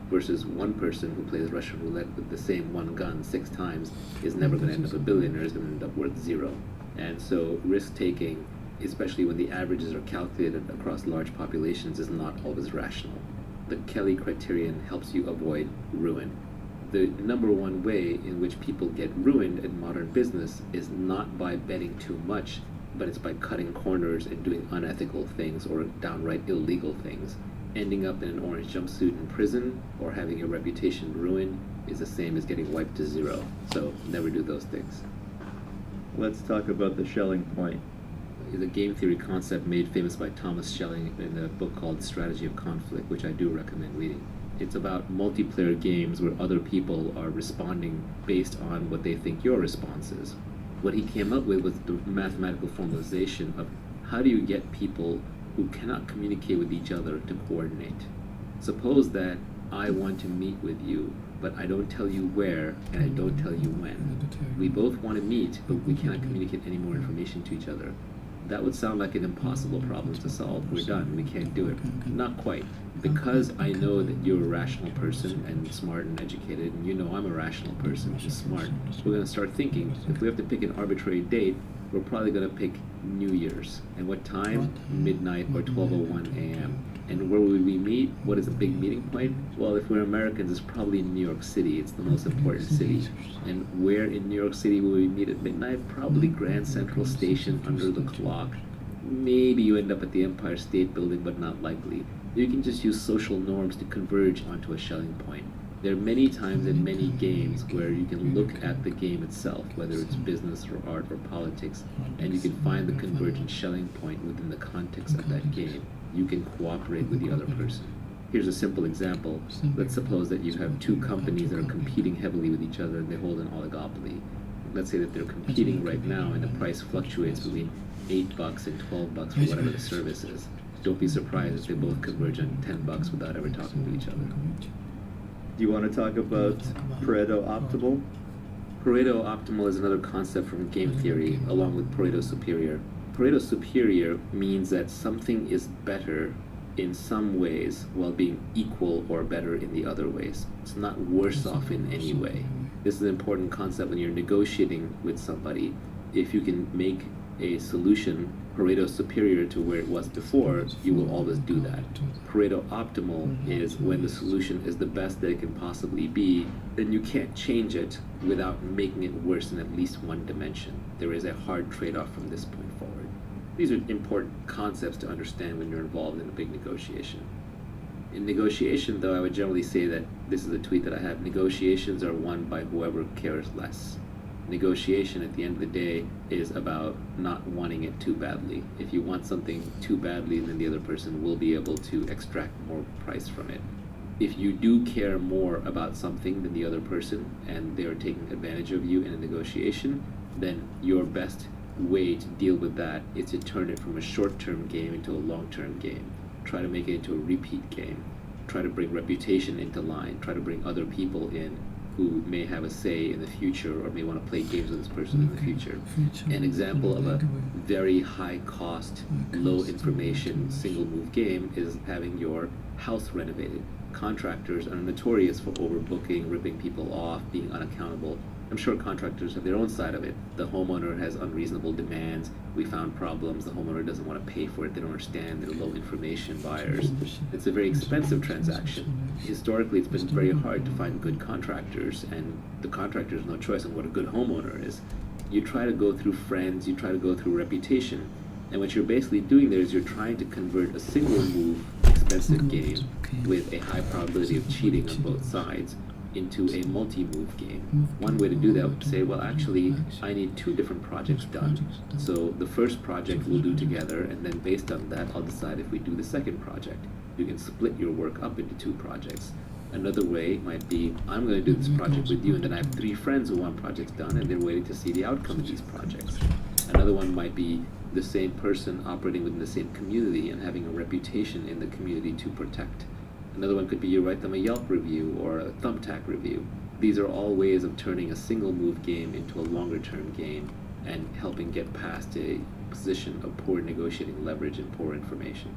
Versus one person who plays Russian roulette with the same one gun 6 times is never going to end up a billionaire, is going to end up worth 0. And so risk-taking, especially when the averages are calculated across large populations, is not always rational. The Kelly criterion helps you avoid ruin. The number one way in which people get ruined in modern business is not by betting too much, but it's by cutting corners and doing unethical things or downright illegal things. Ending up in an orange jumpsuit in prison or having your reputation ruined is the same as getting wiped to 0. So never do those things. Let's talk about the Schelling point. It's a game theory concept made famous by Thomas Schelling in a book called The Strategy of Conflict, which I do recommend reading. It's about multiplayer games where other people are responding based on what they think your response is. What he came up with was the mathematical formalization of how do you get people who cannot communicate with each other to coordinate. Suppose that I want to meet with you, but I don't tell you where and I don't tell you when. We both want to meet, but we cannot communicate any more information to each other. That would sound like an impossible problem to solve. We're done. We can't do it. Not quite. Because I know that you're a rational person and smart and educated, and you know I'm a rational person and smart, we're going to start thinking, if we have to pick an arbitrary date, we're probably going to pick New Year's. And what time? Midnight or 12:01 a.m. And where would we meet? What is a big meeting point? Well, if we're Americans, it's probably in New York City. It's the most important city. And where in New York City will we meet at midnight? Probably Grand Central Station under the clock. Maybe you end up at the Empire State Building, but not likely. You can just use social norms to converge onto a Schelling point. There are many times in many games where you can look at the game itself, whether it's business or art or politics, and you can find the convergent Schelling point within the context of that game. You can cooperate with the other person. Here's a simple example. Let's suppose that you have two companies that are competing heavily with each other and they hold an oligopoly. Let's say that they're competing right now and the price fluctuates between $8 and $12 for whatever the service is. Don't be surprised if they both converge on $10 without ever talking to each other. Do you want to talk about Pareto optimal? Pareto optimal is another concept from game theory, along with Pareto superior. Pareto superior means that something is better in some ways while being equal or better in the other ways. It's not worse off in any way. This is an important concept when you're negotiating with somebody. If you can make a solution Pareto superior to where it was before, you will always do that. Pareto optimal is when the solution is the best that it can possibly be, then you can't change it without making it worse in at least one dimension. There is a hard trade-off from this point forward. These are important concepts to understand when you're involved in a big negotiation. In negotiation, though, I would generally say that this is a tweet that I have: negotiations are won by whoever cares less. Negotiation at the end of the day is about not wanting it too badly. If you want something too badly, then the other person will be able to extract more price from it. If you do care more about something than the other person and they are taking advantage of you in a negotiation, then your best way to deal with that is to turn it from a short-term game into a long-term game. Try to make it into a repeat game. Try to bring reputation into line. Try to bring other people in who may have a say in the future or may want to play games with this person in the future. An example of a very high cost, low information, single move game is having your house renovated. Contractors are notorious for overbooking, ripping people off, being unaccountable. I'm sure contractors have their own side of it. The homeowner has unreasonable demands. We found problems. The homeowner doesn't want to pay for it. They don't understand. They're low information buyers. It's a very expensive transaction. Historically, it's been very hard to find good contractors, and the contractor has no choice on what a good homeowner is. You try to go through friends. You try to go through reputation. And what you're basically doing there is you're trying to convert a single move, expensive game with a high probability of cheating on both sides into a multi-move game. One way to do that would say, well, actually, I need two different projects done. So the first project we'll do together, and then based on that, I'll decide if we do the second project. You can split your work up into two projects. Another way might be, I'm going to do this project with you, and then I have three friends who want projects done, and they're waiting to see the outcome of these projects. Another one might be the same person operating within the same community and having a reputation in the community to protect. Another one could be you write them a Yelp review or a Thumbtack review. These are all ways of turning a single move game into a longer term game and helping get past a position of poor negotiating leverage and poor information.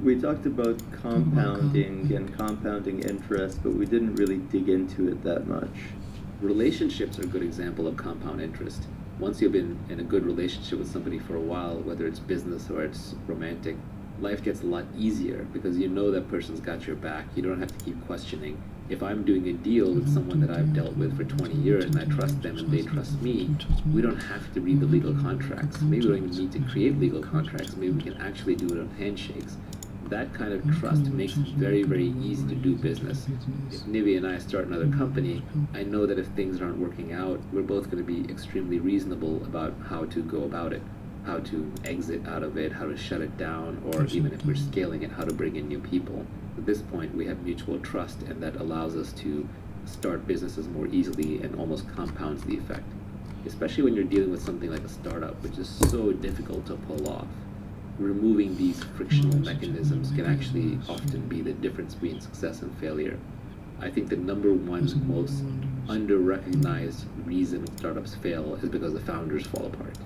We talked about compounding and compounding interest, but we didn't really dig into it that much. Relationships are a good example of compound interest. Once you've been in a good relationship with somebody for a while, whether it's business or it's romantic, life gets a lot easier because you know that person's got your back. You don't have to keep questioning. If I'm doing a deal with someone that I've dealt with for 20 years and I trust them and they trust me, we don't have to read the legal contracts. Maybe we don't even need to create legal contracts. Maybe we can actually do it on handshakes. That kind of trust makes it very, very easy to do business. If Nivi and I start another company, I know that if things aren't working out, we're both going to be extremely reasonable about how to go about it, how to exit out of it, how to shut it down, or even if we're scaling it, how to bring in new people. At this point, we have mutual trust, and that allows us to start businesses more easily and almost compounds the effect. Especially when you're dealing with something like a startup, which is so difficult to pull off. Removing these frictional mechanisms can actually often be the difference between success and failure. I think the number one most under-recognized reason startups fail is because the founders fall apart.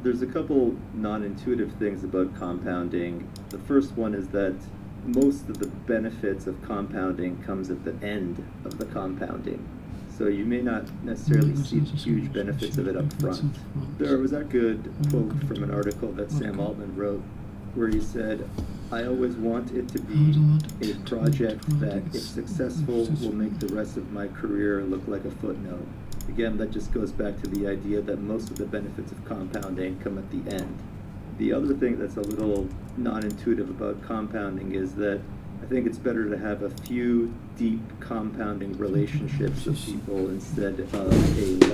There's a couple non-intuitive things about compounding. The first one is that most of the benefits of compounding comes at the end of the compounding. So you may not necessarily see the huge benefits of it up front. There was that good quote from an article that Sam Altman wrote where he said, I always want it to be a project that, if successful, will make the rest of my career look like a footnote. Again, that just goes back to the idea that most of the benefits of compounding come at the end. The other thing that's a little non-intuitive about compounding is that I think it's better to have a few deep compounding relationships with people instead of a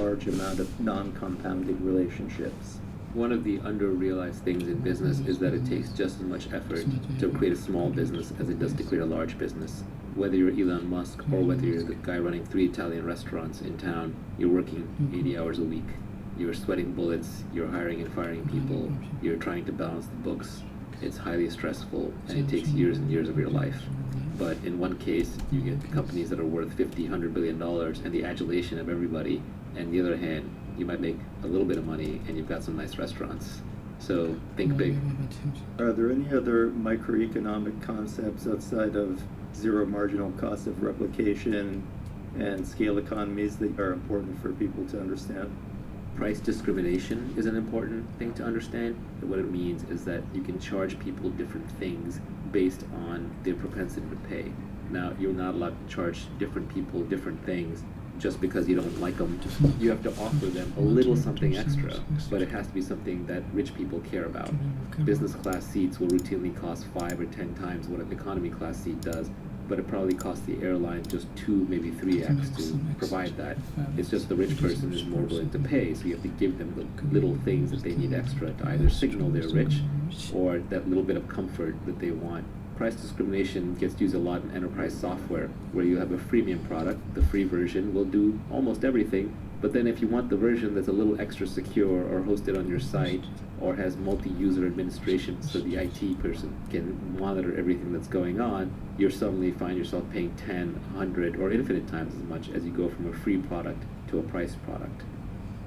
large amount of non-compounding relationships. One of the under-realized things in business is that it takes just as much effort to create a small business as it does to create a large business. Whether you're Elon Musk or whether you're the guy running 3 Italian restaurants in town, you're working 80 hours a week. You're sweating bullets, you're hiring and firing people, you're trying to balance the books. It's highly stressful and it takes years and years of your life. But in one case, you get companies that are worth $50, $100 billion and the adulation of everybody. And the other hand, you might make a little bit of money and you've got some nice restaurants. So think big. Are there any other microeconomic concepts outside of zero marginal cost of replication and scale economies that are important for people to understand? Price discrimination is an important thing to understand. And what it means is that you can charge people different things based on their propensity to pay. Now, you're not allowed to charge different people different things just because you don't like them. You have to offer them a little something extra, but it has to be something that rich people care about. Business class seats will routinely cost 5 or 10 times what an economy class seat does, but it probably costs the airline just 2, maybe 3x to provide that. It's just the rich person is more willing to pay, so you have to give them the little things that they need extra to either signal they're rich or that little bit of comfort that they want. Price discrimination gets used a lot in enterprise software, where you have a freemium product. The free version will do almost everything, but then if you want the version that's a little extra secure or hosted on your site or has multi-user administration so the IT person can monitor everything that's going on, you suddenly find yourself paying 10, 100, or infinite times as much as you go from a free product to a priced product.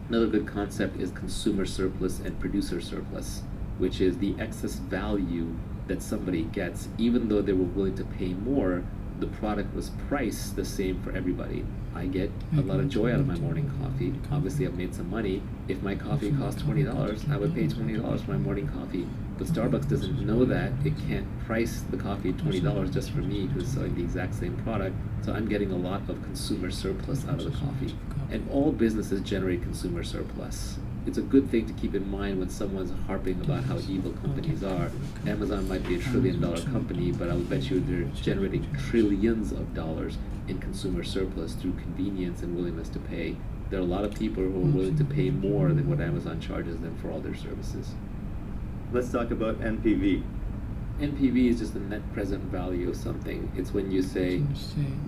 Another good concept is consumer surplus and producer surplus, which is the excess value that somebody gets, even though they were willing to pay more, the product was priced the same for everybody. I get a lot of joy out of my morning coffee. Obviously, I've made some money. If my coffee costs $20, I would pay $20 for my morning coffee. But Starbucks doesn't know that. It can't price the coffee at $20 just for me because it's selling the exact same product. So I'm getting a lot of consumer surplus out of the coffee. And all businesses generate consumer surplus. It's a good thing to keep in mind when someone's harping about how evil companies are. Amazon might be a $1 trillion company, but I'll bet you they're generating trillions of dollars in consumer surplus through convenience and willingness to pay. There are a lot of people who are willing to pay more than what Amazon charges them for all their services. Let's talk about NPV. NPV is just the net present value of something. It's when you say,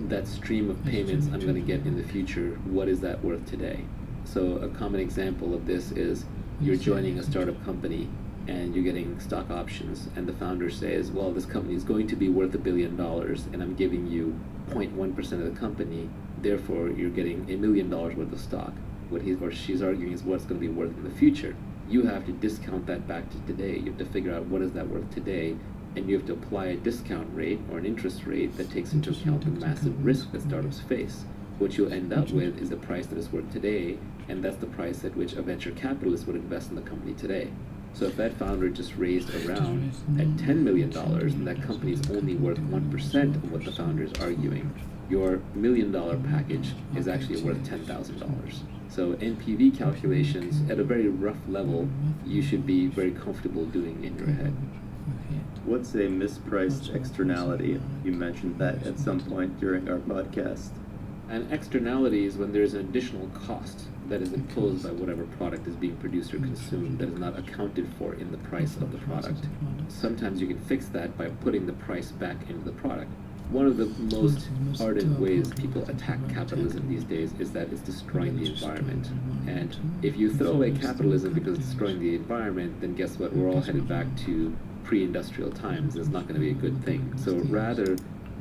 that stream of payments I'm going to get in the future, what is that worth today? So a common example of this is you're joining a startup company and you're getting stock options, and the founder says, well, this company is going to be worth $1 billion and I'm giving you 0.1% of the company, therefore you're getting $1 million worth of stock. What he or she's arguing is what's going to be worth in the future. You have to discount that back to today. You have to figure out what is that worth today, and you have to apply a discount rate or an interest rate that takes into account the massive risk that startups face. What you'll end up with is the price that it's worth today, and that's the price at which a venture capitalist would invest in the company today. So if that founder just raised around at $10 million and that company is only worth 1% of what the founder is arguing, your $1 million package is actually worth $10,000. So NPV calculations at a very rough level, you should be very comfortable doing in your head. What's a mispriced externality? You mentioned that at some point during our podcast. An externality is when there's an additional cost that is imposed by whatever product is being produced or consumed that is not accounted for in the price of the product. Sometimes you can fix that by putting the price back into the product. One of the most ardent ways people attack capitalism these days is that it's destroying the environment. And if you throw away capitalism because it's destroying the environment, then guess what? We're all headed back to pre-industrial times. It's not going to be a good thing. So rather,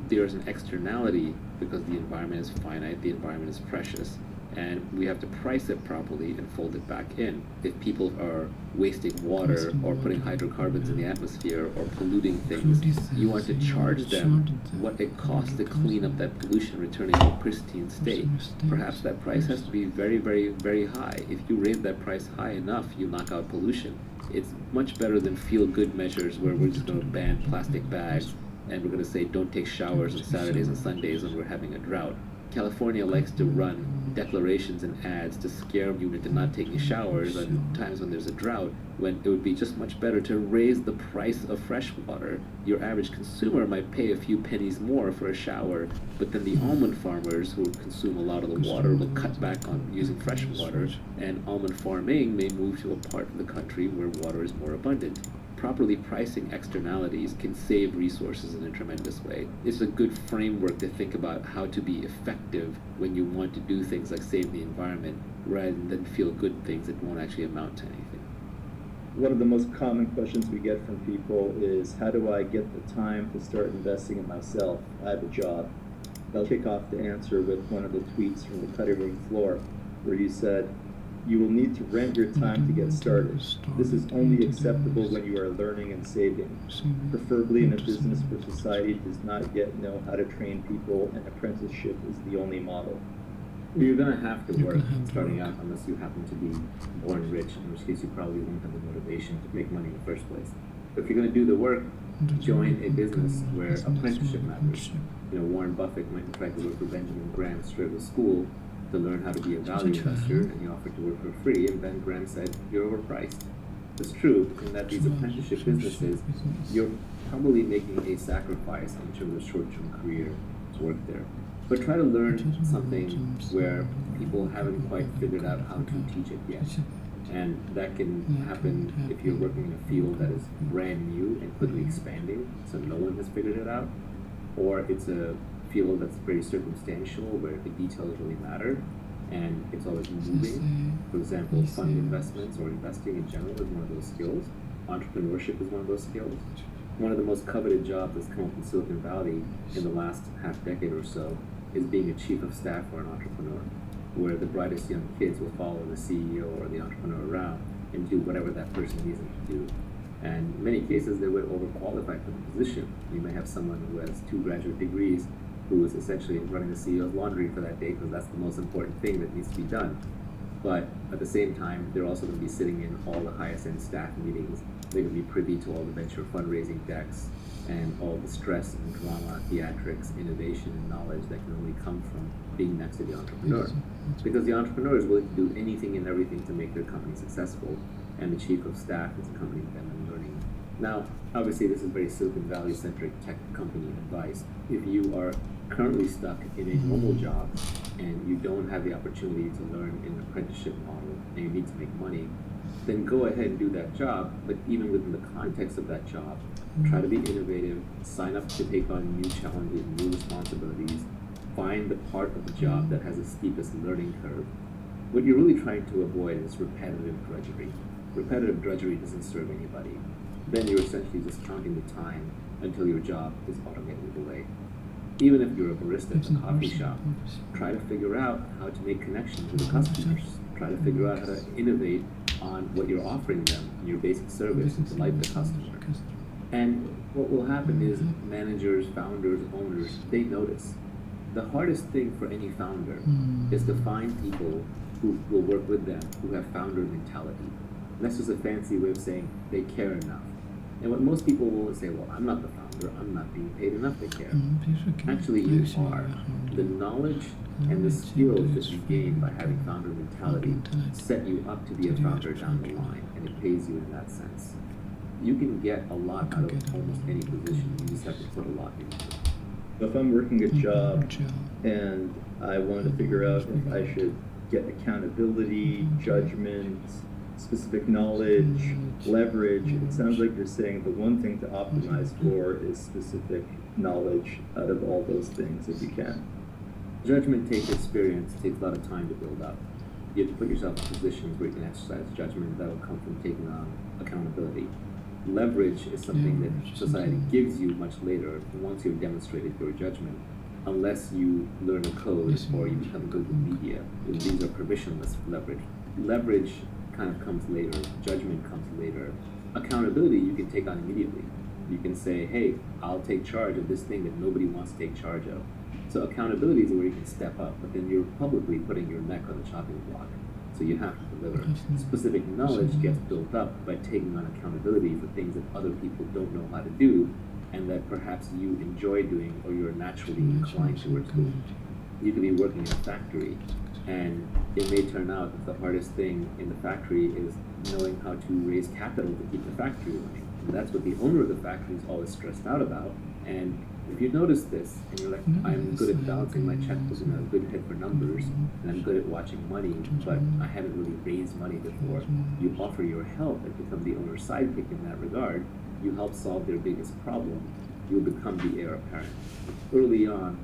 there's an externality because the environment is finite, the environment is precious. and we have to price it properly and fold it back in. If people are wasting water or putting hydrocarbons in the atmosphere or polluting things, you want to charge them what it costs to clean up that pollution, returning to a pristine state. Perhaps that price has to be very, very, very high. If you raise that price high enough, you knock out pollution. It's much better than feel-good measures where we're just going to ban plastic bags and we're going to say don't take showers on Saturdays and Sundays when we're having a drought. California likes to run declarations and ads to scare you into not taking showers on times when there's a drought, when it would be just much better to raise the price of fresh water. Your average consumer might pay a few pennies more for a shower, but then the almond farmers who consume a lot of the water will cut back on using fresh water, and almond farming may move to a part of the country where water is more abundant. Properly pricing externalities can save resources in a tremendous way. It's a good framework to think about how to be effective when you want to do things like save the environment rather than feel good things that won't actually amount to anything. One of the most common questions we get from people is, how do I get the time to start investing in myself? I have a job. I'll kick off the answer with one of the tweets from the cutting room floor where you said, you will need to rent your time to get started. This is only acceptable when you are learning and saving, preferably in a business where society does not yet know how to train people and apprenticeship is the only model. You're going to have to work starting out unless you happen to be born rich, in which case you probably won't have the motivation to make money in the first place. But if you're going to do the work, join a business where apprenticeship matters. Warren Buffett went and tried to work for Benjamin Graham straight out of school to learn how to be a value investor, and he offered to work for free, and Ben Graham said, you're overpriced. It's true in that these apprenticeship businesses, you're probably making a sacrifice in terms of short-term career to work there. But try to learn something where people haven't quite figured out how to teach it yet. And that can happen if you're working in a field that is brand new and quickly expanding, so no one has figured it out, or it's a field that's very circumstantial where the details really matter and it's always moving. For example, fund investments or investing in general is one of those skills. Entrepreneurship is one of those skills. One of the most coveted jobs that's come up in Silicon Valley in the last half decade or so is being a chief of staff for an entrepreneur, where the brightest young kids will follow the CEO or the entrepreneur around and do whatever that person needs them to do. And in many cases, they would overqualify for the position. You may have someone who has 2 graduate degrees who is essentially running the CEO's laundry for that day because that's the most important thing that needs to be done. But at the same time, they're also going to be sitting in all the highest end staff meetings. They're going to be privy to all the venture fundraising decks and all the stress and drama, theatrics, innovation, and knowledge that can only come from being next to the entrepreneur. Because the entrepreneur is willing to do anything and everything to make their company successful, and the chief of staff is accompanying them in learning. Now, obviously, this is very Silicon Valley-centric tech company advice. If you are currently stuck in a normal job and you don't have the opportunity to learn in an apprenticeship model and you need to make money, then go ahead and do that job. But even within the context of that job, try to be innovative, sign up to take on new challenges, new responsibilities, find the part of the job that has the steepest learning curve. What you're really trying to avoid is repetitive drudgery. Repetitive drudgery doesn't serve anybody. Then you're essentially just counting the time until your job is automated away. Even if you're a barista at a coffee shop, try to figure out how to make connections with the customers. Try to figure out how to innovate on what you're offering them in your basic service and delight the customer. And what will happen is managers, founders, owners, they notice. The hardest thing for any founder is to find people who will work with them, who have founder mentality. And that's just a fancy way of saying they care enough. And what most people will say, well, I'm not the founder, I'm not being paid enough to care. Actually, you are. The knowledge and the skills that you gain by having founder mentality set you up to be a founder down the line, and it pays you in that sense. You can get a lot out of almost any position, you just have to put a lot into it. If I'm working a job and I want to figure out if I should get accountability, judgment, specific knowledge, leverage, it sounds like you're saying the one thing to optimize for is specific knowledge out of all those things if you can. Judgment takes experience, takes a lot of time to build up. You have to put yourself in positions where you can exercise judgment that will come from taking on accountability. Leverage is something that society gives you much later once you've demonstrated your judgment. unless you learn a code or you become good with media. These are permissionless leverage. Leverage kind of comes later, judgment comes later. Accountability you can take on immediately. You can say, hey, I'll take charge of this thing that nobody wants to take charge of. So accountability is where you can step up, but then you're publicly putting your neck on the chopping block. So you have to deliver. Specific knowledge gets built up by taking on accountability for things that other people don't know how to do and that perhaps you enjoy doing or you're naturally inclined towards doing. You could be working in a factory and it may turn out that the hardest thing in the factory is knowing how to raise capital to keep the factory running. And that's what the owner of the factory is always stressed out about. And if you notice this and you're like, I'm good at balancing my checkbook and I have a good head for numbers and I'm good at watching money, but I haven't really raised money before, you offer your help and become the owner's sidekick in that regard. You help solve their biggest problem. You'll become the heir apparent. Early on,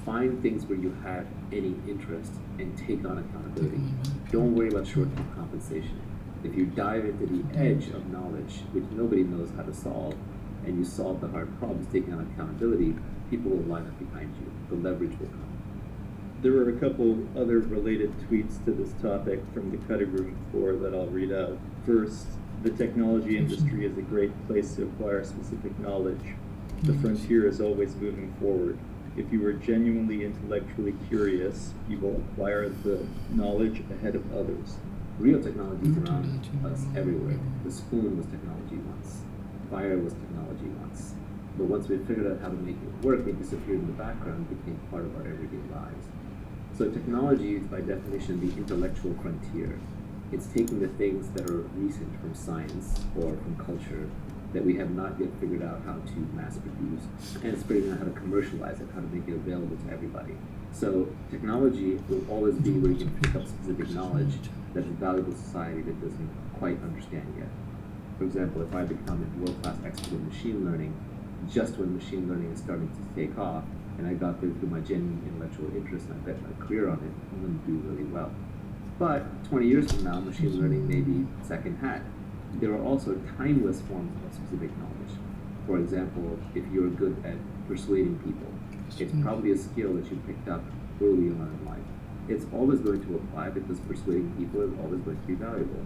find things where you have any interest and take on accountability. Don't worry about short-term compensation. If you dive into the edge of knowledge, which nobody knows how to solve, and you solve the hard problems, taking on accountability, people will line up behind you. The leverage will come. There were a couple other related tweets to this topic from the cutting room floor that I'll read out. First, the technology industry is a great place to acquire specific knowledge. The frontier is always moving forward. If you are genuinely intellectually curious, you will acquire the knowledge ahead of others. Real technology is around us everywhere. The spoon was technology once. Fire was technology once. But once we figured out how to make it work, it disappeared in the background and became part of our everyday lives. So technology is by definition the intellectual frontier. It's taking the things that are recent from science or from culture that we have not yet figured out how to mass produce, and it's figuring out how to commercialize it, how to make it available to everybody. So technology will always be where you can pick up specific knowledge that's valuable to society that doesn't quite understand yet. For example, if I become a world-class expert in machine learning, just when machine learning is starting to take off, and I got there through my genuine intellectual interest and I bet my career on it, I'm going to do really well. But 20 years from now, machine learning may be second hat. There are also timeless forms of specific knowledge. For example, if you're good at persuading people, it's probably a skill that you picked up early on in life. It's always going to apply because persuading people is always going to be valuable.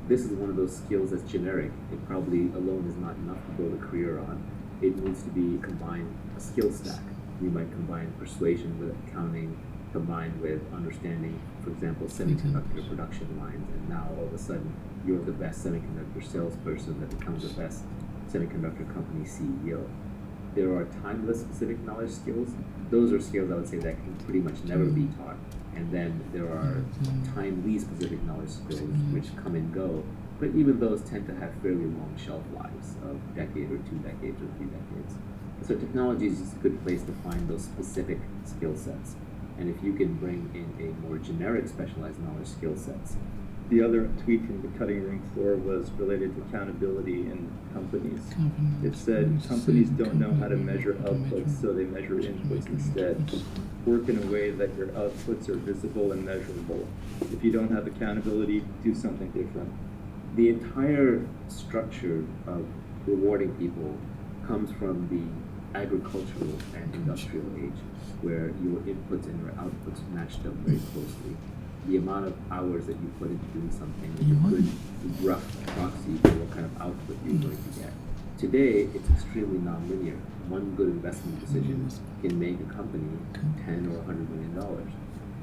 This is one of those skills that's generic. It probably alone is not enough to build a career on. It needs to be combined, a skill stack. You might combine persuasion with accounting, combined with understanding, for example, semiconductor production lines, and now all of a sudden you're the best semiconductor salesperson that becomes the best semiconductor company CEO. There are timeless specific knowledge skills. Those are skills I would say that can pretty much never be taught. And then there are timely specific knowledge skills which come and go, but even those tend to have fairly long shelf lives of a decade or 2 decades or 3 decades. So technology is just a good place to find those specific skill sets. And if you can bring in a more generic specialized knowledge skill sets. The other tweet from the cutting room floor was related to accountability in companies. It said, companies don't know how to measure outputs, so they measure inputs instead. Work in a way that your outputs are visible and measurable. If you don't have accountability, do something different. The entire structure of rewarding people comes from the agricultural and industrial age, where your inputs and your outputs matched up very closely. The amount of hours that you put into doing something is a good rough proxy for what kind of output you're going to get. Today, it's extremely nonlinear. One good investment decision can make a company $10 or $100 million.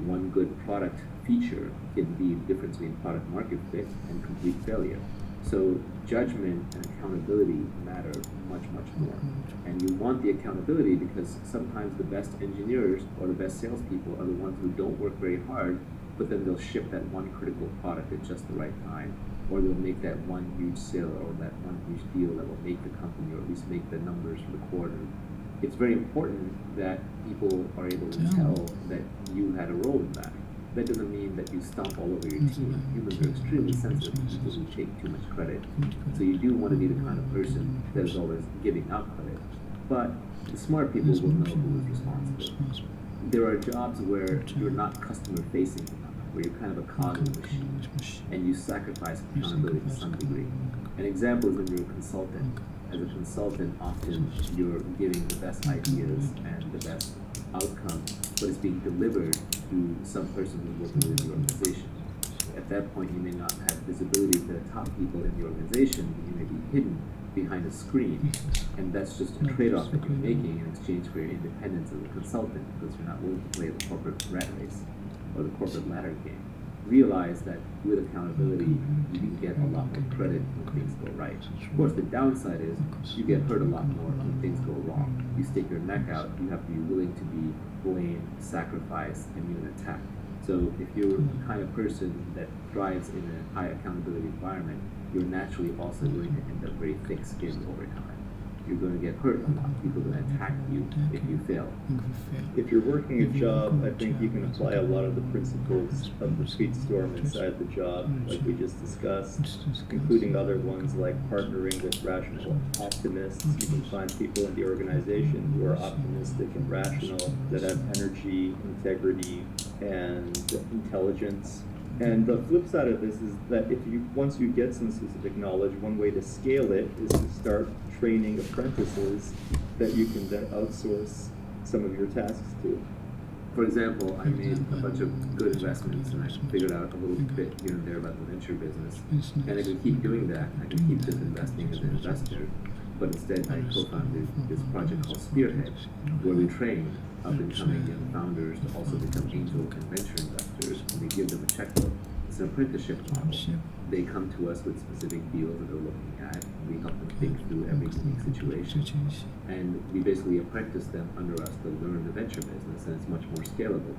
One good product feature can be the difference between product market fit and complete failure. So judgment and accountability matter much, much more. And you want the accountability because sometimes the best engineers or the best salespeople are the ones who don't work very hard, but then they'll ship that one critical product at just the right time, or they'll make that one huge sale or that one huge deal that will make the company or at least make the numbers for the quarter. It's very important that people are able to tell that you had a role in that. That doesn't mean that you stomp all over your team. Humans are extremely sensitive to people who take too much credit. So you do want to be the kind of person that is always giving out credit. But the smart people will know who is responsible. There are jobs where you're not customer facing enough, where you're kind of a cog in the machine, and you sacrifice accountability to some degree. An example is when you're a consultant. As a consultant, often you're giving the best ideas and the best outcome, but it's being delivered to some person who's working within the organization. At that point, you may not have visibility to the top people in the organization, but you may be hidden behind a screen, and that's just a trade-off that you're making in exchange for your independence as a consultant, because you're not willing to play the corporate rat race or the corporate ladder game. Realize that with accountability, you can get a lot more credit when things go right. Of course, the downside is you get hurt a lot more when things go wrong. You stick your neck out, you have to be willing to be blamed, sacrificed, and even attacked. So if you're the kind of person that thrives in a high accountability environment, you're naturally also going to end up very thick-skinned over time. You're going to get hurt a lot. People are going to attack you if you fail. If you're working a job, I think you can apply a lot of the principles of the tweet storm inside the job, like we just discussed, including other ones like partnering with rational optimists. You can find people in the organization who are optimistic and rational, that have energy, integrity, and intelligence. And the flip side of this is that once you get some specific knowledge, one way to scale it is to start training apprentices that you can then outsource some of your tasks to. For example, I made a bunch of good investments, and I figured out a little bit here and there about the venture business. And I could keep doing that. I could keep just investing as an investor. But instead, I co-founded this project called Spearhead, where we train up-and-coming young founders to also become angel and venture investors, and we give them a checkbook. It's an apprenticeship model. They come to us with specific deals that they're looking at, and we help them think through every unique situation. And we basically apprentice them under us to learn the venture business, and it's much more scalable.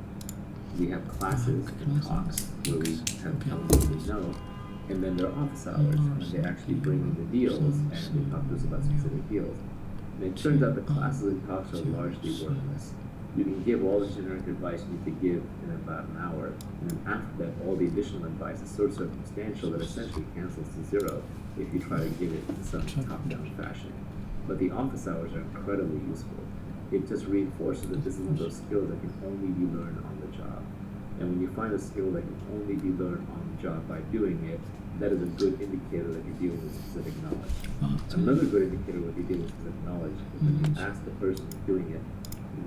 We have classes and talks where we have tell them what they know, and then there are office hours, and they actually bring in the deals, and they talk to us about specific deals. And it turns out the classes and talks are largely worthless. You can give all the generic advice you need to give in about an hour, and then after that, all the additional advice is so circumstantial that essentially cancels to zero if you try to give it in some top-down fashion. But the office hours are incredibly useful. It just reinforces that this is one of those skills that can only be learned on the job. And when you find a skill that can only be learned on the job by doing it, that is a good indicator that you're dealing with specific knowledge. Another good indicator when you're dealing with specific knowledge is when you ask the person who's doing it,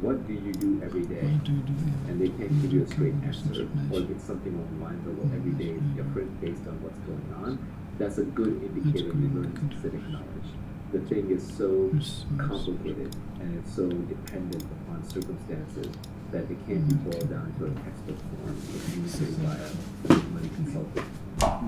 what do you do every day? And they can't give you a straight answer, or if it's something along the lines of, well, every day is different based on what's going on. That's a good indicator you learn specific knowledge. The thing is so complicated and it's so dependent upon circumstances that it can't be boiled down to a textbook form communicated by a money consultant.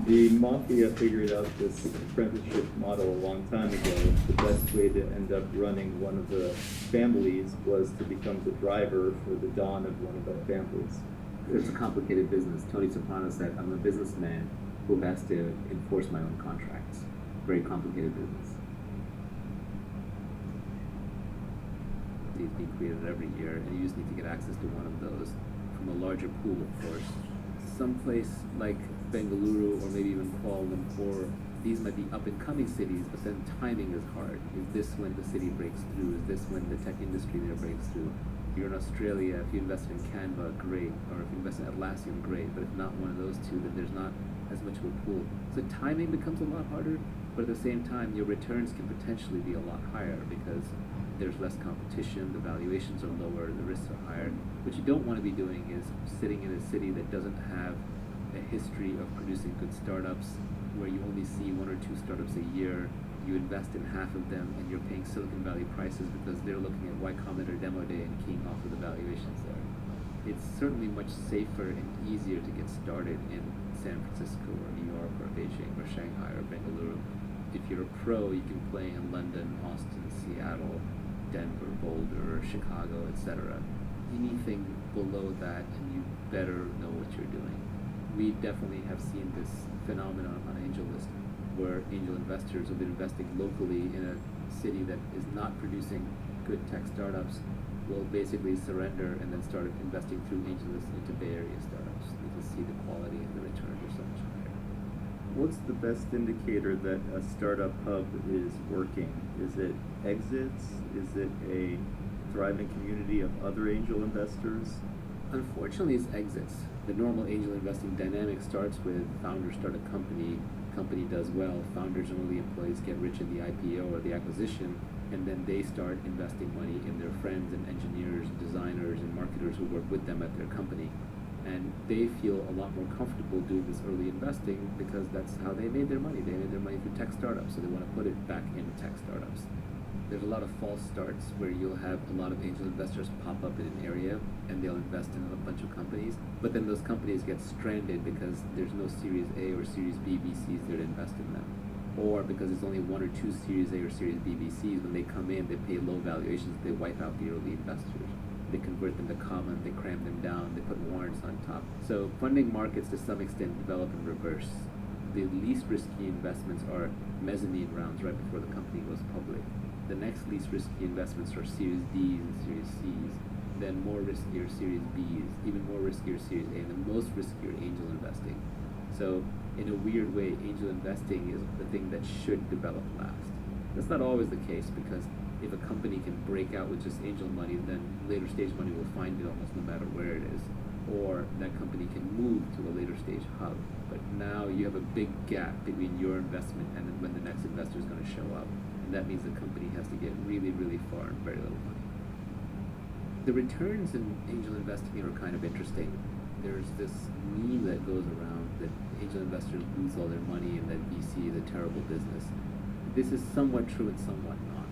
The mafia figured out this apprenticeship model a long time ago. The best way to end up running one of the families was to become the driver for the dawn of one of the families. It's a complicated business. Tony Soprano said, I'm a businessman who has to enforce my own contracts. Very complicated business. These being created every year, and you just need to get access to one of those from a larger pool, of course. Someplace like Bengaluru or maybe even Kuala Lumpur, these might be up-and-coming cities, but then timing is hard. Is this when the city breaks through? Is this when the tech industry there breaks through? If you're in Australia, if you invest in Canva, great. Or if you invest in Atlassian, great. But if not one of those two, then there's not as much of a pool. So timing becomes a lot harder, but at the same time, your returns can potentially be a lot higher because there's less competition, the valuations are lower, the risks are higher. What you don't want to be doing is sitting in a city that doesn't have a history of producing good startups, where you only see 1 or 2 startups a year, you invest in half of them, and you're paying Silicon Valley prices because they're looking at Y Combinator demo day and keying off of the valuations there. It's certainly much safer and easier to get started in San Francisco or New York or Beijing or Shanghai or Bengaluru. If you're a pro, you can play in London, Austin, Seattle, Denver, Boulder, Chicago, etc. Anything below that, and you better know what you're doing. We definitely have seen this phenomenon on AngelList, where angel investors have been investing locally in a city that is not producing good tech startups, will basically surrender and then start investing through AngelList into Bay Area startups. You can see the quality and the returns are so much higher. What's the best indicator that a startup hub is working? Is it exits? Is it a thriving community of other angel investors? Unfortunately, it's exits. The normal angel investing dynamic starts with founders start a company does well, founders and early employees get rich in the IPO or the acquisition, and then they start investing money in their friends and engineers, designers, and founders who work with them at their company. And they feel a lot more comfortable doing this early investing because that's how they made their money. They made their money through tech startups, so they want to put it back into tech startups. There's a lot of false starts where you'll have a lot of angel investors pop up in an area and they'll invest in a bunch of companies, but then those companies get stranded because there's no Series A or Series B VCs there to invest in them. Or because there's only one or two Series A or Series B VCs, when they come in, they pay low valuations, they wipe out the early investors. They convert them to common, they cram them down, they put warrants on top. So funding markets to some extent develop in reverse. The least risky investments are mezzanine rounds right before the company goes public. The next least risky investments are Series Ds and Series Cs, then more riskier Series Bs, even more riskier Series A, and the most riskier angel investing. So in a weird way, angel investing is the thing that should develop last. That's not always the case, because if a company can break out with just angel money, then later stage money will find it almost no matter where it is. Or that company can move to a later stage hub. But now you have a big gap between your investment and when the next investor is going to show up. And that means the company has to get really, really far and very little money. The returns in angel investing are kind of interesting. There's this meme that goes around that angel investors lose all their money and that VC is a terrible business. This is somewhat true and somewhat not.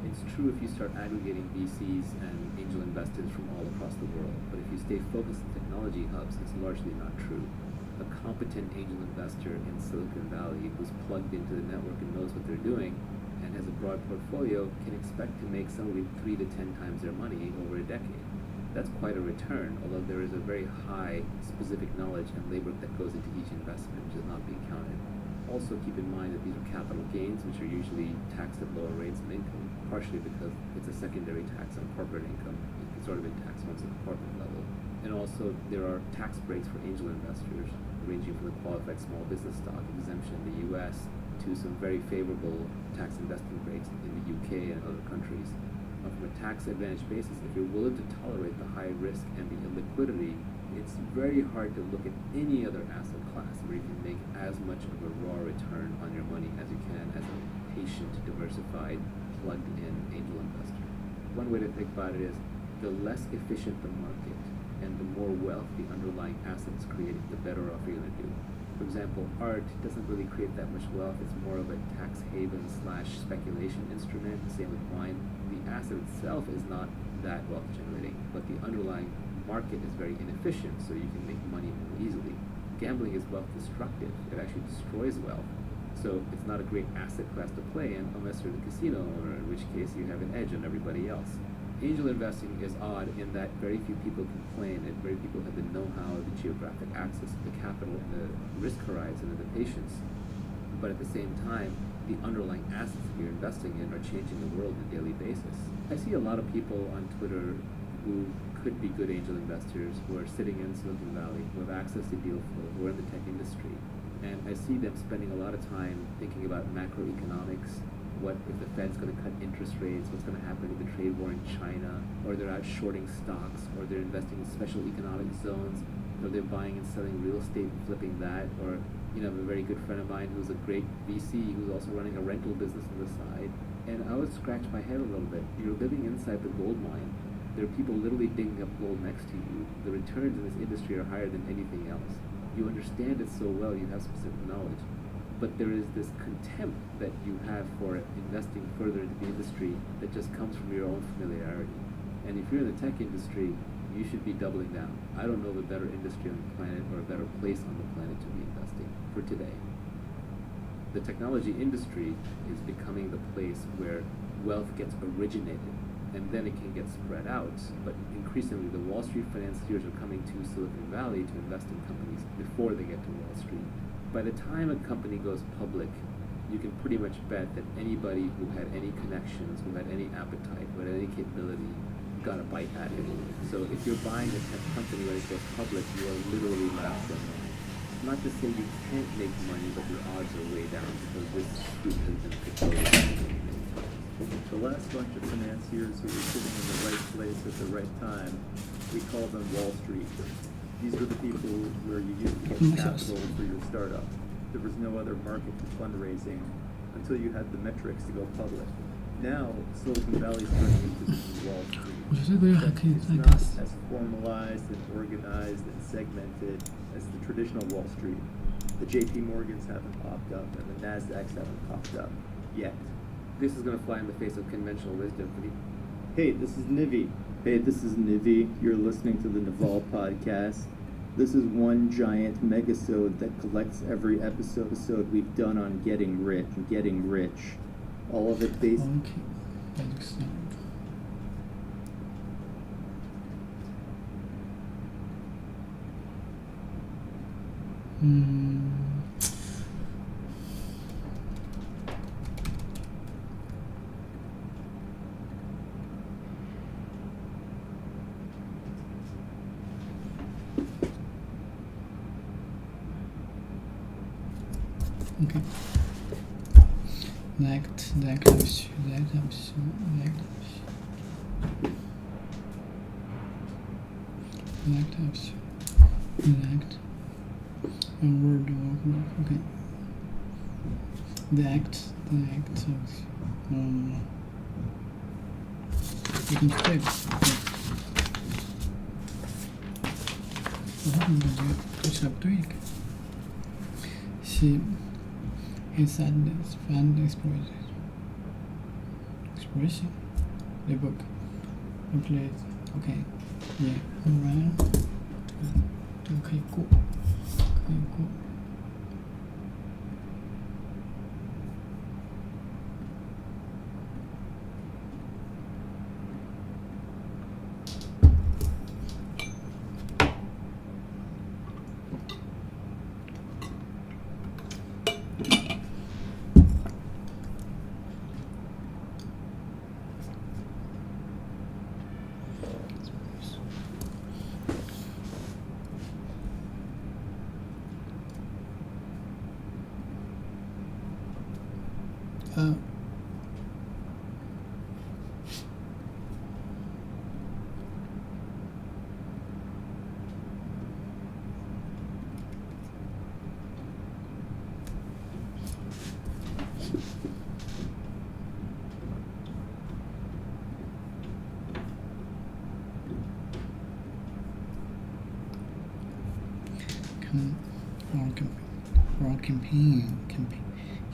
It's true if you start aggregating VCs and angel investors from all across the world, but if you stay focused on technology hubs, it's largely not true. A competent angel investor in Silicon Valley who's plugged into the network and knows what they're doing and has a broad portfolio can expect to make somewhere 3 to 10 times their money over a decade. That's quite a return, although there is a very high specific knowledge and labor that goes into each investment, which is not being counted. Also keep in mind that these are capital gains, which are usually taxed at lower rates of income, partially because it's a secondary tax on corporate income. It's sort of been taxed once at the corporate level. And also there are tax breaks for angel investors, ranging from the qualified small business stock exemption in the US to some very favorable tax investing breaks in the UK and other countries. From a tax advantage basis, if you're willing to tolerate the high risk and the illiquidity, it's very hard to look at any other asset class where you can make as much of a raw return on your money as you can as a patient, diversified, plugged-in angel investor. One way to think about it is the less efficient the market and the more wealth the underlying assets create, the better off you're going to do. For example, art doesn't really create that much wealth. It's more of a tax haven / speculation instrument. Same with wine. The asset itself is not that wealth generating, but the underlying market is very inefficient, so you can make money more easily. Gambling is wealth destructive. It actually destroys wealth. So it's not a great asset class to play in unless you're the casino owner, in which case you have an edge on everybody else. Angel investing is odd in that very few people can play in it. Very few people have the know-how, the geographic access, the capital, the risk horizon, and the patience. But at the same time, the underlying assets that you're investing in are changing the world on a daily basis. I see a lot of people on Twitter who could be good angel investors, who are sitting in Silicon Valley, who have access to deal flow, who are in the tech industry. And I see them spending a lot of time thinking about macroeconomics. What if the Fed's going to cut interest rates? What's going to happen with the trade war in China? Or they're out shorting stocks, or they're investing in special economic zones, or they're buying and selling real estate and flipping that. Or, I have a very good friend of mine who's a great VC who's also running a rental business on the side. And I would scratch my head a little bit. You're living inside the gold mine. There are people literally digging up gold next to you. The returns in this industry are higher than anything else. You understand it so well, you have specific knowledge. But there is this contempt that you have for investing further into the industry that just comes from your own familiarity. And if you're in the tech industry, you should be doubling down. I don't know of a better industry on the planet or a better place on the planet to be investing for today. The technology industry is becoming the place where wealth gets originated, and then it can get spread out. But increasingly, the Wall Street financiers are coming to Silicon Valley to invest in companies before they get to Wall Street. By the time a company goes public, you can pretty much bet that anybody who had any connections, who had any appetite, who had any capability, got a bite at it. So if you're buying a tech company when it goes public, you are literally last in line. Not to say you can't make money, but your odds are way down because this group has been picked over. The last bunch of financiers who were sitting in the right place at the right time, we call them Wall Street. These were the people where you used capital for your startup. There was no other market for fundraising until you had the metrics to go public. Now, Silicon Valley is turning into Wall Street. 我觉得这个还可以 It's 再 not 更 as formalized and organized and segmented as the traditional Wall Street. The JP Morgans haven't popped up and the NASDAQs haven't popped up yet. This is going to fly in the face of conventional wisdom. Hey, this is Nivi. Hey, this is Nivi. You're listening to the Naval Podcast. This is one giant megasode that collects every episode we've done on getting rich. All of it based. OK，那就行。OK， next， word OK， the act you can flip. Good job doing. She is sadness, fan expression. The book. Okay. Okay. Yeah. Alright. 这个可以过。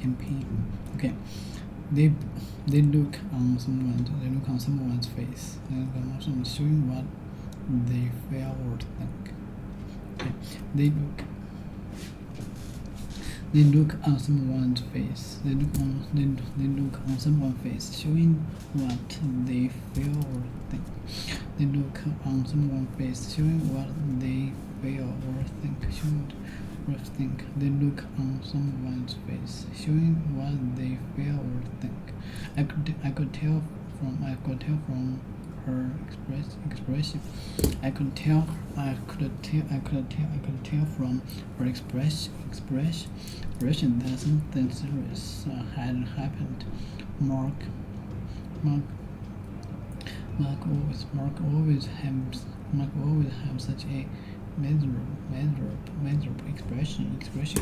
Campaign. Okay. They look on someone's face. They look on someone showing what they feel or think. Okay. They look on someone's face. They look on someone's face, showing what they feel or think. They look on someone's face, showing what they feel or think. They look on someone's face, showing what they feel or think. I could tell from her expression. I could tell from her expression that something serious had happened. Mark always have such a miserable expression on his miserable expression on his face.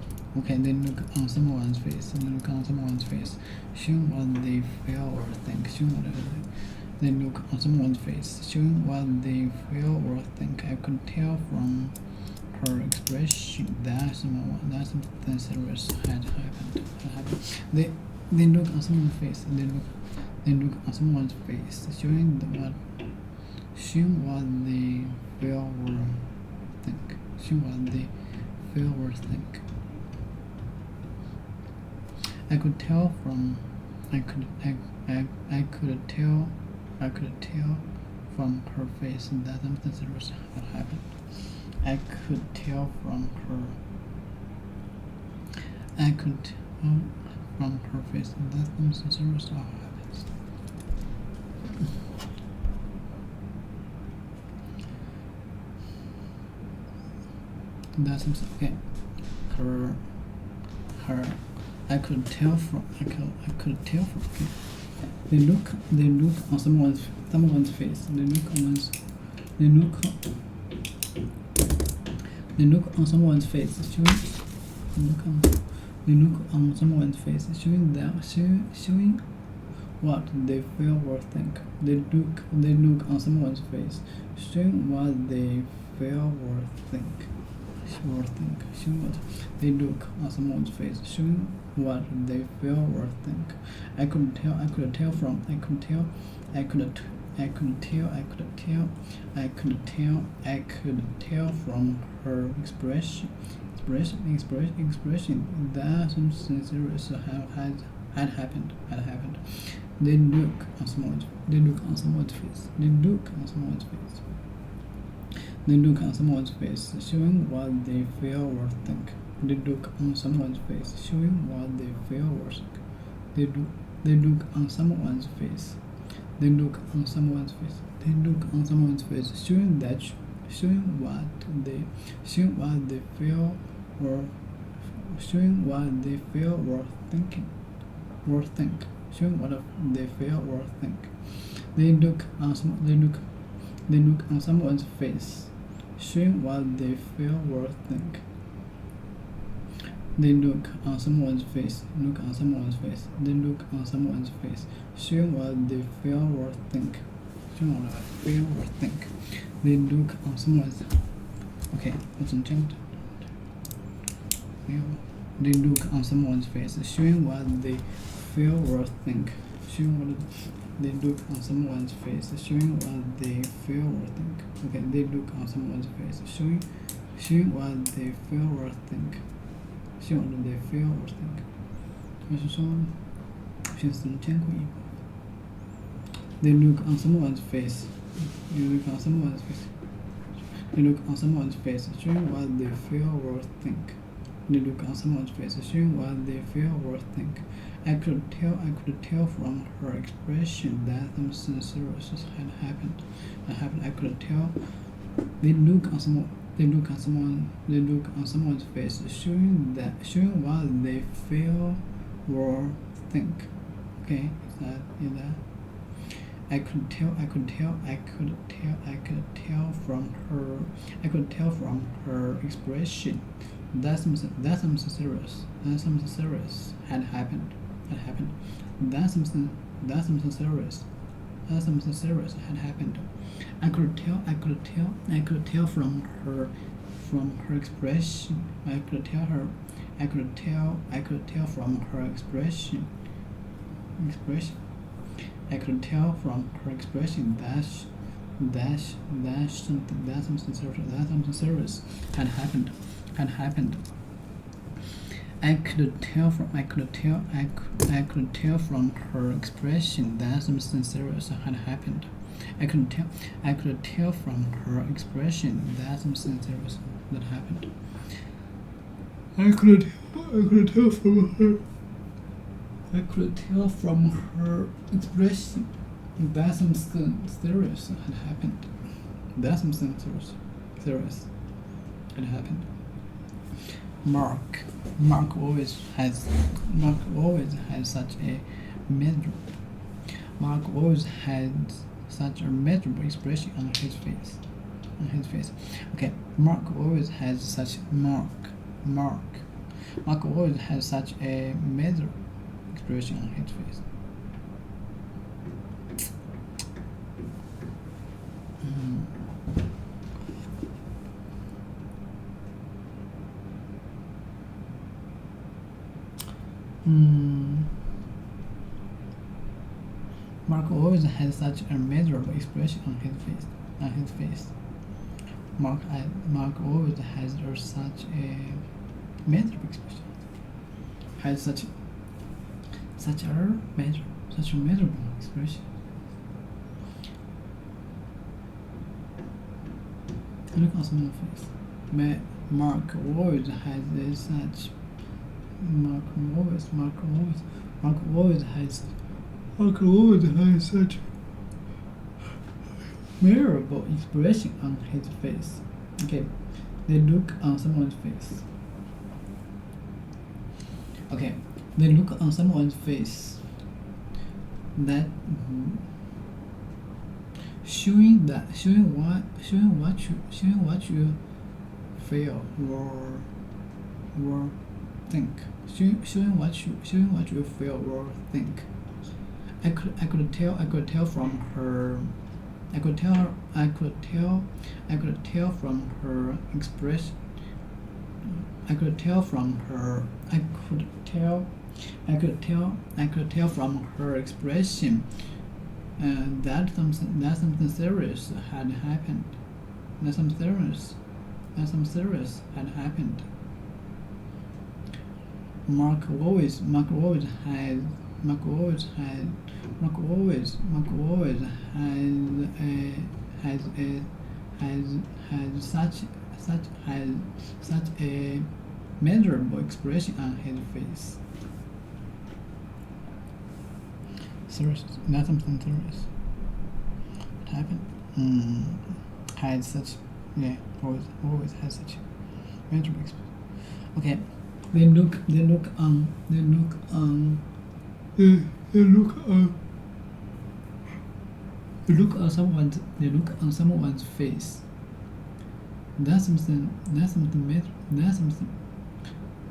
They look on someone's face, showing what they feel or think. They look on someone's face, showing what they feel or think. I could tell from her expression that something serious had happened. They look on someone's face. They look on someone's face, showing what they feel or think. I could tell from her face that something serious had happened. I could tell from her face that something serious had happened. That's okay. her. I could tell from. Okay. They look on someone's face. They look on someone's face, showing what they feel or think. They look on someone's face, showing what they feel or think. Showing what they look on someone's face, showing what they feel or think. I could tell from her expression that something serious had happened. They look on someone's face. Showing what they feel or think. They look on someone's face, showing what they feel or think. They look on someone's face. They look on someone's face, showing what they feel or think. Showing what they feel or think. They look on someone's face, showing what they feel or think. They look on someone's face. Showing what they feel or think. They look on someone's. Okay, what's in chat? They look on someone's face, showing what they feel or think. They look on someone's face, showing what they feel or think. Okay, they look on someone's face, showing what they feel or think. 就是说平时见过一部。They look on someone's face. They look on someone's face, showing what they feel or think. They look on someone's face, showing what they feel or think. I could tell from her expression that something serious had happened. I could tell. They look on someone's face, showing what they feel or think. Okay, is that? I could tell from her expression that something serious had happened. That something serious had happened. I could tell from her expression. I could tell from her expression. I could tell from her expression that something serious had happened. I could tell from her expression that something serious had happened. I could tell from her expression that something serious had happened. I could tell from her expression that something serious had happened. Mark always has such a miserable expression on his face. Okay, Mark always has such a miserable expression on his face. Mark always has such a miserable expression on his face. Mark always has such a miserable expression. Has such a miserable expression. Look on someone's face. Mark always has such. Mark always has such miserable expression on his face. Okay, they look on someone's face. Okay, the look on someone's face that showing what you feel or think. Showing what you feel or think. I could tell from her. I could tell from her expression. I could tell from her expression that something serious had happened. That something serious had happened. Mark always has such a measurable expression on his face. Serious, not something serious. What happened? Had such, always has such measurable expression. Okay, they look on someone's face. That's something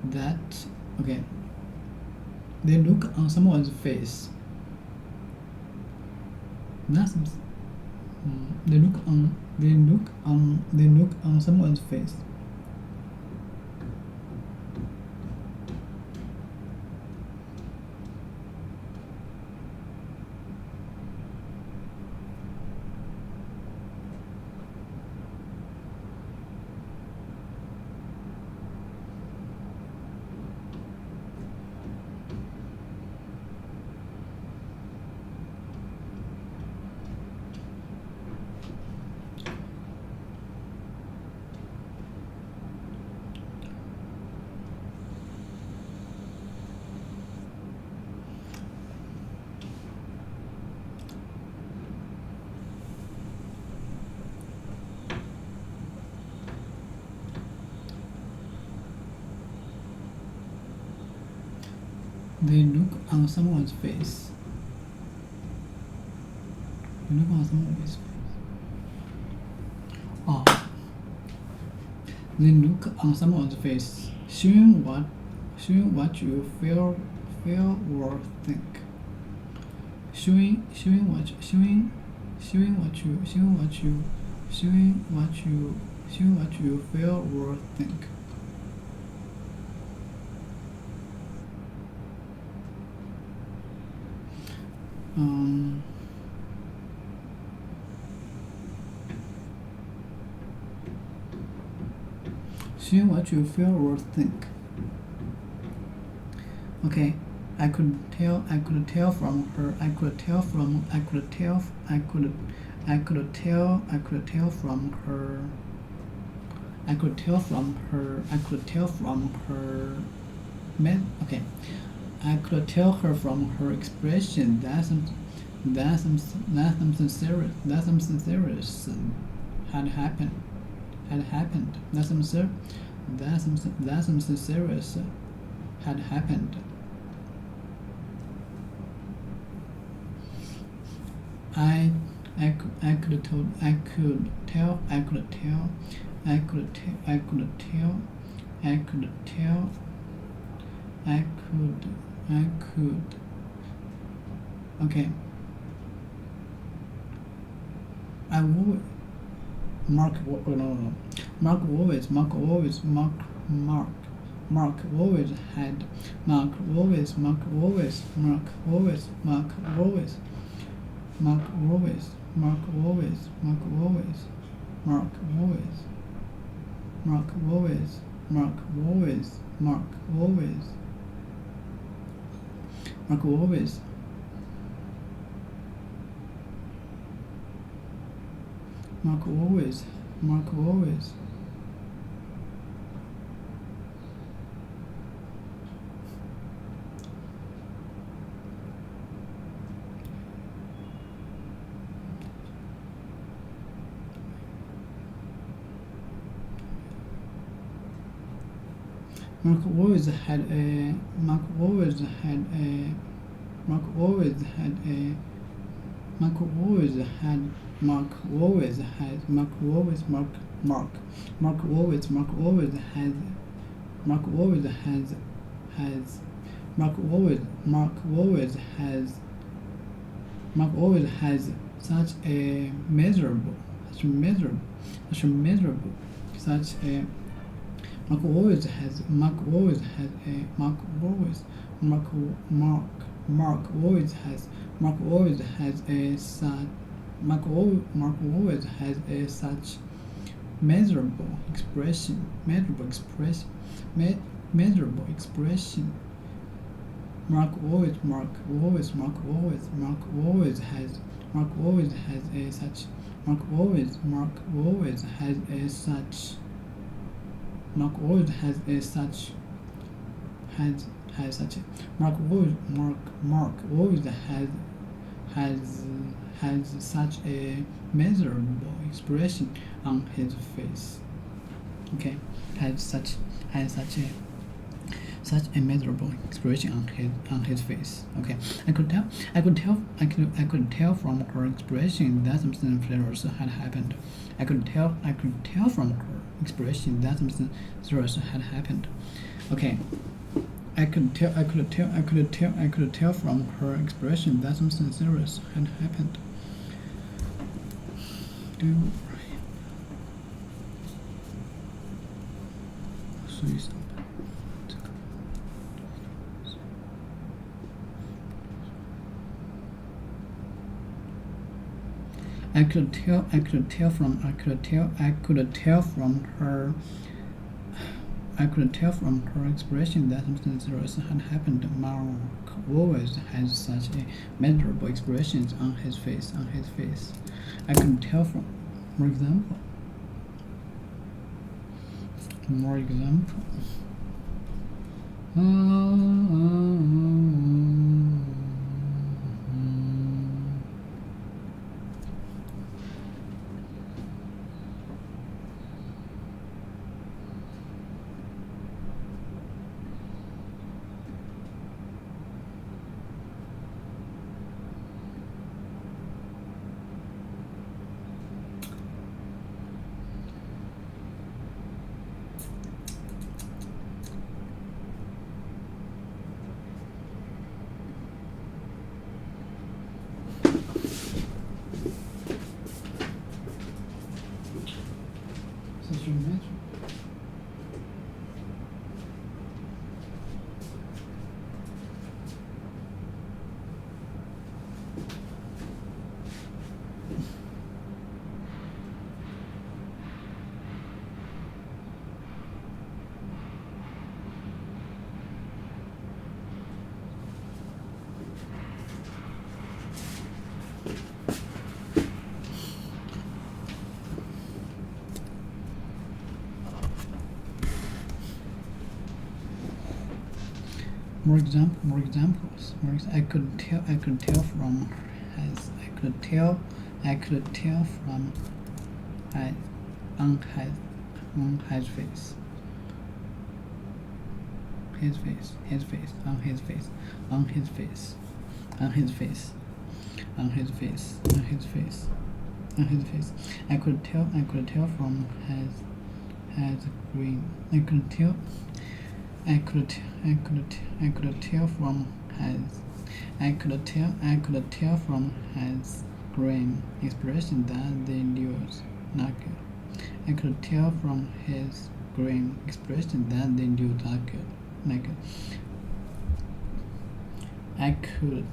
that okay. They look on someone's face. That's something. They look on someone's face. They look on someone's face. They look on someone's face. Oh. They look on someone's face, showing what you feel or think. Showing what you feel or think. Showing what you feel or think. Okay, I could tell from her. I could tell from her. Okay, I could tell her from her expression that something serious had happened. That something serious had happened. I could tell okay. I would Mark always Mark always had a Mark always had a Mark always had a Mark always had Mark always has Mark always Mark Mark Mark always has Mark always has Mark always has such a miserable such a miserable such a miserable such a Mark always has Mark always has a Mark always Mark always has a such Mark always has a such miserable expression miserable expression Mark always has Mark always a such Mark always has a such Mark always has a such has such a Mark always has such a miserable expression on his face. Okay, has such a miserable expression on his face. Okay, I could tell from her expression that something serious had happened. I could tell from her expression that something serious had happened. Okay, I could tell from her expression that something serious had happened. I could tell from her expression that something serious had happened. Mark always has such a miserable expressions on his face. I could tell from more example. Such a matter. More examples. I could tell from his on his face. I could tell from his green. I could tell from his grin expression that they use naked. I could tell from his grin expression that they use naked. I could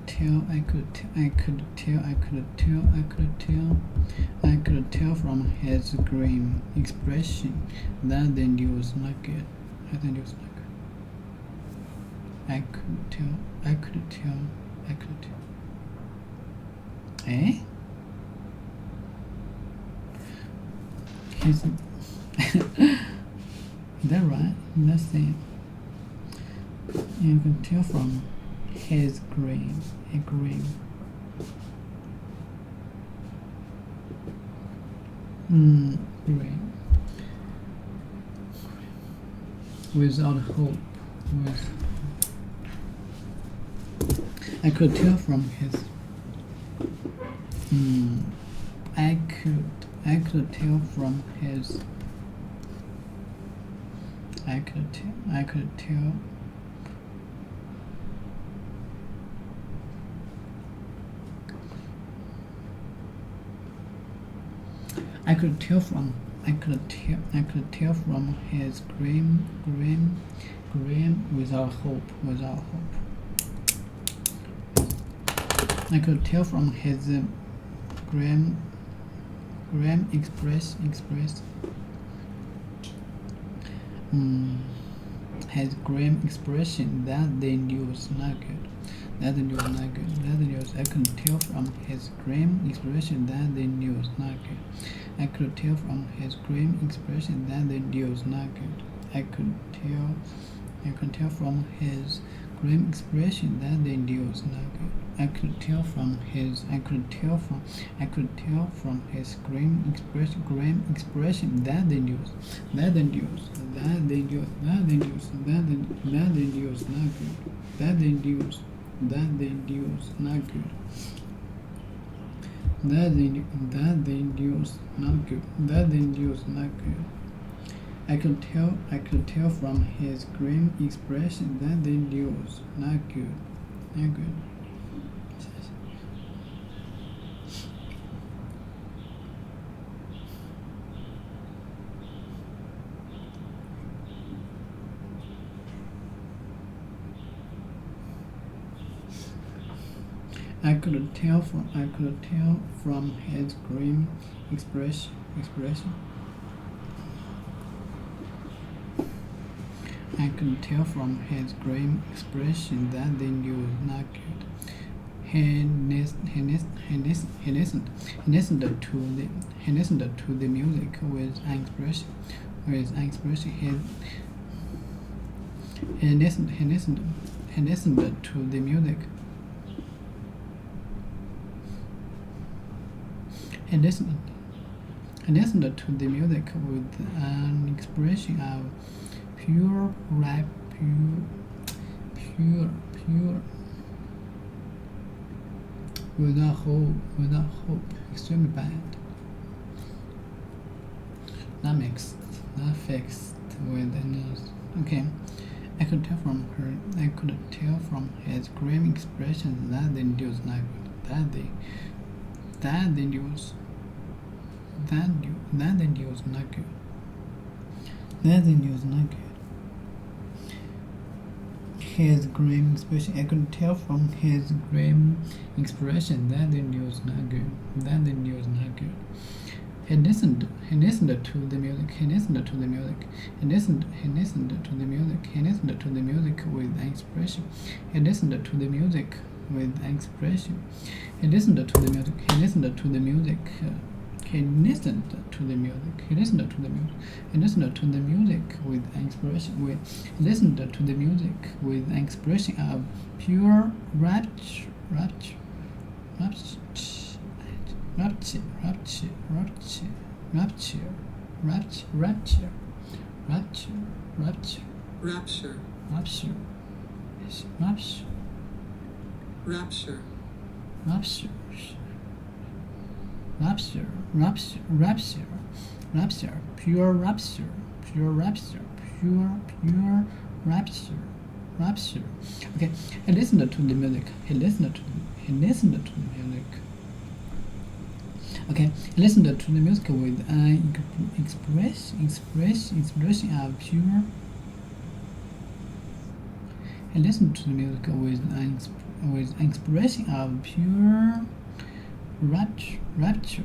tell from his grin expression that they use naked. I could tell. Eh? Is that right? Nothing. You can tell from his green. Green. without hope. I could tell from his. I could tell from his. I could tell. I could tell from his grim without hope. I could tell from his grim express his grim expression that the news not good. I could tell from his grim expression that the news not good. I could tell from his grim expression that the news not good. I could tell from his grim expression that the news not good. I could tell from his grim expression that the news not good. That the news not good. That the news not good. I could tell from his grim expression that the news not good. I could tell from his grim expression. I could tell from his grim expression that the news not good. He listened to the music with an expression. He listened to the music. He listened to the music with an expression of pure without hope, extremely bad. Not fixed with the news. Okay. I could tell from his grim expression that the news not good. That the news not good. That the news not good. His grim expression. I could tell from his grim expression that the news not good. That the news not good. He listened to the music. He listened to the music with an expression. He listened to the music with an expression. He listened to the music. He listened to the music with an expression. He listened to the music with an expression of pure rapture. Pure rapture. Okay, he listened to the music. He listened to the music. Okay, he listened to the music with an expression of pure. He listened to the music with an expression of pure rapture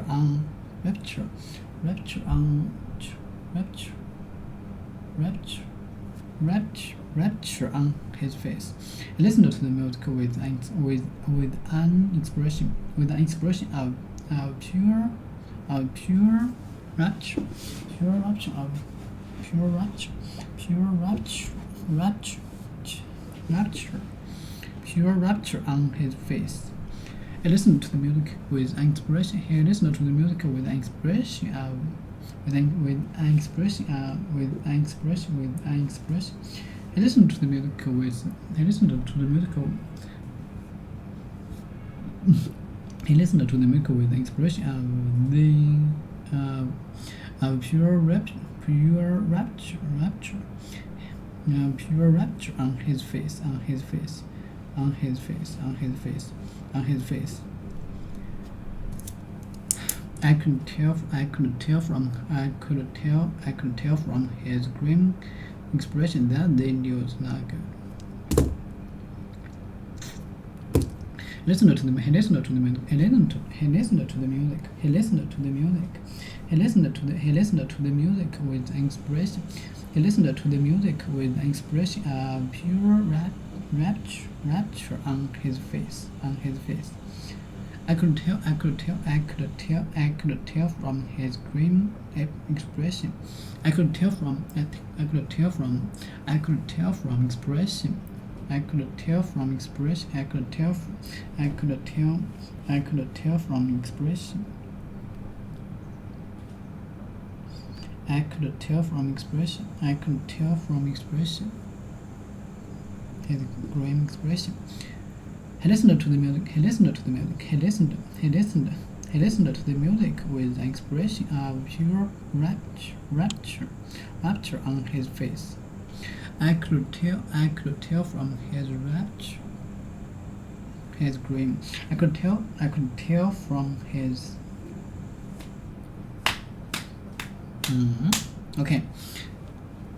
on his face. He listened to the music with an expression of pure rapture on his face. He listened to the music with an expression. He listened to the music with an expression of with an expression. He listened to the music with. He listened to the musical. He listened to the music with an expression of pure rapture on his face. I could tell from his grim expression that the news was not good. He listened to the music with an expression. He listened to the music with an expression of pure rapture on his face. I could tell from his grim expression. I could tell from expression. I could tell from expression his grim expression. He listened to the music with an expression of pure rapture on his face. I could tell from his rapture, his grim. I could tell from his. Okay.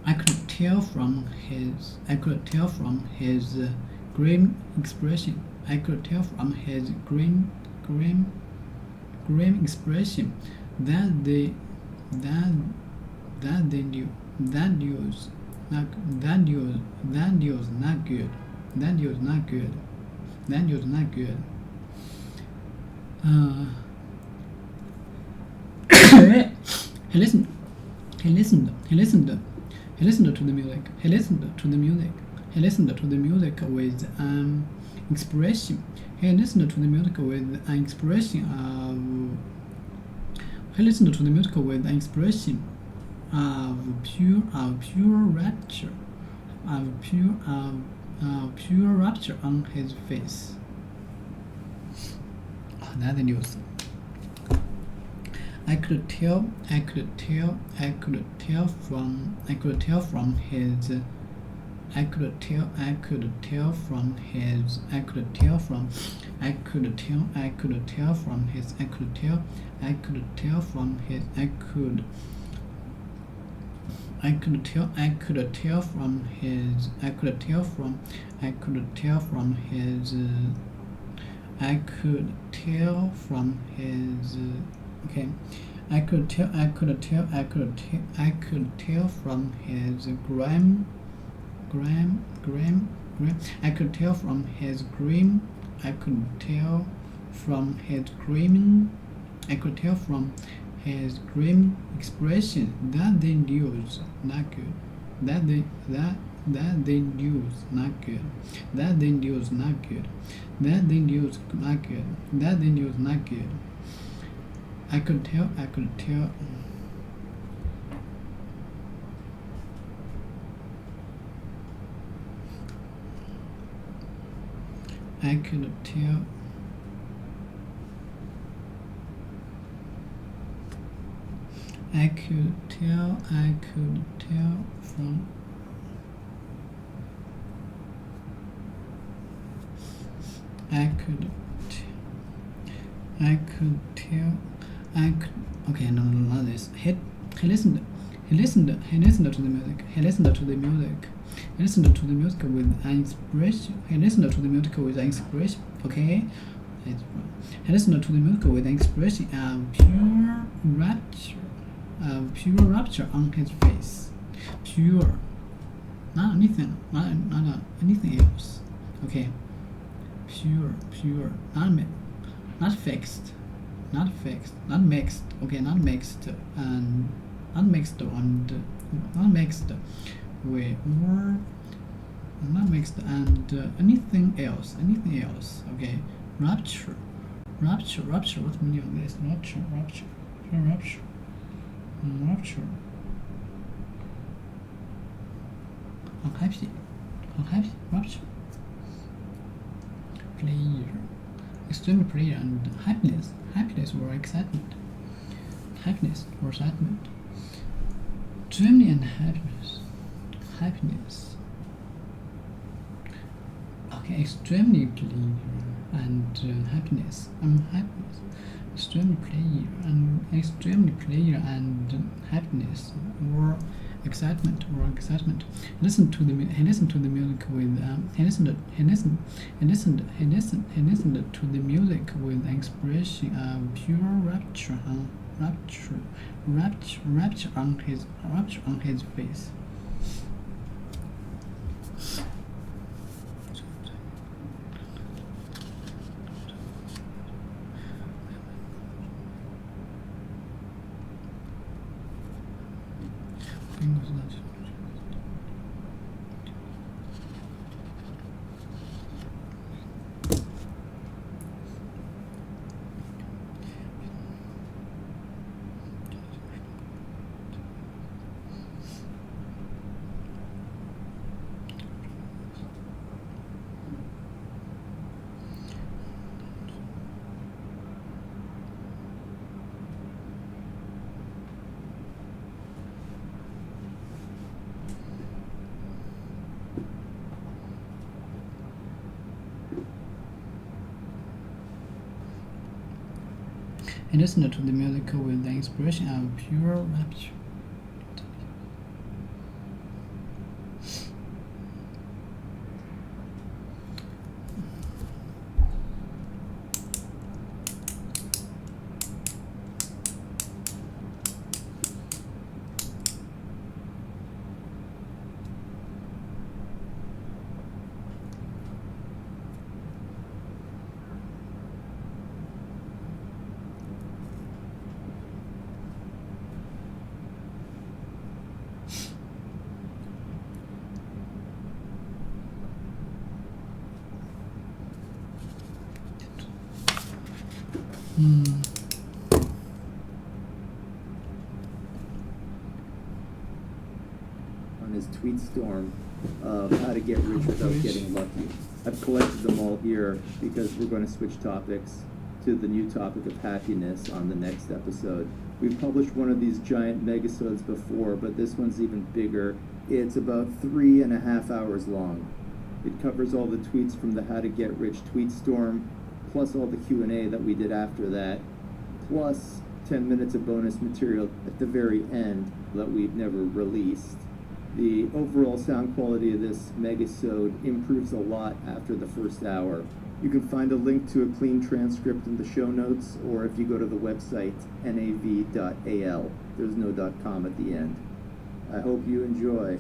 I could tell from his grim expression. I could tell from his grim expression that the news not good. He listened to the music. He listened to the music with an expression. He listened to the music with an expression of pure rapture on his face. Oh, that's the news. I could tell from his. I could tell from his okay. I could tell from his grim. I could tell from his grim. I could tell from his grim expression that the news not good. That the news not good. I could tell. I could tell from okay, no, not this. He listened to the music. He listened to the music with an expression. Okay, he listened to the music with an expression of pure rapture on his face. Pure, not anything else. Okay, pure, not fixed, not mixed. Okay, not mixed and anything else. Okay, rapture. What's the meaning of this? Rapture. Rupture. Unhappy. Unhappy. Rupture. Pleasure. Extreme pleasure and happiness. Happiness or excitement. Happiness or excitement. Extremely and happiness. Happiness. Okay, extremely pleasure and happiness. Happiness. Extremely pleasure and happiness or excitement. He listened to the music with he listened to the music with an expression of pure rapture on his face. He listened to the music with an expression of pure rapture. On his tweet storm of how to get rich without getting lucky. I've collected them all here because we're going to switch topics to the new topic of happiness on the next episode. We've published one of these giant megasodes before, but this one's even bigger. It's about 3.5 hours long. It covers all the tweets from the How to Get Rich tweet storm, plus all the Q&A that we did after that, plus 10 minutes of bonus material at the very end that we've never released. The overall sound quality of this megasode improves a lot after the first hour. You can find a link to a clean transcript in the show notes, or if you go to the website nav.al. There's no .com at the end. I hope you enjoy.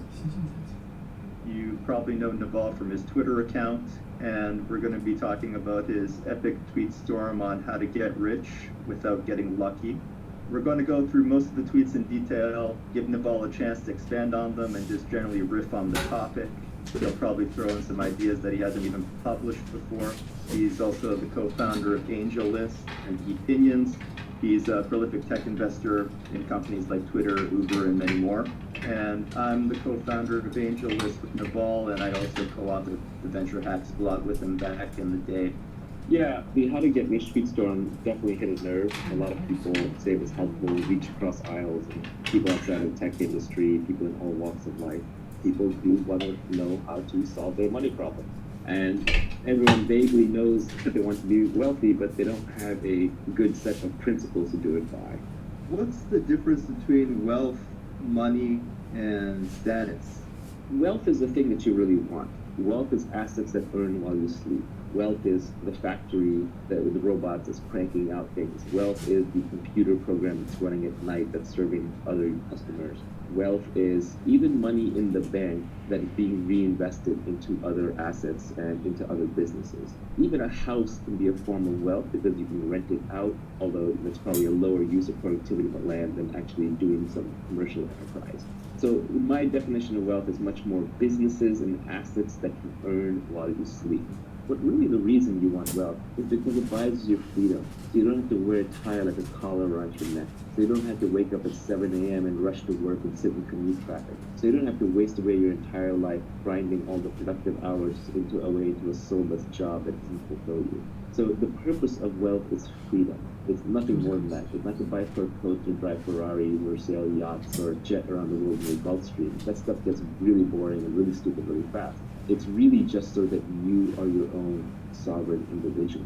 You probably know Naval from his Twitter account, and we're going to be talking about his epic tweet storm on how to get rich without getting lucky. We're going to go through most of the tweets in detail, give Naval a chance to expand on them, and just generally riff on the topic. He'll probably throw in some ideas that he hasn't even published before. He's also the co-founder of AngelList and Geekpinions. He's a prolific tech investor in companies like Twitter, Uber, and many more. And I'm the co-founder of AngelList with Naval, and I also co-authored the Venture Hacks blog with him back in the day. Yeah, the How to Get Rich tweet storm definitely hit a nerve. A lot of people say it was helpful, reach across aisles, and people outside of the tech industry, people in all walks of life. People do want to know how to solve their money problem. And everyone vaguely knows that they want to be wealthy, but they don't have a good set of principles to do it by. What's the difference between wealth, money, and status? Wealth is the thing that you really want. Wealth is assets that earn while you sleep. Wealth is the factory with the robots that's cranking out things. Wealth is the computer program that's running at night that's serving other customers. Wealth is even money in the bank that is being reinvested into other assets and into other businesses. Even a house can be a form of wealth because you can rent it out, although that's probably a lower use of productivity of the land than actually doing some commercial enterprise. So my definition of wealth is much more businesses and assets that can earn while you sleep. But really the reason you want wealth is because it buys you freedom. So you don't have to wear a tie like a collar around your neck. So you don't have to wake up at 7 a.m. and rush to work and sit in commute traffic. So you don't have to waste away your entire life grinding all the productive hours into a soulless job that doesn't fulfill you. So the purpose of wealth is freedom. It's nothing more than that. It's not to buy fur coats or drive Ferraris or sail yachts or jet around the world in the Gulf Stream. That stuff gets really boring and really stupid really fast. It's really just so that you are your own sovereign individual.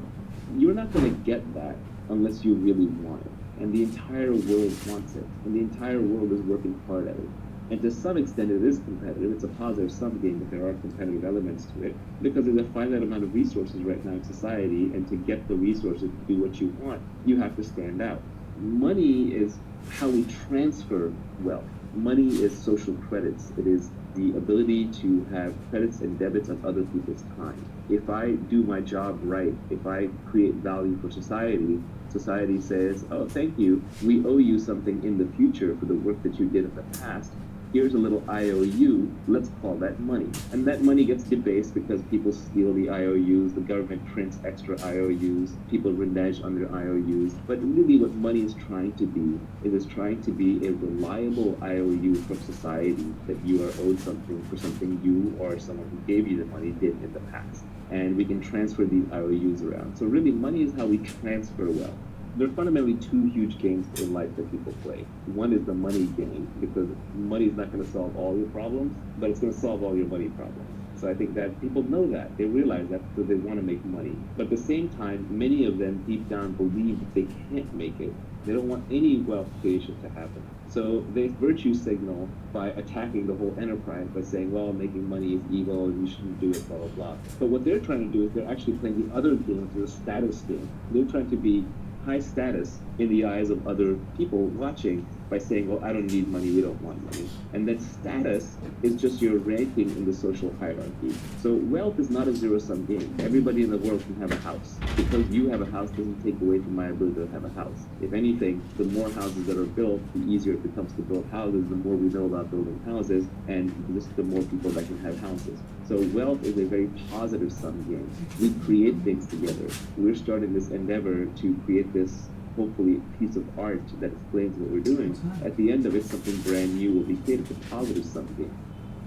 You're not going to get that unless you really want it. And the entire world wants it. And the entire world is working hard at it. And to some extent it is competitive. It's a positive sum game, but there are competitive elements to it because there's a finite amount of resources right now in society, and to get the resources to do what you want, you have to stand out. Money is how we transfer wealth. Money is social credits. It is the ability to have credits and debits on other people's time. If I do my job right, if I create value for society, society says, oh, thank you, we owe you something in the future for the work that you did in the past. Here's a little IOU, let's call that money. And that money gets debased because people steal the IOUs, the government prints extra IOUs, people renege on their IOUs. But really what money is trying to be, it is trying to be a reliable IOU from society that you are owed something for something you or someone who gave you the money did in the past. And we can transfer these IOUs around. So really money is how we transfer wealth. There are fundamentally two huge games in life that people play. One is the money game, because money is not going to solve all your problems, but it's going to solve all your money problems. So I think that people know that. They realize that because they want to make money. But at the same time, many of them deep down believe that they can't make it. They don't want any wealth creation to happen. So they virtue signal by attacking the whole enterprise by saying, well, making money is evil and you shouldn't do it, blah, blah, blah. But what they're trying to do is they're actually playing the other game, the status game. They're trying to be high status in the eyes of other people watching by saying, well, I don't need money, we don't want money. And that status is just your ranking in the social hierarchy. So wealth is not a zero-sum game. Everybody in the world can have a house. Because you have a house doesn't take away from my ability to have a house. If anything, the more houses that are built, the easier it becomes to build houses, the more we know about building houses, and just the more people that can have houses. So wealth is a very positive sum game. We create things together. We're starting this endeavor to create this, hopefully, piece of art that explains what we're doing. At the end of it, something brand new will be created. It's a positive sum game.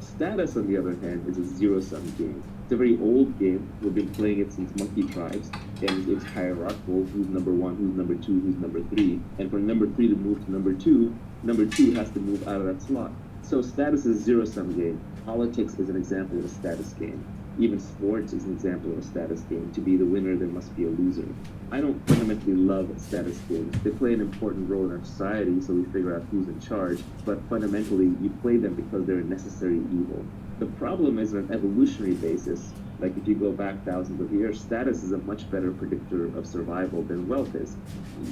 Status, on the other hand, is a zero-sum game. It's a very old game. We've been playing it since monkey tribes, and it's hierarchical. Who's number one, who's number two, who's number three. And for number three to move to number two has to move out of that slot. So status is a zero-sum game. Politics is an example of a status game. Even sports is an example of a status game. To be the winner, there must be a loser. I don't fundamentally love status games. They play an important role in our society, so we figure out who's in charge, but fundamentally, you play them because they're a necessary evil. The problem is, on an evolutionary basis, like if you go back thousands of years, status is a much better predictor of survival than wealth is.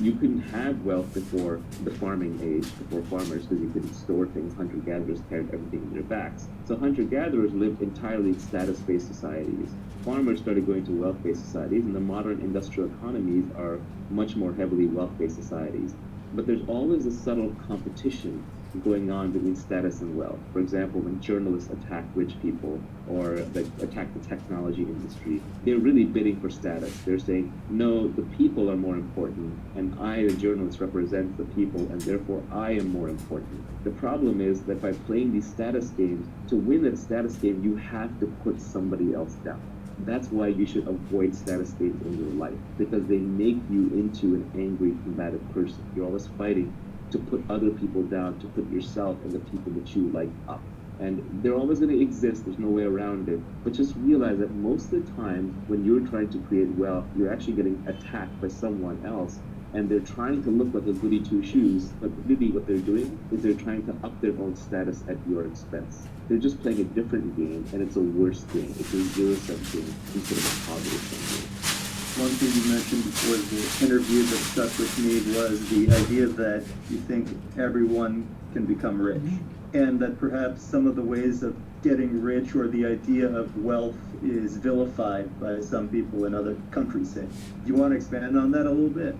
You couldn't have wealth before the farming age, before farmers, because you couldn't store things. Hunter-gatherers carried everything in their backs. So hunter-gatherers lived entirely in status-based societies. Farmers started going to wealth-based societies, and the modern industrial economies are much more heavily wealth-based societies. But there's always a subtle competition going on between status and wealth. For example, when journalists attack rich people or attack the technology industry, they're really bidding for status. They're saying, no, the people are more important, and I, the journalist, represent the people, and therefore I am more important. The problem is that by playing these status games, to win that status game, you have to put somebody else down. That's why you should avoid status games in your life, because they make you into an angry, combative person. You're always fighting to put other people down, to put yourself and the people that you like up. And they're always going to exist, there's no way around it. But just realize that most of the time, when you're trying to create wealth, you're actually getting attacked by someone else, and they're trying to look like a goody two-shoes, but really what they're doing is they're trying to up their own status at your expense. They're just playing a different game, and it's a worse game. It's a zero-sum game instead of a positive-sum game. One thing you mentioned before the interview that stuck with me was the idea that you think everyone can become rich, and that perhaps some of the ways of getting rich or the idea of wealth is vilified by some people in other countries, say. Do you want to expand on that a little bit?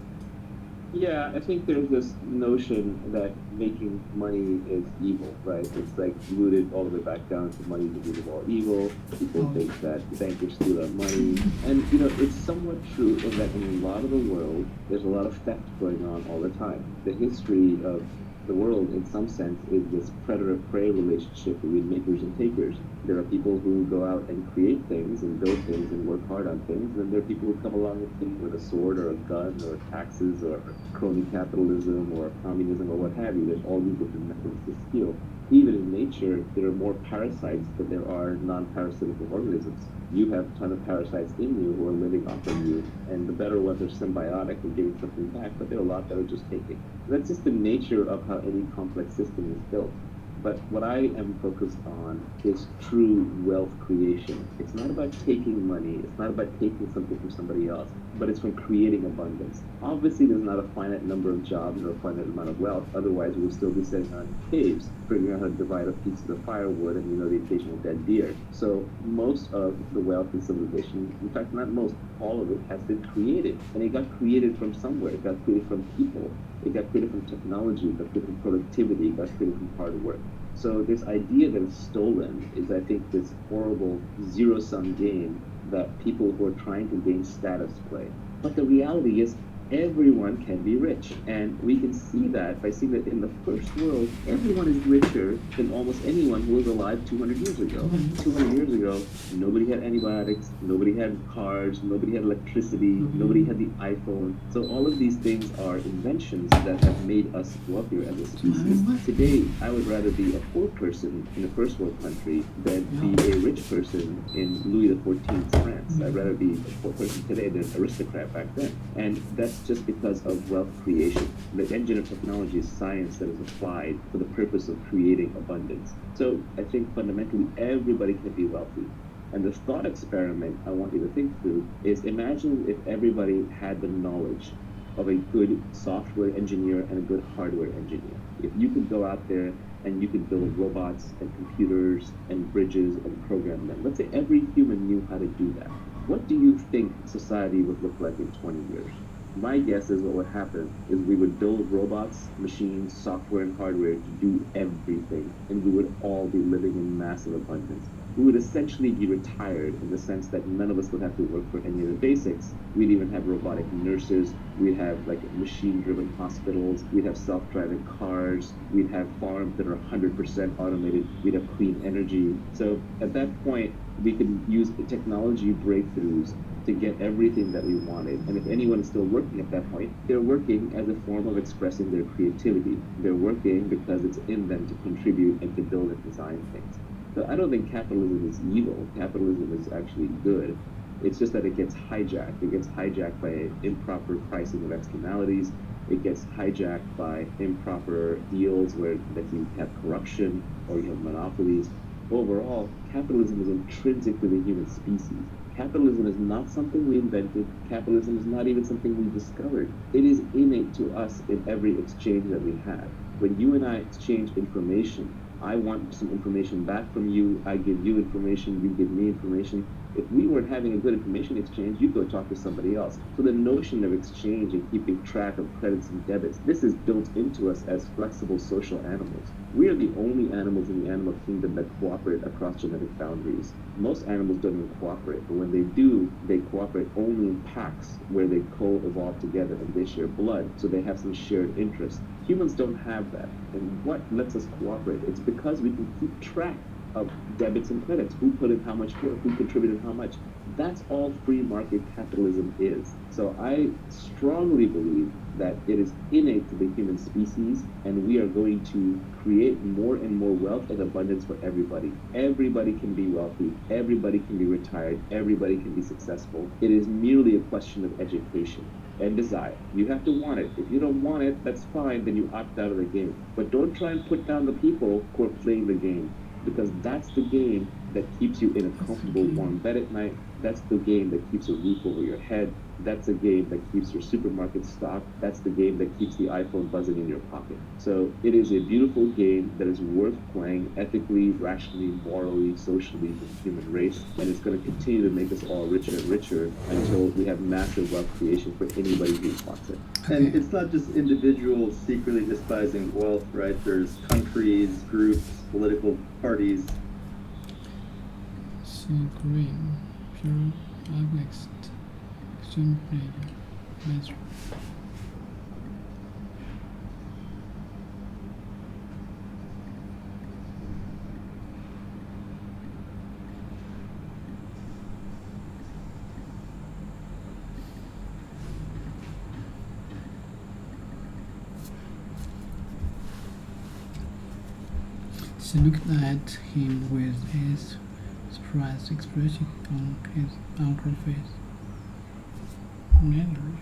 Yeah, I think there's this notion that making money is evil, right? It's like rooted all the way back down to money is the root of all evil. People think that bankers steal our money. And, it's somewhat true in that in a lot of the world, there's a lot of theft going on all the time. The history of the world, in some sense, is this predator-prey relationship between makers and takers. There are people who go out and create things and build things and work hard on things, and there are people who come along with a sword or a gun or taxes or crony capitalism or communism or what have you. There's all these different methods to steal. Even in nature, there are more parasites than there are non-parasitical organisms. You have a ton of parasites in you who are living off of you, and the better ones are symbiotic and giving something back, but there are a lot that are just taking. That's just the nature of how any complex system is built. But what I am focused on is true wealth creation. It's not about taking money. It's not about taking something from somebody else, but it's from creating abundance. Obviously, there's not a finite number of jobs or a finite amount of wealth. Otherwise, we would still be sitting on caves, figuring out how to divide up pieces of firewood and, the occasional dead deer. So most of the wealth in civilization, in fact, not most, all of it has been created. And it got created from somewhere. It got created from people. It got created from technology. It got created from productivity. It got created from hard work. So this idea that it's stolen is, I think, this horrible zero-sum game that people who are trying to gain status play. But the reality is everyone can be rich. And we can see that by seeing that in the first world, everyone is richer than almost anyone who was alive 200 years ago. 200 years ago, nobody had antibiotics, nobody had cars, nobody had electricity, nobody had the iPhone. So all of these things are inventions that have made us wealthier as a species. Today, I would rather be a poor person in a first world country than be a rich person in Louis XIV's France. I'd rather be a poor person today than an aristocrat back then. And that's just because of wealth creation. The engine of technology is science that is applied for the purpose of creating abundance. So I think fundamentally everybody can be wealthy. And the thought experiment I want you to think through is, imagine if everybody had the knowledge of a good software engineer and a good hardware engineer. If you could go out there and you could build robots and computers and bridges and program them. Let's say every human knew how to do that. What do you think society would look like in 20 years? My guess is what would happen is we would build robots, machines, software, and hardware to do everything, and we would all be living in massive abundance. We would essentially be retired in the sense that none of us would have to work for any of the basics. We'd even have robotic nurses. We'd have machine-driven hospitals. We'd have self-driving cars. We'd have farms that are 100% automated. We'd have clean energy. So at that point, we could use the technology breakthroughs to get everything that we wanted. And if anyone is still working at that point, they're working as a form of expressing their creativity. They're working because it's in them to contribute and to build and design things. So I don't think capitalism is evil. Capitalism is actually good. It's just that it gets hijacked. It gets hijacked by improper pricing of externalities. It gets hijacked by improper deals where that you have corruption or you have monopolies. Overall, capitalism is intrinsic to the human species. Capitalism is not something we invented. Capitalism is not even something we discovered. It is innate to us in every exchange that we have. When you and I exchange information, I want some information back from you, I give you information, you give me information. If we weren't having a good information exchange, you'd go talk to somebody else. So the notion of exchange and keeping track of credits and debits, this is built into us as flexible social animals. We are the only animals in the animal kingdom that cooperate across genetic boundaries. Most animals don't even cooperate, but when they do, they cooperate only in packs where they co-evolve together and they share blood, so they have some shared interest. Humans don't have that. And what lets us cooperate? It's because we can keep track of debits and credits, who put in how much work, who contributed how much. That's all free market capitalism is. So I strongly believe that it is innate to the human species, and we are going to create more and more wealth and abundance for everybody. Everybody can be wealthy, everybody can be retired, everybody can be successful. It is merely a question of education and desire. You have to want it. If you don't want it, that's fine, then you opt out of the game. But don't try and put down the people who are playing the game, because that's the game that keeps you in a comfortable, warm bed at night. That's the game that keeps a roof over your head. That's the game that keeps your supermarket stocked. That's the game that keeps the iPhone buzzing in your pocket. So it is a beautiful game that is worth playing ethically, rationally, morally, socially for the human race. And it's going to continue to make us all richer and richer until we have massive wealth creation for anybody who wants it. And it's not just individuals secretly despising wealth, right? There's countries, groups, political parties. Sea green, pure against extreme measure. She looked at him with his surprised expression on his uncle face. Manners.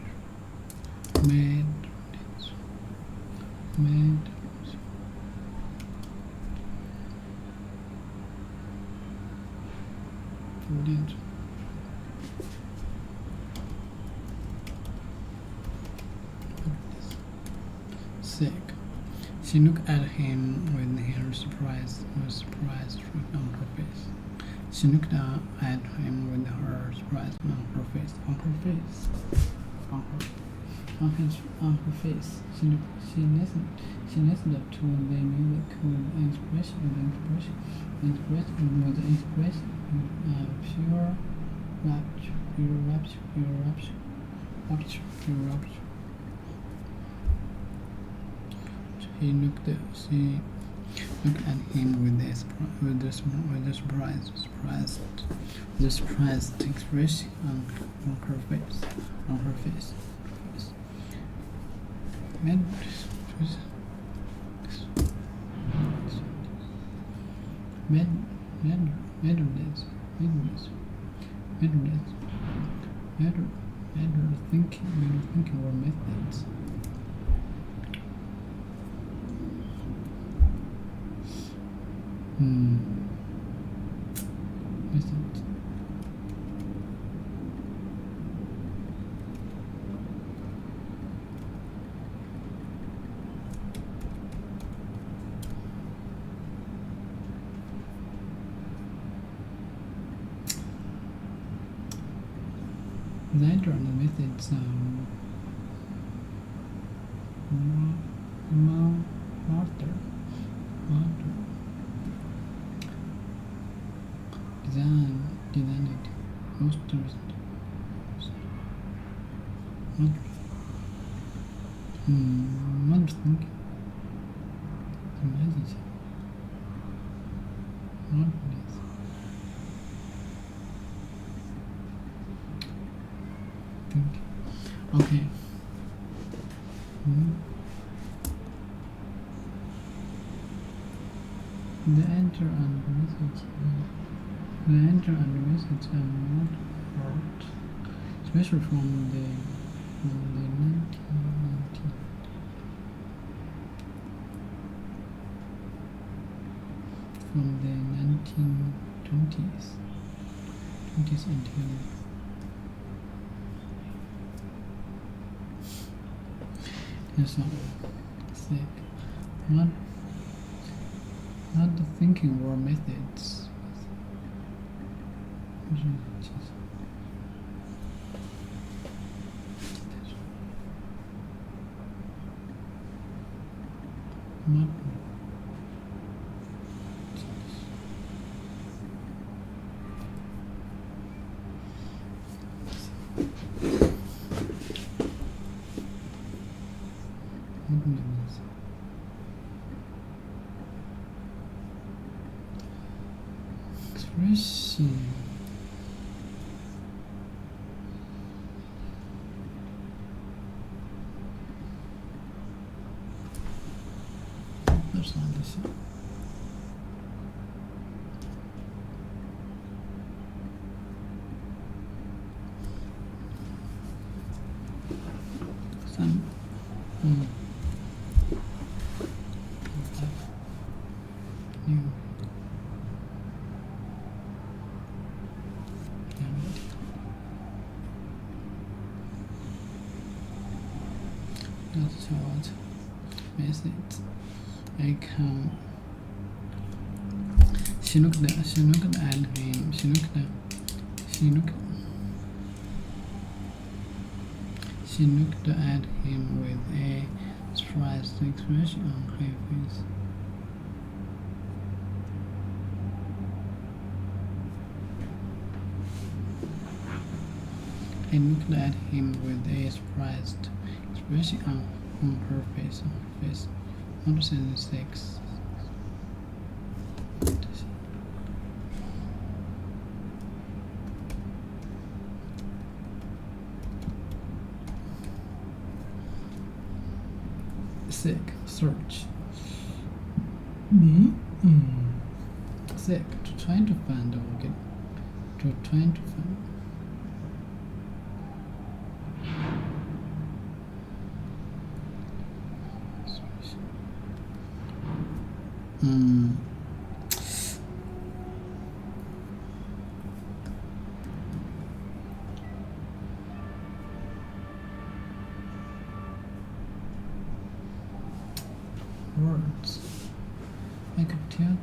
Brilliant. Sick. She looked at him with her surprised look on her face. She looked at him with her surprise on her face. On her face. She listened to the music with inspiration, pure rapture. She looked at him with the surprised expression on her face. Thinking or methods. Methods. Neither of the methods designed most thinking. Imagine. Okay. The enter and message are not hard, especially from the 1990s. From the 1920s until it's not sick. Not the thinking or methods. Not expression. That's not the same. New. not short message. I come. She looked at him. She looked at him with a surprised expression on her face. I looked at him with a surprised expression on her face. 106. Sick. Search. Sick. Trying to find organ. Trying to find. Words. I could tell those.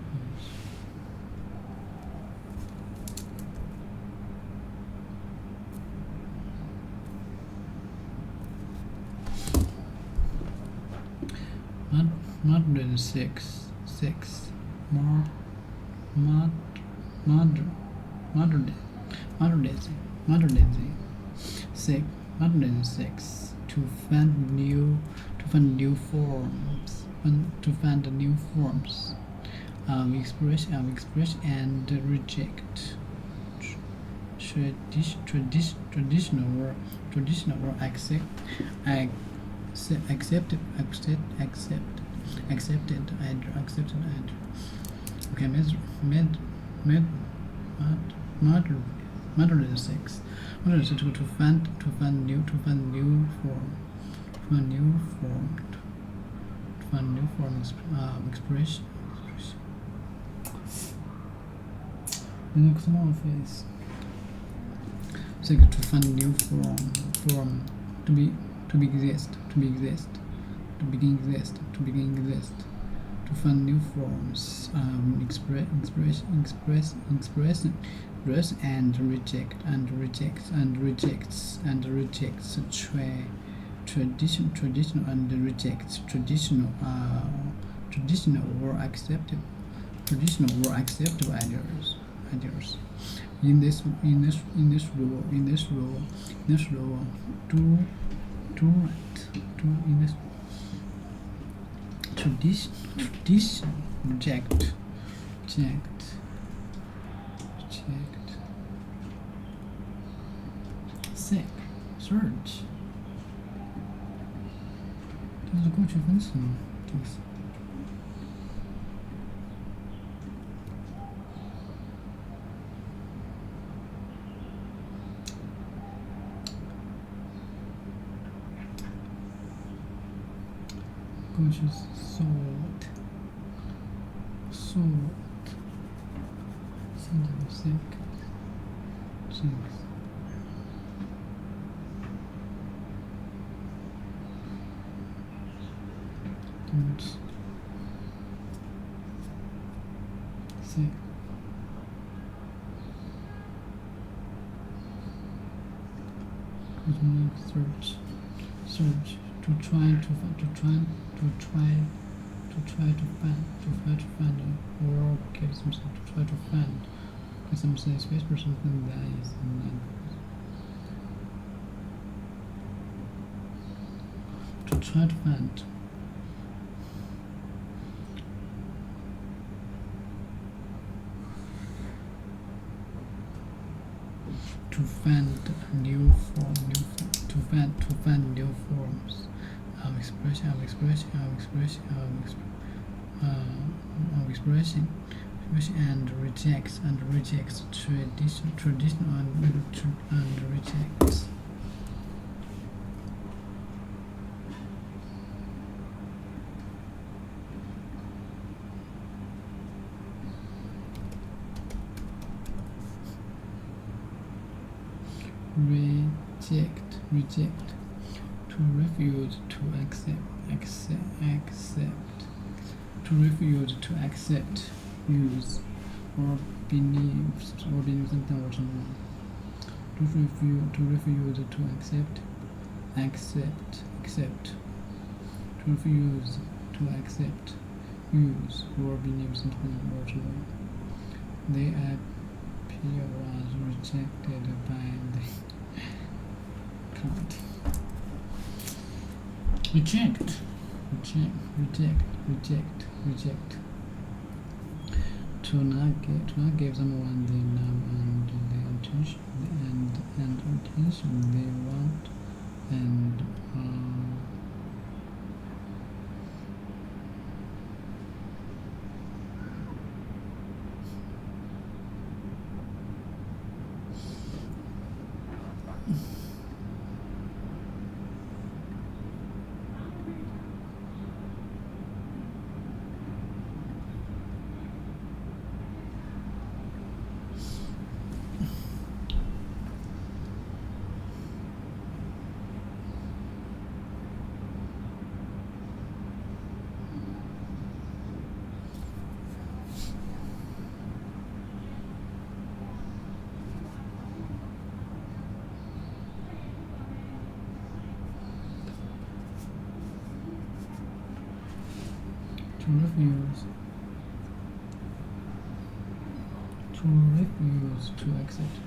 More than six. To find new forms. To find new forms of expression and reject traditional or accepted and okay, modern sex. To find new expression. Look small face. So to find new form to begin exist. To find new forms express and rejects traditional and rejects traditional or acceptable ideas. In this rule, tradition reject. Sick. Search. 这是过去分词吗？这个是。过去是 sought， 现在是 sick， don't sick. Search to try to find or get something to try to find get something space for something that is not to try to find new forms of expression and rejects traditional and rejects. Reject To refuse to accept. To refuse to accept, use, or believe something or someone. To refuse to accept. To refuse to accept, use, or believe something or someone. The appeal was rejected by the court. Reject. To not give someone the love and the attention and attention they want and to refuse to accept.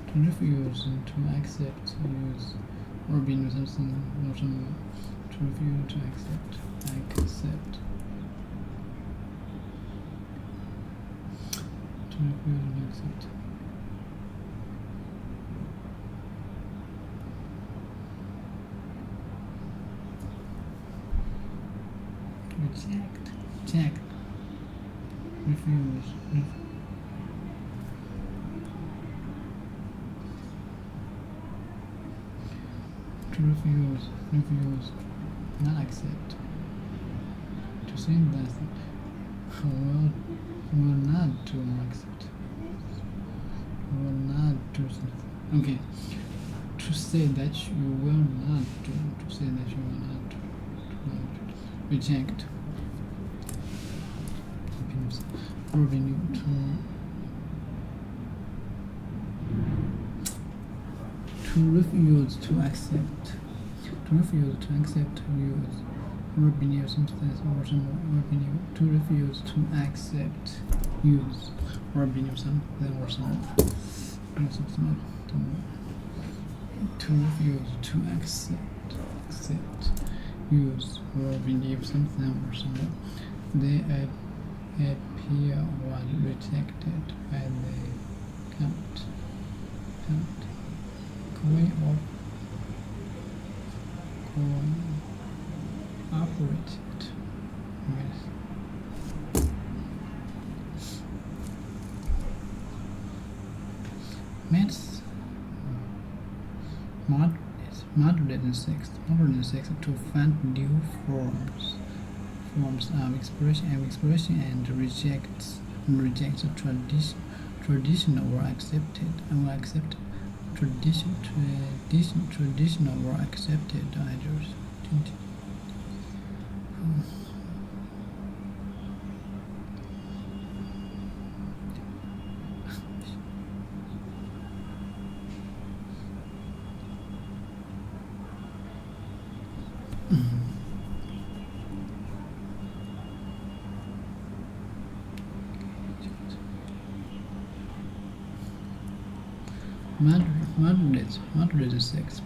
To refuse to accept, use, or be with something or someone. To refuse to accept. To refuse to accept. Reject. Refuse. To refuse, not accept. To say that will not to accept. Will not do something. Okay. To say that you will not do. To say that you will not do. Reject. Revenue to refuse to accept. To refuse to accept, use, or believe something or someone. To refuse to accept, use, or believe something or someone. To refuse to accept, use, or believe something or someone. The appeal was rejected by the court. Cooperated with modern sex to find new forms of expression and rejects traditional or accepted traditional or accepted ideas.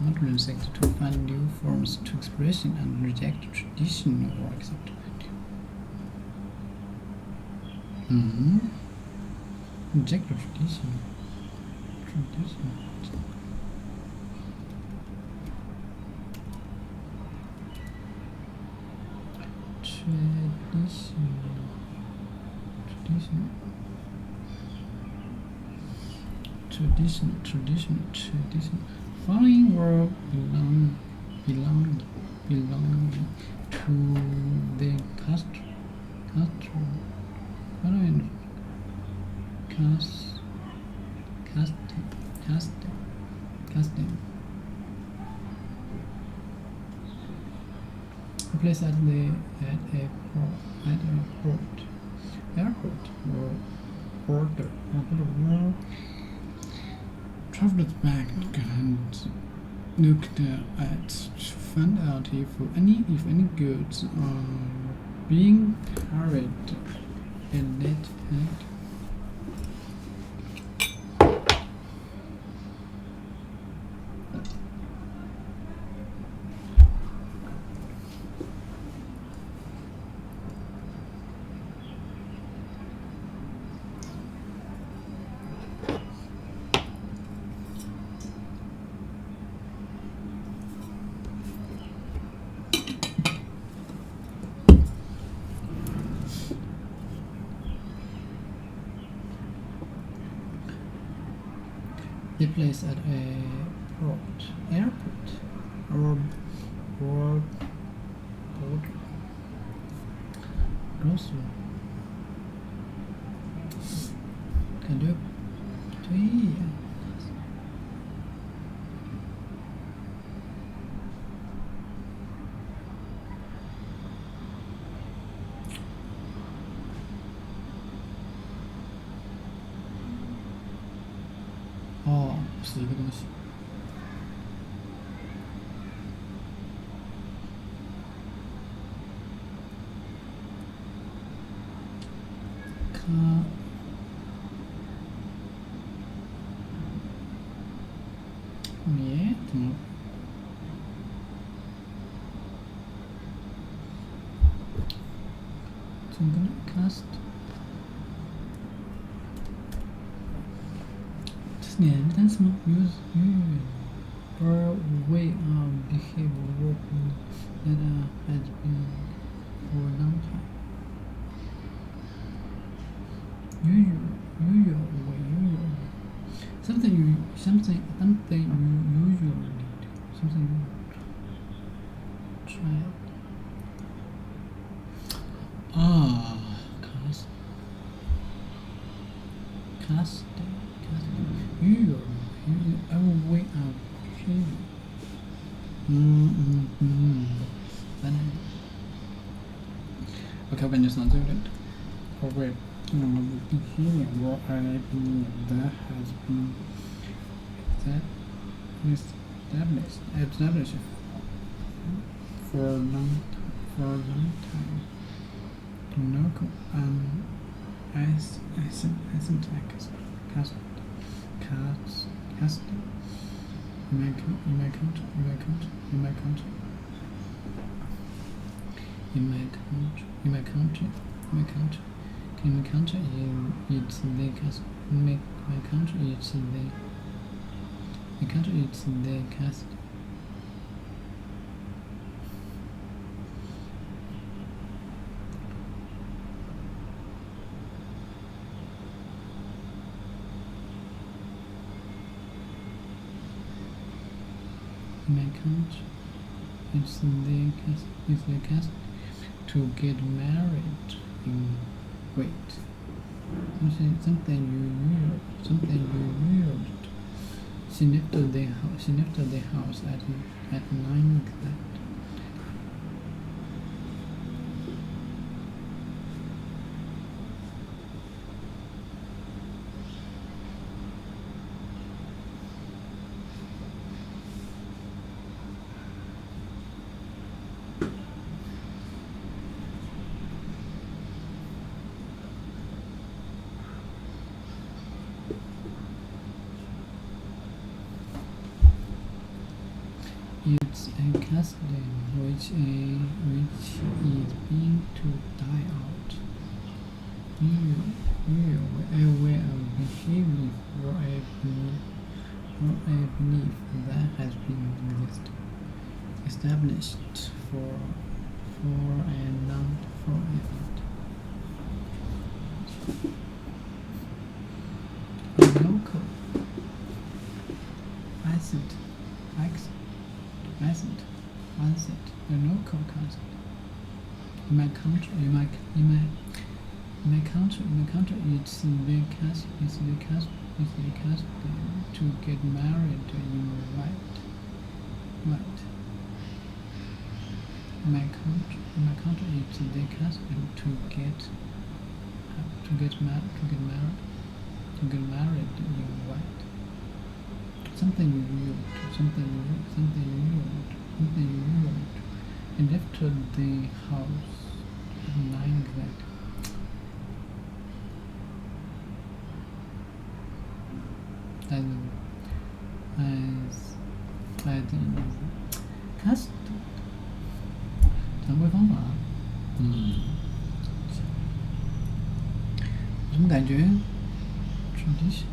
Modern sex to find new forms to expression and reject traditional or accepted. Reject tradition. Tradition. Following word belong to the culture. Following custom A place at a port, airport, or border. Traveled back and looked at to find out if any goods are being carried in it. They place at a airport, or border. Grocery. Kan du? Three.哦，是一个东西。它耶，怎么？怎么跟 cast？ 这是连单词吗 ？Use or way of behavior working that has been for a long time. Usual way. Something you usually do. Something you try. Cast. Usual way of behavior. Okay, when it's not doing it. Or wait. Behavior what I believe that has been established for a long time. Local cast in my country. In my country, it's the cast. My country, it's the cast. In my country, it's the cast to get married in. Wait. Something you used. She left the house at 9 exact. It's a casting which is being to die out. A way of behaving or a belief that has been established for a long forever. A local accent. A local cast. In my country, it's the cast to get married in right. In my country. encounter if they custom to get married in white. Something new, and after the house, lying that. as custom 常规方法，有什么感觉 ？tradition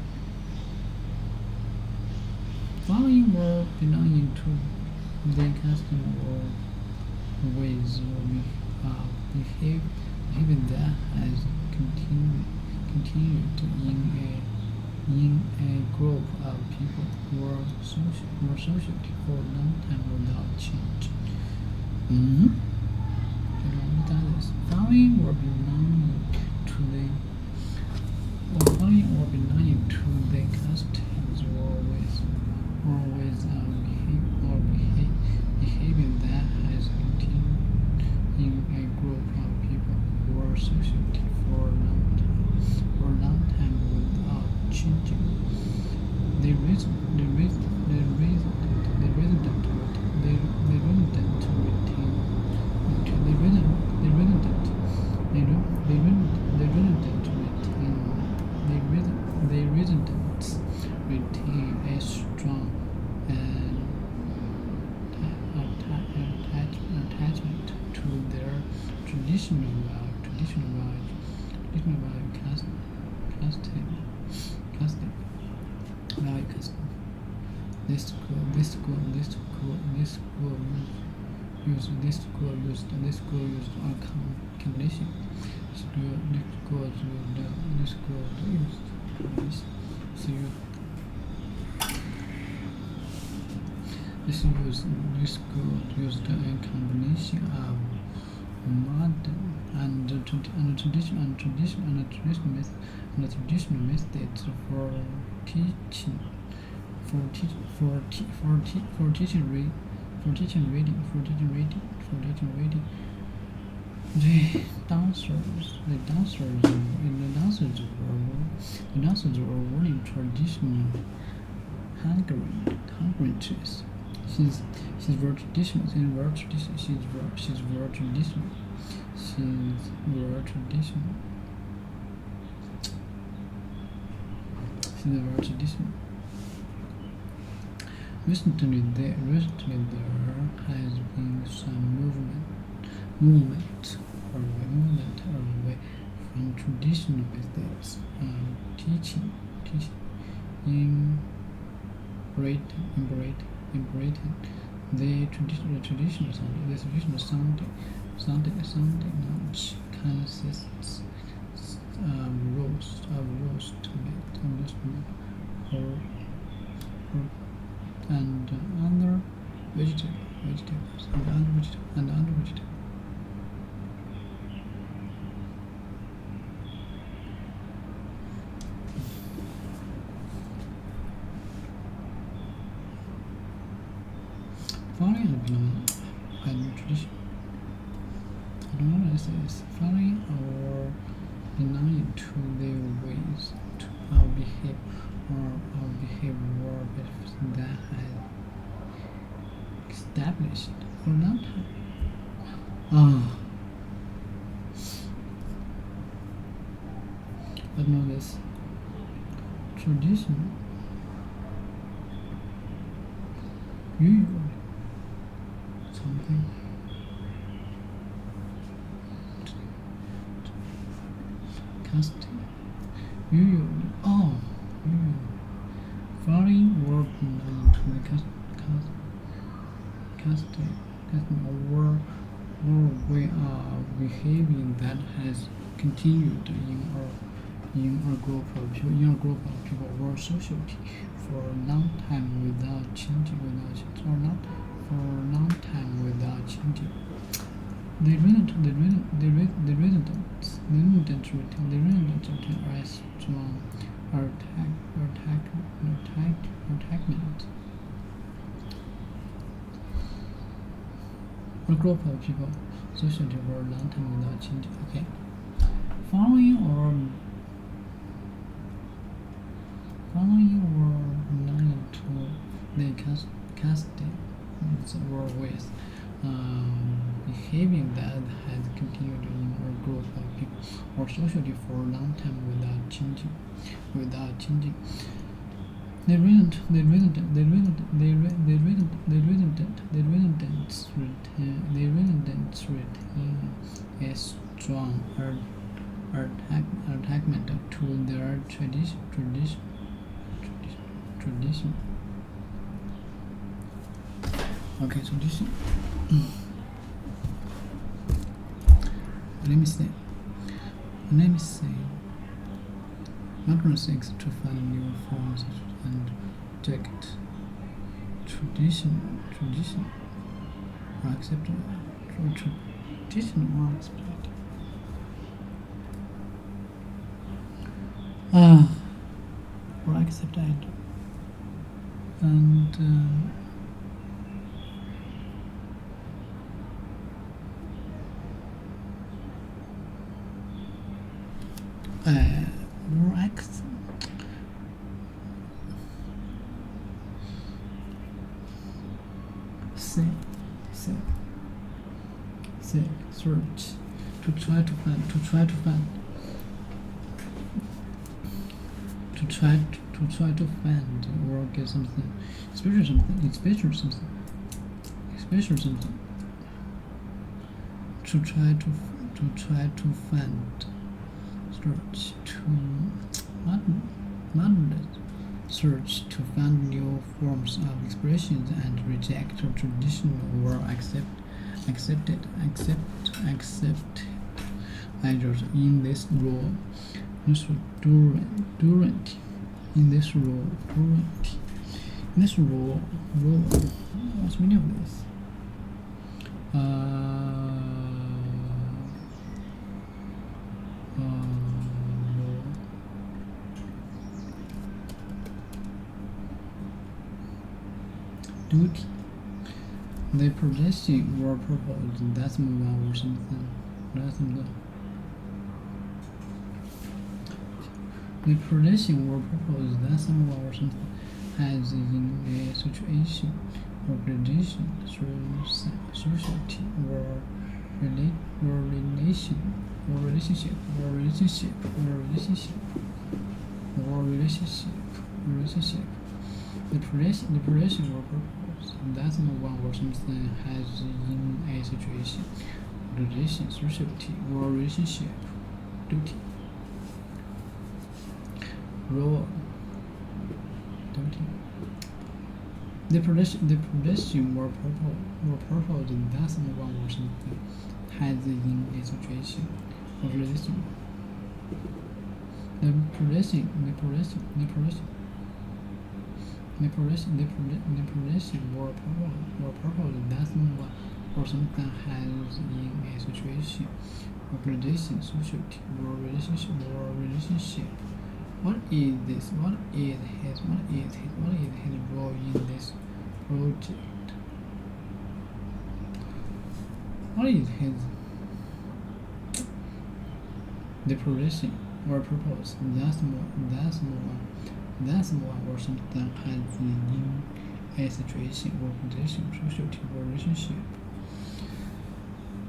following or belonging to the custom or ways or behavior that has continued in a group of people who are social for a long time without change. Following or belonging to the customs or ways of behavior that has continued in a group of people who are social for a long time without changing. The resident residents retain a strong attachment to their traditional custom. This school used condition. This school used a combination of modern and traditional methods for teaching reading. The dancers were wearing traditional Hungarian dress. She's very traditional. Recently there has been some movement away from traditional methods of teaching in Britain. The traditional Sunday lunch consists of roast meat, pork, and other vegetables. Following and belonging and tradition. I don't know what this is. Following or belonging to the ways of behavior that has established for a long time. But know this tradition usually something custom usually following or belonging to the custom or way of behaving that has continued in a group of people or society for a long time without changing. The residents retain a strong a group of people socially for a long time without changing. Okay. Following or belonging to the casting or with behaving that has continued in a group of people or socially for a long time without changing. The residents retain a strong attachment to their tradition. Okay, tradition. Let me say. Macron seeks to find new forms and reject tradition or accepted. Tradition or accepted. Or accepted. And search to try to find or get something special something to try to find search to moderate search to find new forms of expressions and reject traditional or accepted ideas in this role. In this role, what's the meaning of this? Duty. The possessing or purpose, that's one or something. The possessing or purpose, that's one or something, has in a situation or condition, society or relationship. The possession or purpose, that's one or something, has in a situation, relation, society, or relationship, duty, role, duty. The possession or purpose, that's one or something, has in a situation, or relation. The possession or purpose, that's one or something, has in a situation, organization, society, or relationship. What is his role in this project? What is the possession or purpose? That's one or something, has in a situation, organization, society, or relationship.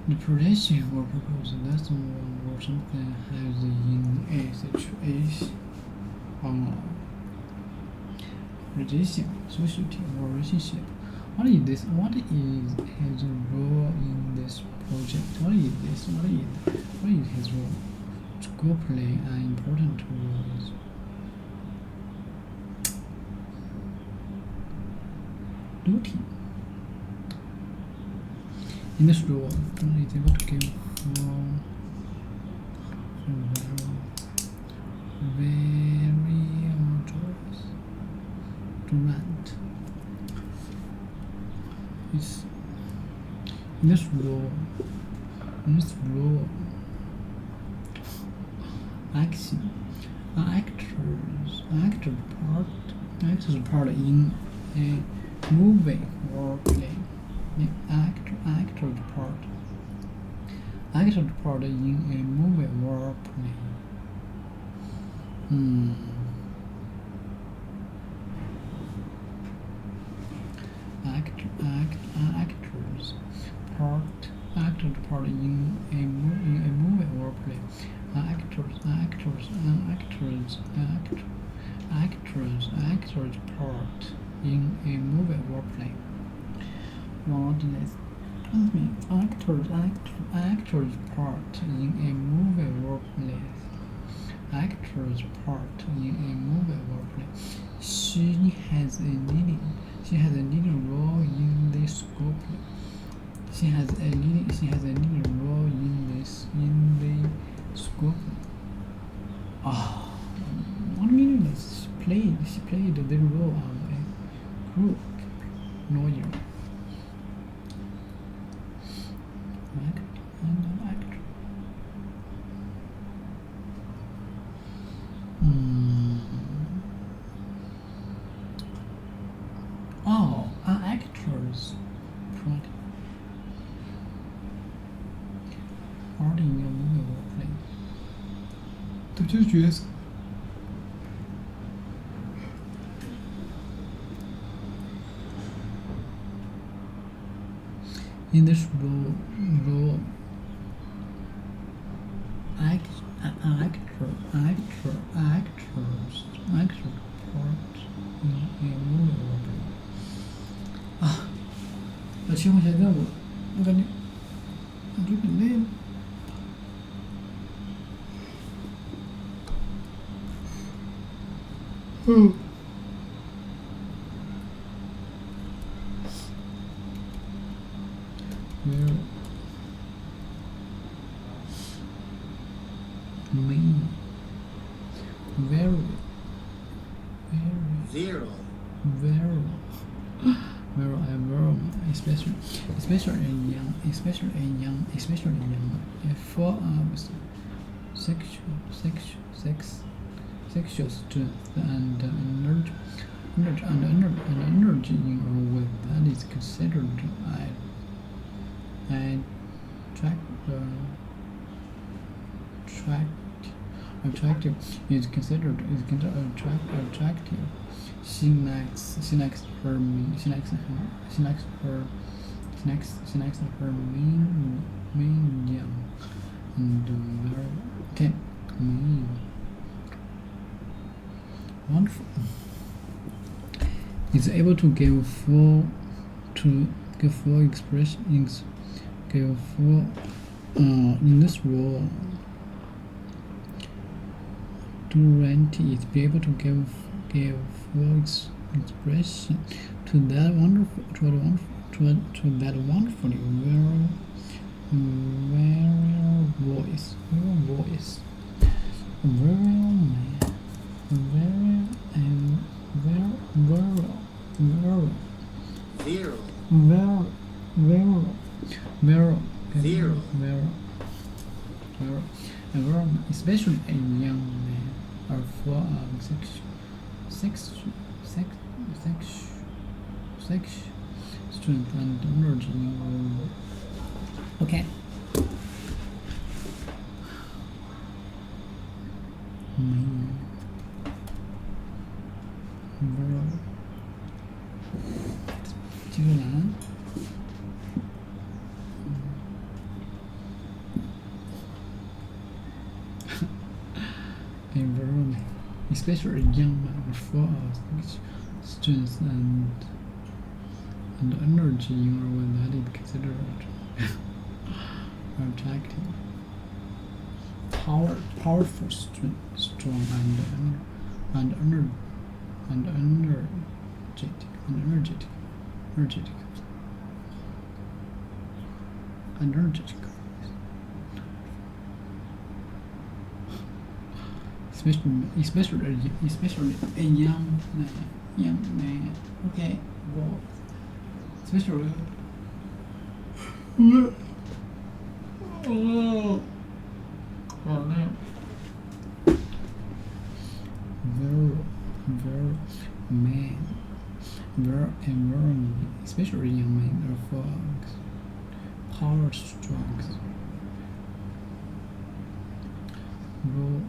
The possession or purpose, that's one or something, has in a situation, organization, society, or relationship. What is his role in this project? What is his role? School play an important role. Duty. In this role, one is able to give variables to rent. In this role, action, actor's part in a movie or play. actor's part. Actor's part in a movie or play. Actor's part in a movie or play. Actor's part in a movie or play. What does that mean? Actor's part in a movie or play. Actor's part in a movie or play. She has a leading role in this scope. She has a leading role in the scope. What meaningless? She played the role of a crook lawyer. Actor. Actors part in a movie or play. 这就是角色。In this role, actors part in a movie or play. 要切换一下任务，我感觉有点累了。Especially young, full of sexual strength and energy in a way that is considered attractive. Is considered attractive. She likes her mean young and very mean. Wonderful. Is able to give full expressions. Give full in this role. Durante is be able to give full expression to that wonderfully voice. Especially a young man are full of sex strength and energy. Okay. Environment, especially young men, full of strength and energy in a way that is considered attractive. Powerful, strong, and energetic. Especially a young man. Okay, well, especially. Very man. especially in minor fogs, power strokes, roll.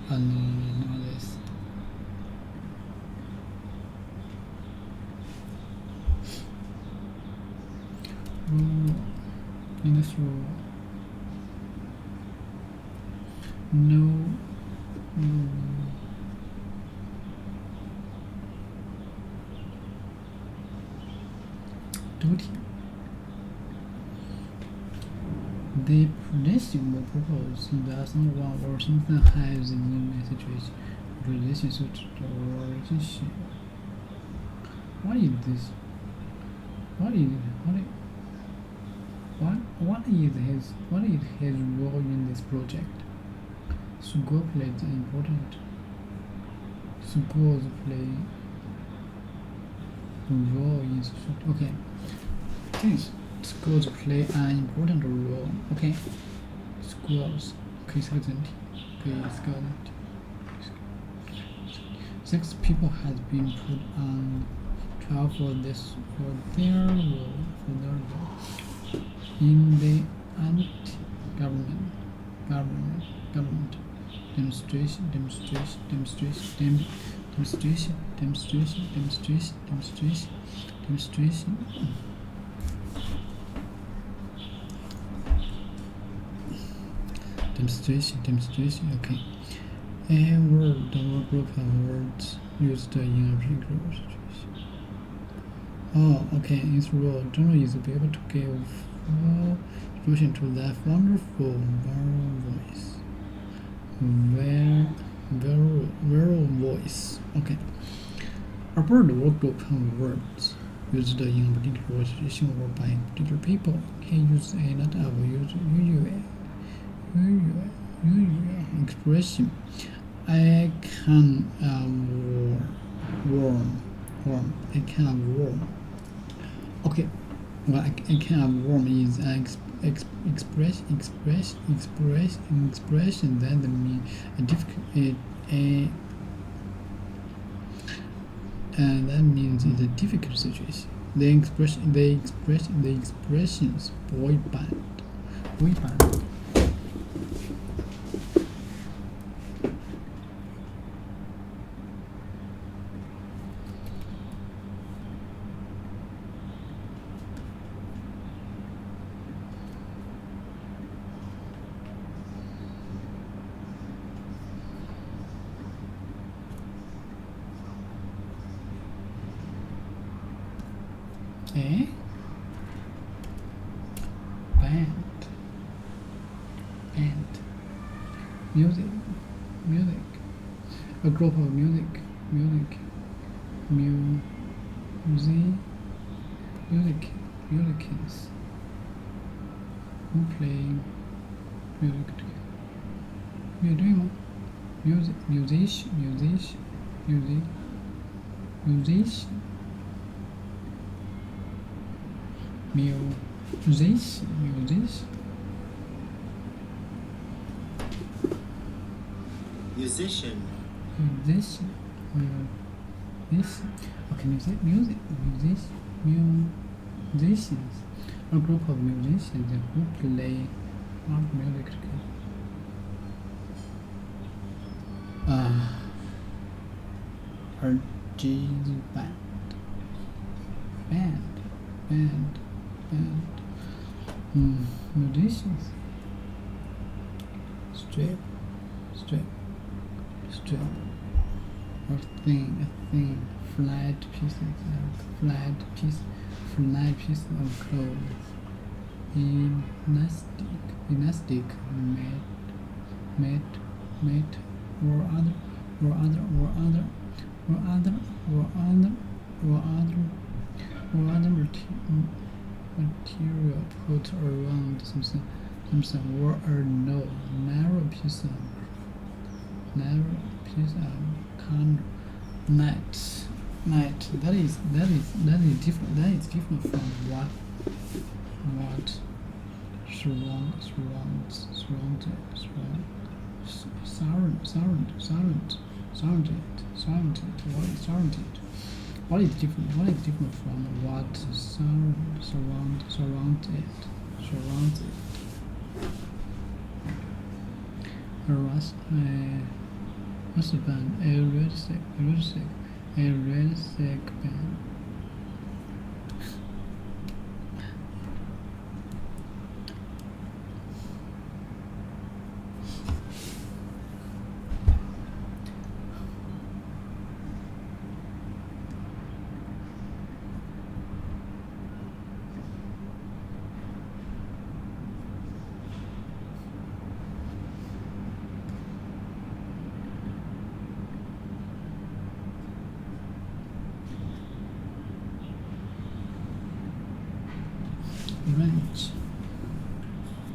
Know this. Rule. In this rule, no duty. The predicting will propose that someone or something has in a situation relationship or relationship. What is this? What is his role in this project? School plays an important. Schools play a role in society. Okay. Things. Schools play an important role. Okay. Schools. Okay, second. Okay, 6 people has been put on trial for their role in the anti-government demonstration. Okay. A word or group of words used in a particular situation. Oh, okay. Its role generally is to be able to give full expression to that wonderful voice. Vero voice. Okay. A word or group of words used in a particular situation or by particular people can use a lot of usual expression. I can warm. I can warm. Okay. Well, I can warm is an expression that means a difficult and that means it's a difficult situation. The expressions boy band. Band. Music. A group of musicians who play music together. We are doing what? Musician. Musician musician, okay, musicians, a group of musicians who play art music. A jazz band, musicians, strip, a thing, flat piece of clothes, elastic, made, or other material put around something, or a narrow piece of kind night. That is different. That is different from what surrounded. What is different from what surrounds it? What's the band? A red sick band.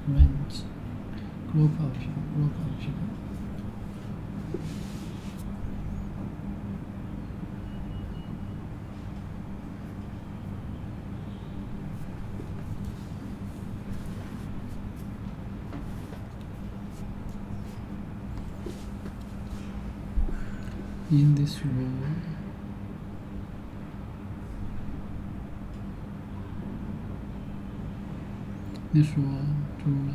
Range, group of people. In this world, to write.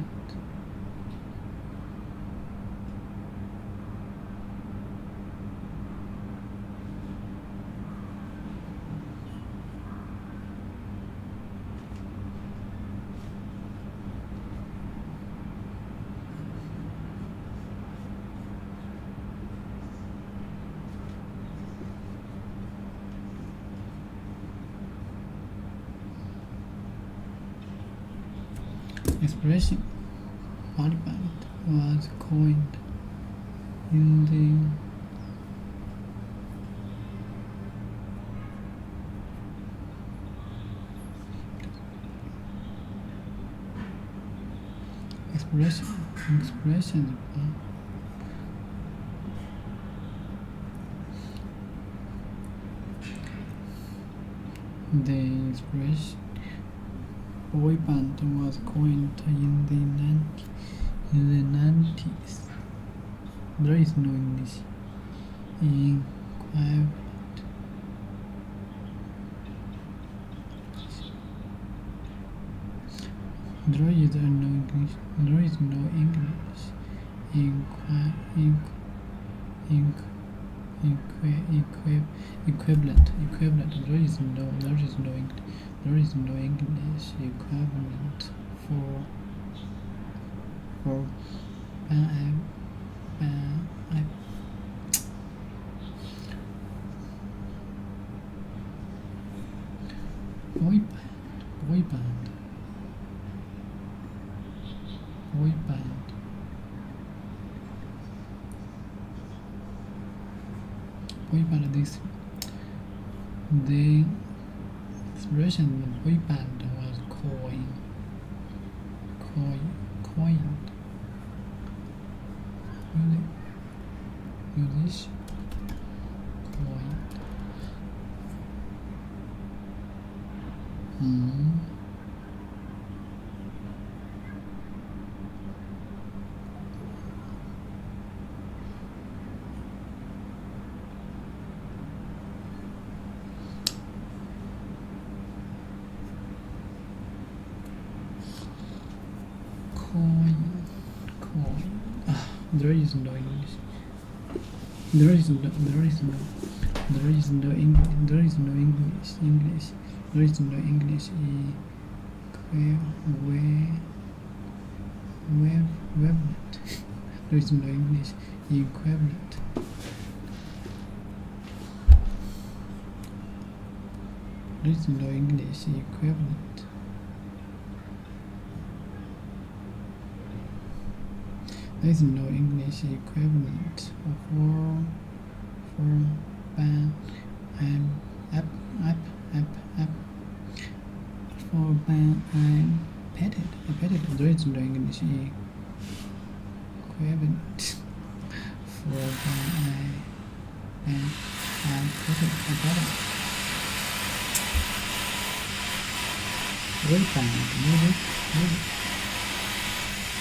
Expression body band was coined in the expression the expression boy band was coined in the 90s. There is no English equivalent. There is no English equivalent. There is no English equivalent for boy band. This the expression boy band was coined. Musician coined. There is no English. There is no English. There is no English. There is no English. There is no English equivalent. There is no English equivalent. There is no English equivalent. There is no English equivalent for ban and app for ban and petted. There is no English equivalent for ban and petted. Very bad music.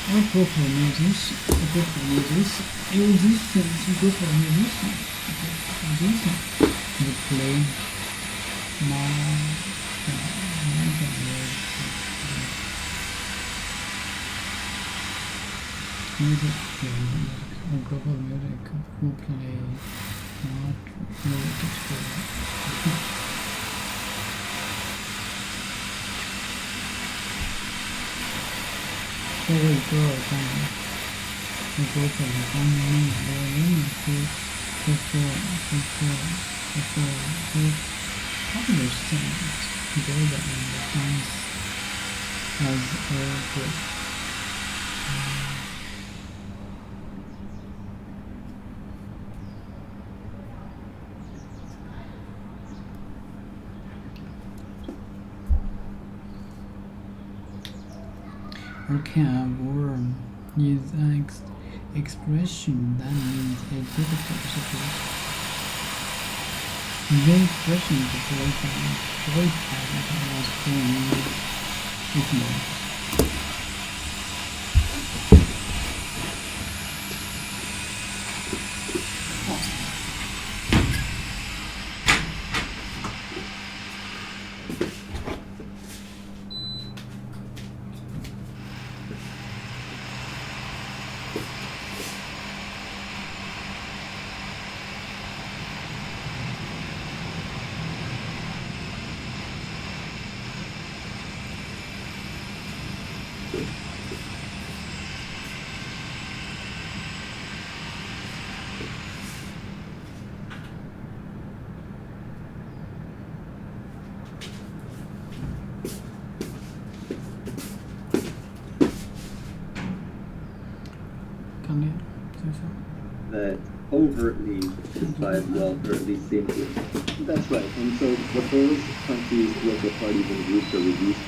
Or go for musician. Go for musician. Musicians go for musician. Musician. You play music. Or go for music. Who play not music. So we go for the family publish things together in the science as a group. Vocab is an expression that means a difficult situation. The expression is very bad was born ignorant. That overtly despise wealth, or at least seem to. That's right. And so what those countries, political parties, and groups are reduced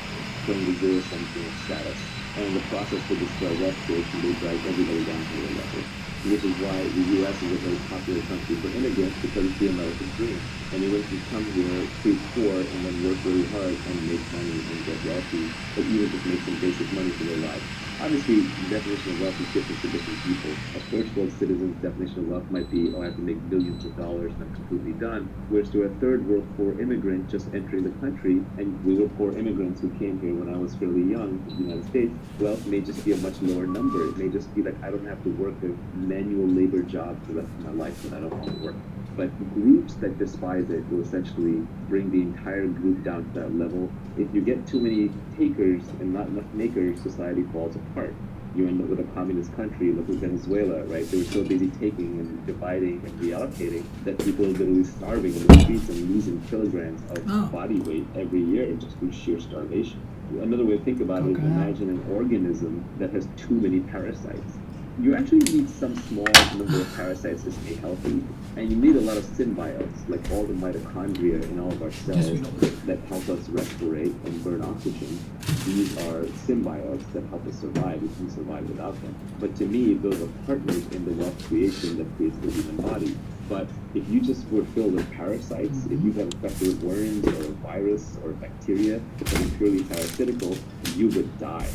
from the zero-sum game status. And in the process to destroy wealth creation, they drag everybody down to their level. Which is why the U.S. is a very popular country for immigrants, because it's the American dream. Anyone can come here, pretty poor, and then work really hard and make money and get wealthy, but even just make some basic money for their lives. Obviously, the definition of wealth is different for different people. A first-world citizen's definition of wealth might be, oh, I have to make billions of dollars and I'm completely done. Whereas to a third-world poor immigrant just entering the country, and we were poor immigrants who came here when I was fairly young in the United States, wealth may just be a much lower number. It may just be like, I don't have to work a manual labor job for the rest of my life when I don't want to work. But groups that despise it will essentially bring the entire group down to that level. If you get too many takers and not enough makers, society falls apart. You end up with a communist country. Look at Venezuela, right? They were so busy taking and dividing and reallocating that people are literally starving in the streets and losing kilograms of body weight every year just through sheer starvation. Another way to think about it is imagine an organism that has too many parasites. You actually need some small number of parasites to stay healthy, and you need a lot of symbiotes, like all the mitochondria in all of our cells that help us respirate and burn oxygen. These are symbiotes that help us survive. We can survive without them. But to me, those are partners in the wealth creation that creates the human body. But if you just were filled with parasites, if you got infected with worms or a virus or bacteria that are purely parasitical, you would die.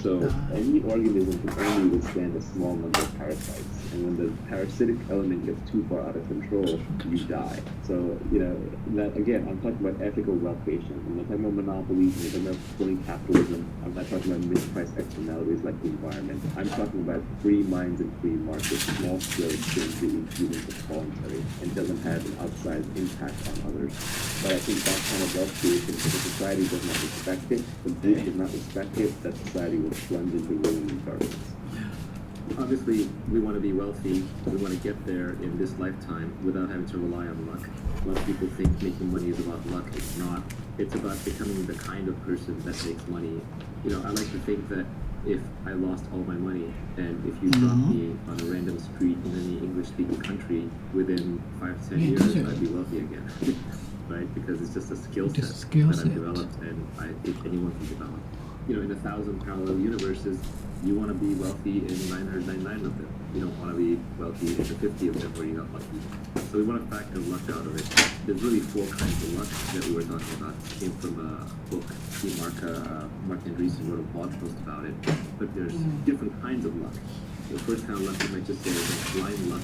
So any organism can only withstand a small number of parasites. And when the parasitic element gets too far out of control, you die. So, that again, I'm talking about ethical wealth creation. I'm not talking about monopolies, I'm not talking about fully capitalism. I'm not talking about mispriced externalities like the environment. I'm talking about free minds and free markets, small scale exchange between humans is voluntary and doesn't have an outsized impact on others. But I think that kind of wealth creation, if a society does not respect it, the group does not respect it, that society will plunge into ruin and darkness. Obviously, we want to be wealthy. We want to get there in this lifetime without having to rely on luck. A lot of people think making money is about luck. It's not. It's about becoming the kind of person that makes money. I like to think that if I lost all my money and if you dropped me on a random street in any English-speaking country, within 5 to 10 years, I'd be wealthy again. Right? Because it's just a skill set that I've developed and I think anyone can develop. In 1,000 parallel universes, you want to be wealthy in 999 of them. You don't want to be wealthy in the 50 of them where you got lucky. So we want to factor luck out of it. There's really 4 kinds of luck that we were talking about. It came from a book. Mark Andreessen wrote a blog post about it. But there's different kinds of luck. The first kind of luck you might just say is blind luck,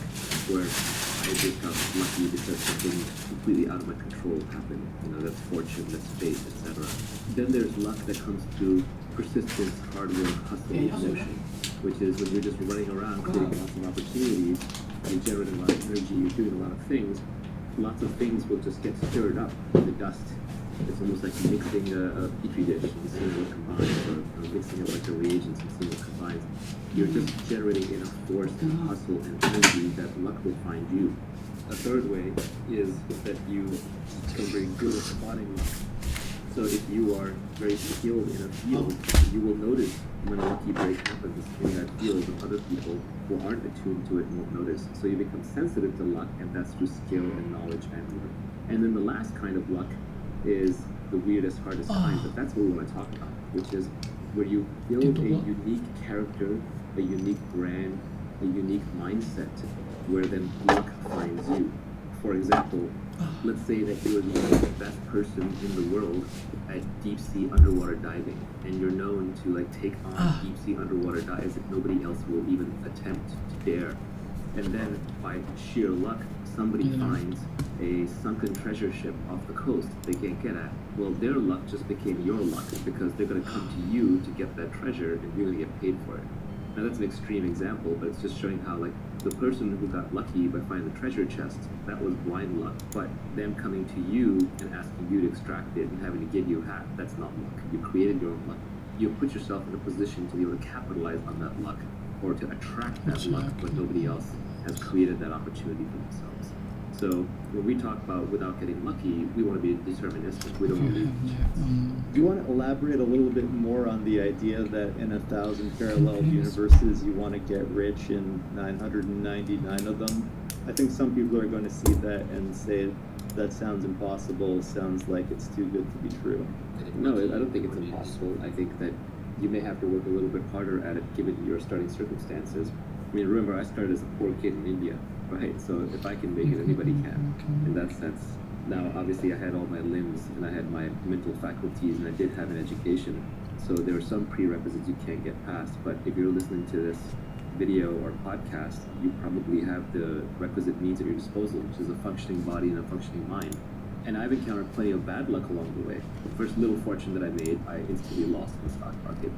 where I just got lucky because something completely out of my control happened. That's fortune, that's fate, etc. Then there's luck that comes through persistence, hard work, hustle, motion, which is when you're just running around creating lots of opportunities, you're generating a lot of energy, you're doing a lot of things. Lots of things will just get stirred up in the dust. It's almost like mixing a petri dish and seeing what combines, or mixing up like the reagents and seeing what combines. You're just generating enough force and hustle and energy that luck will find you. A third way is that you become very good at spotting luck. So if you are very skilled in a field, you will notice when a lucky break happens in that field and other people who aren't attuned to it won't notice. So you become sensitive to luck, and that's through skill and knowledge and work. And then the last kind of luck is the weirdest, hardest kind, but that's what we want to talk about, which is where you build a unique character, a unique brand, a unique mindset, where then luck finds you. For example, let's say that you're the best person in the world at deep sea underwater diving, and you're known to take on deep sea underwater dives that nobody else will even attempt to dare. And then by sheer luck, somebody finds a sunken treasure ship off the coast they can't get at. Well, their luck just became your luck because they're going to come to you to get that treasure and you're going to get paid for it. Now that's an extreme example, but it's just showing how the person who got lucky by finding the treasure chest, that was blind luck. But them coming to you and asking you to extract it and having to give you half, that's not luck. You created your own luck. You put yourself in a position to be able to capitalize on that luck or to attract that luck when nobody else has created that opportunity for themselves. So when we talk about without getting lucky, we want to be deterministic. We don't want to be. Do you want to elaborate a little bit more on the idea that in 1,000 parallel universes you want to get rich in 999 of them? I think some people are going to see that and say that sounds impossible, sounds like it's too good to be true. No, I don't think it's impossible. I think that you may have to work a little bit harder at it given your starting circumstances. I mean, remember, I started as a poor kid in India, right? So if I can make it, anybody can, in that sense. Now, obviously, I had all my limbs, and I had my mental faculties, and I did have an education. So there are some prerequisites you can't get past. But if you're listening to this video or podcast, you probably have the requisite means at your disposal, which is a functioning body and a functioning mind. And I've encountered plenty of bad luck along the way. The first little fortune that I made, I instantly lost in the stock market.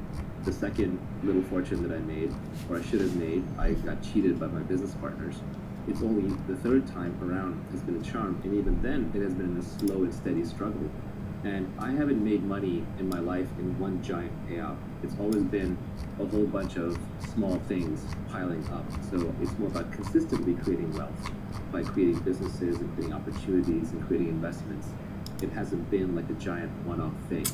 The second little fortune that I made, or I should have made, I got cheated by my business partners. It's only the third time around has been a charm, and even then, it has been a slow and steady struggle. And I haven't made money in my life in one giant payout. It's always been a whole bunch of small things piling up. So it's more about consistently creating wealth by creating businesses and creating opportunities and creating investments. It hasn't been like a giant one-off thing.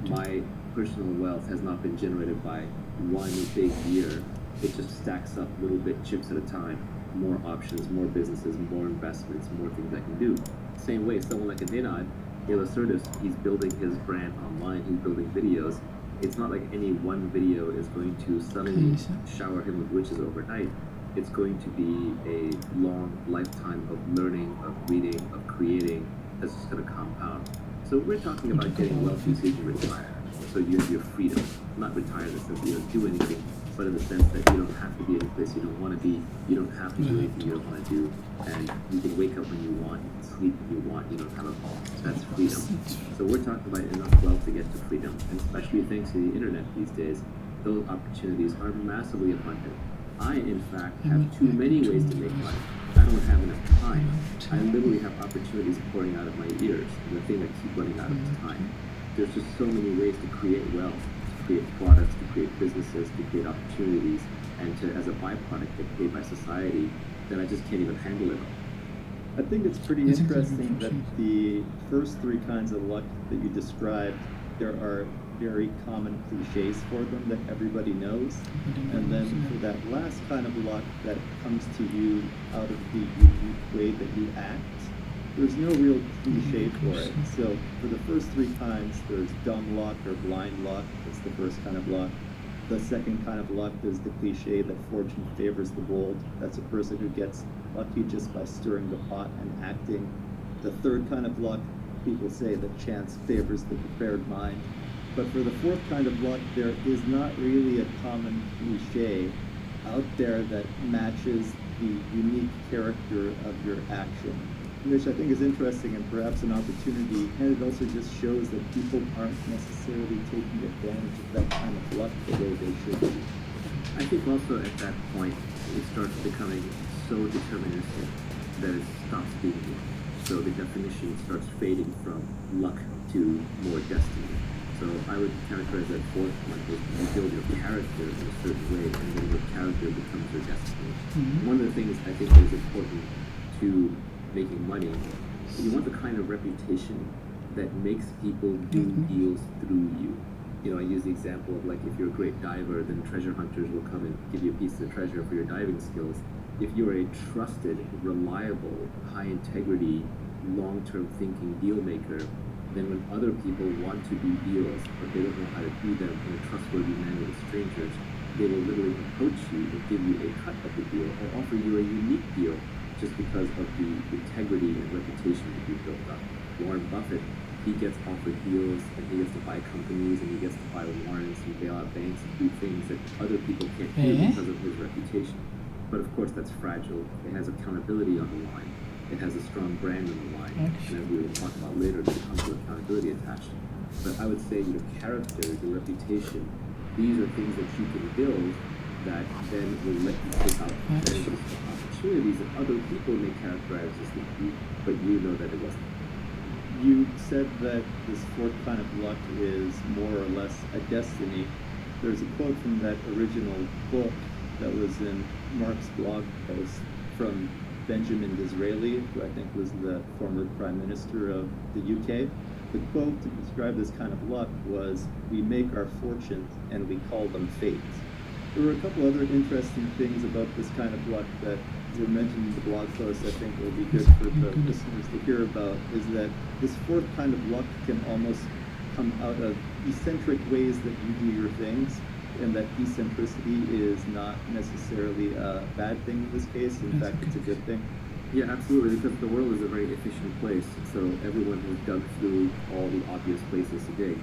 My personal wealth has not been generated by one big year. It just stacks up little bit chips at a time. More options, more businesses, more investments, more things I can do. Same way, someone like a Ninad, Illustratus, he's building his brand online, he's building videos. It's not like any one video is going to suddenly shower him with riches overnight. It's going to be a long lifetime of learning, of reading, of creating, that's just going to compound. So we're talking about getting wealthy so you can retire. So you have your freedom, not retire in the sense that you don't do anything, but in the sense that you don't have to be in a place you don't want to be, you don't have to do anything you don't want to do, and you can wake up when you want, sleep when you want, you don't have a boss. That's freedom. So we're talking about enough wealth to get to freedom, and especially thanks to the internet these days, those opportunities are massively abundant. I, in fact, have too many ways to make money. I don't have enough time. I literally have opportunities pouring out of my ears, and the thing that keep running out of time. There's just so many ways to create wealth, to create products, to create businesses, to create opportunities, and to, as a byproduct, get paid by society, that I just can't even handle it all. I think it's pretty interesting that the first three kinds of luck that you described, there are very common cliches for them that everybody knows. And then for that last kind of luck that comes to you out of the unique way that you act, there's no real cliche for it. So for the first three kinds, there's dumb luck or blind luck. That's the first kind of luck. The second kind of luck is the cliche that fortune favors the bold. That's a person who gets lucky just by stirring the pot and acting. The third kind of luck, people say that chance favors the prepared mind. But for the fourth kind of luck, there is not really a common cliche out there that matches the unique character of your action, which I think is interesting and perhaps an opportunity, and it also just shows that people aren't necessarily taking advantage of that kind of luck the way they should be. I think also at that point, it starts becoming so deterministic that it stops being luck. So the definition starts fading from luck to more destiny. So I would characterize that fourth one as you build your character in a certain way, and then your character becomes your destiny. One of the things I think that is important to making money, you want the kind of reputation that makes people do deals through you. You know, I use the example of like if you're a great diver, then treasure hunters will come and give you a piece of treasure for your diving skills. If you're a trusted, reliable, high integrity, long-term thinking deal maker, then when other people want to do deals, but they don't know how to do them in a trustworthy manner with strangers, they will literally approach you and give you a cut of the deal or offer you a unique deal just because of the integrity and reputation that you built up. Warren Buffett, he gets offered deals and he gets to buy companies and he gets to buy warrants and bail out banks and do things that other people can't do because of his reputation. But of course that's fragile. It has accountability on the line. It has a strong brand on the line. And as we will talk about later, there comes to accountability attached. But I would say your character, your reputation, these are things that you can build that then will let you take out advantage of opportunities that other people may characterize as lucky, but you know that it wasn't. You said that this fourth kind of luck is more or less a destiny. There's a quote from that original book that was in Mark's blog post from Benjamin Disraeli, who I think was the former Prime Minister of the UK. The quote to describe this kind of luck was, "We make our fortunes and we call them fate." There were a couple other interesting things about this kind of luck that were mentioned in the blog post I think will be good for the listeners to hear about, is that this fourth kind of luck can almost come out of eccentric ways that you do your things, and that eccentricity is not necessarily a bad thing in this case. In fact, it's a good thing. Yeah, absolutely, because the world is a very efficient place, so everyone has dug through all the obvious places to dig.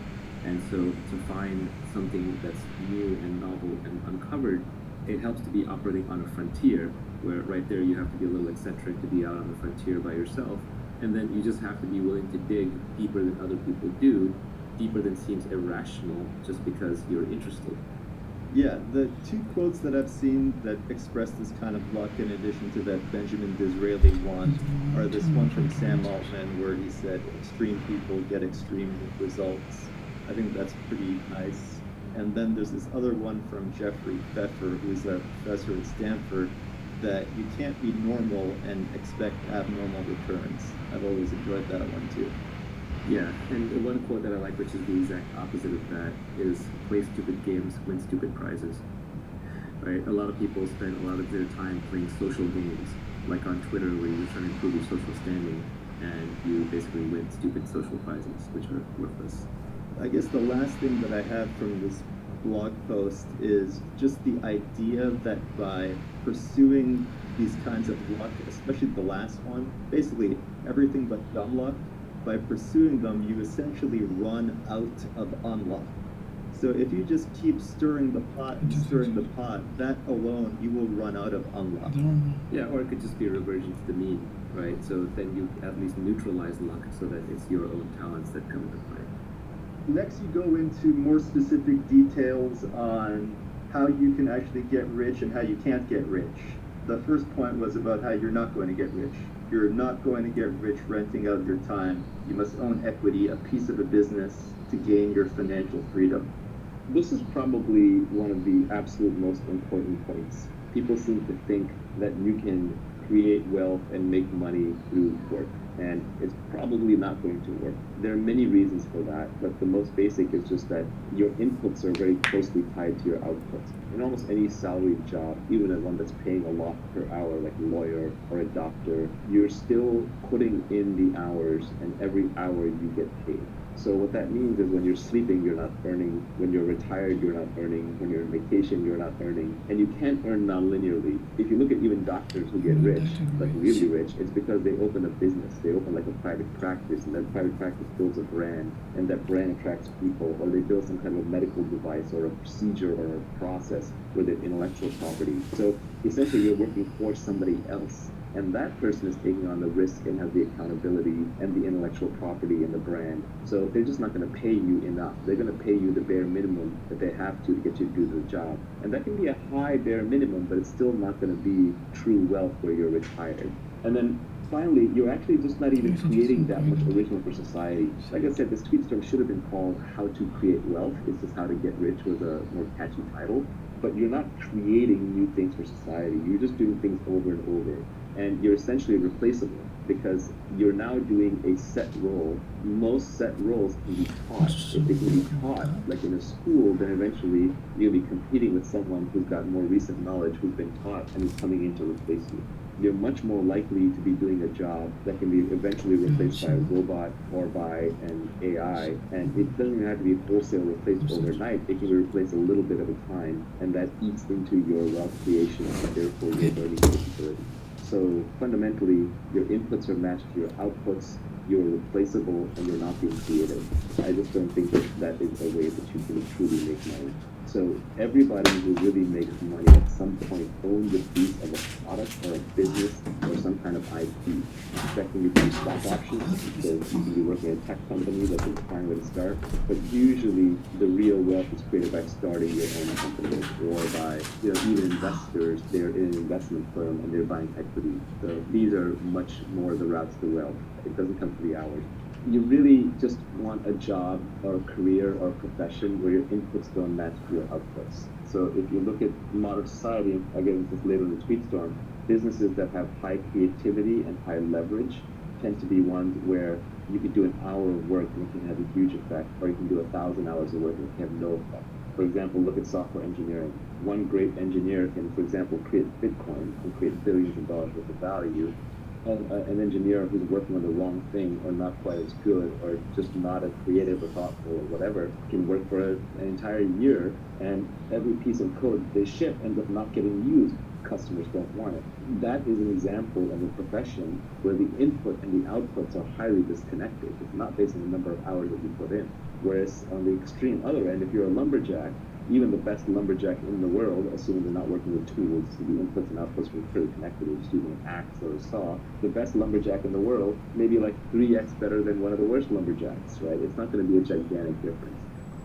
And so to find something that's new and novel and uncovered, it helps to be operating on a frontier, where right there you have to be a little eccentric to be out on the frontier by yourself, and then you just have to be willing to dig deeper than other people do, deeper than seems irrational, just because you're interested. Yeah, the two quotes that I've seen that express this kind of luck, in addition to that Benjamin Disraeli one, are this one from Sam Altman where he said, "Extreme people get extreme results." I think that's pretty nice. And then there's this other one from Jeffrey Pfeffer, who's a professor at Stanford, that you can't be normal and expect abnormal returns. I've always enjoyed that one too. Yeah, and the one quote that I like, which is the exact opposite of that, is play stupid games, win stupid prizes. Right? A lot of people spend a lot of their time playing social games, like on Twitter, where you're trying to improve your social standing, and you basically win stupid social prizes, which are worthless. I guess the last thing that I have from this blog post is just the idea that by pursuing these kinds of luck, especially the last one, basically everything but dumb luck, by pursuing them, you essentially run out of unlock. So if you just keep stirring the pot and stirring the pot, that alone, you will run out of unlock. Yeah, or it could just be a reversion to the mean, right? So then you at least neutralize luck so that it's your own talents that come into play. Next, you go into more specific details on how you can actually get rich and how you can't get rich. The first point was about how you're not going to get rich. You're not going to get rich renting out your time. You must own equity, a piece of a business, to gain your financial freedom. This is probably one of the absolute most important points. People seem to think that you can create wealth and make money through work, and it's probably not going to work. There are many reasons for that, but the most basic is just that your inputs are very closely tied to your outputs. In almost any salaried job, even one that's paying a lot per hour, like a lawyer or a doctor, you're still putting in the hours, and every hour you get paid. So what that means is when you're sleeping, you're not earning. When you're retired, you're not earning. When you're on vacation, you're not earning. And you can't earn non-linearly. If you look at even doctors who get rich, like really rich, it's because they open a business. They open like a private practice, and that private practice builds a brand, and that brand attracts people, or they build some kind of medical device or a procedure or a process with an intellectual property. So essentially, you're working for somebody else. And that person is taking on the risk and has the accountability and the intellectual property and the brand. So they're just not going to pay you enough. They're going to pay you the bare minimum that they have to get you to do the job. And that can be a high bare minimum, but it's still not going to be true wealth where you're retired. And then finally, you're actually just not even creating that much original for society. Like I said, this tweet storm should have been called How to Create Wealth. It's just How to Get Rich was a more catchy title. But you're not creating new things for society. You're just doing things over and over. And you're essentially replaceable because you're now doing a set role. Most set roles can be taught. If they can be taught, like in a school, then eventually you'll be competing with someone who's got more recent knowledge, who's been taught, and is coming in to replace you. You're much more likely to be doing a job that can be eventually replaced by a robot or by an AI. And it doesn't even have to be wholesale replaced overnight. It can be replaced a little bit at a time, and that eats into your wealth creation and therefore your learning capability. So fundamentally, your inputs are matched to your outputs, you're replaceable, and you're not being creative. I just don't think that is a way that you can truly make money. So everybody who really makes money at some point owns a piece of a product or a business or some kind of IP. Expecting you to do stock options, so you can be working at a tech company that's a fine way to start. But usually the real wealth is created by starting your own company or by, even investors, they're in an investment firm and they're buying equity. So these are much more the routes to wealth. It doesn't come through the hours. You really just want a job or a career or a profession where your inputs don't match your outputs. So if you look at modern society, again, this is later in the tweet storm, businesses that have high creativity and high leverage tend to be ones where you could do an hour of work and it can have a huge effect, or you can do 1,000 hours of work and it can have no effect. For example, look at software engineering. One great engineer can, for example, create Bitcoin and create billions of dollars worth of value. And an engineer who's working on the wrong thing or not quite as good or just not as creative or thoughtful or whatever can work for an entire year, and every piece of code they ship ends up not getting used. Customers don't want it. That is an example of a profession where the input and the outputs are highly disconnected. It's not based on the number of hours that you put in. Whereas on the extreme other end, if you're a lumberjack, even the best lumberjack in the world, assuming they're not working with tools, so the inputs and outputs are pretty connected, they're just using an axe or a saw, the best lumberjack in the world may be like 3x better than one of the worst lumberjacks, right? It's not going to be a gigantic difference.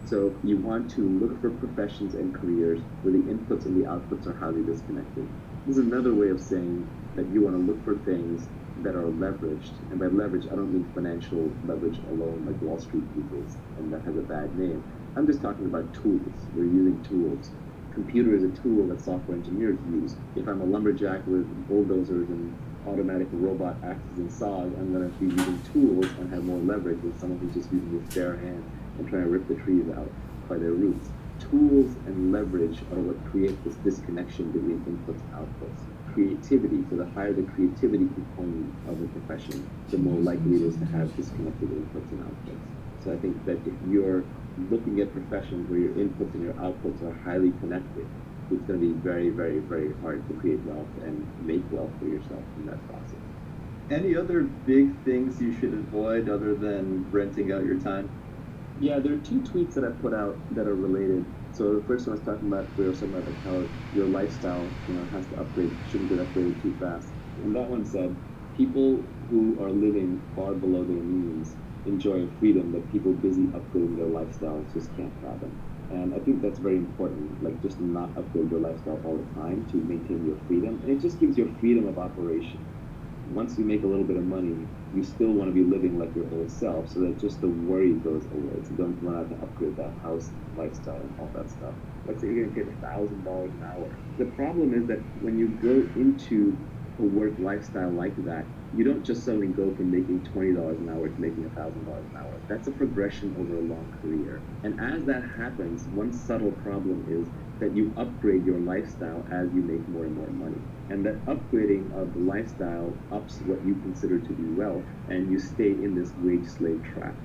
So you want to look for professions and careers where the inputs and the outputs are highly disconnected. This is another way of saying that you want to look for things that are leveraged. And by leverage, I don't mean financial leverage alone, like Wall Street uses, and that has a bad name. I'm just talking about tools. We're using tools. Computer is a tool that software engineers use. If I'm a lumberjack with bulldozers and automatic robot axes and saws, I'm going to be using tools and have more leverage than someone who's just using his bare hand and trying to rip the trees out by their roots. Tools and leverage are what create this disconnection between inputs and outputs. Creativity, so the higher the creativity component of the profession, the more likely it is to have disconnected inputs and outputs. So I think that if you're looking at professions where your inputs and your outputs are highly connected, it's going to be very, very, very hard to create wealth and make wealth for yourself in that process. Any other big things you should avoid other than renting out your time? Yeah, there are two tweets that I put out that are related. So the first one I was talking about, we were talking about like how your lifestyle, has to upgrade, shouldn't get upgraded too fast. And that one said, people who are living far below their means enjoy a freedom that people busy upgrading their lifestyle just can't fathom. And I think that's very important, like just not upgrade your lifestyle all the time to maintain your freedom. And it just gives you freedom of operation. Once you make a little bit of money, you still want to be living like your old self, so that just the worry goes away. So don't run out to upgrade that house, lifestyle, and all that stuff. Let's say you're gonna get $1,000 an hour. The problem is that when you go into a work lifestyle like that, you don't just suddenly go from making $20 an hour to making $1,000 an hour. That's a progression over a long career. And as that happens, one subtle problem is that you upgrade your lifestyle as you make more and more money. And that upgrading of the lifestyle ups what you consider to be wealth, and you stay in this wage slave trap.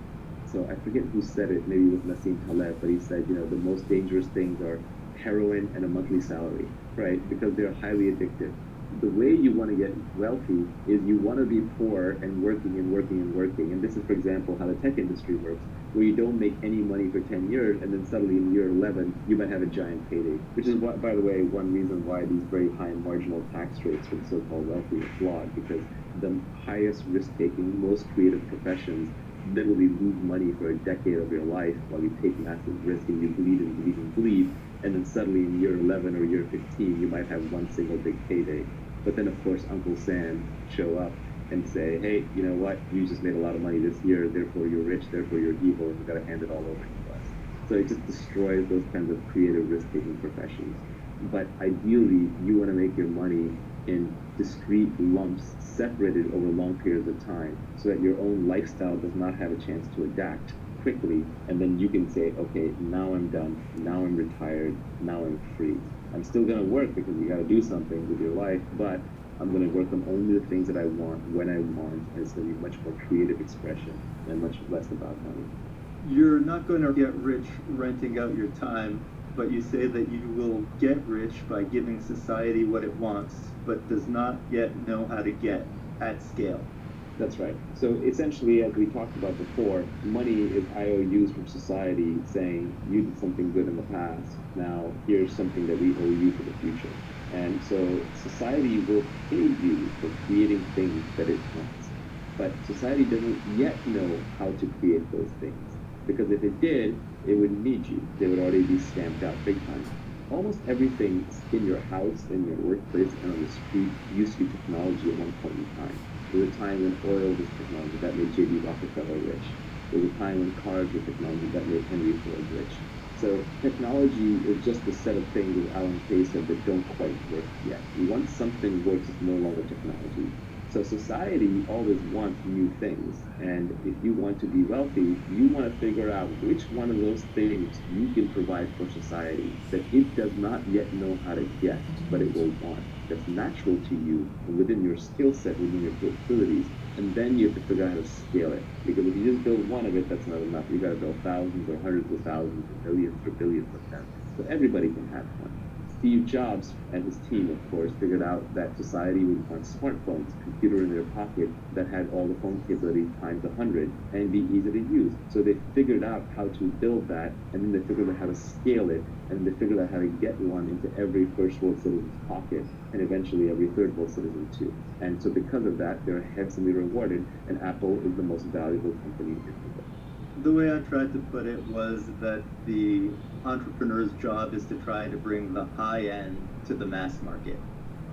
So I forget who said it, maybe it was Nassim Taleb, but he said, the most dangerous things are heroin and a monthly salary, right? Because they're highly addictive. The way you want to get wealthy is you want to be poor and working and working and working. And this is, for example, how the tech industry works, where you don't make any money for 10 years, and then suddenly in year 11, you might have a giant payday. Which is, by the way, one reason why these very high marginal tax rates for the so-called wealthy are flawed, because the highest risk-taking, most creative professions literally lose money for a decade of your life while you take massive risk and you bleed and bleed and bleed. And then suddenly in year 11 or year 15, you might have one single big payday. But then, of course, Uncle Sam show up and say, hey, you know what? You just made a lot of money this year, therefore you're rich, therefore you're evil, and you've got to hand it all over to us. So it just destroys those kinds of creative risk-taking professions. But ideally, you want to make your money in discrete lumps separated over long periods of time so that your own lifestyle does not have a chance to adapt quickly, and then you can say, okay, now I'm done, now I'm retired, now I'm free. I'm still going to work because you got to do something with your life, but I'm going to work on only the things that I want when I want, and it's going to be much more creative expression and much less about money. You're not going to get rich renting out your time, but you say that you will get rich by giving society what it wants, but does not yet know how to get at scale. That's right. So essentially, as we talked about before, money is IOUs from society saying, you did something good in the past, now here's something that we owe you for the future. And so society will pay you for creating things that it wants. But society doesn't yet know how to create those things. Because if it did, it wouldn't need you. They would already be stamped out big time. Almost everything in your house, in your workplace, and on the street used to be technology at one point in time. There was a time when oil was technology that made J.D. Rockefeller rich. There was a time when cars were technology that made Henry Ford rich. So technology is just a set of things, as Alan Kay said, that don't quite work yet. Once something works, it's no longer technology. So society always wants new things. And if you want to be wealthy, you want to figure out which one of those things you can provide for society that it does not yet know how to get, but it will want. That's natural to you and within your skill set, within your capabilities. And then you have to figure out how to scale it. Because if you just build one of it, that's not enough. You got to build thousands or hundreds of thousands or millions or billions of them. So everybody can have one. Steve Jobs and his team, of course, figured out that society would want smartphones, computer in their pocket that had all the phone capability times 100 and be easy to use. So they figured out how to build that, and then they figured out how to scale it, and they figured out how to get one into every first world citizen's pocket, and eventually every third world citizen too. And so because of that, they're handsomely rewarded, and Apple is the most valuable company in the world. The way I tried to put it was that the entrepreneur's job is to try to bring the high end to the mass market.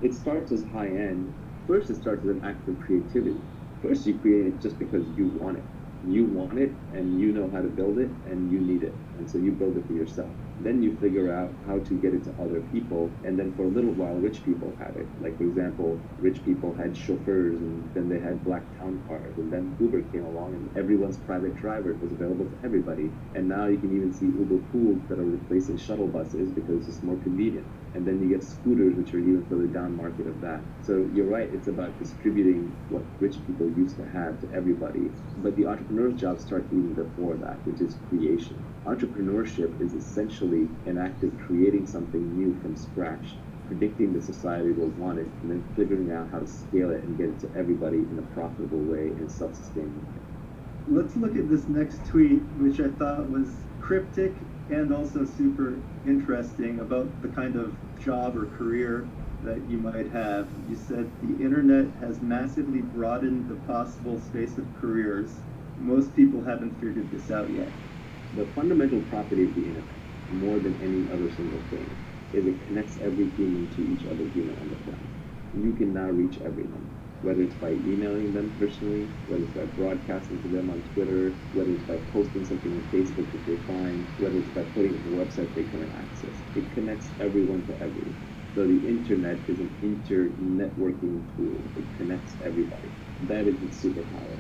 It starts as high end. First, it starts as an act of creativity. First, you create it just because you want it. You want it, and you know how to build it, and you need it. And so you build it for yourself. Then you figure out how to get it to other people, and then for a little while, rich people had it. Like, for example, rich people had chauffeurs, and then they had black town cars, and then Uber came along, and everyone's private driver was available to everybody. And now you can even see Uber pools that are replacing shuttle buses because it's just more convenient. And then you get scooters, which are even further down market of that. So you're right, it's about distributing what rich people used to have to everybody. But the entrepreneur's job starts even before that, which is creation. Entrepreneurship is essentially an act of creating something new from scratch. predicting the society will want it, and then figuring out how to scale it and get it to everybody in a profitable way and self-sustaining way. Let's look at this next tweet, which I thought was cryptic and also super interesting about the kind of job or career that you might have. You said the internet has massively broadened the possible space of careers. Most people haven't figured this out yet. The fundamental property of the internet, more than any other single thing, is it connects every human to each other human on the planet. You can now reach everyone, whether it's by emailing them personally, whether it's by broadcasting to them on Twitter, whether it's by posting something on Facebook that they find, whether it's by putting it on a website they can access. It connects everyone to everyone. So the internet is an inter-networking tool. It connects everybody. That is its superpower.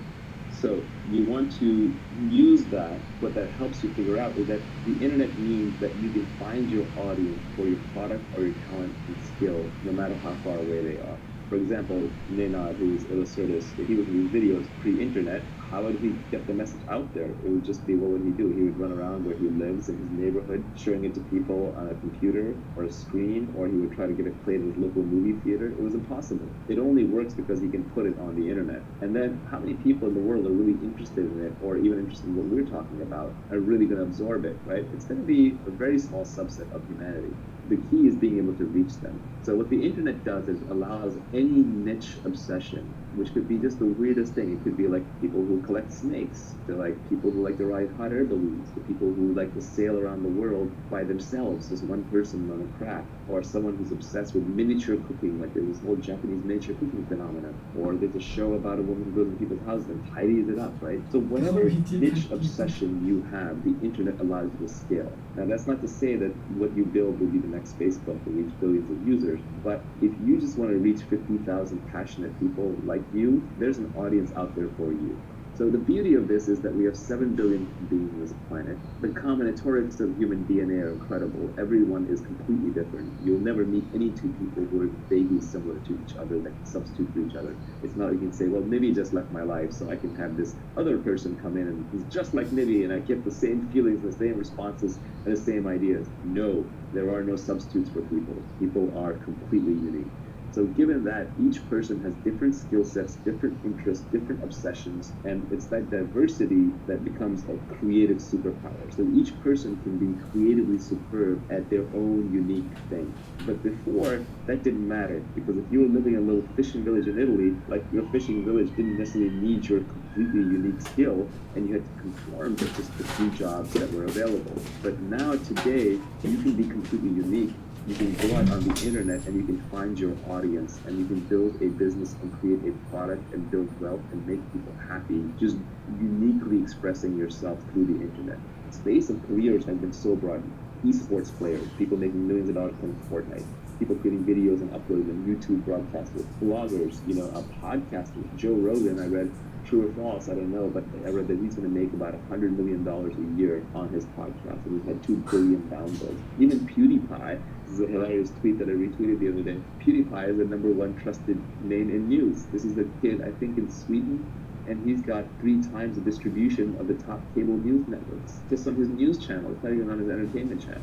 So you want to use that. What that helps you figure out is that the internet means that you can find your audience for your product or your talent and skill, no matter how far away they are. For example, Nenad, who's Illustratus, if he was in these videos pre-internet, how would he get the message out there? It would just be, what would he do? He would run around where he lives in his neighborhood, showing it to people on a computer or a screen, or he would try to get it played at his local movie theater. It was impossible. It only works because he can put it on the internet. And then how many people in the world are really interested in it, or even interested in what we're talking about, are really going to absorb it, right? It's going to be a very small subset of humanity. The key is being able to reach them. So what the internet does is allows any niche obsession, which could be just the weirdest thing. It could be like people who collect snakes, to like people who like to ride hot air balloons, to people who like to sail around the world by themselves, just one person on a craft, or someone who's obsessed with miniature cooking, like there's this whole Japanese miniature cooking phenomenon, or there's a show about a woman who goes to people's houses and tidies it up, right? So whatever niche obsession you have, the internet allows you to scale. Now that's not to say that what you build will be the next Facebook will reach billions of users, but if you just want to reach 50,000 passionate people like you, there's an audience out there for you. So the beauty of this is that we have 7 billion beings on this planet. The combinatorics of human DNA are incredible. Everyone is completely different. You'll never meet any two people who are vaguely similar to each other that can substitute for each other. It's not like you can say, well, Nibby just left my life, so I can have this other person come in and he's just like Nibby, and I get the same feelings, the same responses, and the same ideas. No, there are no substitutes for people. People are completely unique. So given that each person has different skill sets, different interests, different obsessions, and it's that diversity that becomes a creative superpower. So each person can be creatively superb at their own unique thing. But before, that didn't matter, because if you were living in a little fishing village in Italy, like your fishing village didn't necessarily need your completely unique skill, and you had to conform to just the few jobs that were available. But now, today, you can be completely unique. You can go out on the internet and you can find your audience, and you can build a business and create a product and build wealth and make people happy, just uniquely expressing yourself through the internet. The space of careers has been so broad. Esports players, people making millions of dollars playing Fortnite, people creating videos and uploading them, YouTube broadcasters, bloggers, a podcaster. Joe Rogan, I read, true or false, I don't know, but I read that he's going to make about $100 million a year on his podcast, and he's had 2 billion downloads. Even PewDiePie, this is a hilarious tweet that I retweeted the other day. PewDiePie is the #1 trusted name in news. This is a kid, I think, in Sweden, and he's got 3 times the distribution of the top cable news networks just on his news channel. It's not even on his entertainment channel.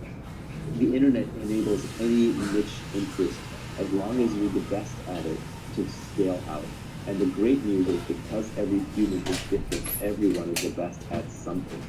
The internet enables any niche interest, as long as you're the best at it, to scale out. And the great news is, because every human is different, everyone is the best at something,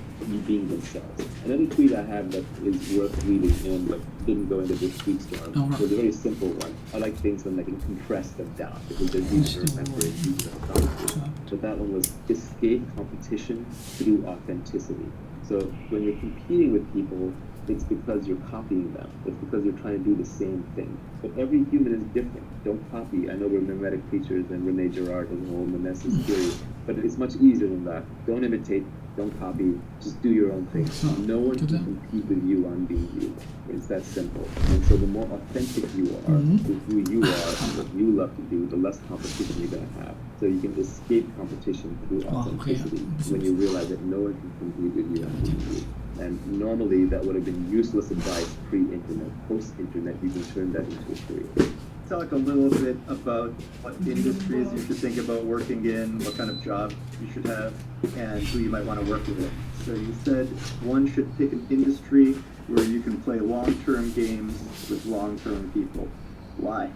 being themselves. Another tweet I have that is worth reading, and but didn't go into this tweet storm, was a very simple one. I like things when I can compress them down, because they're easy to remember and easy to accomplish. But that one was, escape competition through authenticity. So when you're competing with people, it's because you're copying them. It's because you're trying to do the same thing. But every human is different. Don't copy. I know we're mimetic creatures, and Rene Girard has a whole mimesis theory, but it's much easier than that. Don't imitate. Don't copy. Just do your own thing. No one can compete with you on being you. It's that simple. And so the more authentic you are with who you are and what you love to do, the less competition you're going to have. So you can escape competition through authenticity when you realize that no one can compete with you on being you. And normally that would have been useless advice pre-internet. Post-internet, you can turn that into a career. Talk a little bit about what industries you should think about working in, what kind of job you should have, and who you might want to work with. So you said one should pick an industry where you can play long-term games with long-term people. Why?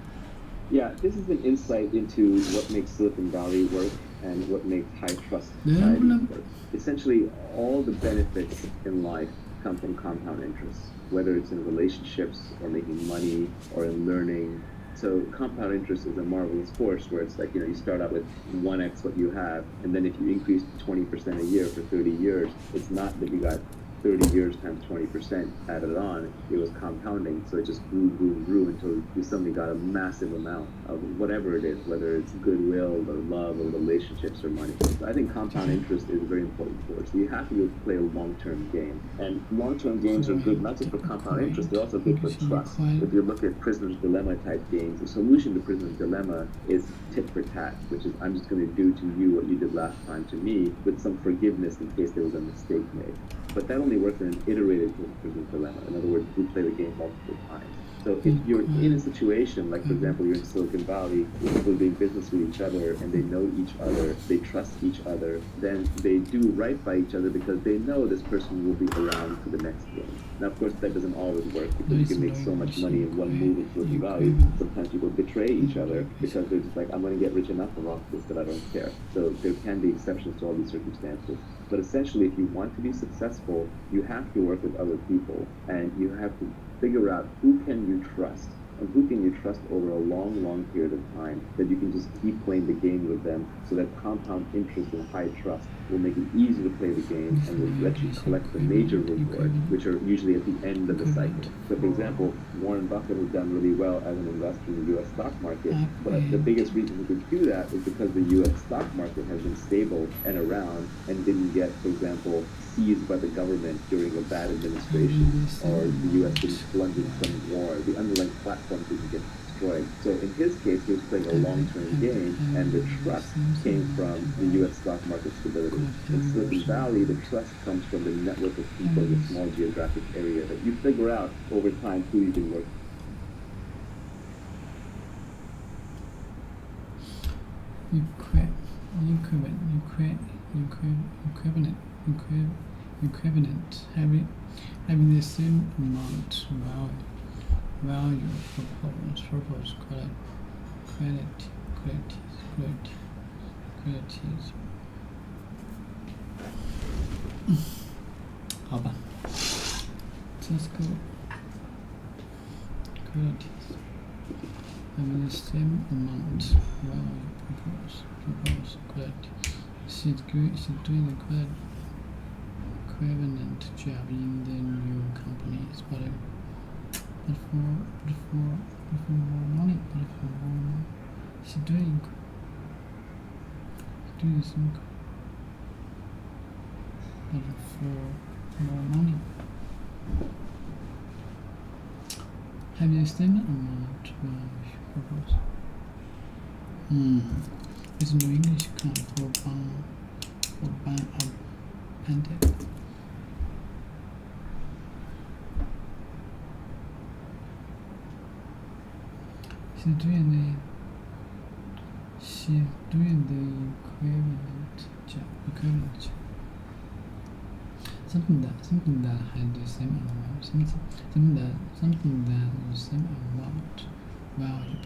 Yeah, this is an insight into what makes Silicon Valley work and what makes high trust Yeah, societies well, work. Essentially, all the benefits in life come from compound interest, whether it's in relationships or making money or in learning. So compound interest is a marvelous force where it's like, you start out with 1x what you have, and then if you increase 20% a year for 30 years, it's not that you got 30 years times 20% added on, it was compounding. So it just grew until you suddenly got a massive amount of whatever it is, whether it's goodwill or love or relationships or money. So I think compound interest is a very important for us. So you have to play a long-term game. And long-term games are good not just for compound interest, they're also good for trust. If you look at Prisoner's Dilemma type games, the solution to Prisoner's Dilemma is tit for tat, which is I'm just going to do to you what you did last time to me with some forgiveness in case there was a mistake made. But that only works in an iterated Prisoner's Dilemma. In other words, we play the game multiple times. So if you're in a situation, like for example, you're in Silicon Valley, where people are doing business with each other and they know each other, they trust each other, then they do right by each other because they know this person will be around for the next game. Now, of course, that doesn't always work because you can make so much money in one move in Silicon Valley. Sometimes people betray each other because they're just like, I'm going to get rich enough off this that I don't care. So there can be exceptions to all these circumstances. But essentially, if you want to be successful, you have to work with other people and you have to figure out who can you trust and who can you trust over a long, long period of time that you can just keep playing the game with them so that compound interest and high trust will make it easy to play the game and will let you collect the major rewards, which are usually at the end of the cycle. So, for example, Warren Buffett has done really well as an investor in the U.S. stock market, but the biggest reason he could do that is because the U.S. stock market has been stable and around and didn't get, for example, seized by the government during a bad administration, or the U.S. didn't plunge in some war. The underlying platform didn't get destroyed. So in his case, he was playing a long-term game, and the trust came from the U.S. stock market stability. In Silicon Valley, the trust comes from the network of people in a small geographic area that you figure out over time who you can work with. Equivalent, having the same amount value, purpose, qualities. 好吧 ，Let's go. Qualities. Having the same amount value, purpose, quality. She's doing the equivalent job in the new companies, but for more money, she's doing some, but for more money. Have you seen amount purpose? It's no English count for ban or pendant. She's doing the equivalent job. Something that has the same amount. Something that the same amount value,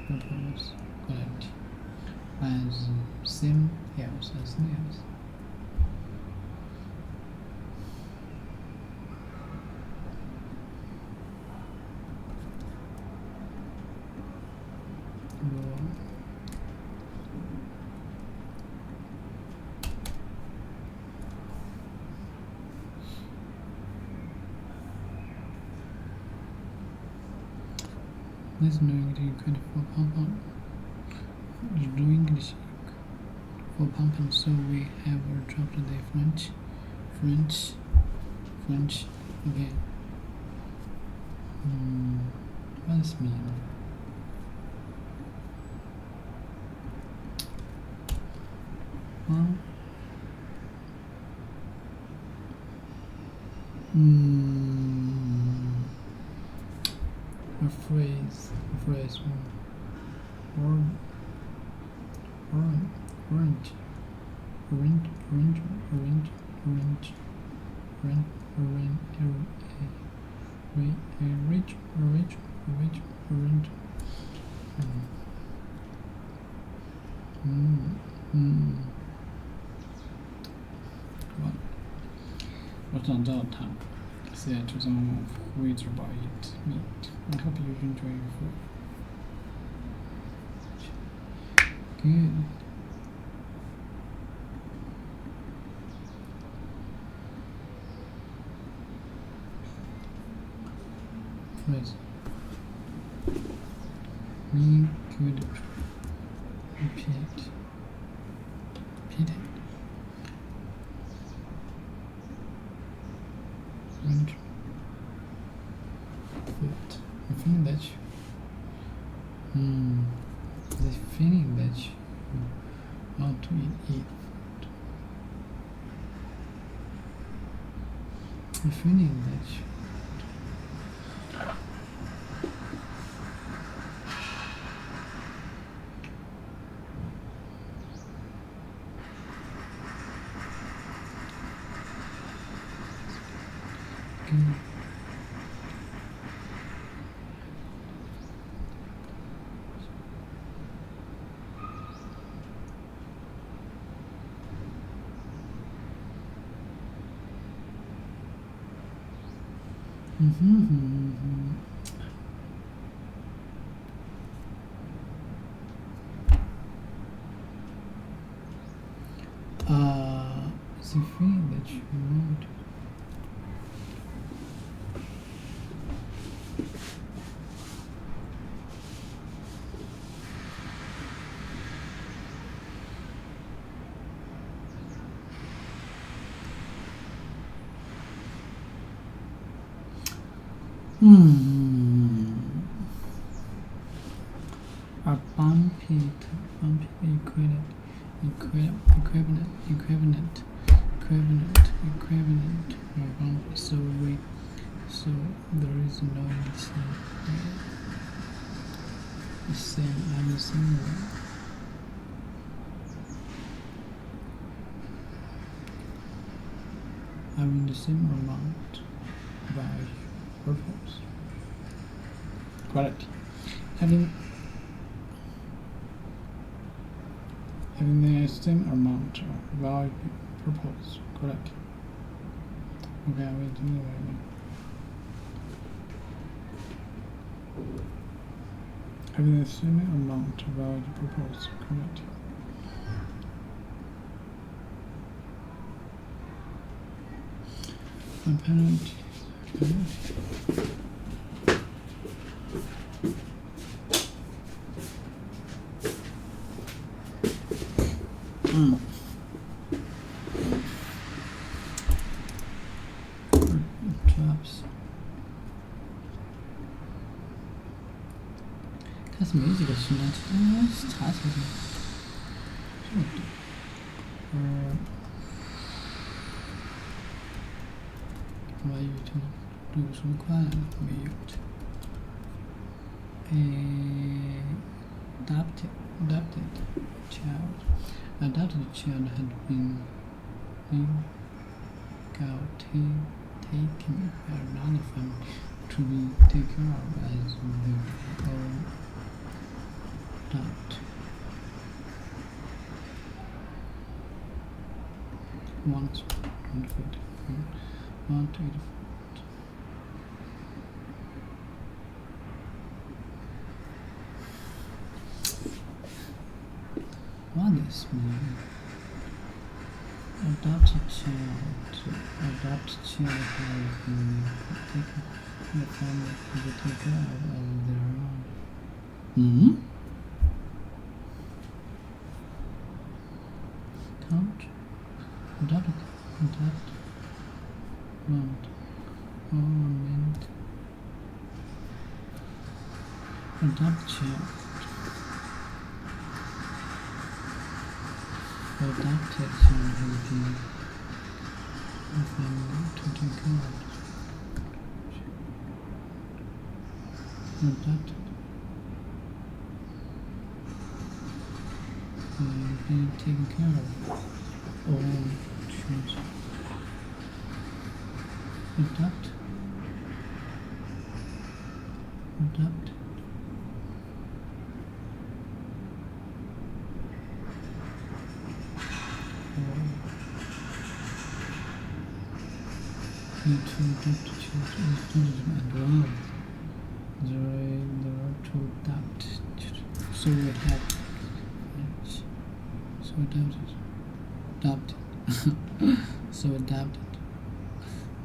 purpose, quality, as same else as else. Let's know English for compound. Do English for compound, so we have dropped the French again. What does it mean? A phrase, 我想照它 say it to someone who eats or buy it meat. I hope you enjoy your food. Good. Phrase. Me could repeat. Repeat it. Rent. Food. The feeling that you. The feeling that you want to eat food. The feeling that you. Good. The feeling that you want. A bumpy equivalent, or bumpy, so weak, so there is no same, I'm the same way. Having the same amount by purpose. Correct. Having the same amount of value purpose. Correct. Okay, I will do it right now. Having the same amount of value purpose. Correct. My penalty. Jobs. 看是没几个题呢，查起来这么多。外语就读书快了，没有的。Adopted child. Adopted child had been taken by another family to be taken care of as their own adopt. Want to eat food. What does mean? Adopted child has been taken by the family to be taken care of as their own. Count. Adopted. Want. Meant. Adopted child. Adopted child has been a family to take care of. Adopted. Being taken care of. All children. Adopt. need to adapt to change institution and wow. There are to adapt. So we have so adapted. So adapted.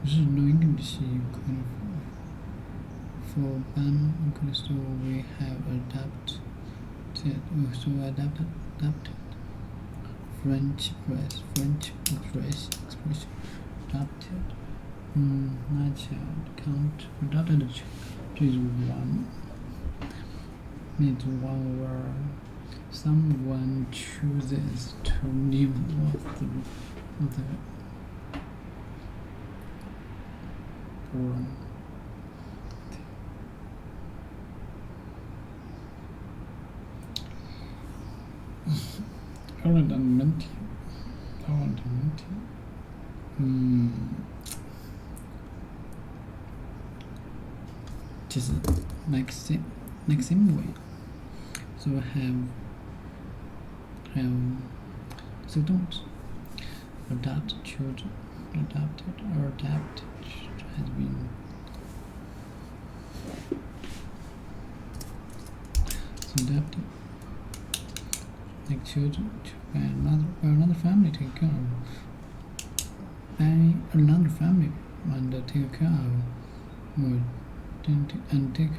是 no English you can for ban English, so we have adapted. So adapted. French expression adapted. My child can't adapted. This one means one where someone chooses to live with the born. Orientality. Just like same way. So so don't adapt children. Adapted has been adapted. Like children by another family take care of. By another family and take care of and take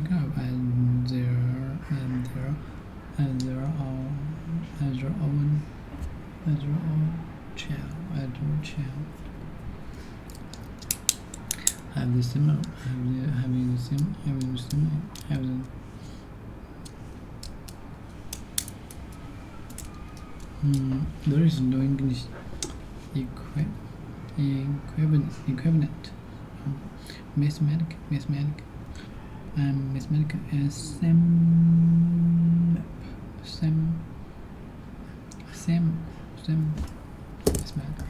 care of as their own child. Have the similar there is no English equivalent. Mathematical and same mathematical.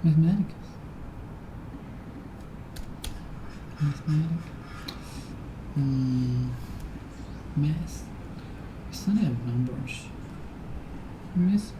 Mathematics. Math. Study of numbers. Math.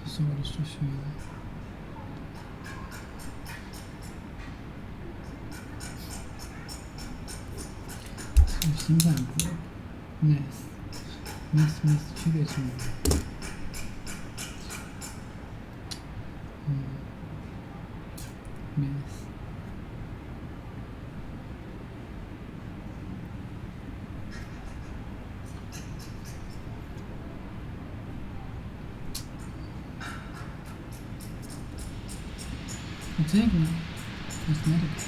So what is to show you? Simple math 区别是什么？math exactly mathematics.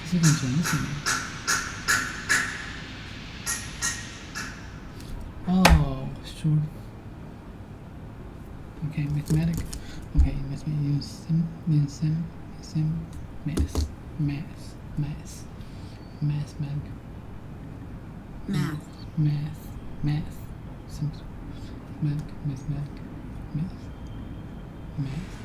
This is interesting. short. Okay, mathematics. Okay, mathematics. Math.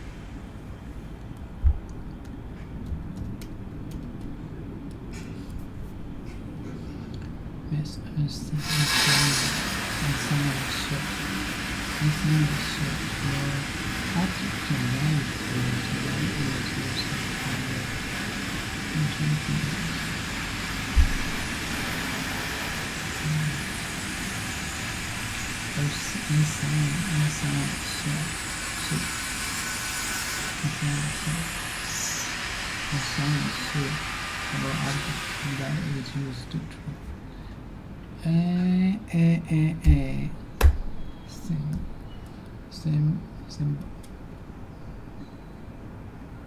That is used to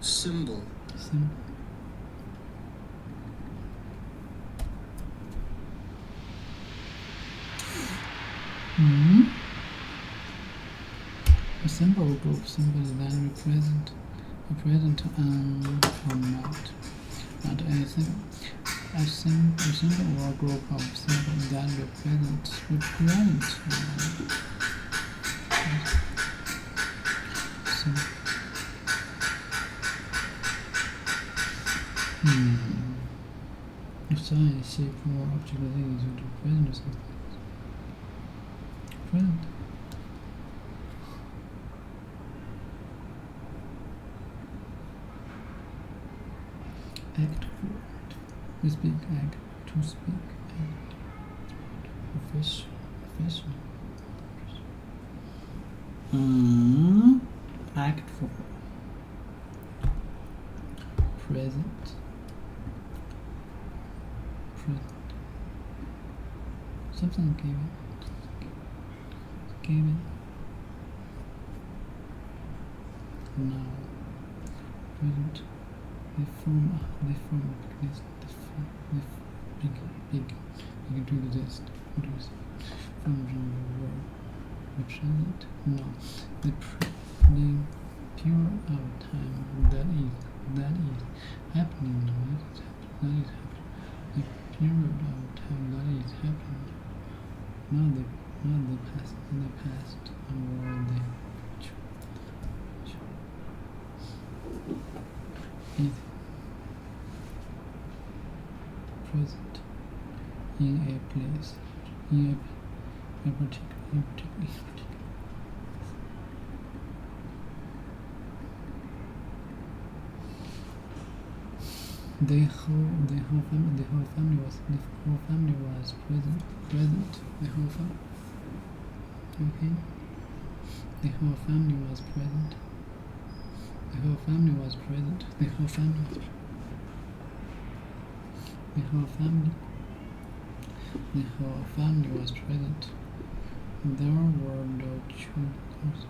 Symbol. A symbol group symbols that represent not anything. A symbol or group of symbols that represent sign, shape, or object that is present something. Present. Act forward. We speak, act, to speak, act. Profession. Act forward. Present. Something given. Now. Present. The form this. Big. You can do this. From the word. Represent. No. The period of time that is happening. The period of time that is happening. Not the past. In the past or the future. Present. In a place. In a particular. The whole family was present. The whole family. Okay. The whole family was present. The whole family was present. The whole family was present. There were no children present.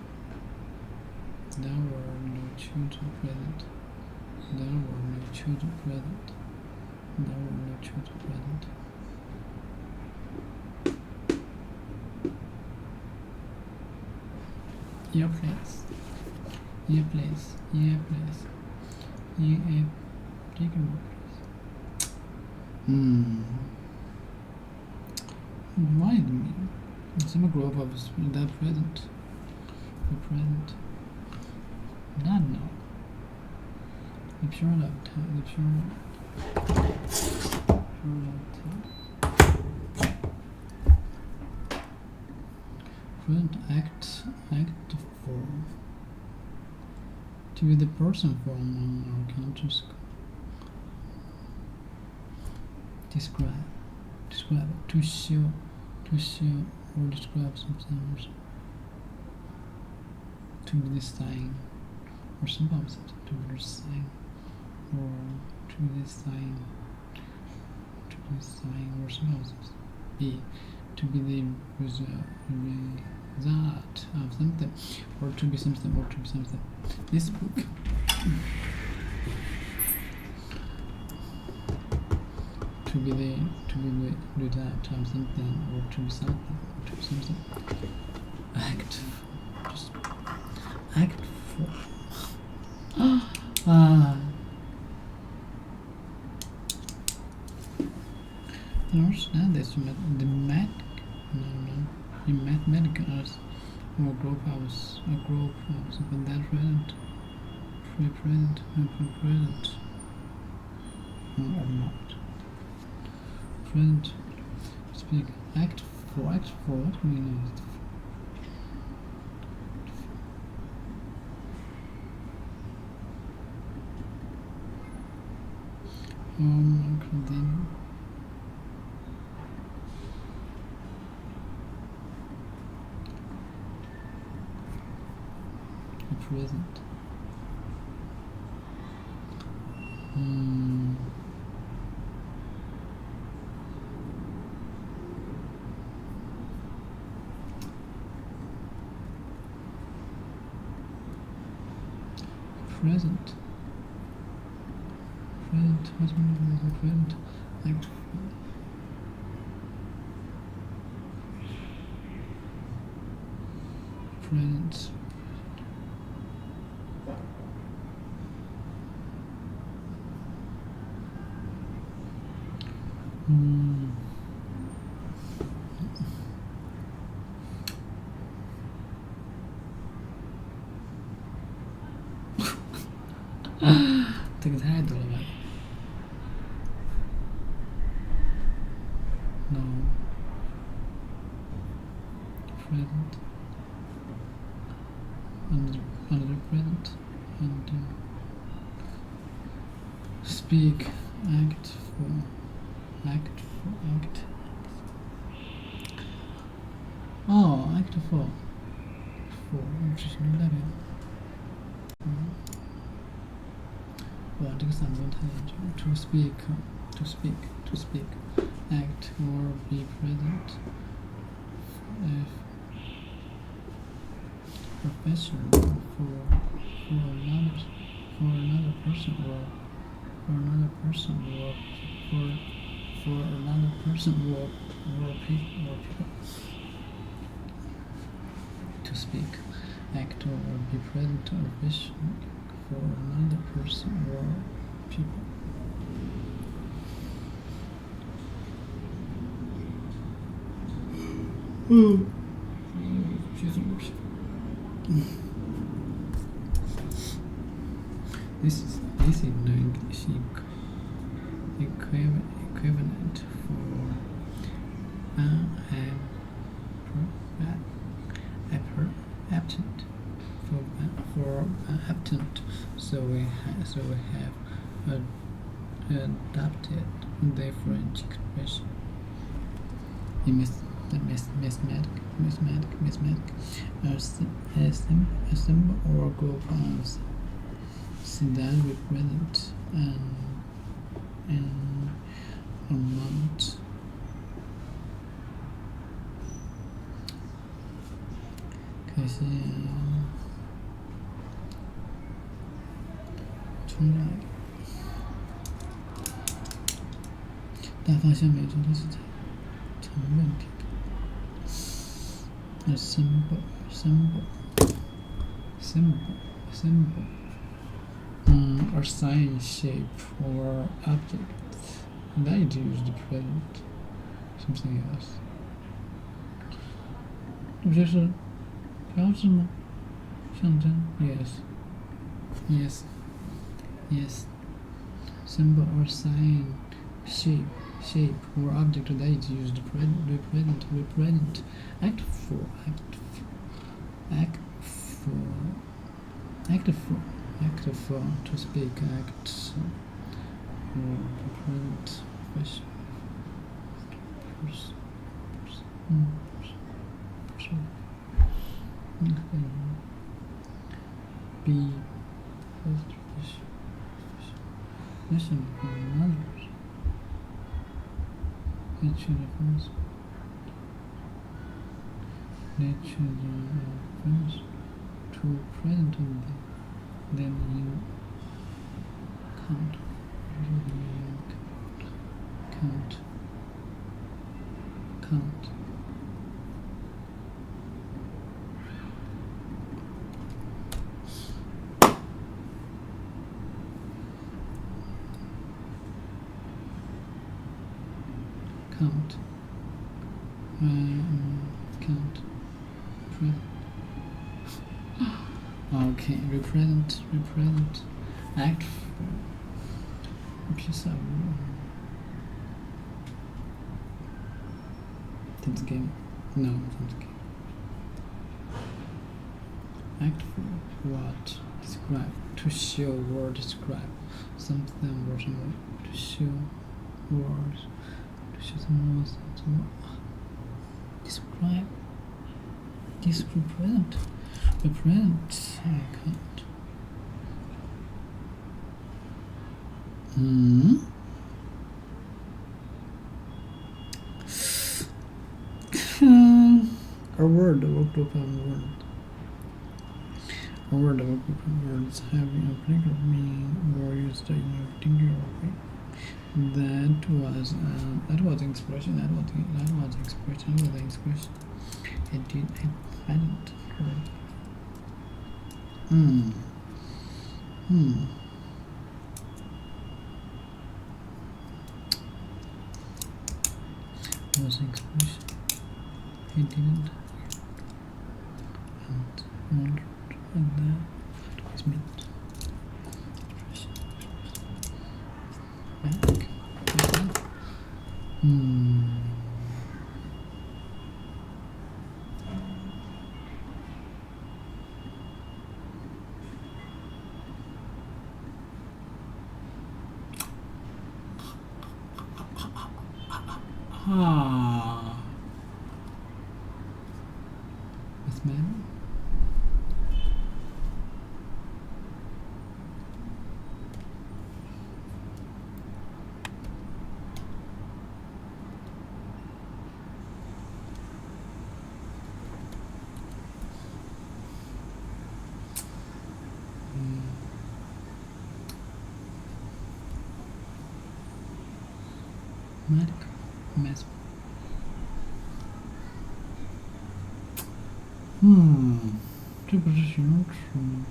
There were no children present. Your place. In a particular place. Remind me. Some group of that present. The present. Not now. The period of time. Present act form. To be the person form on our conscious. Describe. To show or describe something. To be the sign or symbol of something. To be the sign or to be the sign or symbol of something. B. To be the result of something, or to be something. This book. To be the result of something, or to be something. Act 4. Act 4. I understand this. In mathematical arts, or group house, but that present, or not. Present, speak. Act 4, what do we know? Then present. Present. What's the meaning of present? Act 4. Present.这个太多了吧 ？No. Present. Another present. And speak. Act 4. Oh, Act 4. 这是什么代表？哇，这个散文太严重了。To speak, act or be present. If professional for another person or for another person or people. To speak, act or be present or vision for another person or people. This is no English equivalent for absent. So we have adapted the French expression. In a symbol or group of that represent an amount. A symbol, or sign, shape, or object that is used to present something else. 不就是标志吗？象征 Yes. Symbol or sign, shape, or object that is used to represent. Act 4. To speak. Act or represent. Be listen from others. Nature friends. To present on them. Then you count. count. Count. Okay, represent. Act for piece of Thanksgiving. No, Thanksgiving. Act for what? Describe. To show or describe something or someone. To show words. To show someone. Describe. Represent. Represent. I can't. A word, a workgroup of words. A word, a workgroup of words having a particular meaning or used in a particular way. That was expression. That was expression. I hadn't heard. Was expression. He didn't and wondered what that was meant. Back. Miss Ma'am? Medical. Mass. Hmm. 这不是形容词吗？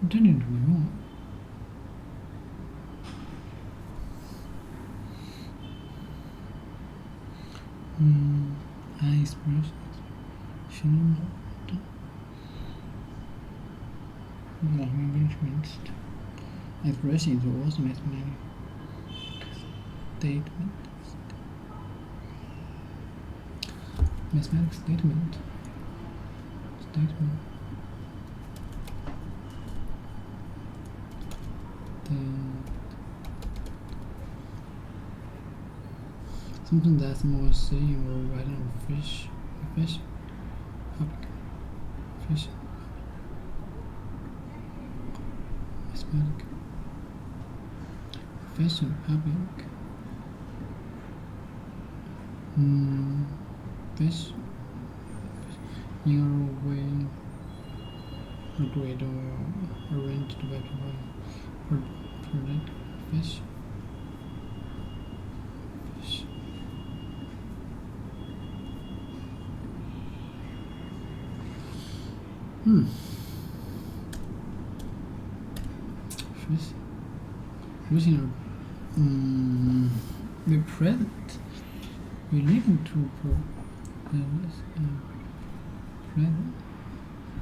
这里怎么用啊？expressions 形容词的。Expression is also mathematical statement. Mathematical statement. Something that's more saying or writing or fish. Public. Fish. Mathematical. Fashion public. Fish. In a way, agreed or arranged by people. Product. Fish. Using the present relating to present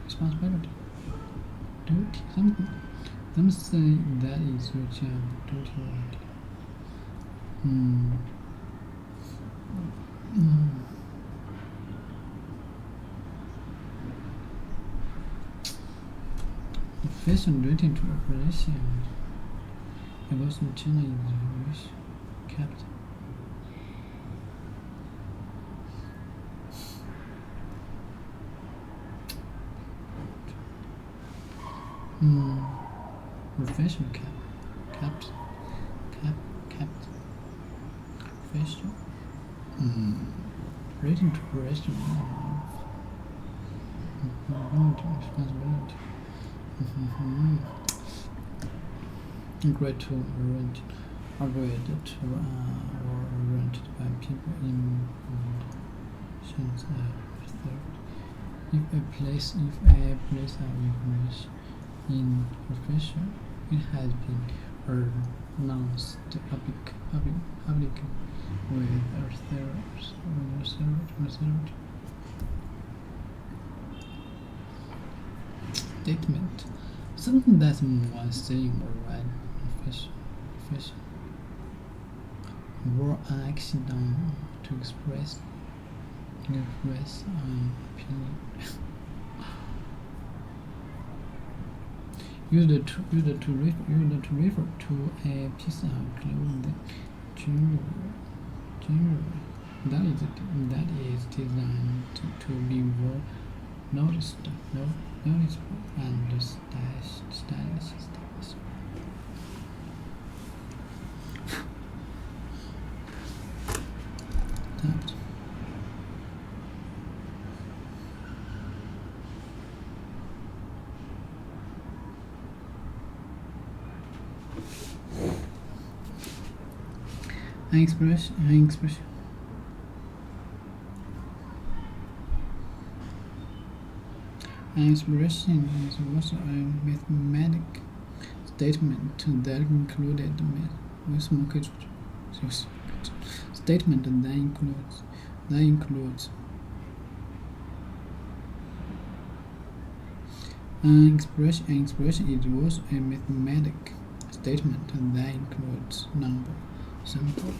responsibility, duty, something. Something that is which duty right. Fashion relating to operation. It was in China in the English capital. Professional capital. Professional. Relating to operation. Responsibility. Agreed to arrange, or arranged by people in conditions reserved. If a place of information in profession, it has been nouns, the public with reserved statement, something that's more saying or right, official, or an action done to express opinion. Used to refer to a piece of clothing, generally that is designed to be more noticeable and stylish. That. An expression is also a mathematical statement that included An expression is also a mathematical statement that includes number, sample.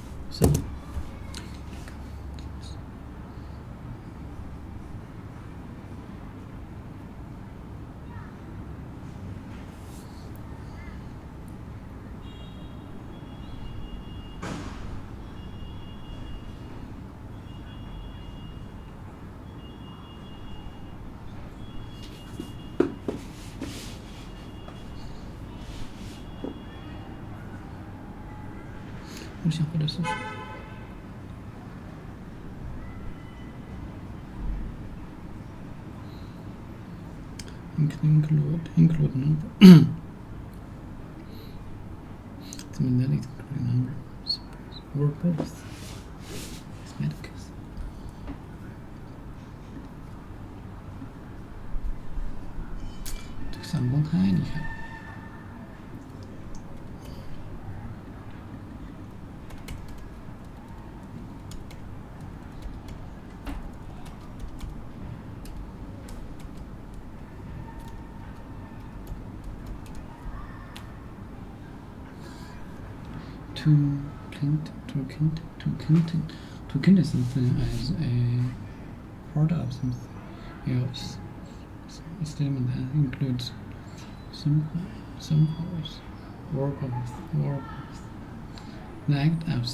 我想回的是include number. It means that it's including numbers or both. It's medical.这个闪光太厉害了。To count something as a part of something else. A statement that includes symbols, verbs. The act of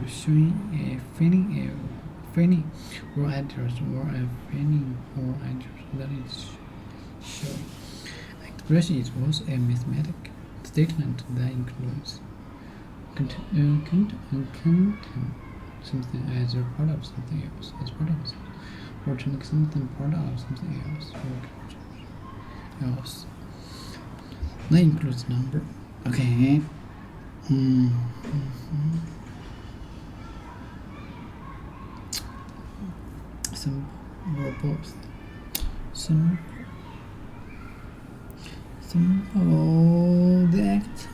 showing a feeling or address or a feeling or address that is shown. Expression is also a mathematical statement that includes something as a part of something else, or to make something part of something else, That includes number. Okay. Some or both. Some the act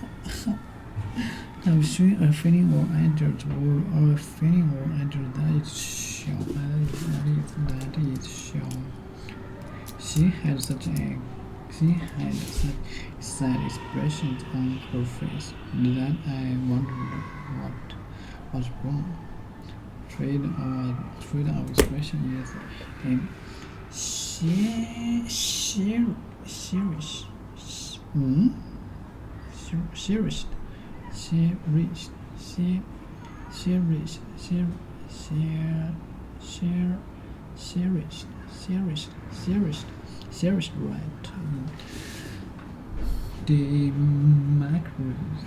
of showing a feeling or address or a feeling or address that is shown. She had such sad expressions on her face that I wondered what was wrong. Trade of expression is cherished, right? The macros.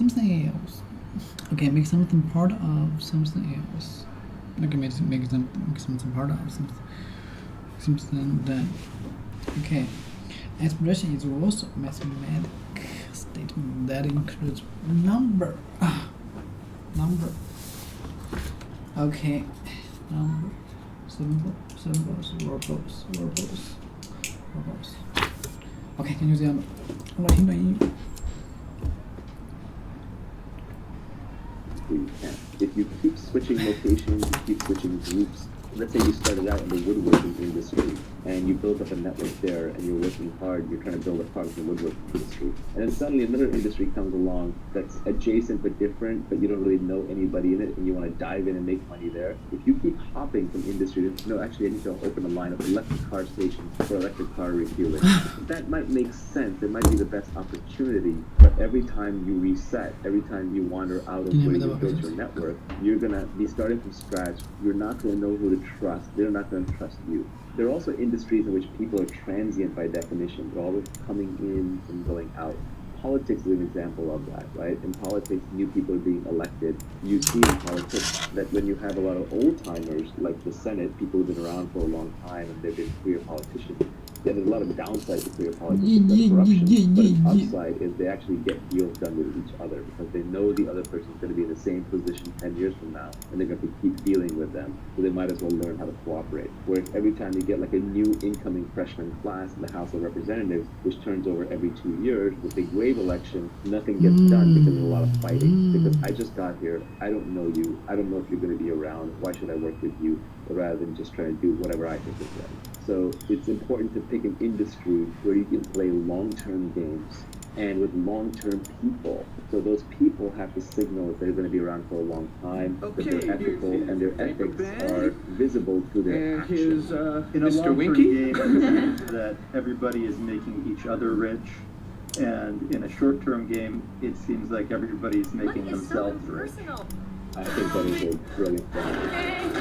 something else. Okay, make something part of something else. Okay, make something part of something that. Okay, expression is also a mathematical statement that includes number. Okay, number. Symbols, verbals. Okay, can you see them? 我来听段英语。 You can. If you keep switching locations, you keep switching groups. Let's say you started out in the woodworking industry and you built up a network there and you're working hard, you're trying to build a product in the woodworking industry. And then suddenly another industry comes along that's adjacent but different, but you don't really know anybody in it and you want to dive in and make money there. If you keep hopping from industry to, no, actually I need to open a line of electric car stations for electric car refueling. That might make sense. It might be the best opportunity, but every time you reset, every time you wander out of where you built your network, you're going to be starting from scratch. You're not going to know who to trust. They're not going to trust you. There are also industries in which people are transient by definition. They're always coming in and going out. Politics is an example of that, right? In politics, new people are being elected. You see in politics that when you have a lot of old-timers, like the Senate, people who've been around for a long time and they've been career politicians, yeah, there's a lot of downsides to career politics, like corruption, but an upside is they actually get deals done with each other because they know the other person's going to be in the same position 10 years from now, and they're going to keep dealing with them, so they might as well learn how to cooperate. Whereas every time you get like a new incoming freshman class in the House of Representatives, which turns over every 2 years, with a wave election, nothing gets done because there's a lot of fighting. Because I just got here, I don't know you, I don't know if you're going to be around, why should I work with you, rather than just trying to do whatever I think is right. So it's important to pick an industry where you can play long-term games and with long-term people. So those people have to signal that they're going to be around for a long time, that they're ethical, and their ethics are visible through their actions. In a Mr. long-term Winky? game that everybody is making each other rich, and in a short-term game, it seems like everybody's making themselves rich. I think that is a brilliant point.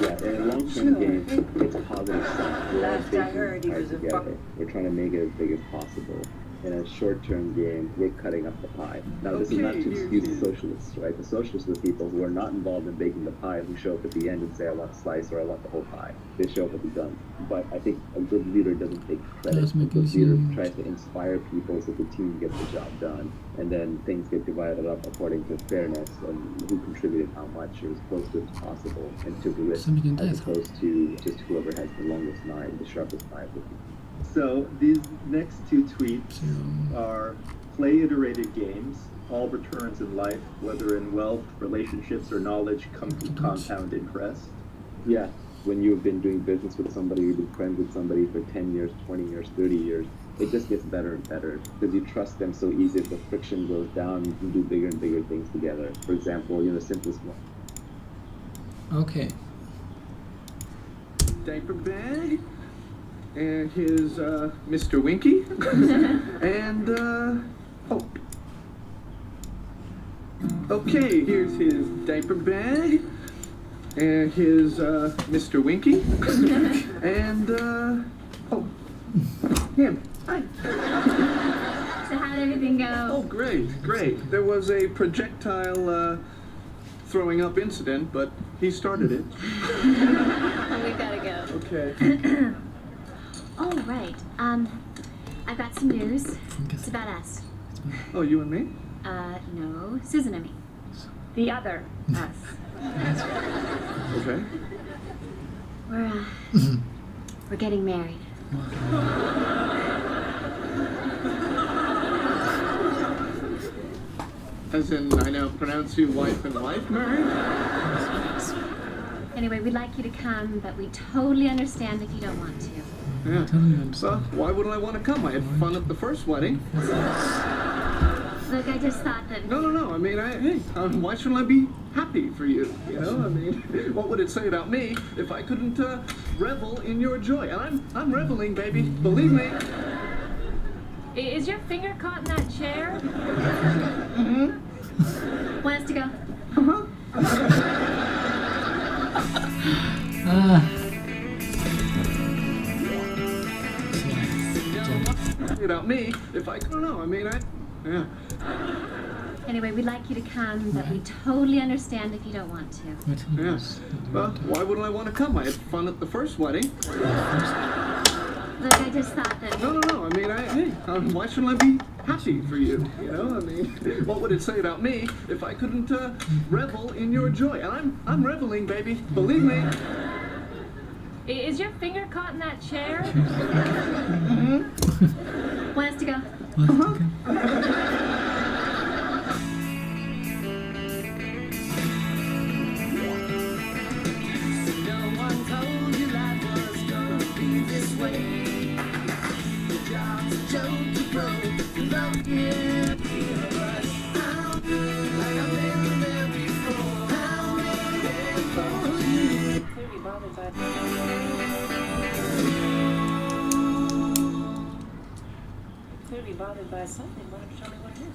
Yeah, in a long-term game, it's positive stuff. We're all baking pie together. We're trying to make it as big as possible. In a short-term game, we're cutting up the pie. Now, this is not to excuse the socialists, right? The socialists are the people who are not involved in baking the pie, who show up at the end and say, I want a slice or I want the whole pie. They show up at the done. But I think a good leader doesn't take credit. A good leader tries to inspire people so the team gets the job done. And then things get divided up according to fairness and who contributed how much or as close to as possible and took a risk as opposed to just whoever has the longest knife, the sharpest knife. So these next two tweets are play iterated games. All returns in life, whether in wealth, relationships, or knowledge, come from compound interest. Yeah, when you've been doing business with somebody, you've been friends with somebody for 10 years, 20 years, 30 years, it just gets better and better because you trust them so easy. As the friction goes down, you can do bigger and bigger things together. For example, the simplest one. Okay. Diaper bag. And his Mr. Winky and Hope. Okay, here's his diaper bag and his Mr. Winky and Hope. Him. Hi. So how did everything go? Oh, great. There was a projectile throwing up incident, but he started it. We gotta go. Okay. Oh, right. I've got some news. It's about us. Oh, you and me? No, Susan and me. The other us. Okay. We're getting married. As in, I now pronounce you wife and wife, Mary? Anyway, we'd like you to come, but we totally understand if you don't want to. Yeah. Well, why wouldn't I want to come? I had fun at the first wedding. Look, I just thought that... No. I mean, why shouldn't I be happy for you? You know, I mean, what would it say about me if I couldn't revel in your joy? And I'm reveling, baby. Believe me. Is your finger caught in that chair? Mm-hmm. Want us to go? About me, if I don't know, I mean, yeah. Anyway, we'd like you to come, but we totally understand if you don't want to. Yes. Well, why wouldn't I want to come? I had fun at the first wedding. Look, I just thought that... No. I mean, hey, why shouldn't I be happy for you? You know, I mean, what would it say about me if I couldn't revel in your joy? And I'm reveling, baby. Believe me. Is your finger caught in that chair? Mm-hmm. Want us to go? Clearly bothered by something. Why don't you tell me what it is?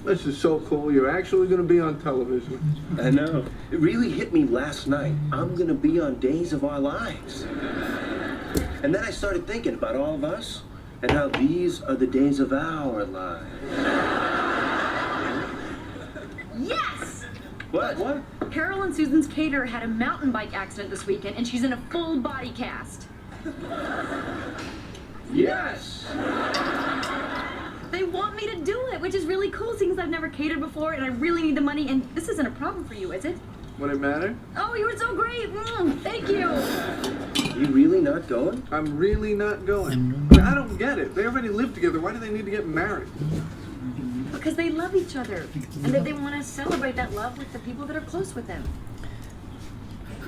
This is so cool. You're actually going to be on television. I know. It really hit me last night. I'm going to be on Days of Our Lives. And then I started thinking about all of us and how these are the days of our lives. Yes! What? Carol and Susan's caterer had a mountain bike accident this weekend, and she's in a full body cast. Yes! They want me to do it, which is really cool, seeing as I've never catered before, and I really need the money, and this isn't a problem for you, is it? Would it matter? Oh, you were so great! Thank you! You really not going? I'm really not going. I mean, I don't get it. They already live together. Why do they need to get married? Because they love each other, and that they want to celebrate that love with the people that are close with them.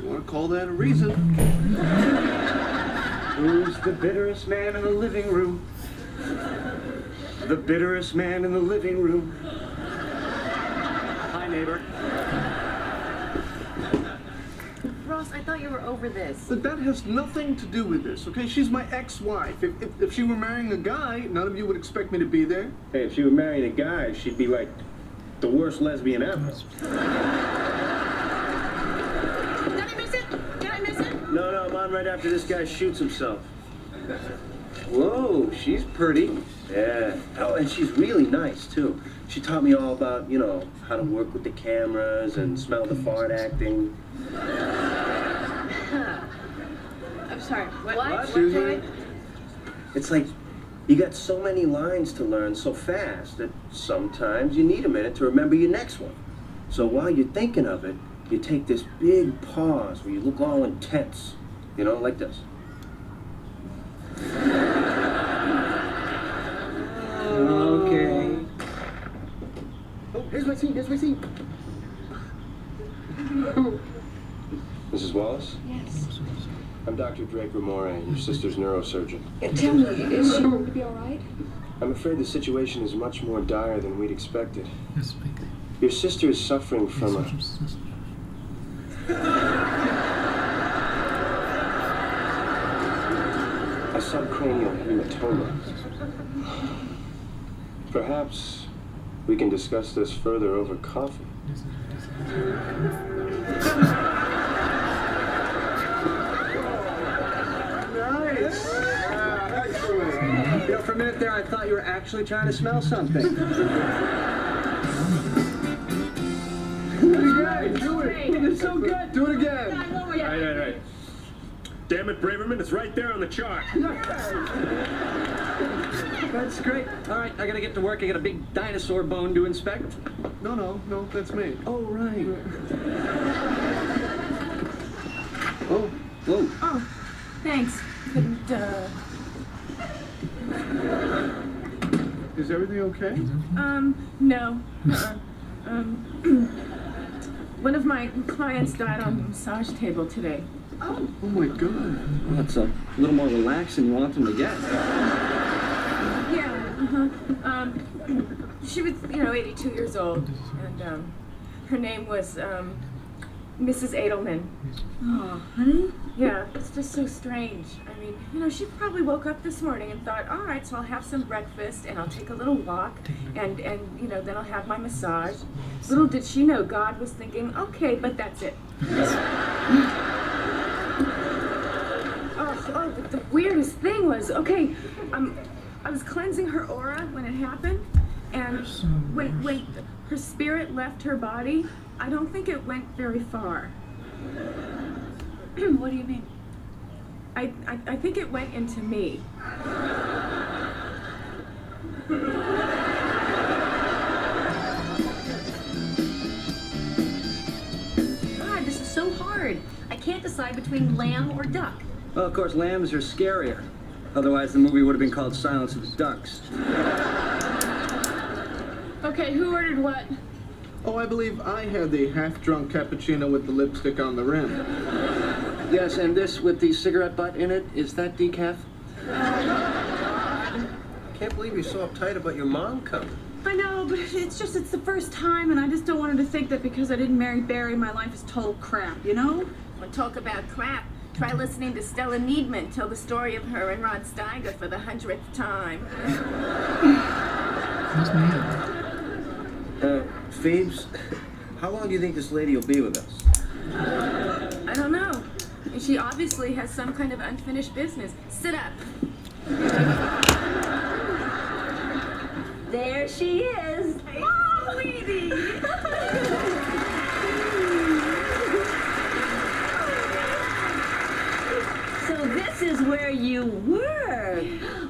You want to call that a reason? Who's the bitterest man in the living room? The bitterest man in the living room. Hi, neighbor. Ross, I thought you were over this. But that has nothing to do with this, okay? She's my ex-wife. If she were marrying a guy, none of you would expect me to be there. Hey, if she were marrying a guy, she'd be like the worst lesbian ever. Did I miss it? No, I'm on right after this guy shoots himself. Whoa, she's pretty. Yeah. Oh, and she's really nice, too. She taught me all about, you know, how to work with the cameras and smell the fart acting. I'm sorry, what? Susan? It's like you got so many lines to learn so fast that sometimes you need a minute to remember your next one. So while you're thinking of it, you take this big pause where you look all intense, you know, like this. Okay. Oh, here's my scene. Mrs. Wallace? Yes. I'm Dr. Draper Moray, your sister's neurosurgeon. Tell me, is she going to be all right? I'm afraid the situation is much more dire than we'd expected. Your sister is suffering from a subcranial hematoma. Perhaps we can discuss this further over coffee. Nice. You know, for a minute there, I thought you were actually trying to smell something. Do it. It's so good. Do it again. Right. Damn it, Braverman, it's right there on the chart. That's great. All right, I gotta get to work. I got a big dinosaur bone to inspect. No, that's me. Oh, right. Oh, whoa. Oh, thanks. Couldn't, Is everything okay? No. One of my clients died on the massage table today. Oh my God. Well, that's a little more relaxed than you want them to get. Yeah, she was, 82 years old, and, her name was, Mrs. Edelman. Oh, honey? Yeah, it's just so strange. I mean, she probably woke up this morning and thought, all right, so I'll have some breakfast, and I'll take a little walk, and then I'll have my massage. Little did she know God was thinking, okay, but that's it. The weirdest thing was, I was cleansing her aura when it happened, and when her spirit left her body, I don't think it went very far. What do you mean? I think it went into me. God, this is so hard. I can't decide between lamb or duck. Well, of course, lambs are scarier. Otherwise, the movie would have been called Silence of the Ducks. Okay, who ordered what? Oh, I believe I had the half-drunk cappuccino with the lipstick on the rim. Yes, and this with the cigarette butt in it, is that decaf? I can't believe you're so uptight about your mom coming. I know, but it's the first time, and I just don't want her to think that because I didn't marry Barry, my life is total crap, you know? When talk about crap, try listening to Stella Needman tell the story of her and Rod Steiger for the 100th time. That's me. Phoebes, how long do you think this lady will be with us? I don't know. She obviously has some kind of unfinished business. Sit up. There she is. Oh, Edie! So this is where you work.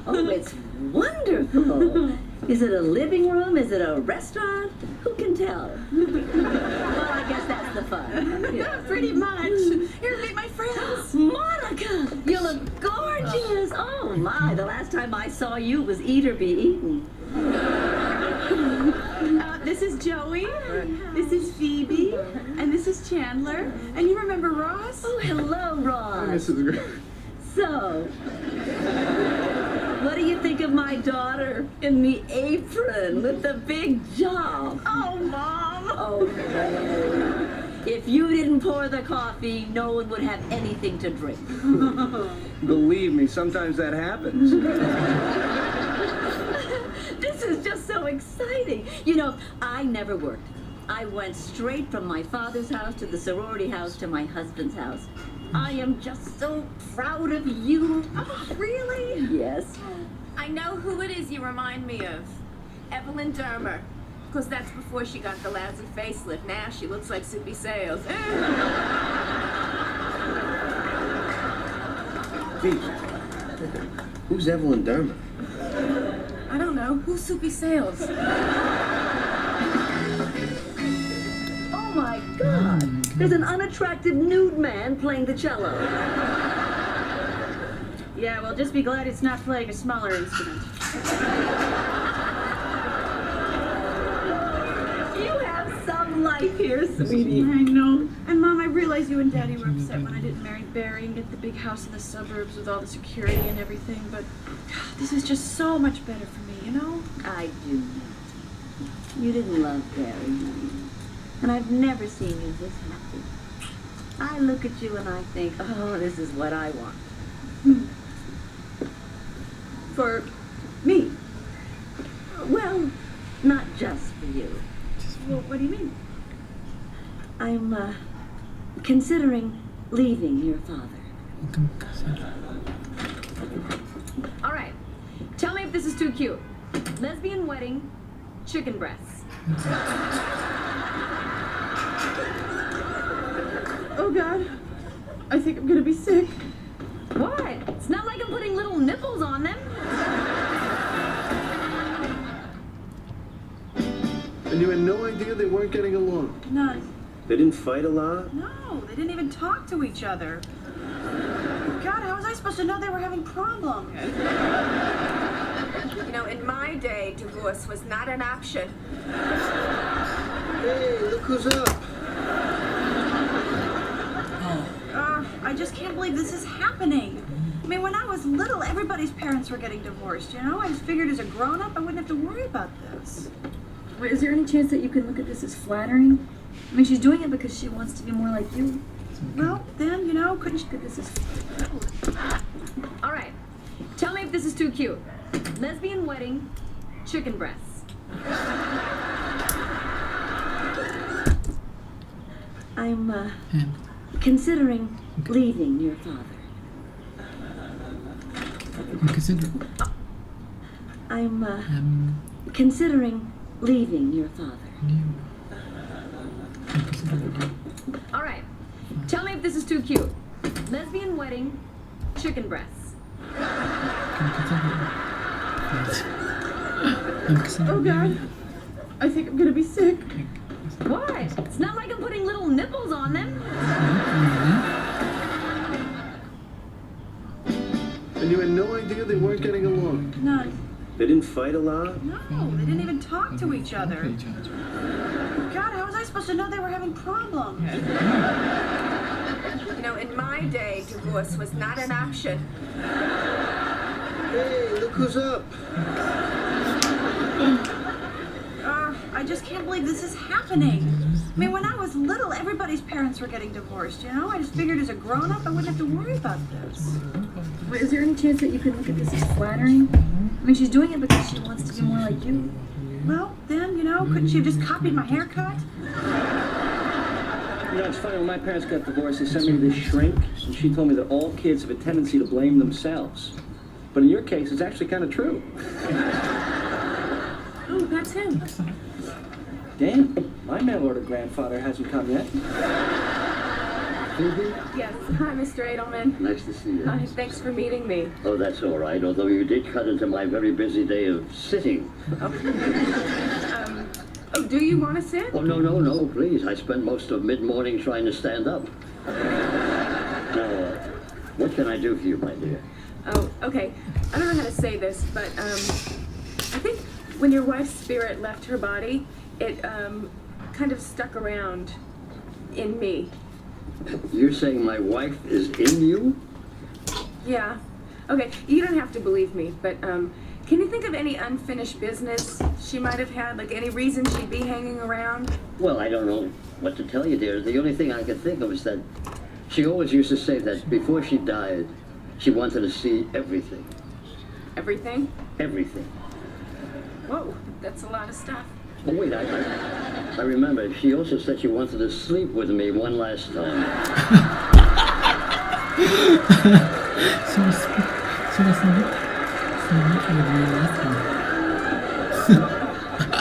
Oh, it's wonderful. Is it a living room? Is it a restaurant? Who can tell? Well, I guess that's the fun. Yeah, pretty much. Here, meet my friends. Monica, you look gorgeous. Oh my, the last time I saw you was Eat or Be Eaten. This is Joey. This is Phoebe. And this is Chandler. And you remember Ross? Oh, hello, Ross. This is great. So, what do you think of my daughter in the apron with the big job? Oh, Mom. Oh, no. If you didn't pour the coffee, no one would have anything to drink. Believe me, sometimes that happens. This is just so exciting. You know, I never worked. I went straight from my father's house to the sorority house to my husband's house. I am just so proud of you. Oh, really? Yes. I know who it is you remind me of. Evelyn Dermer. Because that's before she got the lousy facelift. Now she looks like Soupy Sales. Phoebes, who's Evelyn Dermer? I don't know. Who's Soupy Sales? Oh my God! There's an unattractive nude man playing the cello. Yeah, well, just be glad it's not playing a smaller instrument. You have some life here, sweetie. I know. And Mom, I realize you and Daddy were upset when I didn't marry Barry and get the big house in the suburbs with all the security and everything, but this is just so much better for me, you know? I do. You didn't love Barry, honey. And I've never seen you this happy. I look at you and I think, oh, this is what I want. For me? Well, not just for you. Well, what do you mean? I'm, considering leaving your father. All right. Tell me if this is too cute. Lesbian wedding, chicken breasts. Oh, God. I think I'm gonna be sick. What? It's not like I'm putting little nipples on them. And you had no idea they weren't getting along? None. They didn't fight a lot? No, they didn't even talk to each other. God, how was I supposed to know they were having problems? You know, in my day, divorce was not an option. Hey, look who's up. I just can't believe this is happening. I mean, when I was little, everybody's parents were getting divorced, you know? I just figured as a grown-up, I wouldn't have to worry about this. Wait, is there any chance that you can look at this as flattering? I mean, she's doing it because she wants to be more like you. Well, then, you know, couldn't you look at this as... All right. Tell me if this is too cute. Lesbian wedding, chicken breasts. I'm, considering leaving your father. I'm, considering leaving your father. All right. Tell me if this is too cute. Lesbian wedding, chicken breasts. Oh God, I think I'm gonna be sick. Why? It's not like I'm putting little nipples on them. And you had no idea they weren't getting along? None. They didn't fight a lot? No, they didn't even talk to each other. God, how was I supposed to know they were having problems? You know, in my day, divorce was not an option. Hey, look who's up. I just can't believe this is happening. I mean, when I was little, everybody's parents were getting divorced, you know? I just figured as a grown-up, I wouldn't have to worry about this. Wait, is there any chance that you could look at this as flattering? I mean, she's doing it because she wants to be more like you. Well, then, you know, couldn't she have just copied my haircut? You know, it's funny, when my parents got divorced, they sent me to this shrink, and she told me that all kids have a tendency to blame themselves. But in your case, it's actually kind of true. Oh, that's him. Damn, my mail-order grandfather hasn't come yet. Yes. Hi, Mr. Edelman. Nice to see you. Hi, thanks for meeting me. Oh, that's all right, although you did cut into my very busy day of sitting. Oh, do you want to sit? Oh, no, please. I spend most of mid-morning trying to stand up. Now, what can I do for you, my dear? Oh, okay. I don't know how to say this, but, I think when your wife's spirit left her body, it, kind of stuck around in me. You're saying my wife is in you? Yeah. Okay, you don't have to believe me, but, can you think of any unfinished business she might have had? Like, any reason she'd be hanging around? Well, I don't know what to tell you, dear. The only thing I can think of is that she always used to say that before she died, she wanted to see everything. Everything? Everything. Whoa, that's a lot of stuff. Oh, wait, I remember. She also said she wanted to sleep with me one last time.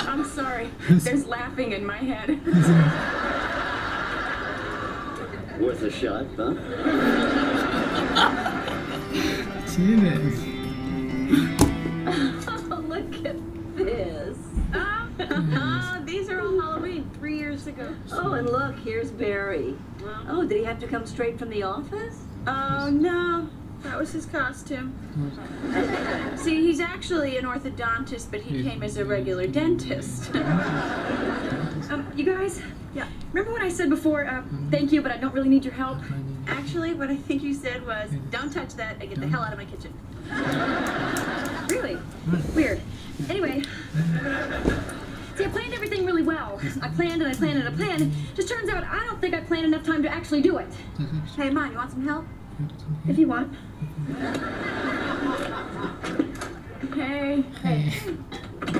I'm sorry. There's laughing in my head. Worth a shot, huh? Oh, look at this. These are all Halloween 3 years ago. Oh, and look, here's Barry. Oh, did he have to come straight from the office? Oh, no. That was his costume. See, he's actually an orthodontist, but he came as a regular dentist. You guys? Yeah. Remember when I said before, thank you, but I don't really need your help? Actually, what I think you said was, don't touch that and get the hell out of my kitchen. Really? Weird. Anyway, see, I planned everything really well. I planned and I planned and I planned. Just turns out I don't think I planned enough time to actually do it. Hey, Mom, you want some help? If you want. Hey.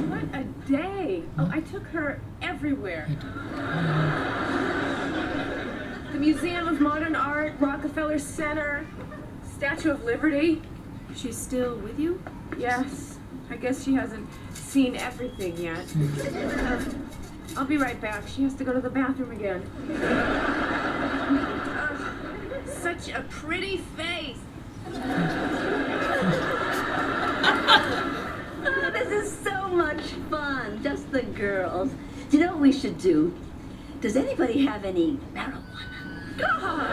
What a day. Oh, I took her everywhere. The Museum of Modern Art, Rockefeller Center, Statue of Liberty. She's still with you? Yes. I guess she hasn't seen everything yet. I'll be right back. She has to go to the bathroom again. Such a pretty face. Oh, this is so much fun. Just the girls. Do you know what we should do? Does anybody have any marijuana? God!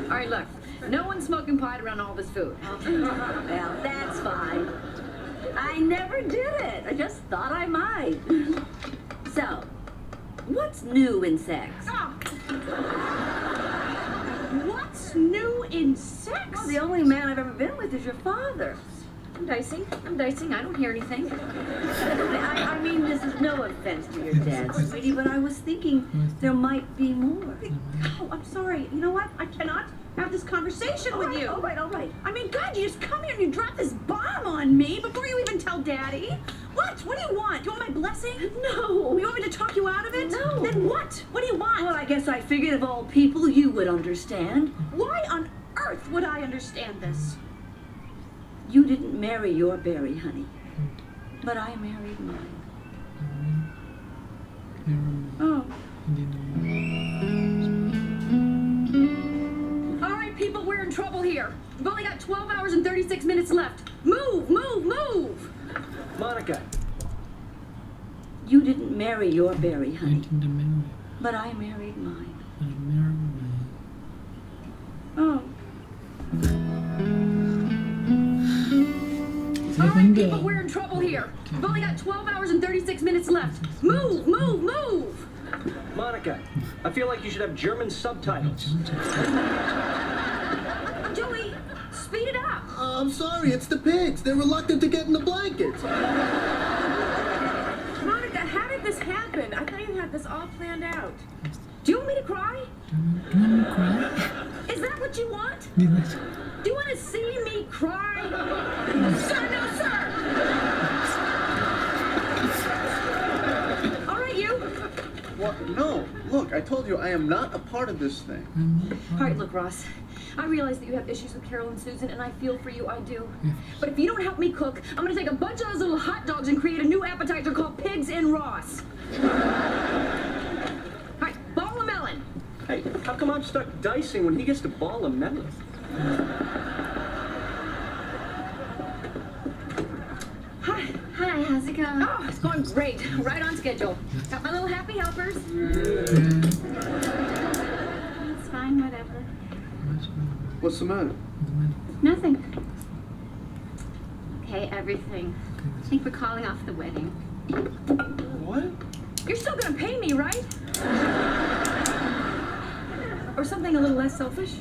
All right, look. No one's smoking pot around all this food. Well, that's fine. I never did it. I just thought I might. So, what's new in sex? What's new in sex? Well, the only man I've ever been with is your father. I'm dicing. I don't hear anything. I mean, this is no offense to your dad, sweetie, but I was thinking there might be more. Oh, I'm sorry. You know what? I cannot have this conversation with you. All right. I mean, God, you just come here and you drop this bomb on me before you even tell Daddy. What? What do you want? Do you want my blessing? No. You want me to talk you out of it? No. Then what? What do you want? Well, I guess I figured of all people you would understand. Why on earth would I understand this? You didn't marry your Barry, honey. But I married mine. Oh. All right, people, we're in trouble here. We've only got 12 hours and 36 minutes left. Move, move, move! Monica. You didn't marry your berry, honey. But I married mine. Oh. All right, people, we're in trouble here. We've only got 12 hours and 36 minutes left. Move, move, move! Monica, I feel like you should have German subtitles. Joey, speed it up. I'm sorry, it's the pigs. They're reluctant to get in the blankets. Monica, how did this happen? I thought you had this all planned out. Do you want me to cry? Is that what you want? Do you want to see me cry? Sir, no, sir! All right, you. What? No. Look, I told you I am not a part of this thing. All right, look, Ross. I realize that you have issues with Carol and Susan, and I feel for you, I do. But if you don't help me cook, I'm going to take a bunch of those little hot dogs and create a new appetizer called Pigs in Ross. All right, ball of melon. Hey, how come I'm stuck dicing when he gets to ball a melon? Hi, how's it going? Oh, it's going great. Right on schedule. Got my little happy helpers. It's fine, whatever. What's the matter? Nothing. Okay, everything. I think we're calling off the wedding. What? You're still gonna pay me, right? Or something a little less selfish?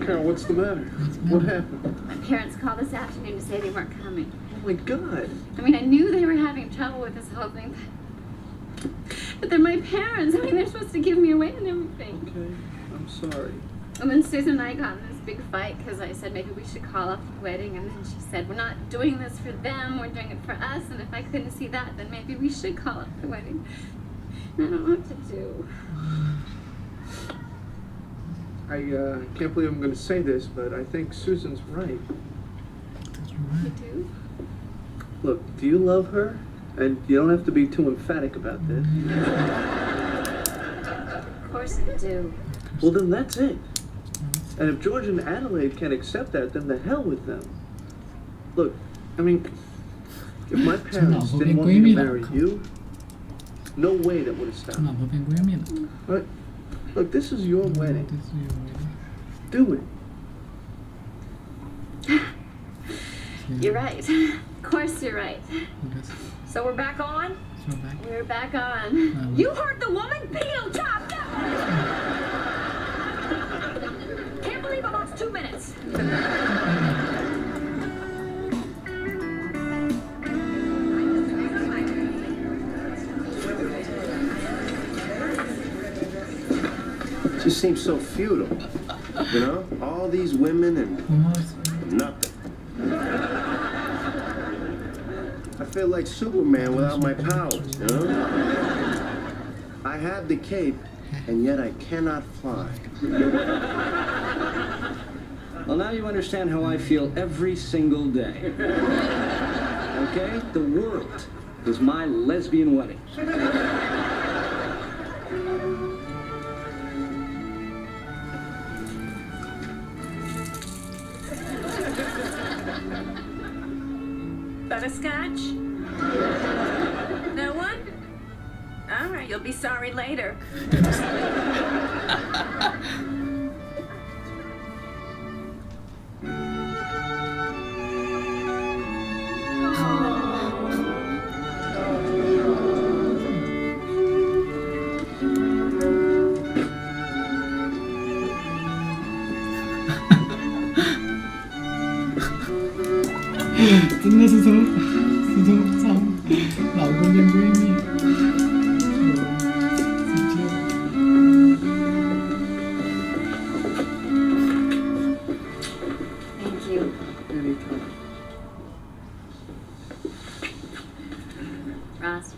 Carol, what's the matter? What happened? My parents called this afternoon to say they weren't coming. Oh my God. I mean, I knew they were having trouble with this whole thing, but they're my parents. I mean, they're supposed to give me away and everything. Okay, I'm sorry. And then Susan and I got in this big fight because I said maybe we should call off the wedding, and then she said we're not doing this for them, we're doing it for us, and if I couldn't see that, then maybe we should call off the wedding. I don't know what to do. I can't believe I'm going to say this, but I think Susan's right. You do? Look, do you love her? And you don't have to be too emphatic about this. Of course I do. Well, then that's it. And if George and Adelaide can't accept that, then the hell with them. Look, I mean, if my parents didn't want me to marry you, no way that would have stopped. But look, this is your wedding. Do it. You're right. Of course you're right. So we're back on? We're back on. You heard the woman? Peel, chop, chop! Can't believe I lost 2 minutes. It just seems so futile. You know? All these women and nothing. I feel like Superman without my powers, you know? I have the cape, and yet I cannot fly. Well, now you understand how I feel every single day. Okay? The world is my lesbian wedding. Butterscotch? No one? All right, you'll be sorry later. Thank you. Anytime. Ross.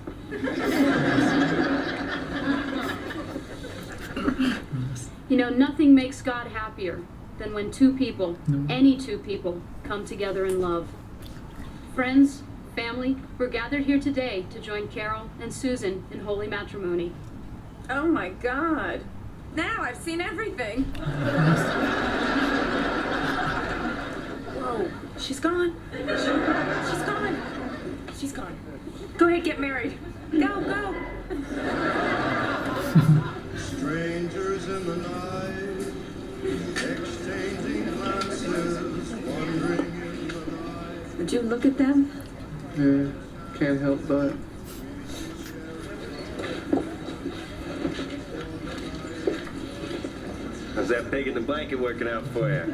You know, nothing makes God happier than when two people, any two people, come together in love. Friends, Family, we're gathered here today to join Carol and Susan in holy matrimony. Oh my God. Now I've seen everything. Whoa, she's gone. She's gone. She's gone. Go ahead, get married. Go, go. Strangers in the night, exchanging glances, wandering in the night. Would you look at them? Yeah, can't help but. How's that pig in the blanket working out for you?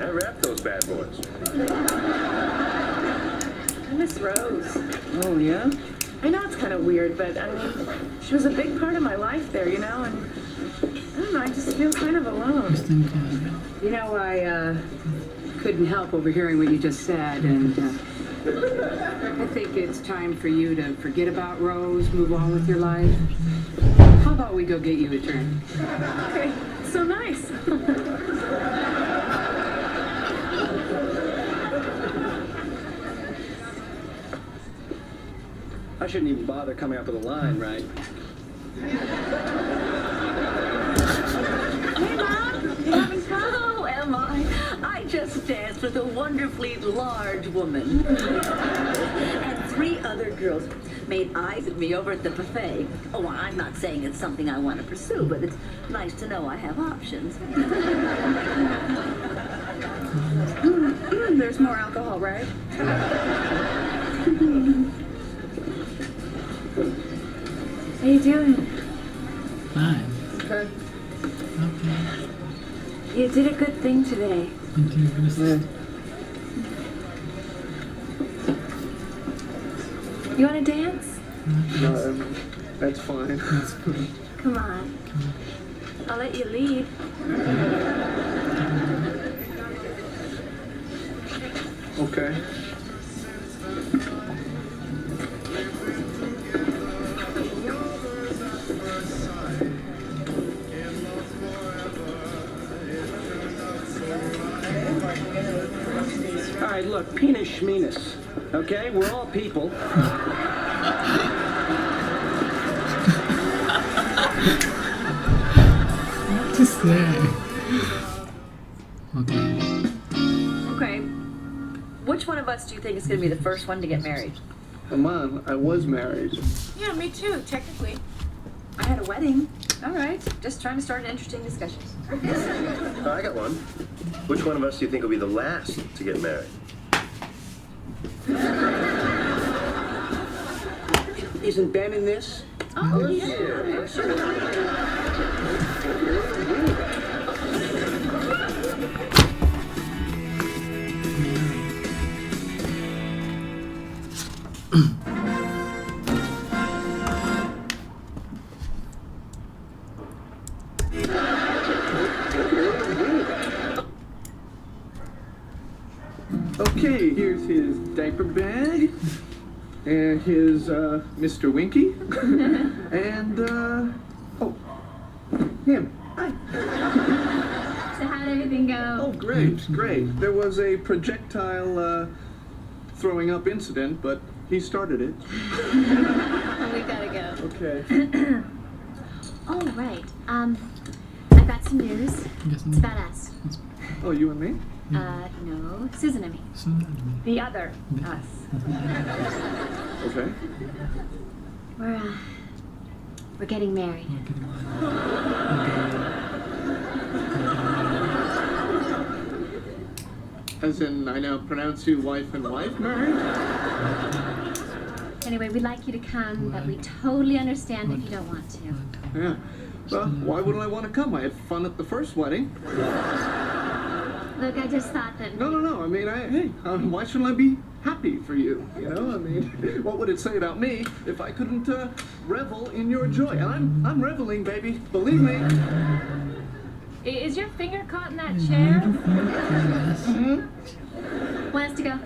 I wrapped those bad boys. I miss Rose. Oh, yeah? I know it's kind of weird, but I mean, she was a big part of my life there, you know, and I don't know, I just feel kind of alone. You know, I couldn't help overhearing what you just said, and I think it's time for you to forget about Rose, move on with your life. How about we go get you a drink? Okay, so nice. I shouldn't even bother coming up with a line, right? Hey, Mom, you having fun? Oh, am I? I just danced with a wonderfully large woman. And 3 other girls made eyes at me over at the buffet. Oh, I'm not saying it's something I want to pursue, but it's nice to know I have options. There's more alcohol, right? How you doing? Fine. Good. Okay. You did a good thing today. You want to dance? No, that's fine. That's good. Come on. I'll let you lead. Okay. All right, look, penis schmenis. Okay, we're all people. What to say? Okay. Okay. Which one of us do you think is going to be the first one to get married? Come on, I was married. Yeah, me too, technically. I had a wedding. All right. Just trying to start an interesting discussion. I got one. Which one of us do you think will be the last to get married? Isn't Ben in this? Oh, yeah. Okay, here's his diaper bag, and his Mr. Winky, and oh, him. Hi. So how did everything go? Oh, great, great. There was a projectile throwing up incident, but he started it. We gotta go. Okay. Oh, right. I've got some news. It's about us. Oh, you and me? No, Susan and me. The other us. Okay. We're getting married. As in, I now pronounce you wife and wife married? Anyway, we'd like you to come, but we totally understand if you don't want to. Yeah. Well, why wouldn't I want to come? I had fun at the first wedding. Look, I just thought that... No. I mean, why shouldn't I be happy for you? You know, I mean, what would it say about me if I couldn't revel in your joy? And I'm reveling, baby. Believe me. Is your finger caught in that chair? Want us to go?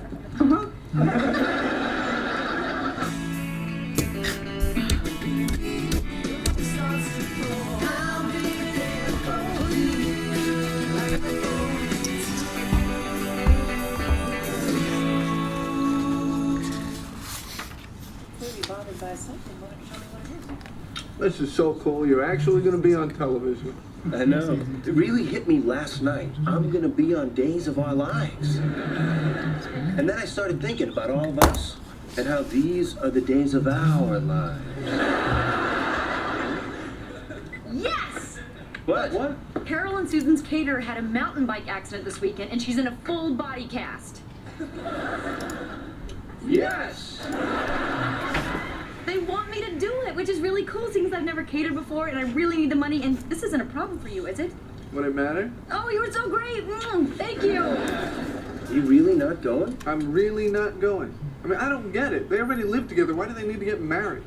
clearly bothered by something. Why don't you tell me what it is? This is so cool. You're actually going to be on television. I know. It really hit me last night. I'm going to be on Days of Our Lives. And then I started thinking about all of us and how these are the days of our lives. Yes! What? Carol and Susan's caterer had a mountain bike accident this weekend, and she's in a full body cast. Yes! They want me to do it, which is really cool, since I've never catered before, and I really need the money, and this isn't a problem for you, is it? Would it matter? Oh, you were so great! Thank you! You really not going? I'm really not going. I mean, I don't get it. They already live together. Why do they need to get married?